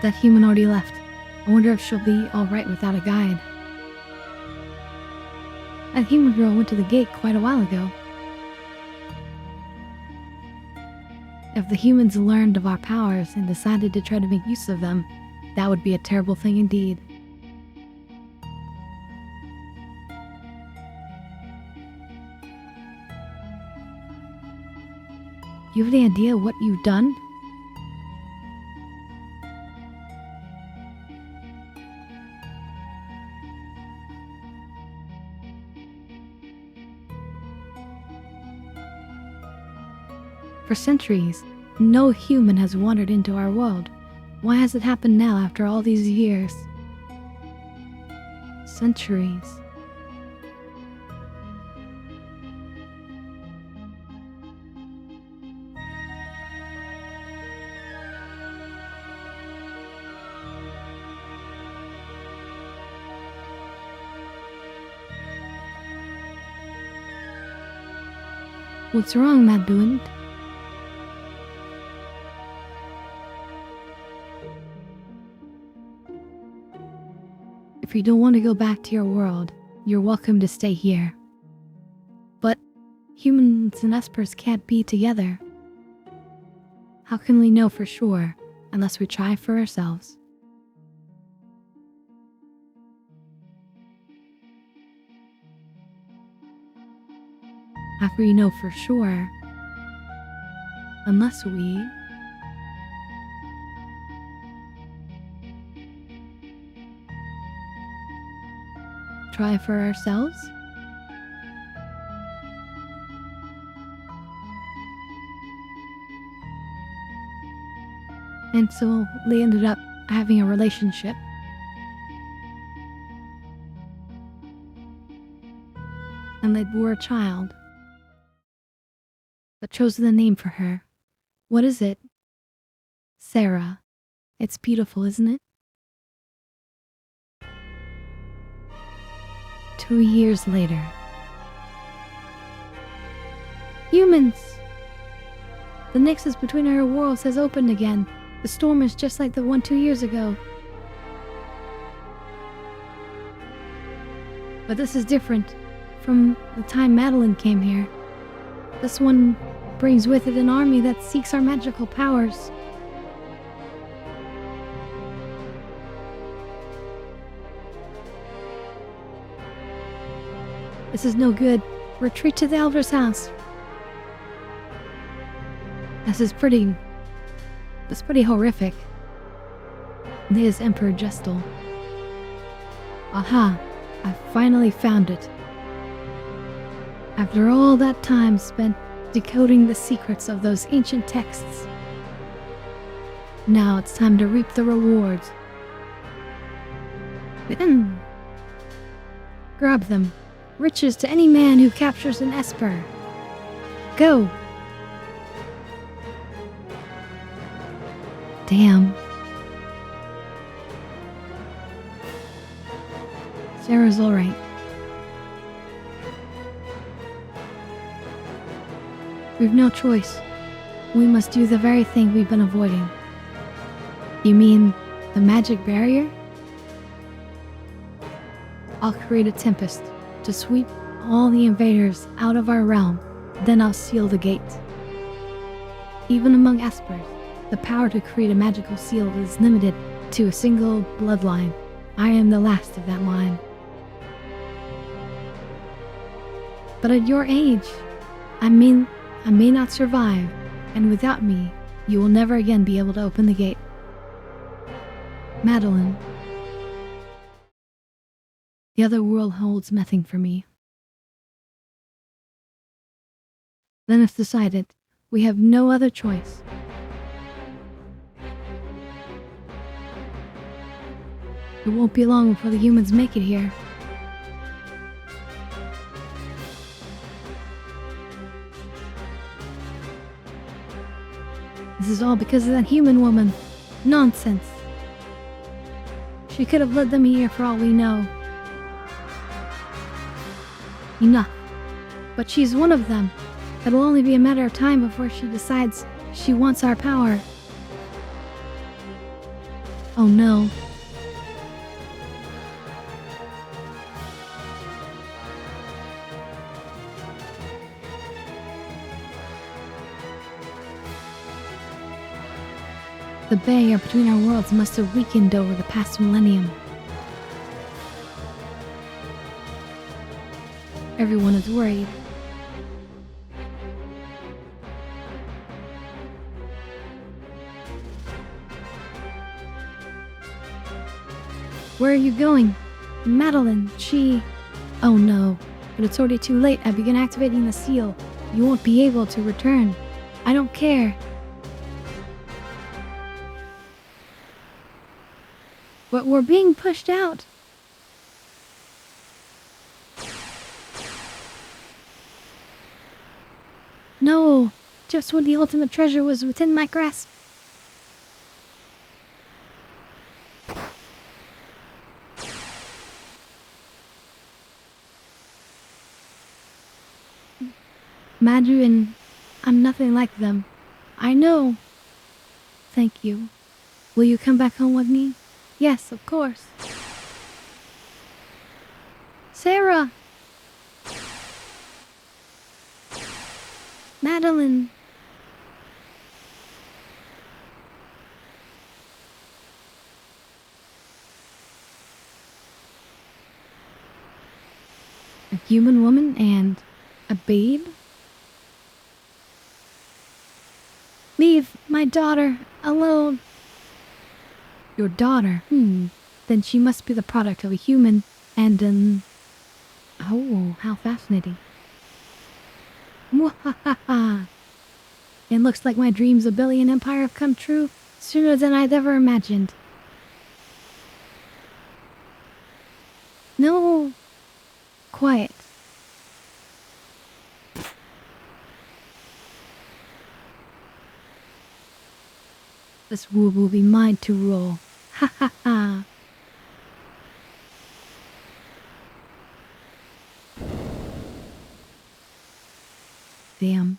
[SPEAKER 1] That human already left. I wonder if she'll be alright without a guide. That human girl went to the gate quite a while ago. If the humans learned of our powers and decided to try to make use of them, that would be a terrible thing indeed. You have any idea what you've done? For centuries, no human has wandered into our world. Why has it happened now after all these years? Centuries. What's wrong, Madeline? If you don't want to go back to your world, you're welcome to stay here. But humans and espers can't be together. How can we know for sure unless we try for ourselves? How can we know for sure unless we... try for ourselves? And so they ended up having a relationship. And they bore a child. But chose the name for her. What is it? Sarah. It's beautiful, isn't it? 2 years later. Humans! The nexus between our worlds has opened again. The storm is just like the one 2 years ago. But this is different from the time Madeline came here. This one brings with it an army that seeks our magical powers. This is no good. Retreat to the Elder's house. That's pretty horrific. There's Emperor Gestal. Aha, I finally found it. After all that time spent decoding the secrets of those ancient texts, now it's time to reap the rewards. Grab them. Riches to any man who captures an Esper. Go! Damn. Sarah's alright. We've no choice. We must do the very thing we've been avoiding. You mean the magic barrier? I'll create a tempest to sweep all the invaders out of our realm, then I'll seal the gate. Even among Espers, the power to create a magical seal is limited to a single bloodline. I am the last of that line. But at your age, I may not survive, and without me, you will never again be able to open the gate. Madeline. The other world holds nothing for me. Then it's decided. We have no other choice. It won't be long before the humans make it here. This is all because of that human woman. Nonsense. She could have led them here for all we know. Enough. But she's one of them. It'll only be a matter of time before she decides she wants our power. Oh no. The barrier between our worlds must have weakened over the past millennium. Everyone is worried. Where are you going? Madeline, she... Oh no, but it's already too late. I began activating the seal. You won't be able to return. I don't care. But we're being pushed out. No, just when the ultimate treasure was within my grasp. Madru and I'm nothing like them. I know. Thank you. Will you come back home with me? Yes, of course. Sarah! Madeline! A human woman and a babe? Leave my daughter alone. Your daughter? Then she must be the product of a human and an... Oh, how fascinating. Mwahaha! It looks like my dreams of Billion Empire have come true sooner than I'd ever imagined. No. Quiet. This world will be mine to rule. Ha ha ha. Damn.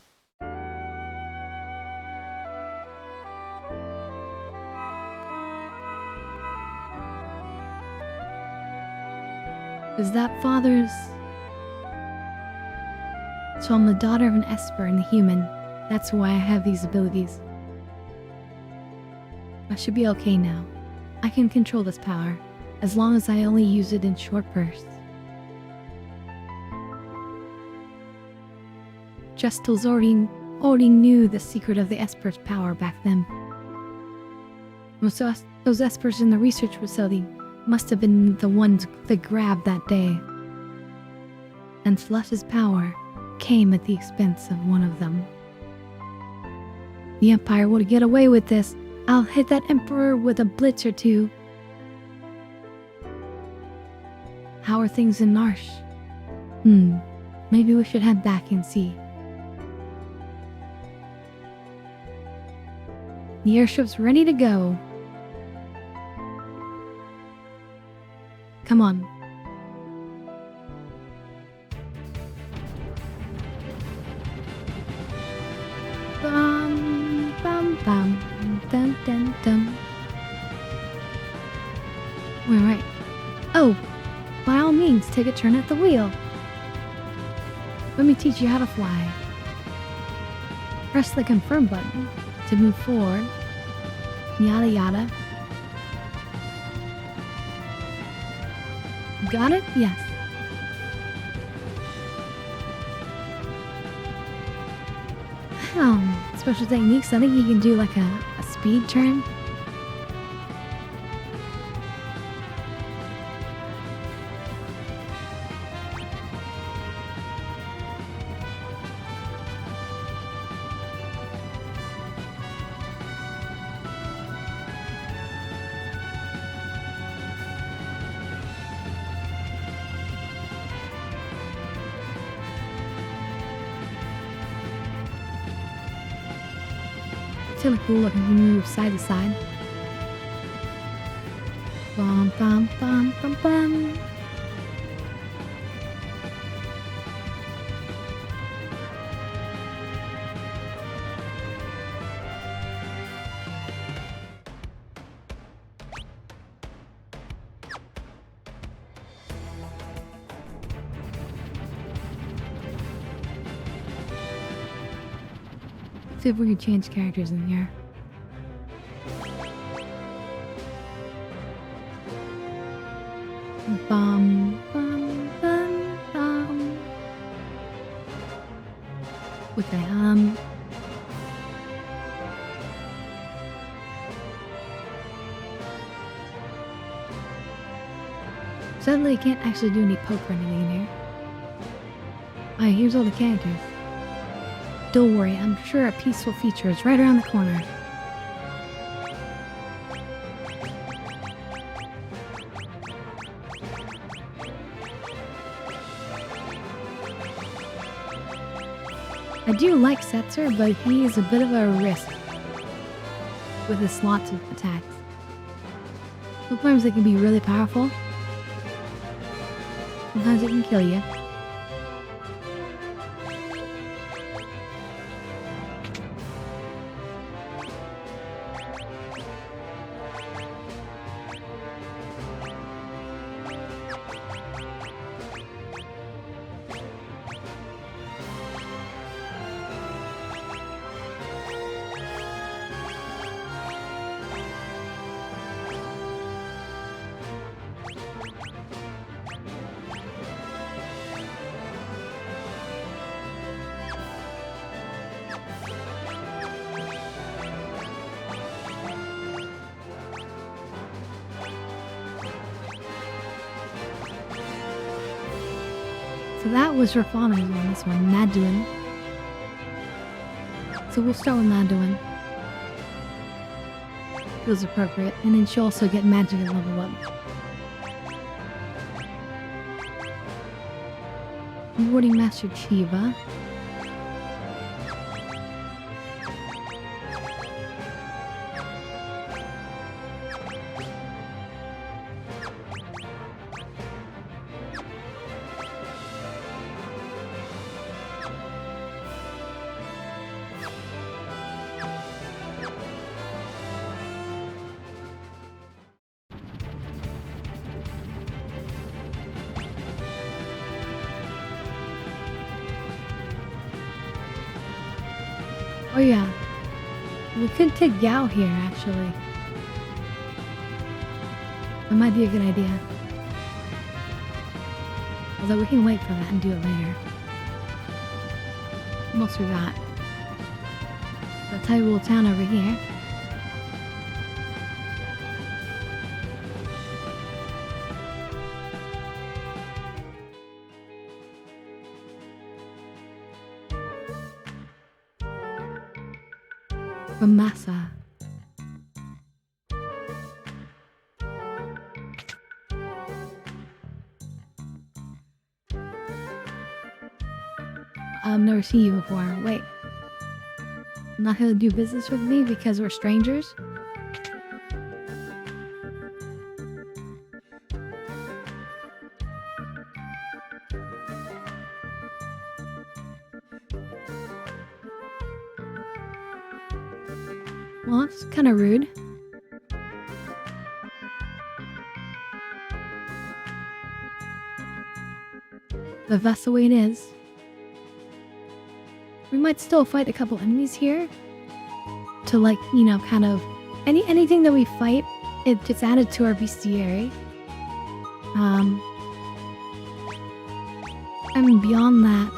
[SPEAKER 1] Is that father's? So I'm the daughter of an Esper and a human. That's why I have these abilities. I should be okay now. I can control this power, as long as I only use it in short bursts. Justals already knew the secret of the Esper's power back then. So those Espers in the research facility must have been the ones they grabbed that day. And Slush's power came at the expense of one of them. The Empire will get away with this. I'll hit that Emperor with a blitz or two. How are things in Narsh? Maybe we should head back and see. The airship's ready to go. Come on. Bum, bum, bum, dun, dun, dun. We're right. Oh, by all means, take a turn at the wheel. Let me teach you how to fly. Press the confirm button to move forward. Yada yada. Got it? Yes. Special techniques. I think you can do like a speed turn. It's really cool looking when you move side to side. Bum bum bum bum bum. See if we can change characters in here. Bum, bum, bum, bum. Okay, sadly, I can't actually do any poke or anything in here. Alright, here's all the characters. Don't worry, I'm sure a peaceful future is right around the corner. I do like Setzer, but he is a bit of a risk with his slots of attacks. Sometimes they can be really powerful. Sometimes it can kill you. So that was Rafana on this one, Maduin. So we'll start with Maduin. Feels appropriate, and then she'll also get magic and level up. Rewarding Master Chiva. Oh yeah, we could take Gao here actually. That might be a good idea. Although we can wait for that and do it later. Almost forgot. The tiny little town over here. Ramasa. I've never seen you before. Wait. Not gonna do business with me because we're strangers? Well, that's kind of rude. But that's the way it is. We might still fight a couple enemies here. To like, you know, kind of... Anything that we fight, it gets added to our bestiary. I mean, beyond that...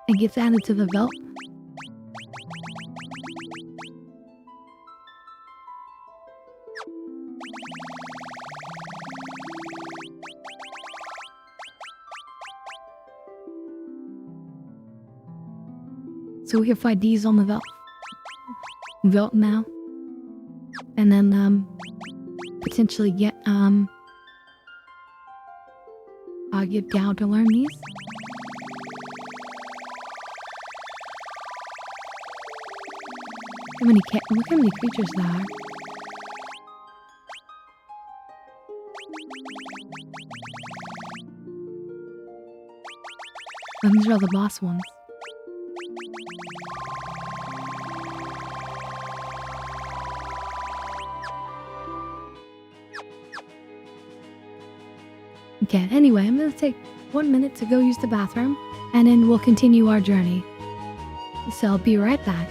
[SPEAKER 1] It gets added to the belt. So we can fight these on the belt now. And then, potentially get, I'll get Gao to learn these. Look how many creatures there are. Oh, these are all the boss ones. Okay, anyway, I'm gonna take 1 minute to go use the bathroom, and then we'll continue our journey. So I'll be right back.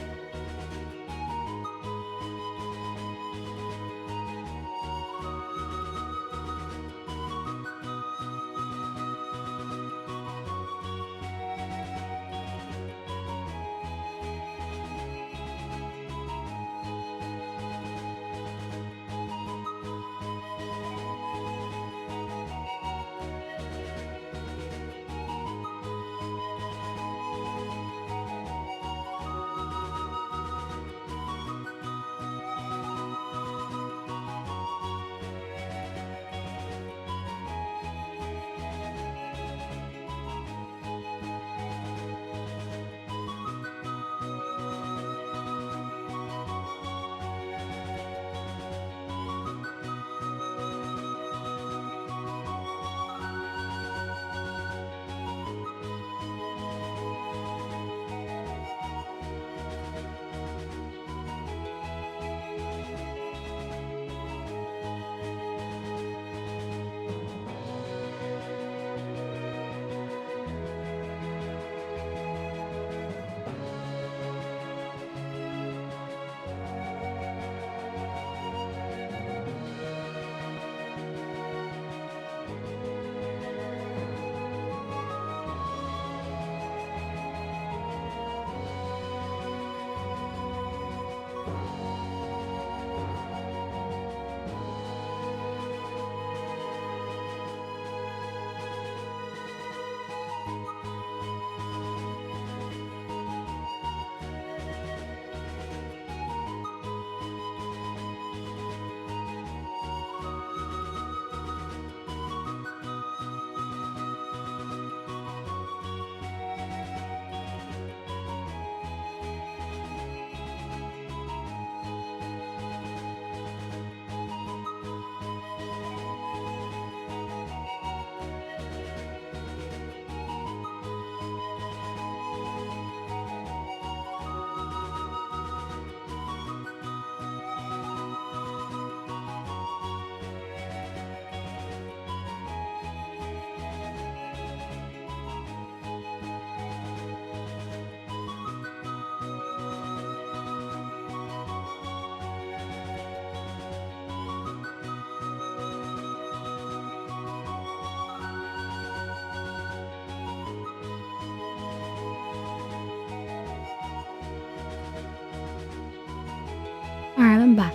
[SPEAKER 1] Alright, I'm back.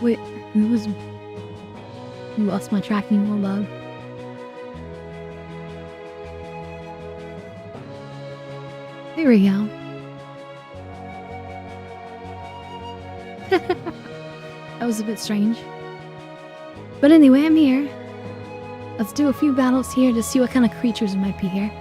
[SPEAKER 1] Wait, it was... You lost my tracking more bug. There we go. That was a bit strange. But anyway, I'm here. Let's do a few battles here to see what kind of creatures might be here.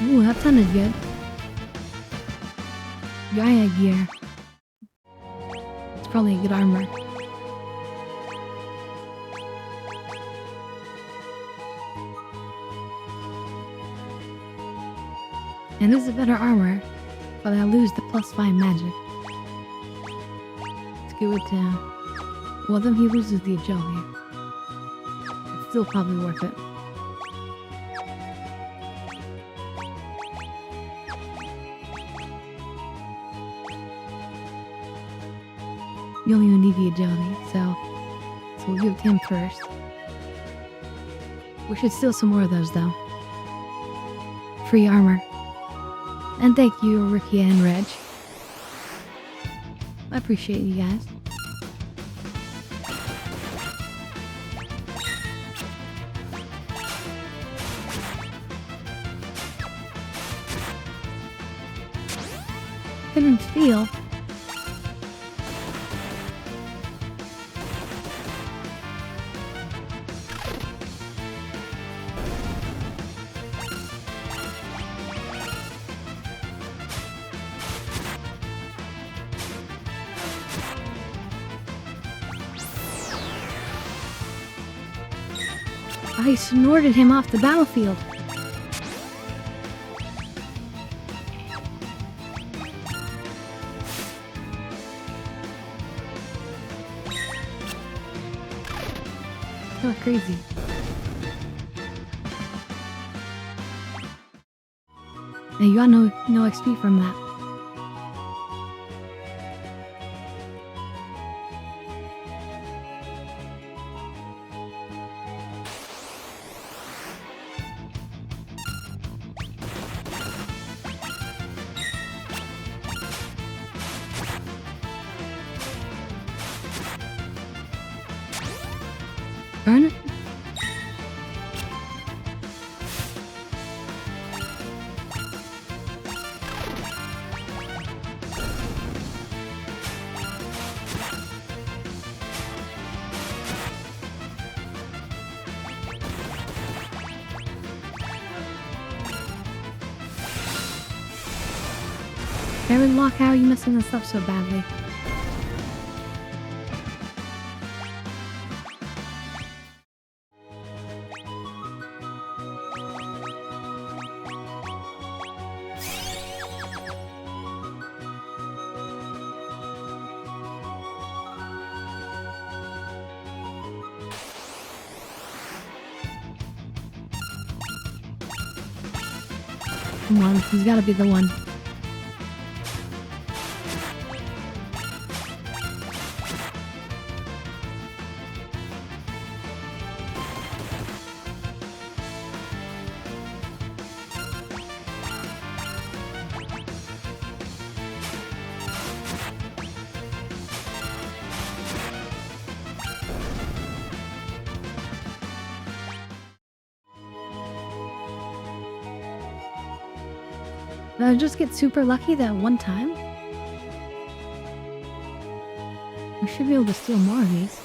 [SPEAKER 1] Ooh, that sounded good. Gaia gear. It's probably a good armor. And this is a better armor, but I lose the +5 magic. Let's go with well, then he loses the agility. It's still probably worth it. You only need the agility, so we'll give it to him first. We should steal some more of those, though. Free armor. And thank you, Rukia and Reg. I appreciate you guys. Couldn't feel. I snorted him off the battlefield. So crazy. Now you got no XP from that. Burn it? Aaron Locke, how are you messing this up so badly? Come on, he's gotta be the one. Did I just get super lucky that one time? We should be able to steal more of these.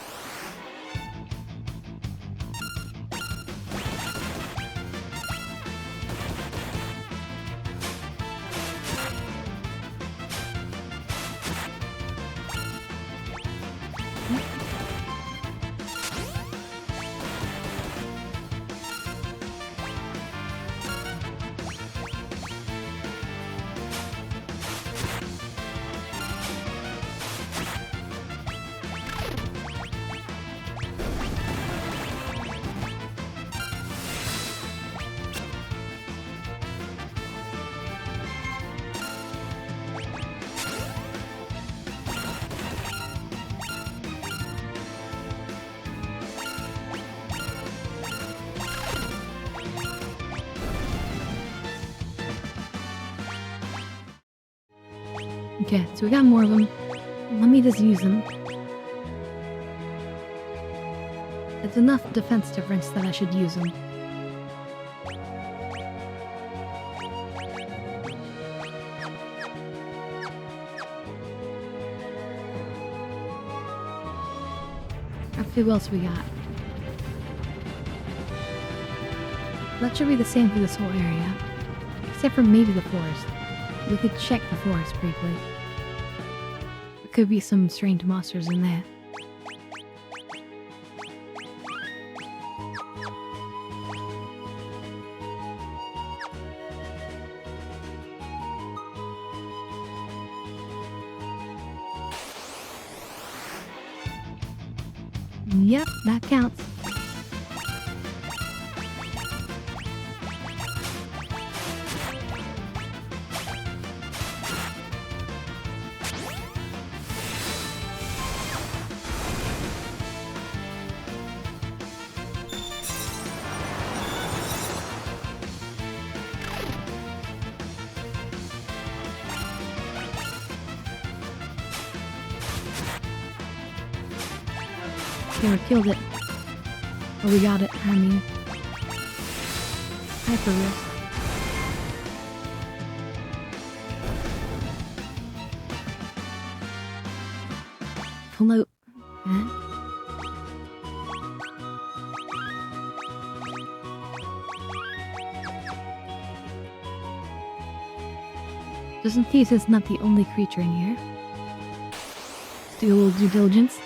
[SPEAKER 1] Okay, so we got more of them. Let me just use them. It's enough defense difference that I should use them. Let's see what else we got. That should be the same for this whole area. Except for maybe the forest. We could check the forest briefly. There could be some strange monsters in there. Yep, that counts. Okay, we killed it. Oh, we got it. I mean, hyper risk. Float. Huh? Just in case it's not the only creature in here. Let's do a little due diligence.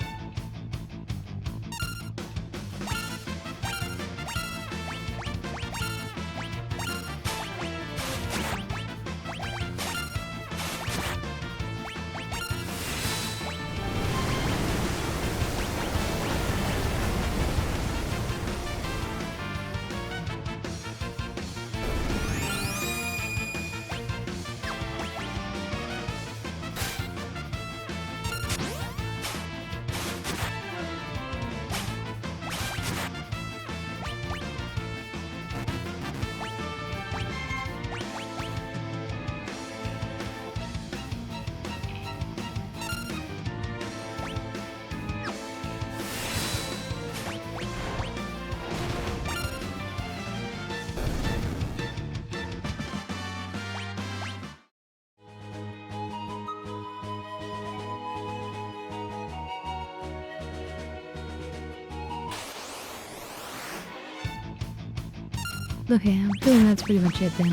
[SPEAKER 1] Okay, I'm feeling that's pretty much it then.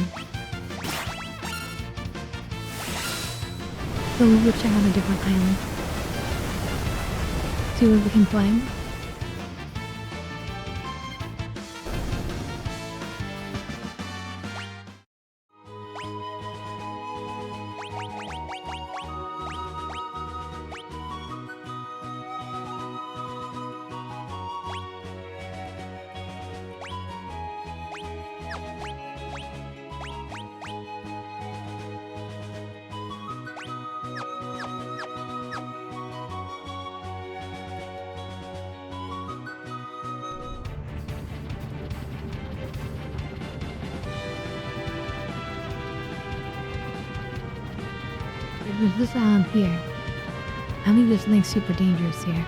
[SPEAKER 1] So we'll go check out a different island. See what we can find. There's this island here. I think there's something super dangerous here.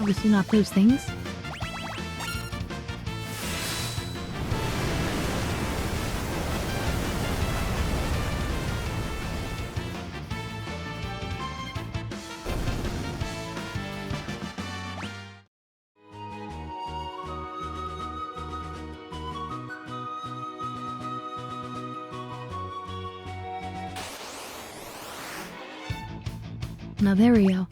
[SPEAKER 1] Obviously not those things. Now there we go.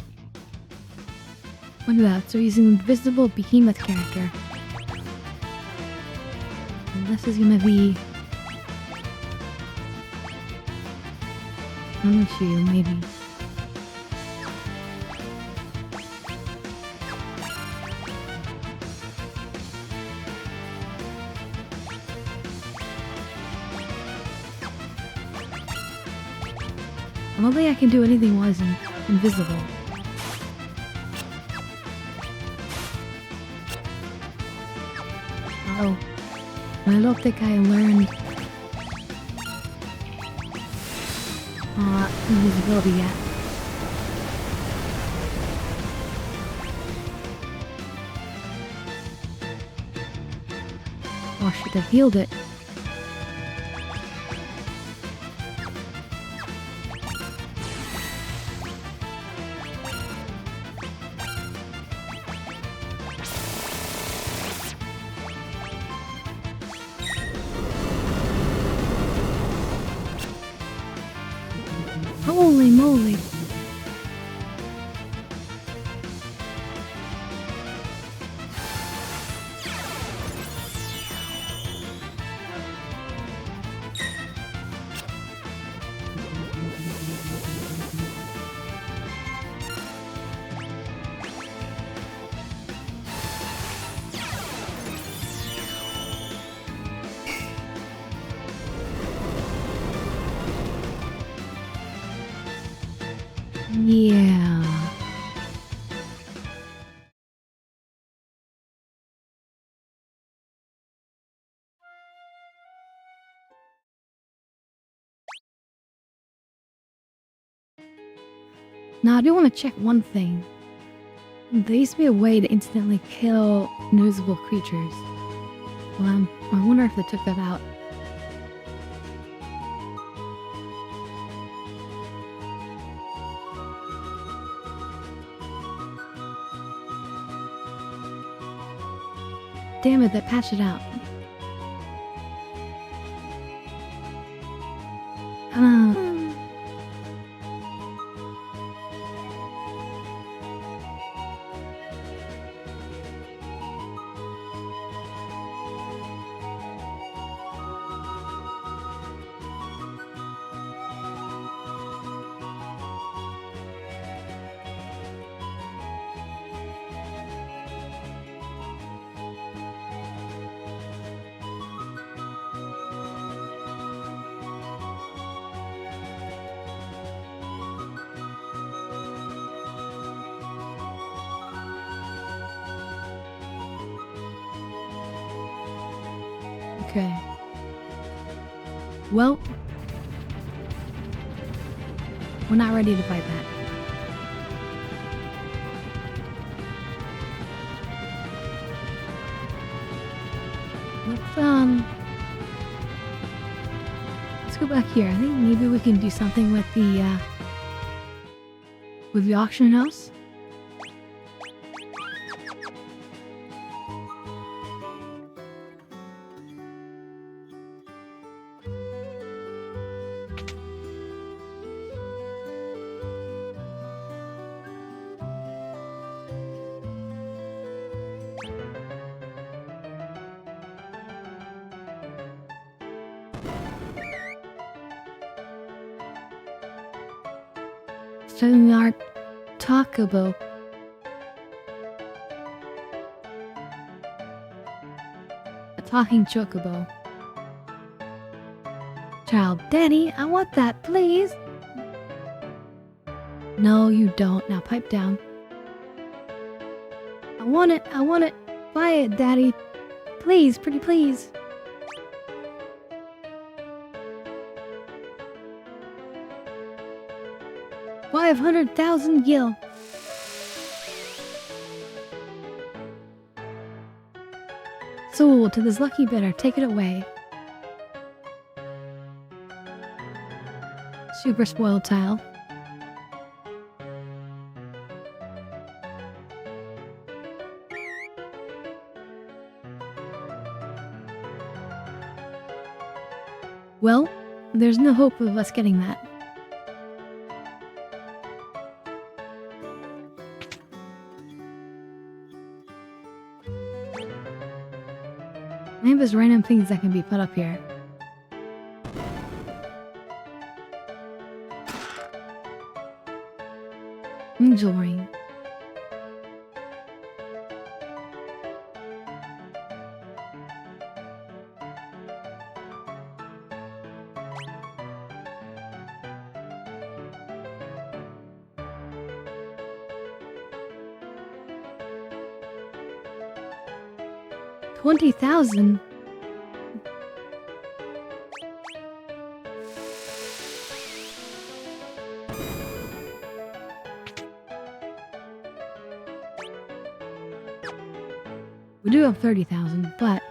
[SPEAKER 1] Look at that, so he's an invisible behemoth character. And this is gonna be an issue, maybe. I don't think I can do anything while he's invisible. Uh-oh. I don't think I learned invisibility yet. Oh, I should have healed it. Holy moly! Yeah. Now I do want to check one thing. There used to be a way to instantly kill invisible creatures. Well, I wonder if they took that out. Damn it, they patched it out. Okay. Well, we're not ready to fight that. Let's go back here. I think maybe we can do something with the auction house. Studying our Takobo. A talking chocobo. Child, Daddy, I want that, please. No, you don't. Now pipe down. I want it. Buy it, Daddy. Please, pretty please. $500,000 gil. Sold to this lucky bidder. Take it away. Super spoiled tile. Well, there's no hope of us getting that. Maybe there's random things that can be put up here. Angel ring. 20,000? We do have 30,000, but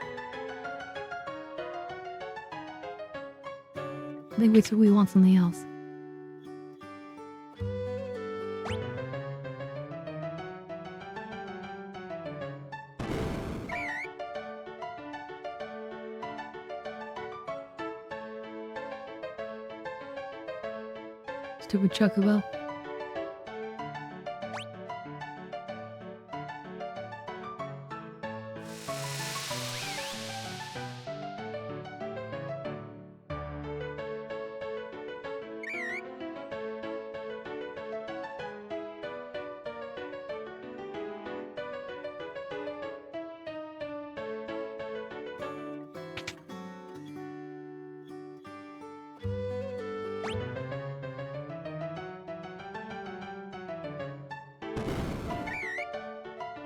[SPEAKER 1] I think we want something else. Stupid chocobo.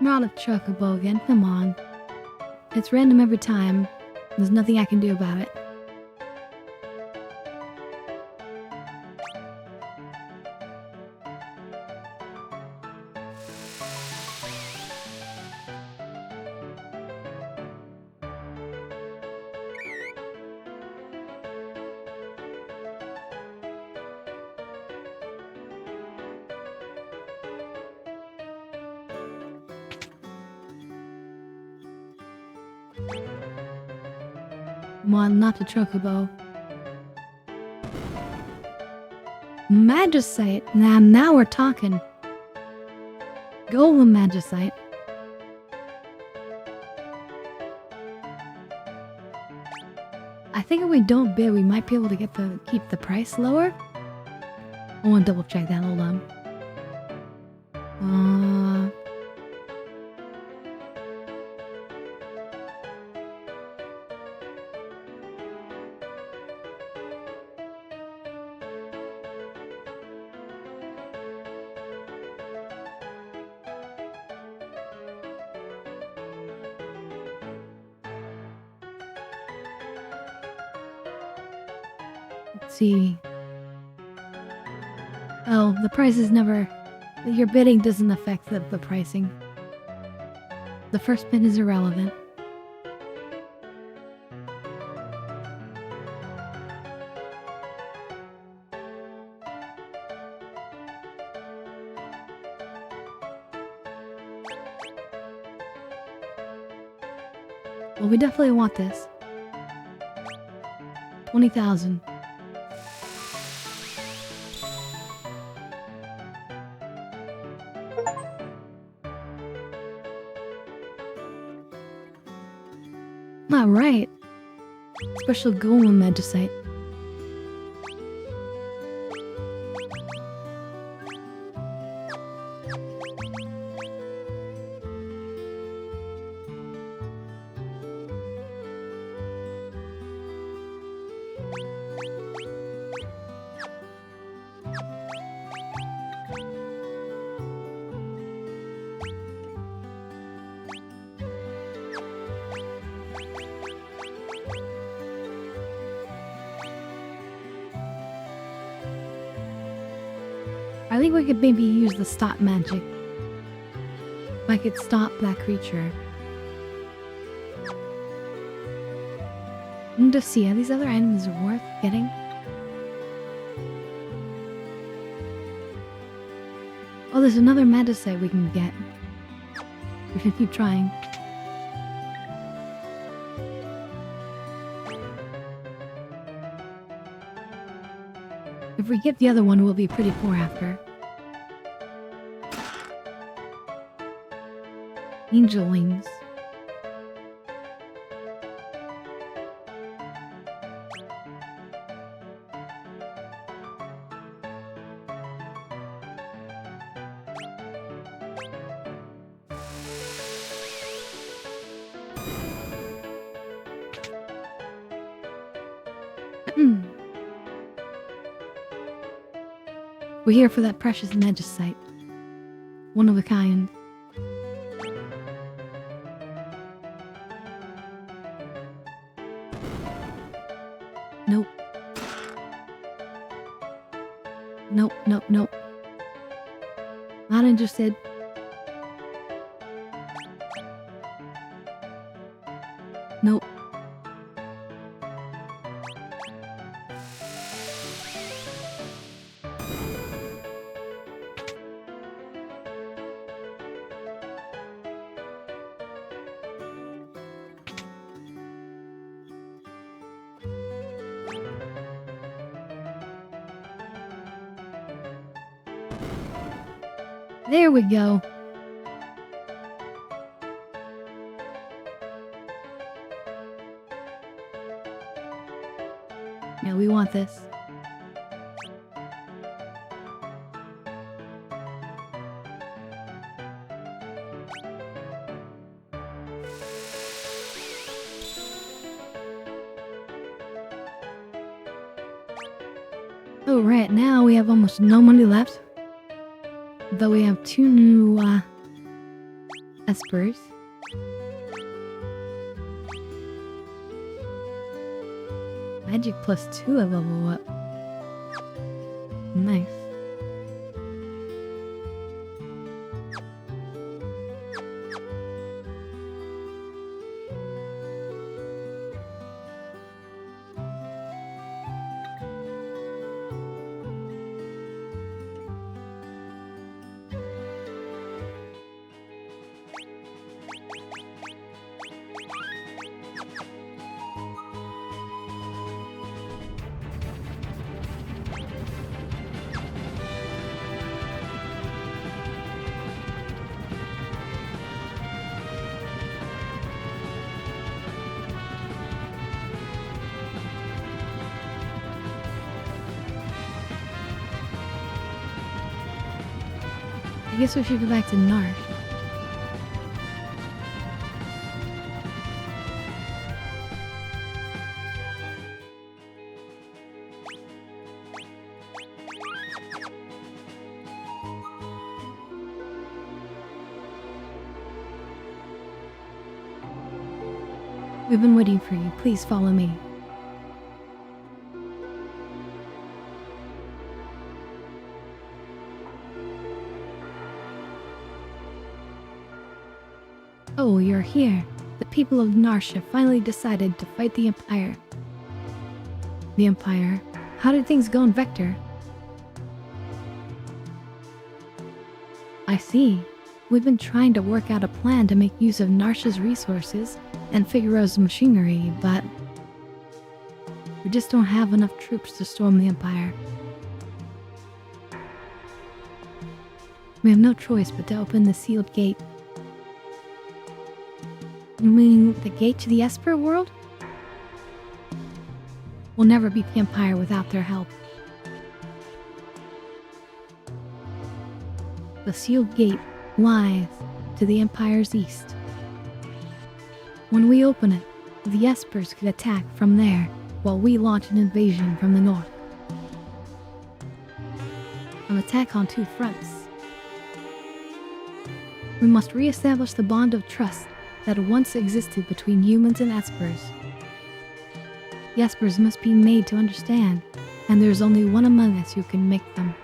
[SPEAKER 1] Not a chocobo again, come on. It's random every time. There's nothing I can do about it. Come on, not the chocobo. Magicite. Now we're talking. Golem Magicite. I think if we don't bid, we might be able to keep the price lower. I want to double check that. Hold on. Let's see. Oh, the price is never... Your bidding doesn't affect the pricing. The first bid is irrelevant. Well, we definitely want this. 20,000. All right. Special golem magicite. I think we could maybe use the stop magic. I could stop that creature. And to see, are these other items worth getting? Oh, there's another magicite we can get. We should keep trying. If we get the other one, we'll be pretty poor after. Angel wings. We're here for that precious magicite. One of a kind. Nope. Nope, nope, nope. Not interested. Nope. There we go. Yeah, we want this. Oh, right now we have almost no money left. Though we have 2 new, espers. Magic +2 I level up. Nice. I guess we should go back to Narsh. We've been waiting for you. Please follow me. Oh, you're here. The people of Narsh have finally decided to fight the Empire. The Empire? How did things go in Vector? I see. We've been trying to work out a plan to make use of Narsh's resources and Figueroa's machinery, but we just don't have enough troops to storm the Empire. We have no choice but to open the sealed gate. You mean the gate to the Esper world? We'll never beat the Empire without their help. The sealed gate lies to the Empire's east. When we open it, the Espers could attack from there while we launch an invasion from the north. An attack on 2 fronts. We must re-establish the bond of trust that once existed between humans and Espers. The Espers must be made to understand, and there's only one among us who can make them.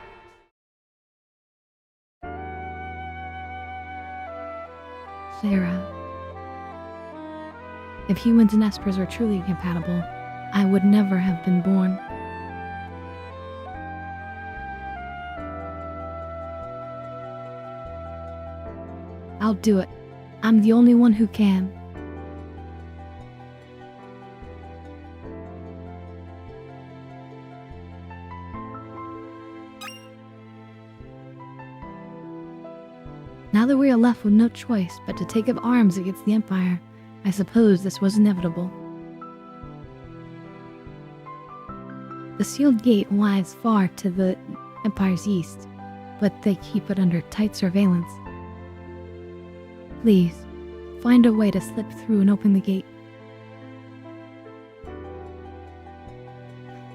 [SPEAKER 1] Sarah. If humans and Espers were truly compatible, I would never have been born. I'll do it. I'm the only one who can. Now that we are left with no choice but to take up arms against the Empire, I suppose this was inevitable. The sealed gate lies far to the Empire's east, but they keep it under tight surveillance. Please, find a way to slip through and open the gate.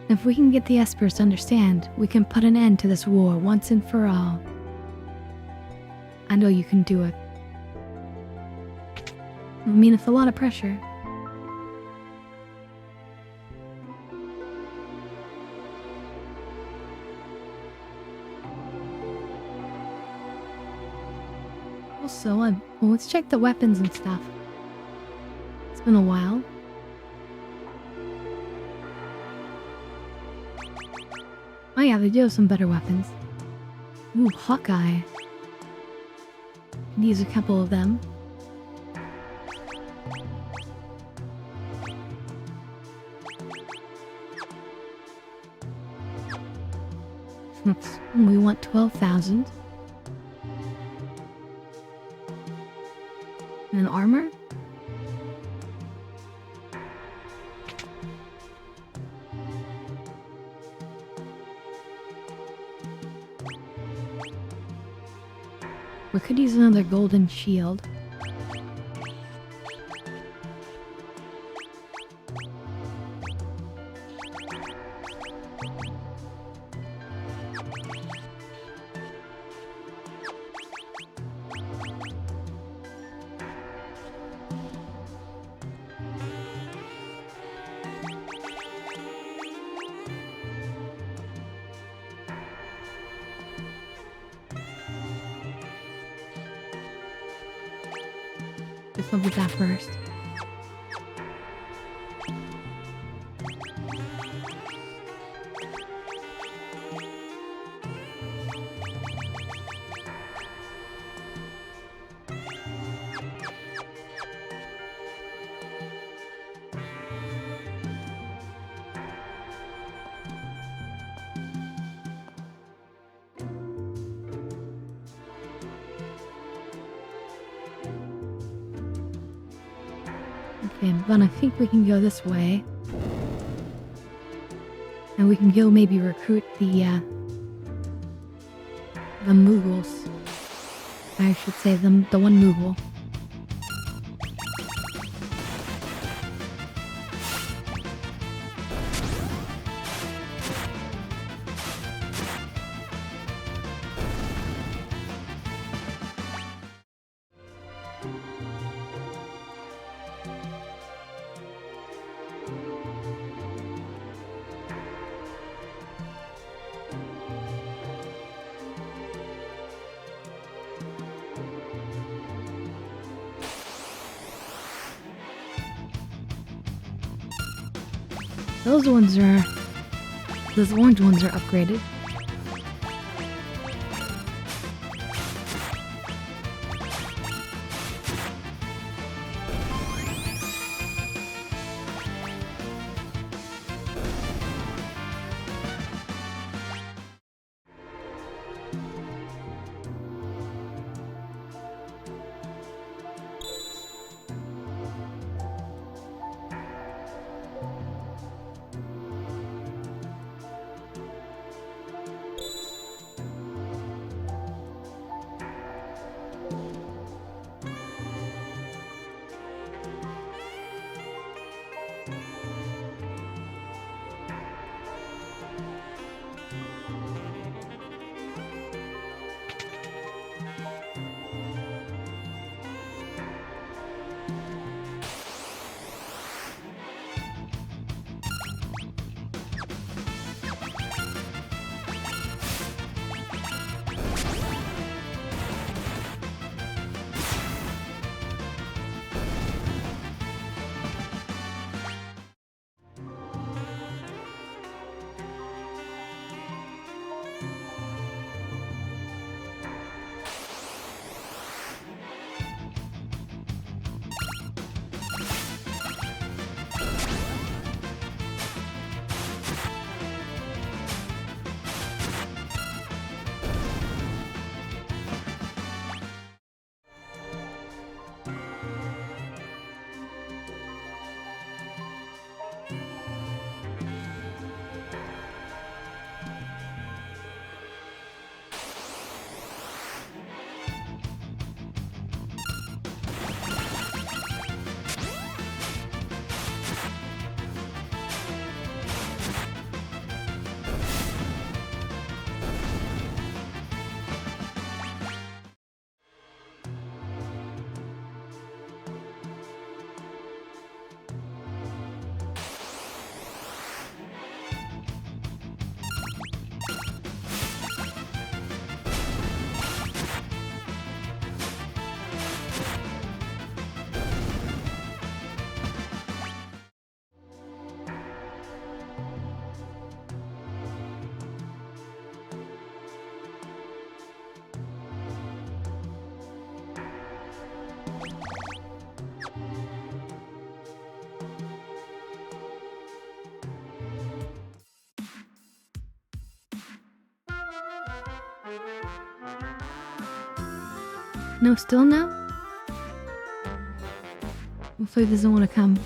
[SPEAKER 1] If we can get the Espers to understand, we can put an end to this war once and for all. I know you can do it. I mean, it's a lot of pressure. Also, well, let's check the weapons and stuff. It's been a while. Oh yeah, they do have some better weapons. Ooh, Hawkeye. Can use a couple of them. We want 12,000. And armor? We could use another golden shield. Guess I'll do that first. Okay, but I think we can go this way. And we can go maybe recruit the Moogles. I should say the one Moogle. Those orange ones are upgraded. No, still no? Hopefully he doesn't want to come.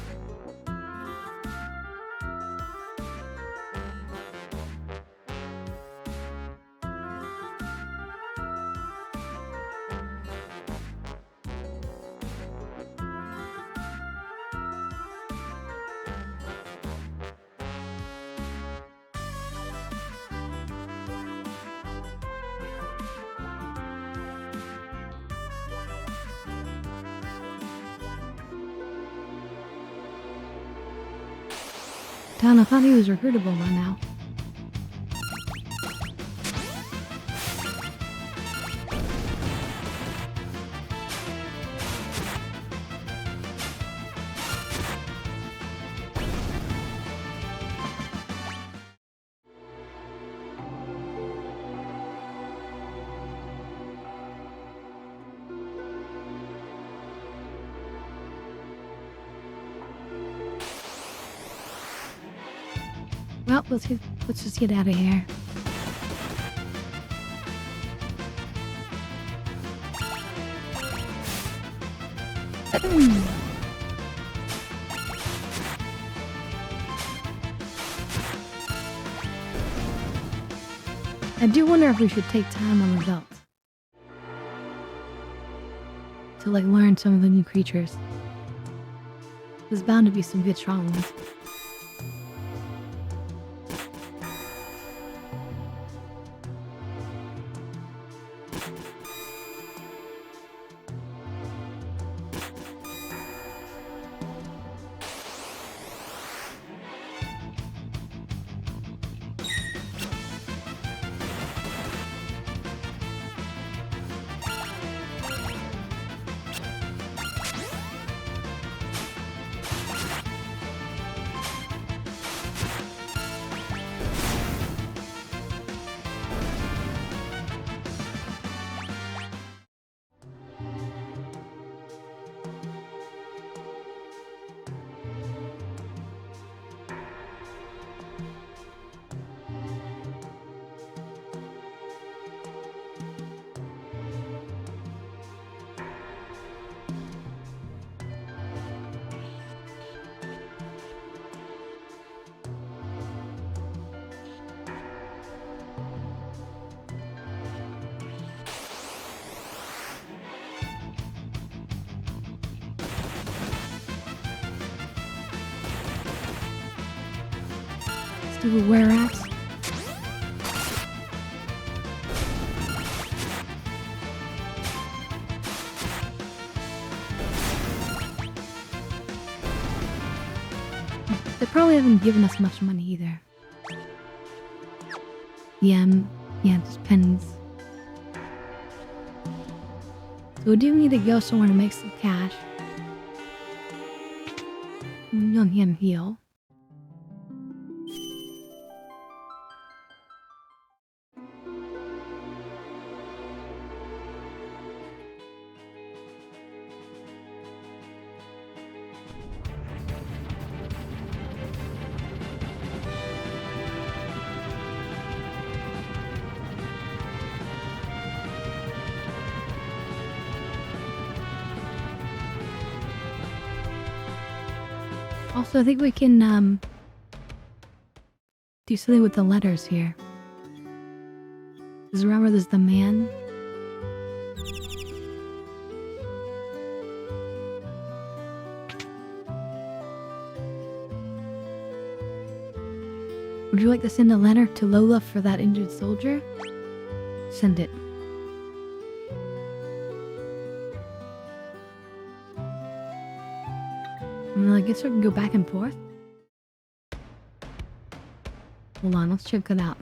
[SPEAKER 1] Damn, I thought he was recruitable by now. Well, let's just get out of here. I do wonder if we should take time on the belt to like learn some of the new creatures. There's bound to be some good strong ones. Stupid were-rats. They probably haven't given us much money either. Yeah, just pennies. So we do need to go somewhere to make some cash. Young him heal. Also, I think we can, do something with the letters here. Because remember, there's the man. Would you like to send a letter to Lola for that injured soldier? Send it. I guess we can go back and forth. Hold on, let's check it out.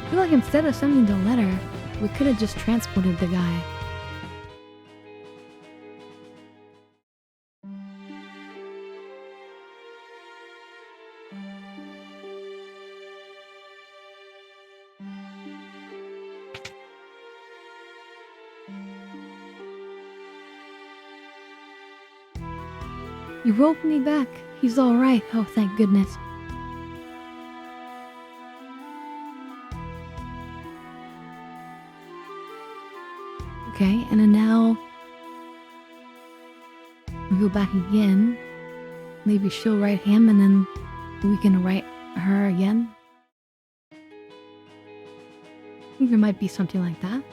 [SPEAKER 1] I feel like instead of sending the letter, we could have just transported the guy. You rolled me back. He's alright. Oh, thank goodness. Okay, and then now we go back again. Maybe she'll write him and then we can write her again. I think there might be something like that.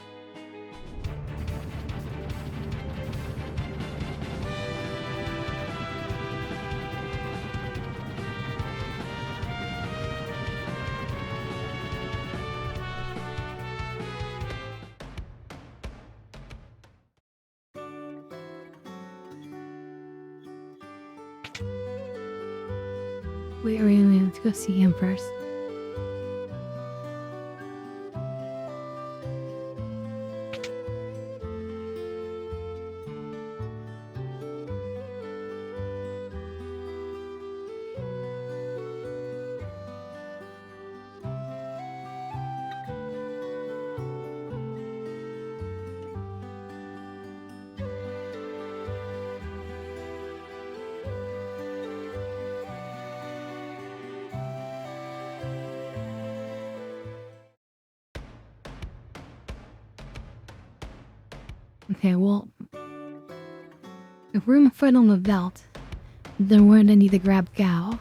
[SPEAKER 1] Wait, let's go see him first. Okay, well, if we're gonna fight on the belt, then we're gonna need to grab Gao.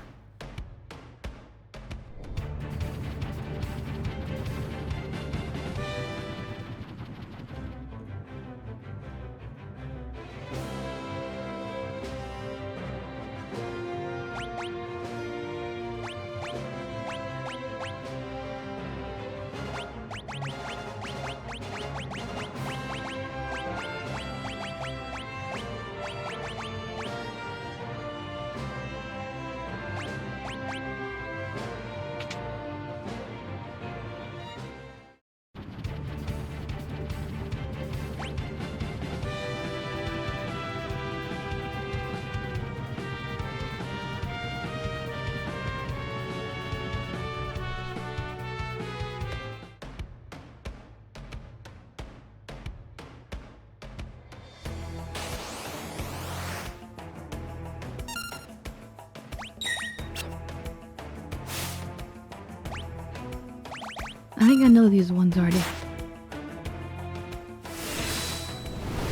[SPEAKER 1] I think I know these ones already.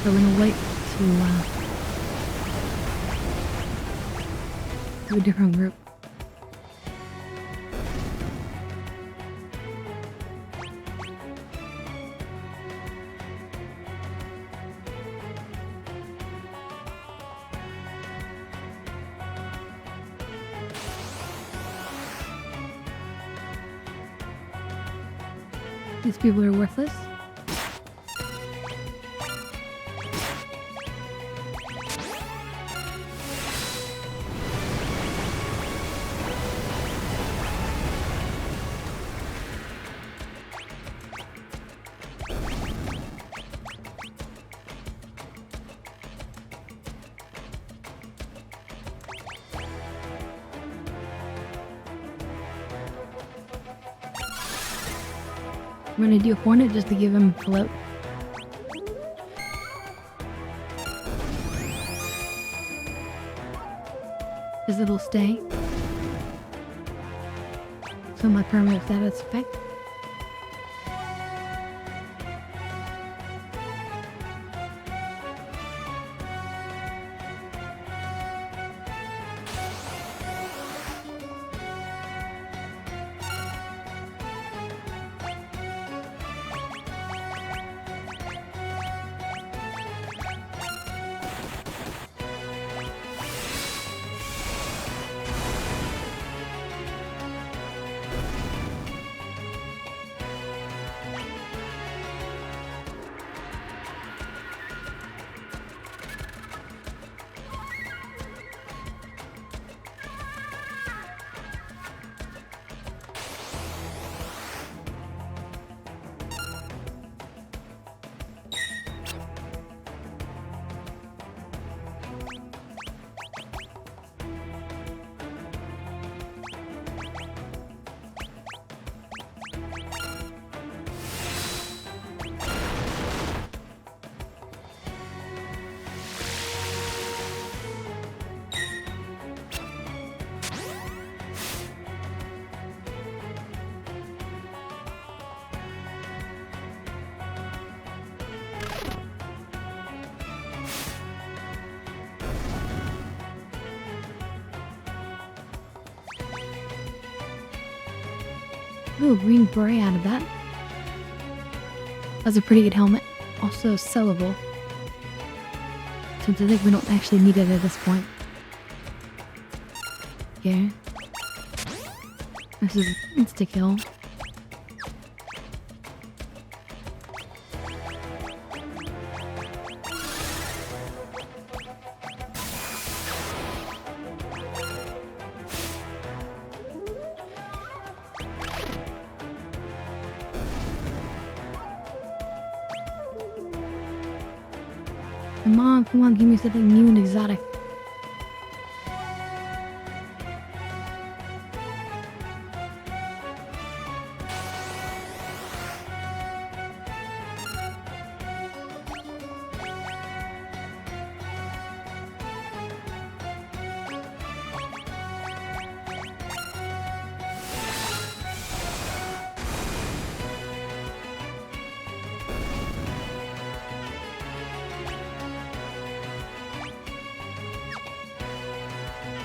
[SPEAKER 1] So we're gonna wait to do a different group. These people are worthless. We're gonna do Hornet just to give him a float. His little stay. So my permanent status effect. Ooh, green beret out of that. That's a pretty good helmet. Also sellable. Since I think we don't actually need it at this point. Yeah. This is insta-kill. Come on, give me something new and exotic.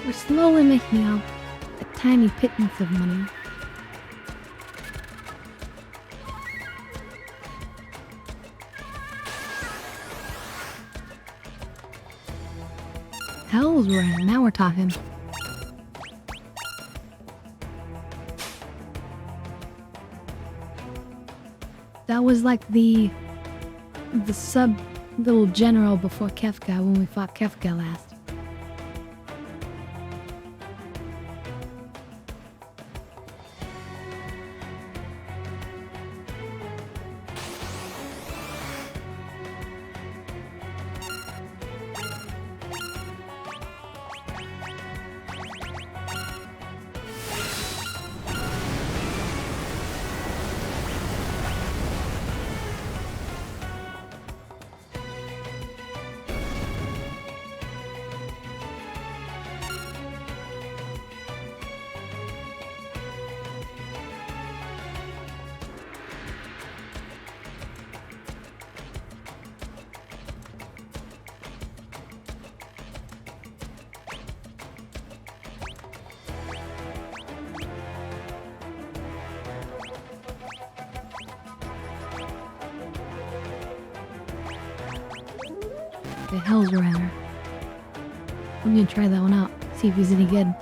[SPEAKER 1] We're slowly making out a tiny pittance of money. Hell's Ring, now we're talking. That was like the sub little general before Kefka when we fought Kefka last. The Hell's Runner. I'm gonna try that one out, see if he's any good.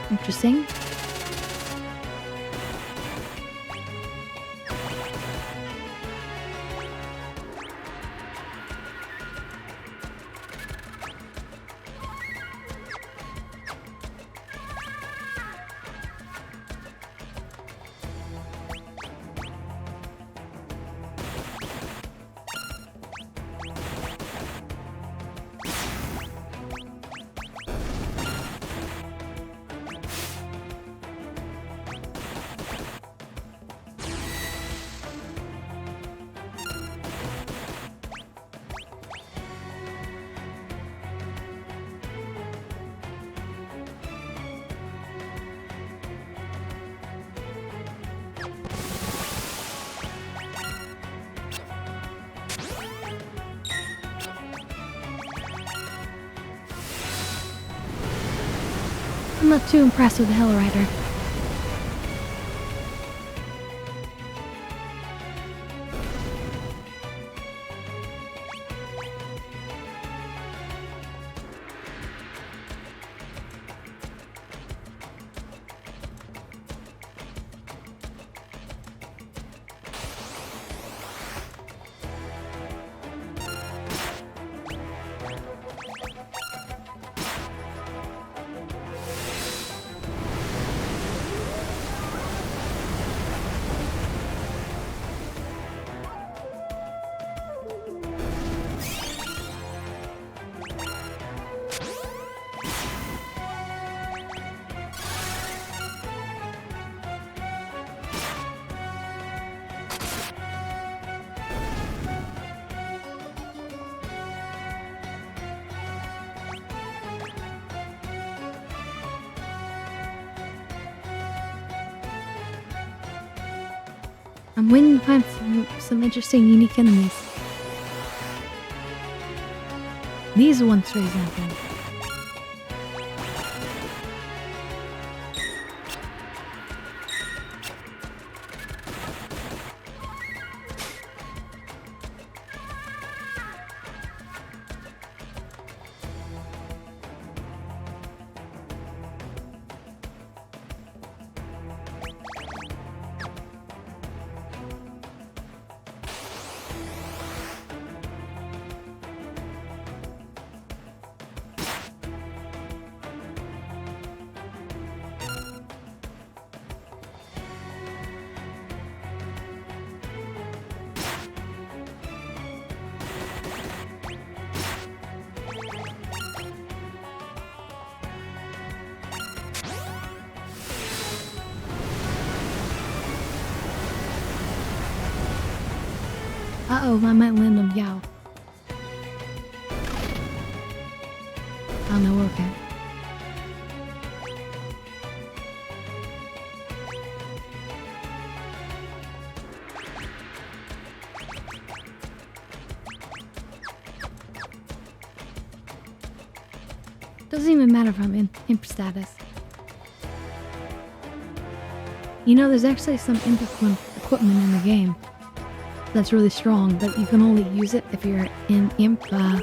[SPEAKER 1] Interesting. I'm not too impressed with the Hell Rider. I'm waiting to find some interesting, unique enemies. These ones, for example. Uh-oh, I might land on Yao. Oh no, okay. Doesn't even matter if I'm in imp status. You know, there's actually some imp equipment in the game that's really strong, but you can only use it if you're in imp status.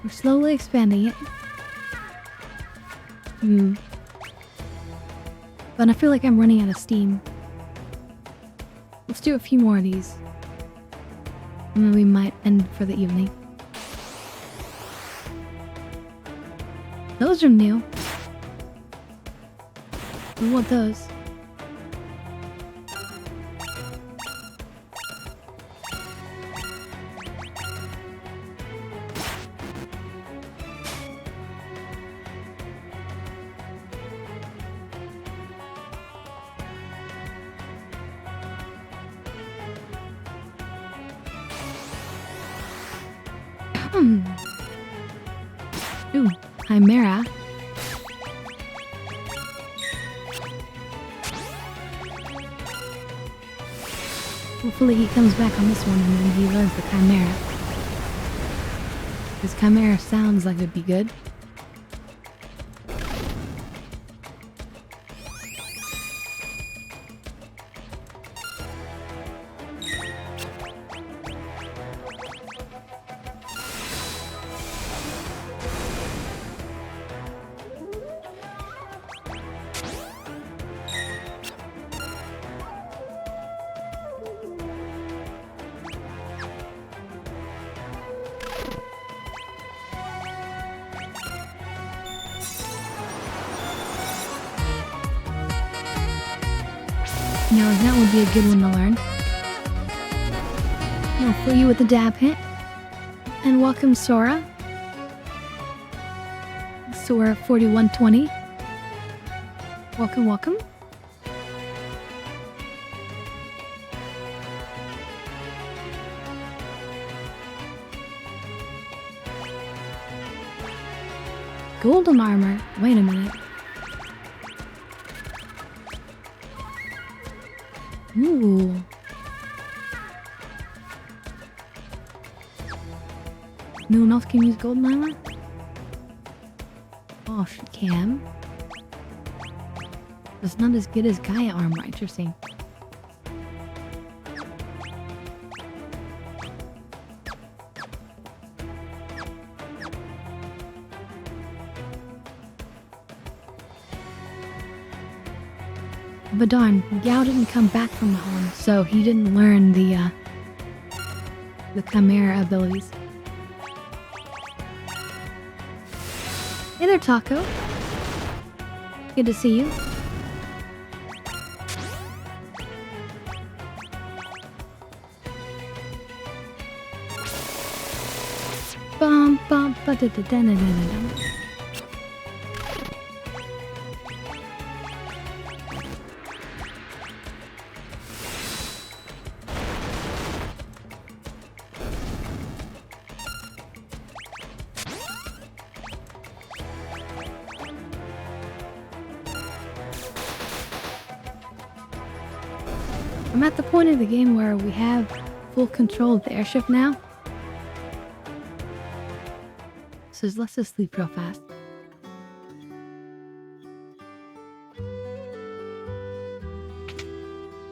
[SPEAKER 1] We're slowly expanding it. But I feel like I'm running out of steam. Let's do a few more of these. And then we might end for the evening. Those are new. We want those. Ooh, Chimera. Hopefully he comes back on this one and then he learns the Chimera. Because Chimera sounds like it'd be good. Now that would be a good one to learn. I'll fill you with the dab hit. And welcome Sora. Sora 4120. Welcome, welcome. Golden armor. Wait a minute. Ooh. No one else can use golden armor? Oh, she can. It's not as good as Gaia armor. Interesting. But darn, Gao didn't come back from the home, so he didn't learn the Chimera abilities. Hey there, Taco. Good to see you. Bum bum ba da da da da da da. I'm at the point of the game where we have full control of the airship now. So let's just sleep real fast.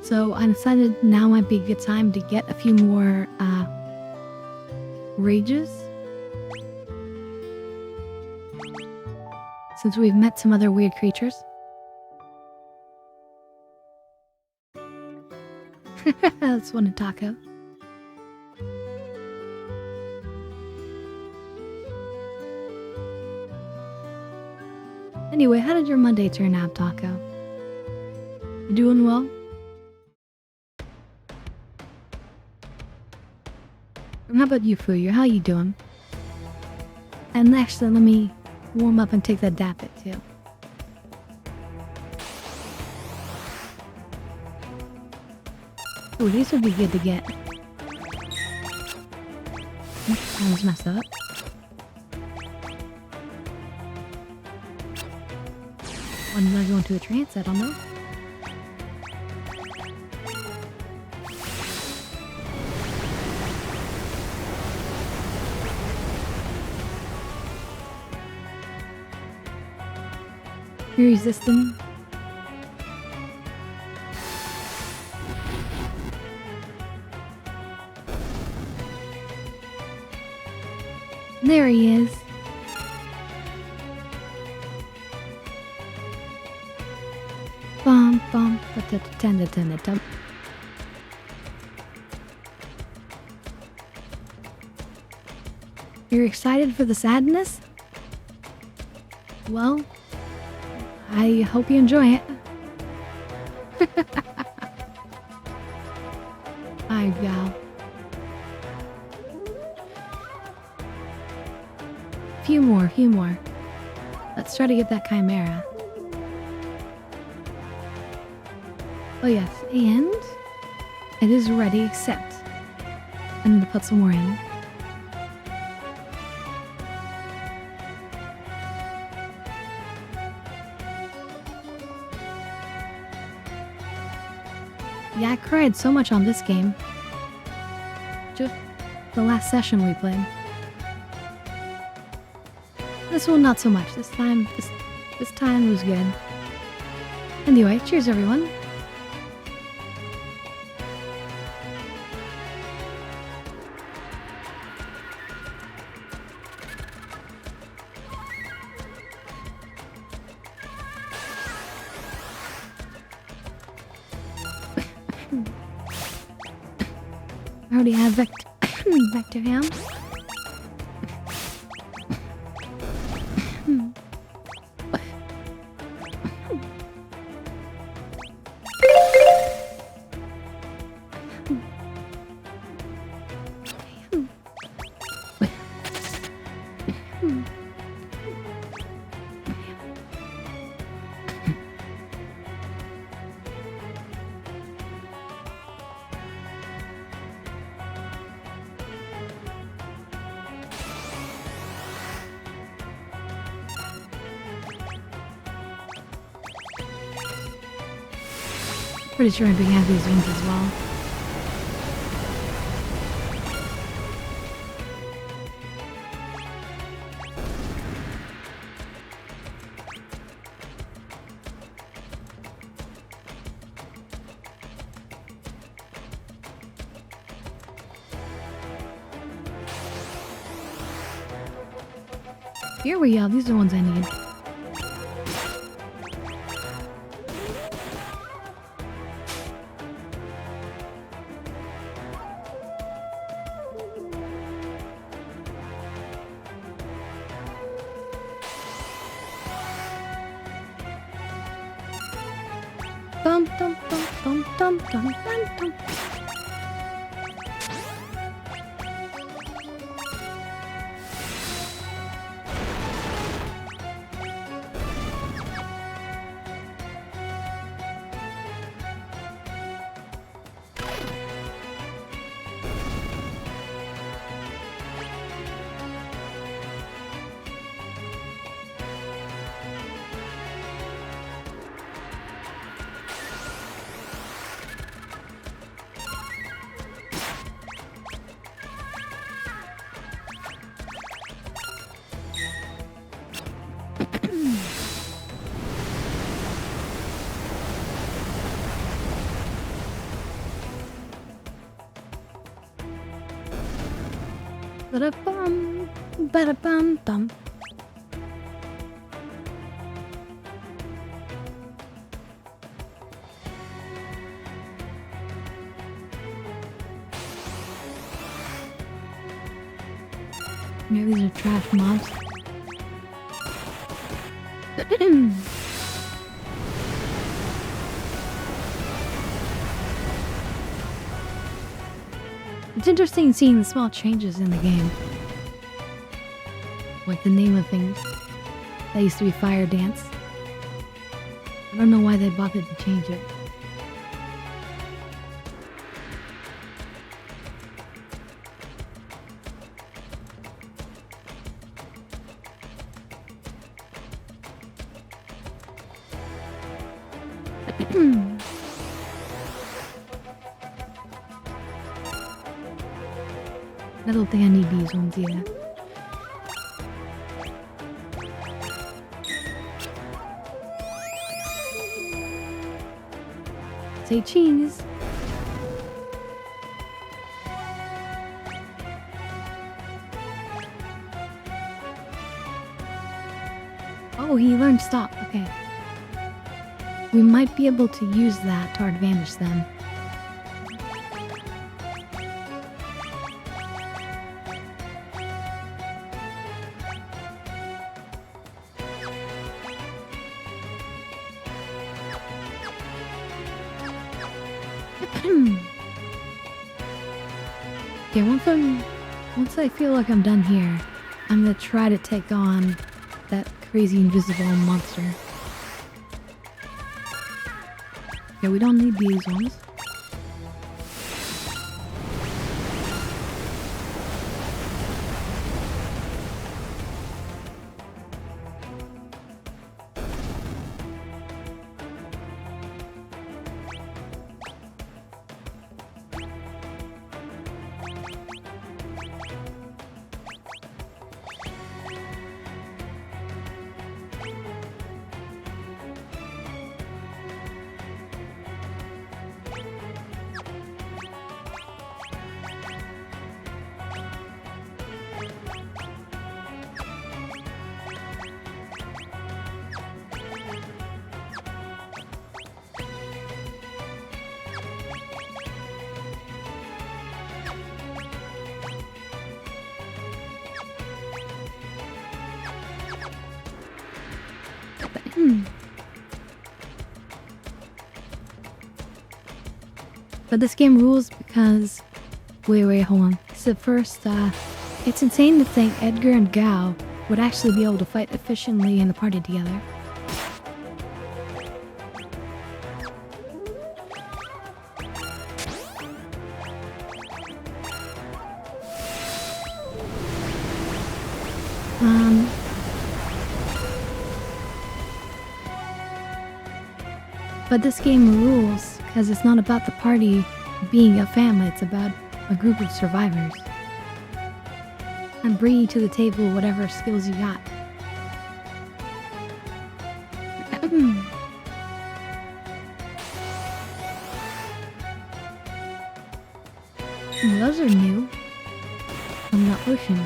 [SPEAKER 1] So I decided now might be a good time to get a few more rages. Since we've met some other weird creatures. That's one to Taco. Anyway, how did your Monday turn out, Taco? You doing well? And how about you, Fuyu? How you doing? And actually, let me warm up and take that dap it too. Ooh, these would be good to get. Sounds messed up. When did I go into a trance? I don't know. You're resistant. There he is. Bum bum ba da da da da da. You're excited for the sadness? Well, I hope you enjoy it. Hi, gal. Few more. Let's try to get that Chimera. Oh yes, and it is ready, except I need to put some more in. Yeah, I cried so much on this game. Just the last session we played. This one not so much. This time was good. Anyway, cheers everyone. I already have Vector Ham. Pretty sure we have these wings as well. Here we go. These are the ones I need. Dum dum dum dum dum dum dum dum. Ba-da-bum, ba-da-bum-bum. Maybe these are trash mobs. It's interesting seeing the small changes in the game. Like the name of things. That used to be Fire Dance. I don't know why they bothered to change it. I don't think I need these ones either. Say cheese. Oh, he learned stop. Okay. We might be able to use that to our advantage then. Okay, once I feel like I'm done here, I'm gonna try to take on that crazy invisible monster. Yeah, we don't need these ones. But this game rules because... Wait, hold on. So first, it's insane to think Edgar and Gao would actually be able to fight efficiently in the party together. But this game rules because it's not about the party being a family, it's about a group of survivors. And bringing to the table whatever skills you got. Those are new. From the ocean.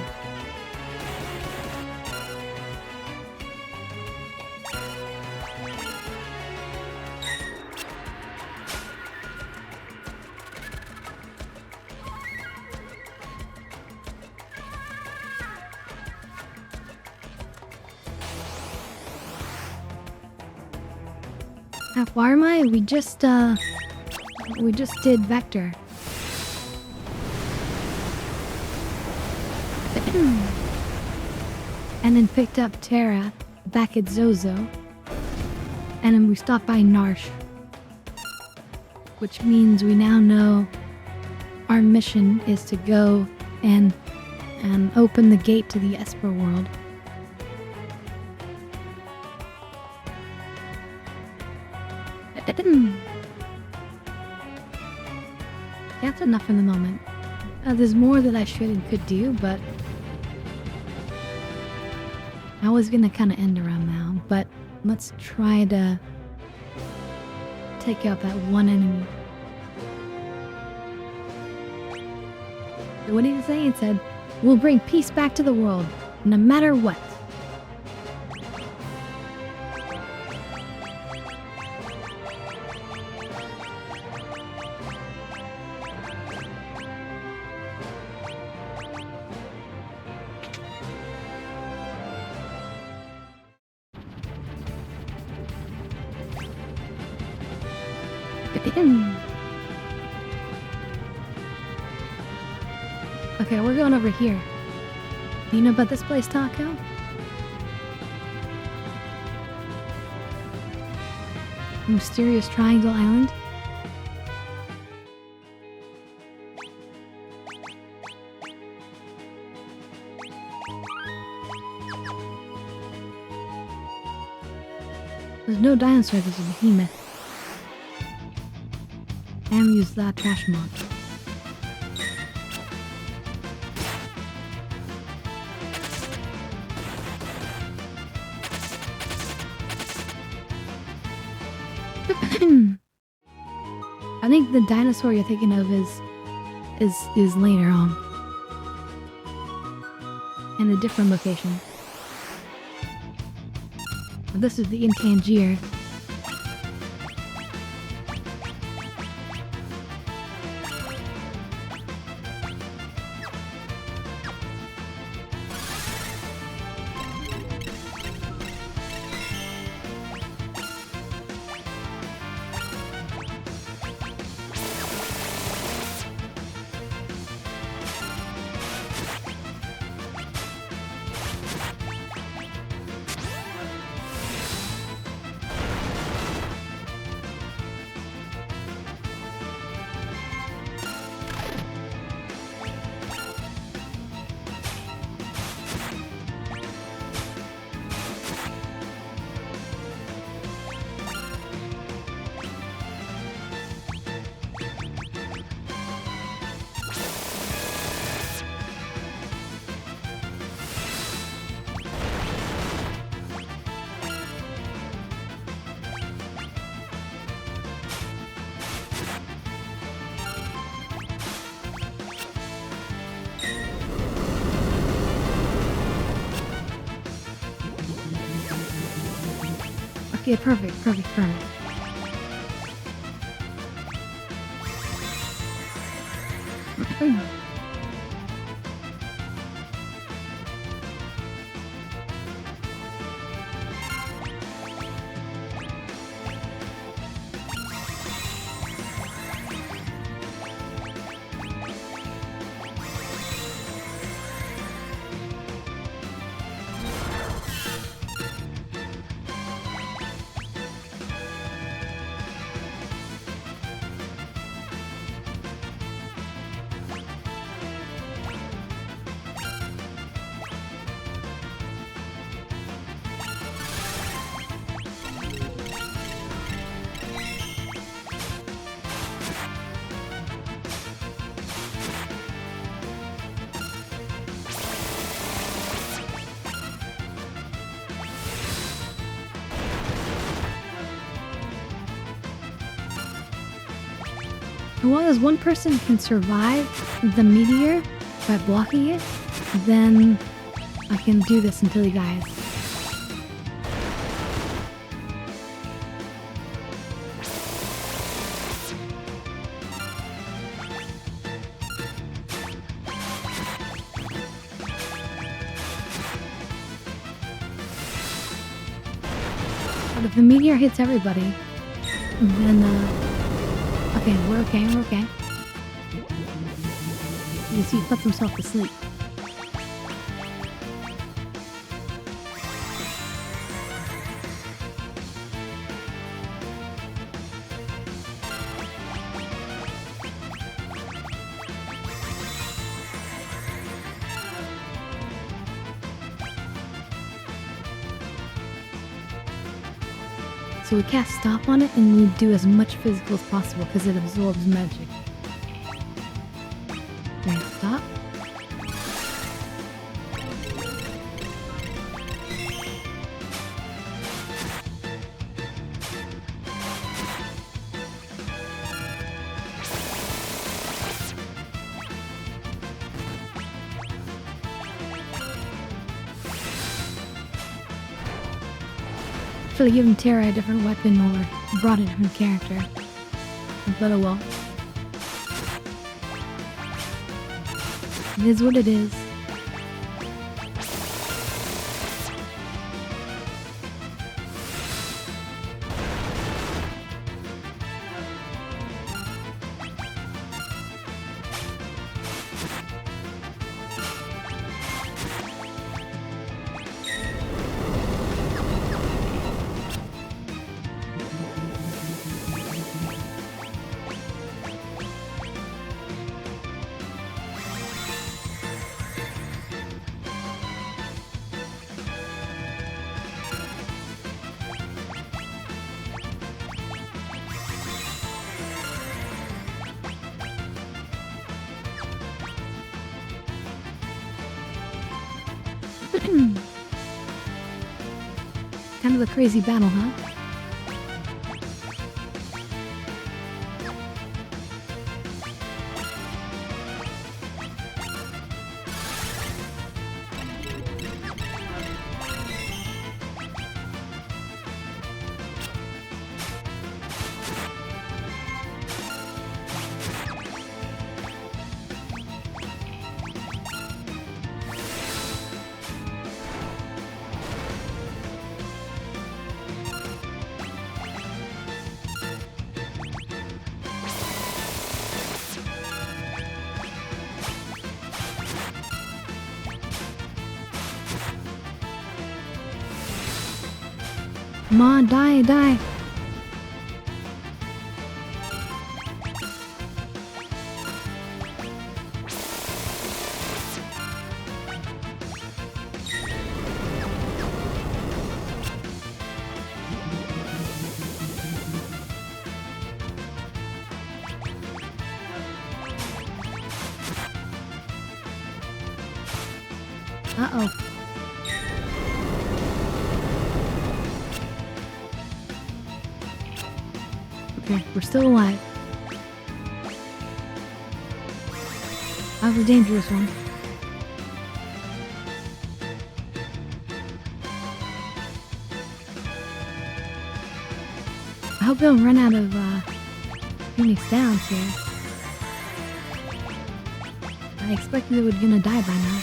[SPEAKER 1] How far am I? We just did Vector. And then picked up Terra back at Zozo. And then we stopped by Narsh. Which means we now know our mission is to go and open the gate to the Esper world. That's enough in the moment. There's more that I should and could do, but I was gonna kind of end around now. But let's try to take out that one enemy. What did he say? It said, "We'll bring peace back to the world, no matter what." Okay, we're going over here. Do you know about this place, Taco? Mysterious Triangle Island? There's no dinosaur, there's a behemoth. And use that trash mod. I think the dinosaur you're thinking of is later on. In a different location. But this is the Intangier. Okay, perfect. As long as one person can survive the meteor by blocking it, then I can do this until he dies. But if the meteor hits everybody, And then, okay, we're okay, we're okay. You see, he puts himself to sleep. So we cast stop on it and we do as much physical as possible because it absorbs magic. Okay, stop. Should have given Terra a different weapon or brought a different character. But oh well. It is what it is. Kind of a crazy battle, huh? Come on, die, die. Uh-oh. Okay, we're still alive. That was a dangerous one. I hope we don't run out of Phoenix Downs here. I expected it was gonna die by now.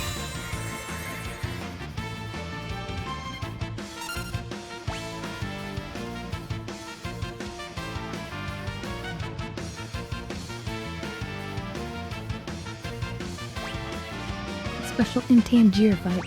[SPEAKER 1] Special in Tangier fight.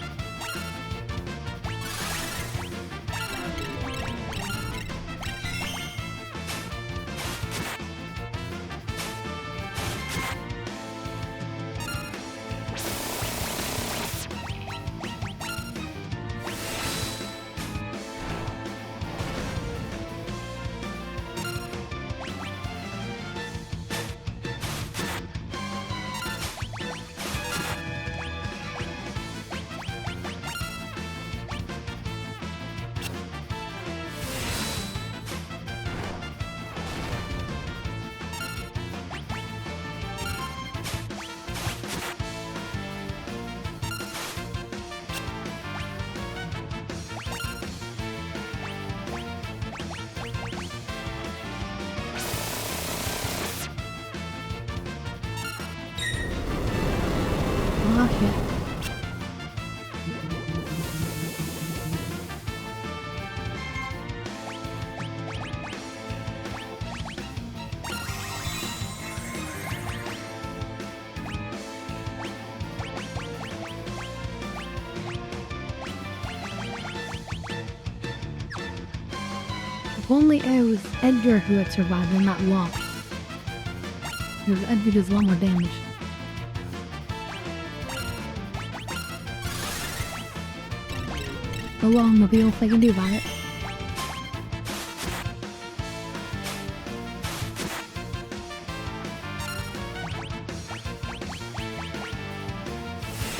[SPEAKER 1] If only it was Edgar who had survived and not Law. Because Edgar does a lot more damage. Oh well, nothing else I can do about it.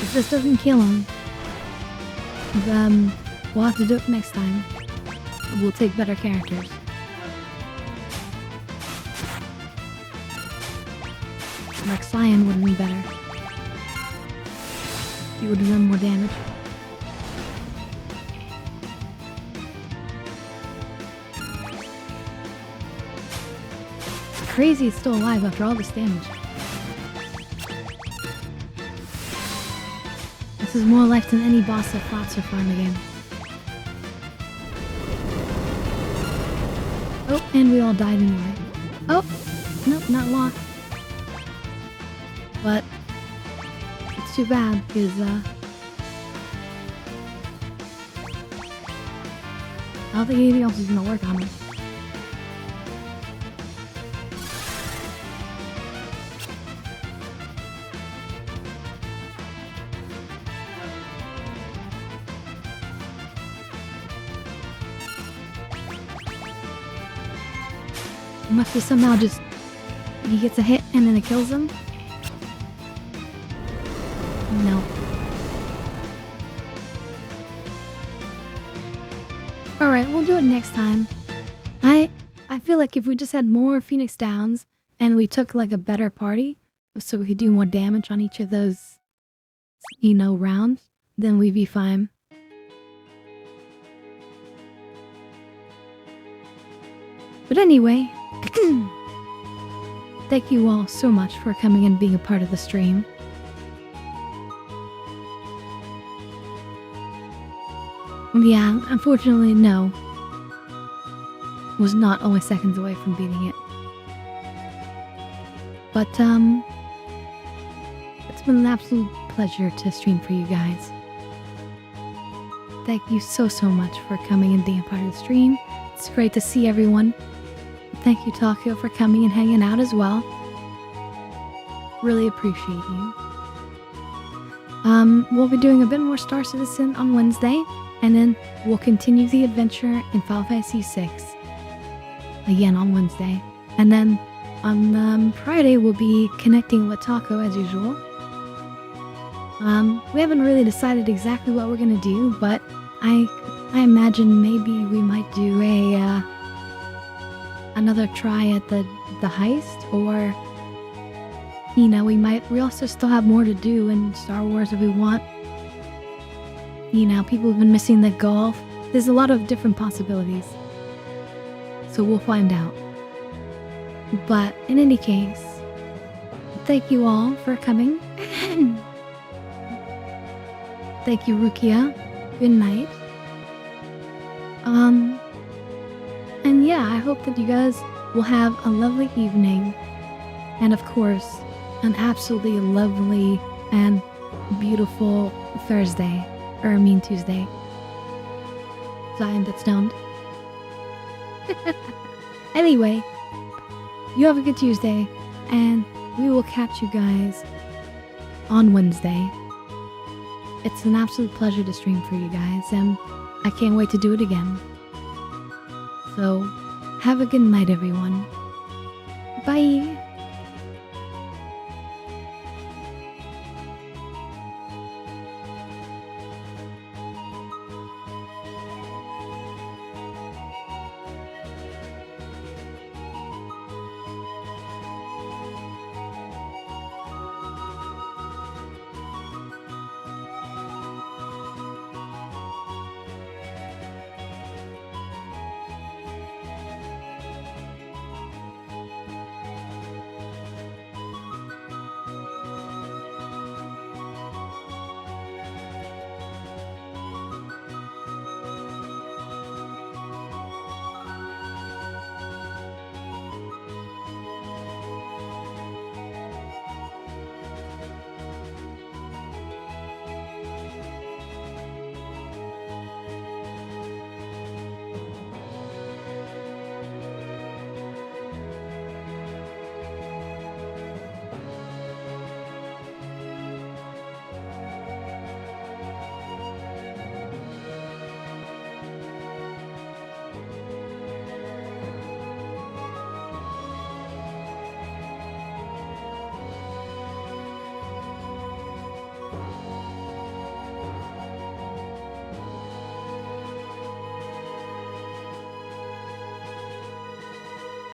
[SPEAKER 1] If this doesn't kill him, then we'll have to do it next time. We'll take better characters. Like Cyan would have been better. He would have done more damage. It's crazy he's still alive after all this damage. This is more life than any boss I've fought so far in the game. Oh, and we all died anyway. Oh, nope, not locked. But it's too bad because I don't think anything else is gonna work on him. Must be somehow just he gets a hit and then it kills him. No. Alright, we'll do it next time. I feel like if we just had more Phoenix Downs and we took like a better party so we could do more damage on each of those, you know, rounds, then we'd be fine. But anyway, thank you all so much for coming and being a part of the stream. Yeah, unfortunately, no. Was not only seconds away from beating it. But, it's been an absolute pleasure to stream for you guys. Thank you so much for coming and being a part of the stream. It's great to see everyone. Thank you, Takio, for coming and hanging out as well. Really appreciate you. We'll be doing a bit more Star Citizen on Wednesday, and then we'll continue the adventure in Final Fantasy 6 again on Wednesday. And then on Friday, we'll be connecting with Taco as usual. We haven't really decided exactly what we're gonna do, but I imagine maybe we might do a another try at the heist, or you know, we also still have more to do in Star Wars if we want. You know, people have been missing the golf. There's a lot of different possibilities. So we'll find out. But in any case, thank you all for coming. Thank you, Rukia. Good night. And yeah, I hope that you guys will have a lovely evening. And of course, an absolutely lovely and beautiful Thursday. Or I mean Tuesday. Zion that's stoned. Anyway, you have a good Tuesday, and we will catch you guys on Wednesday. It's an absolute pleasure to stream for you guys, and I can't wait to do it again. So, have a good night, everyone. Bye!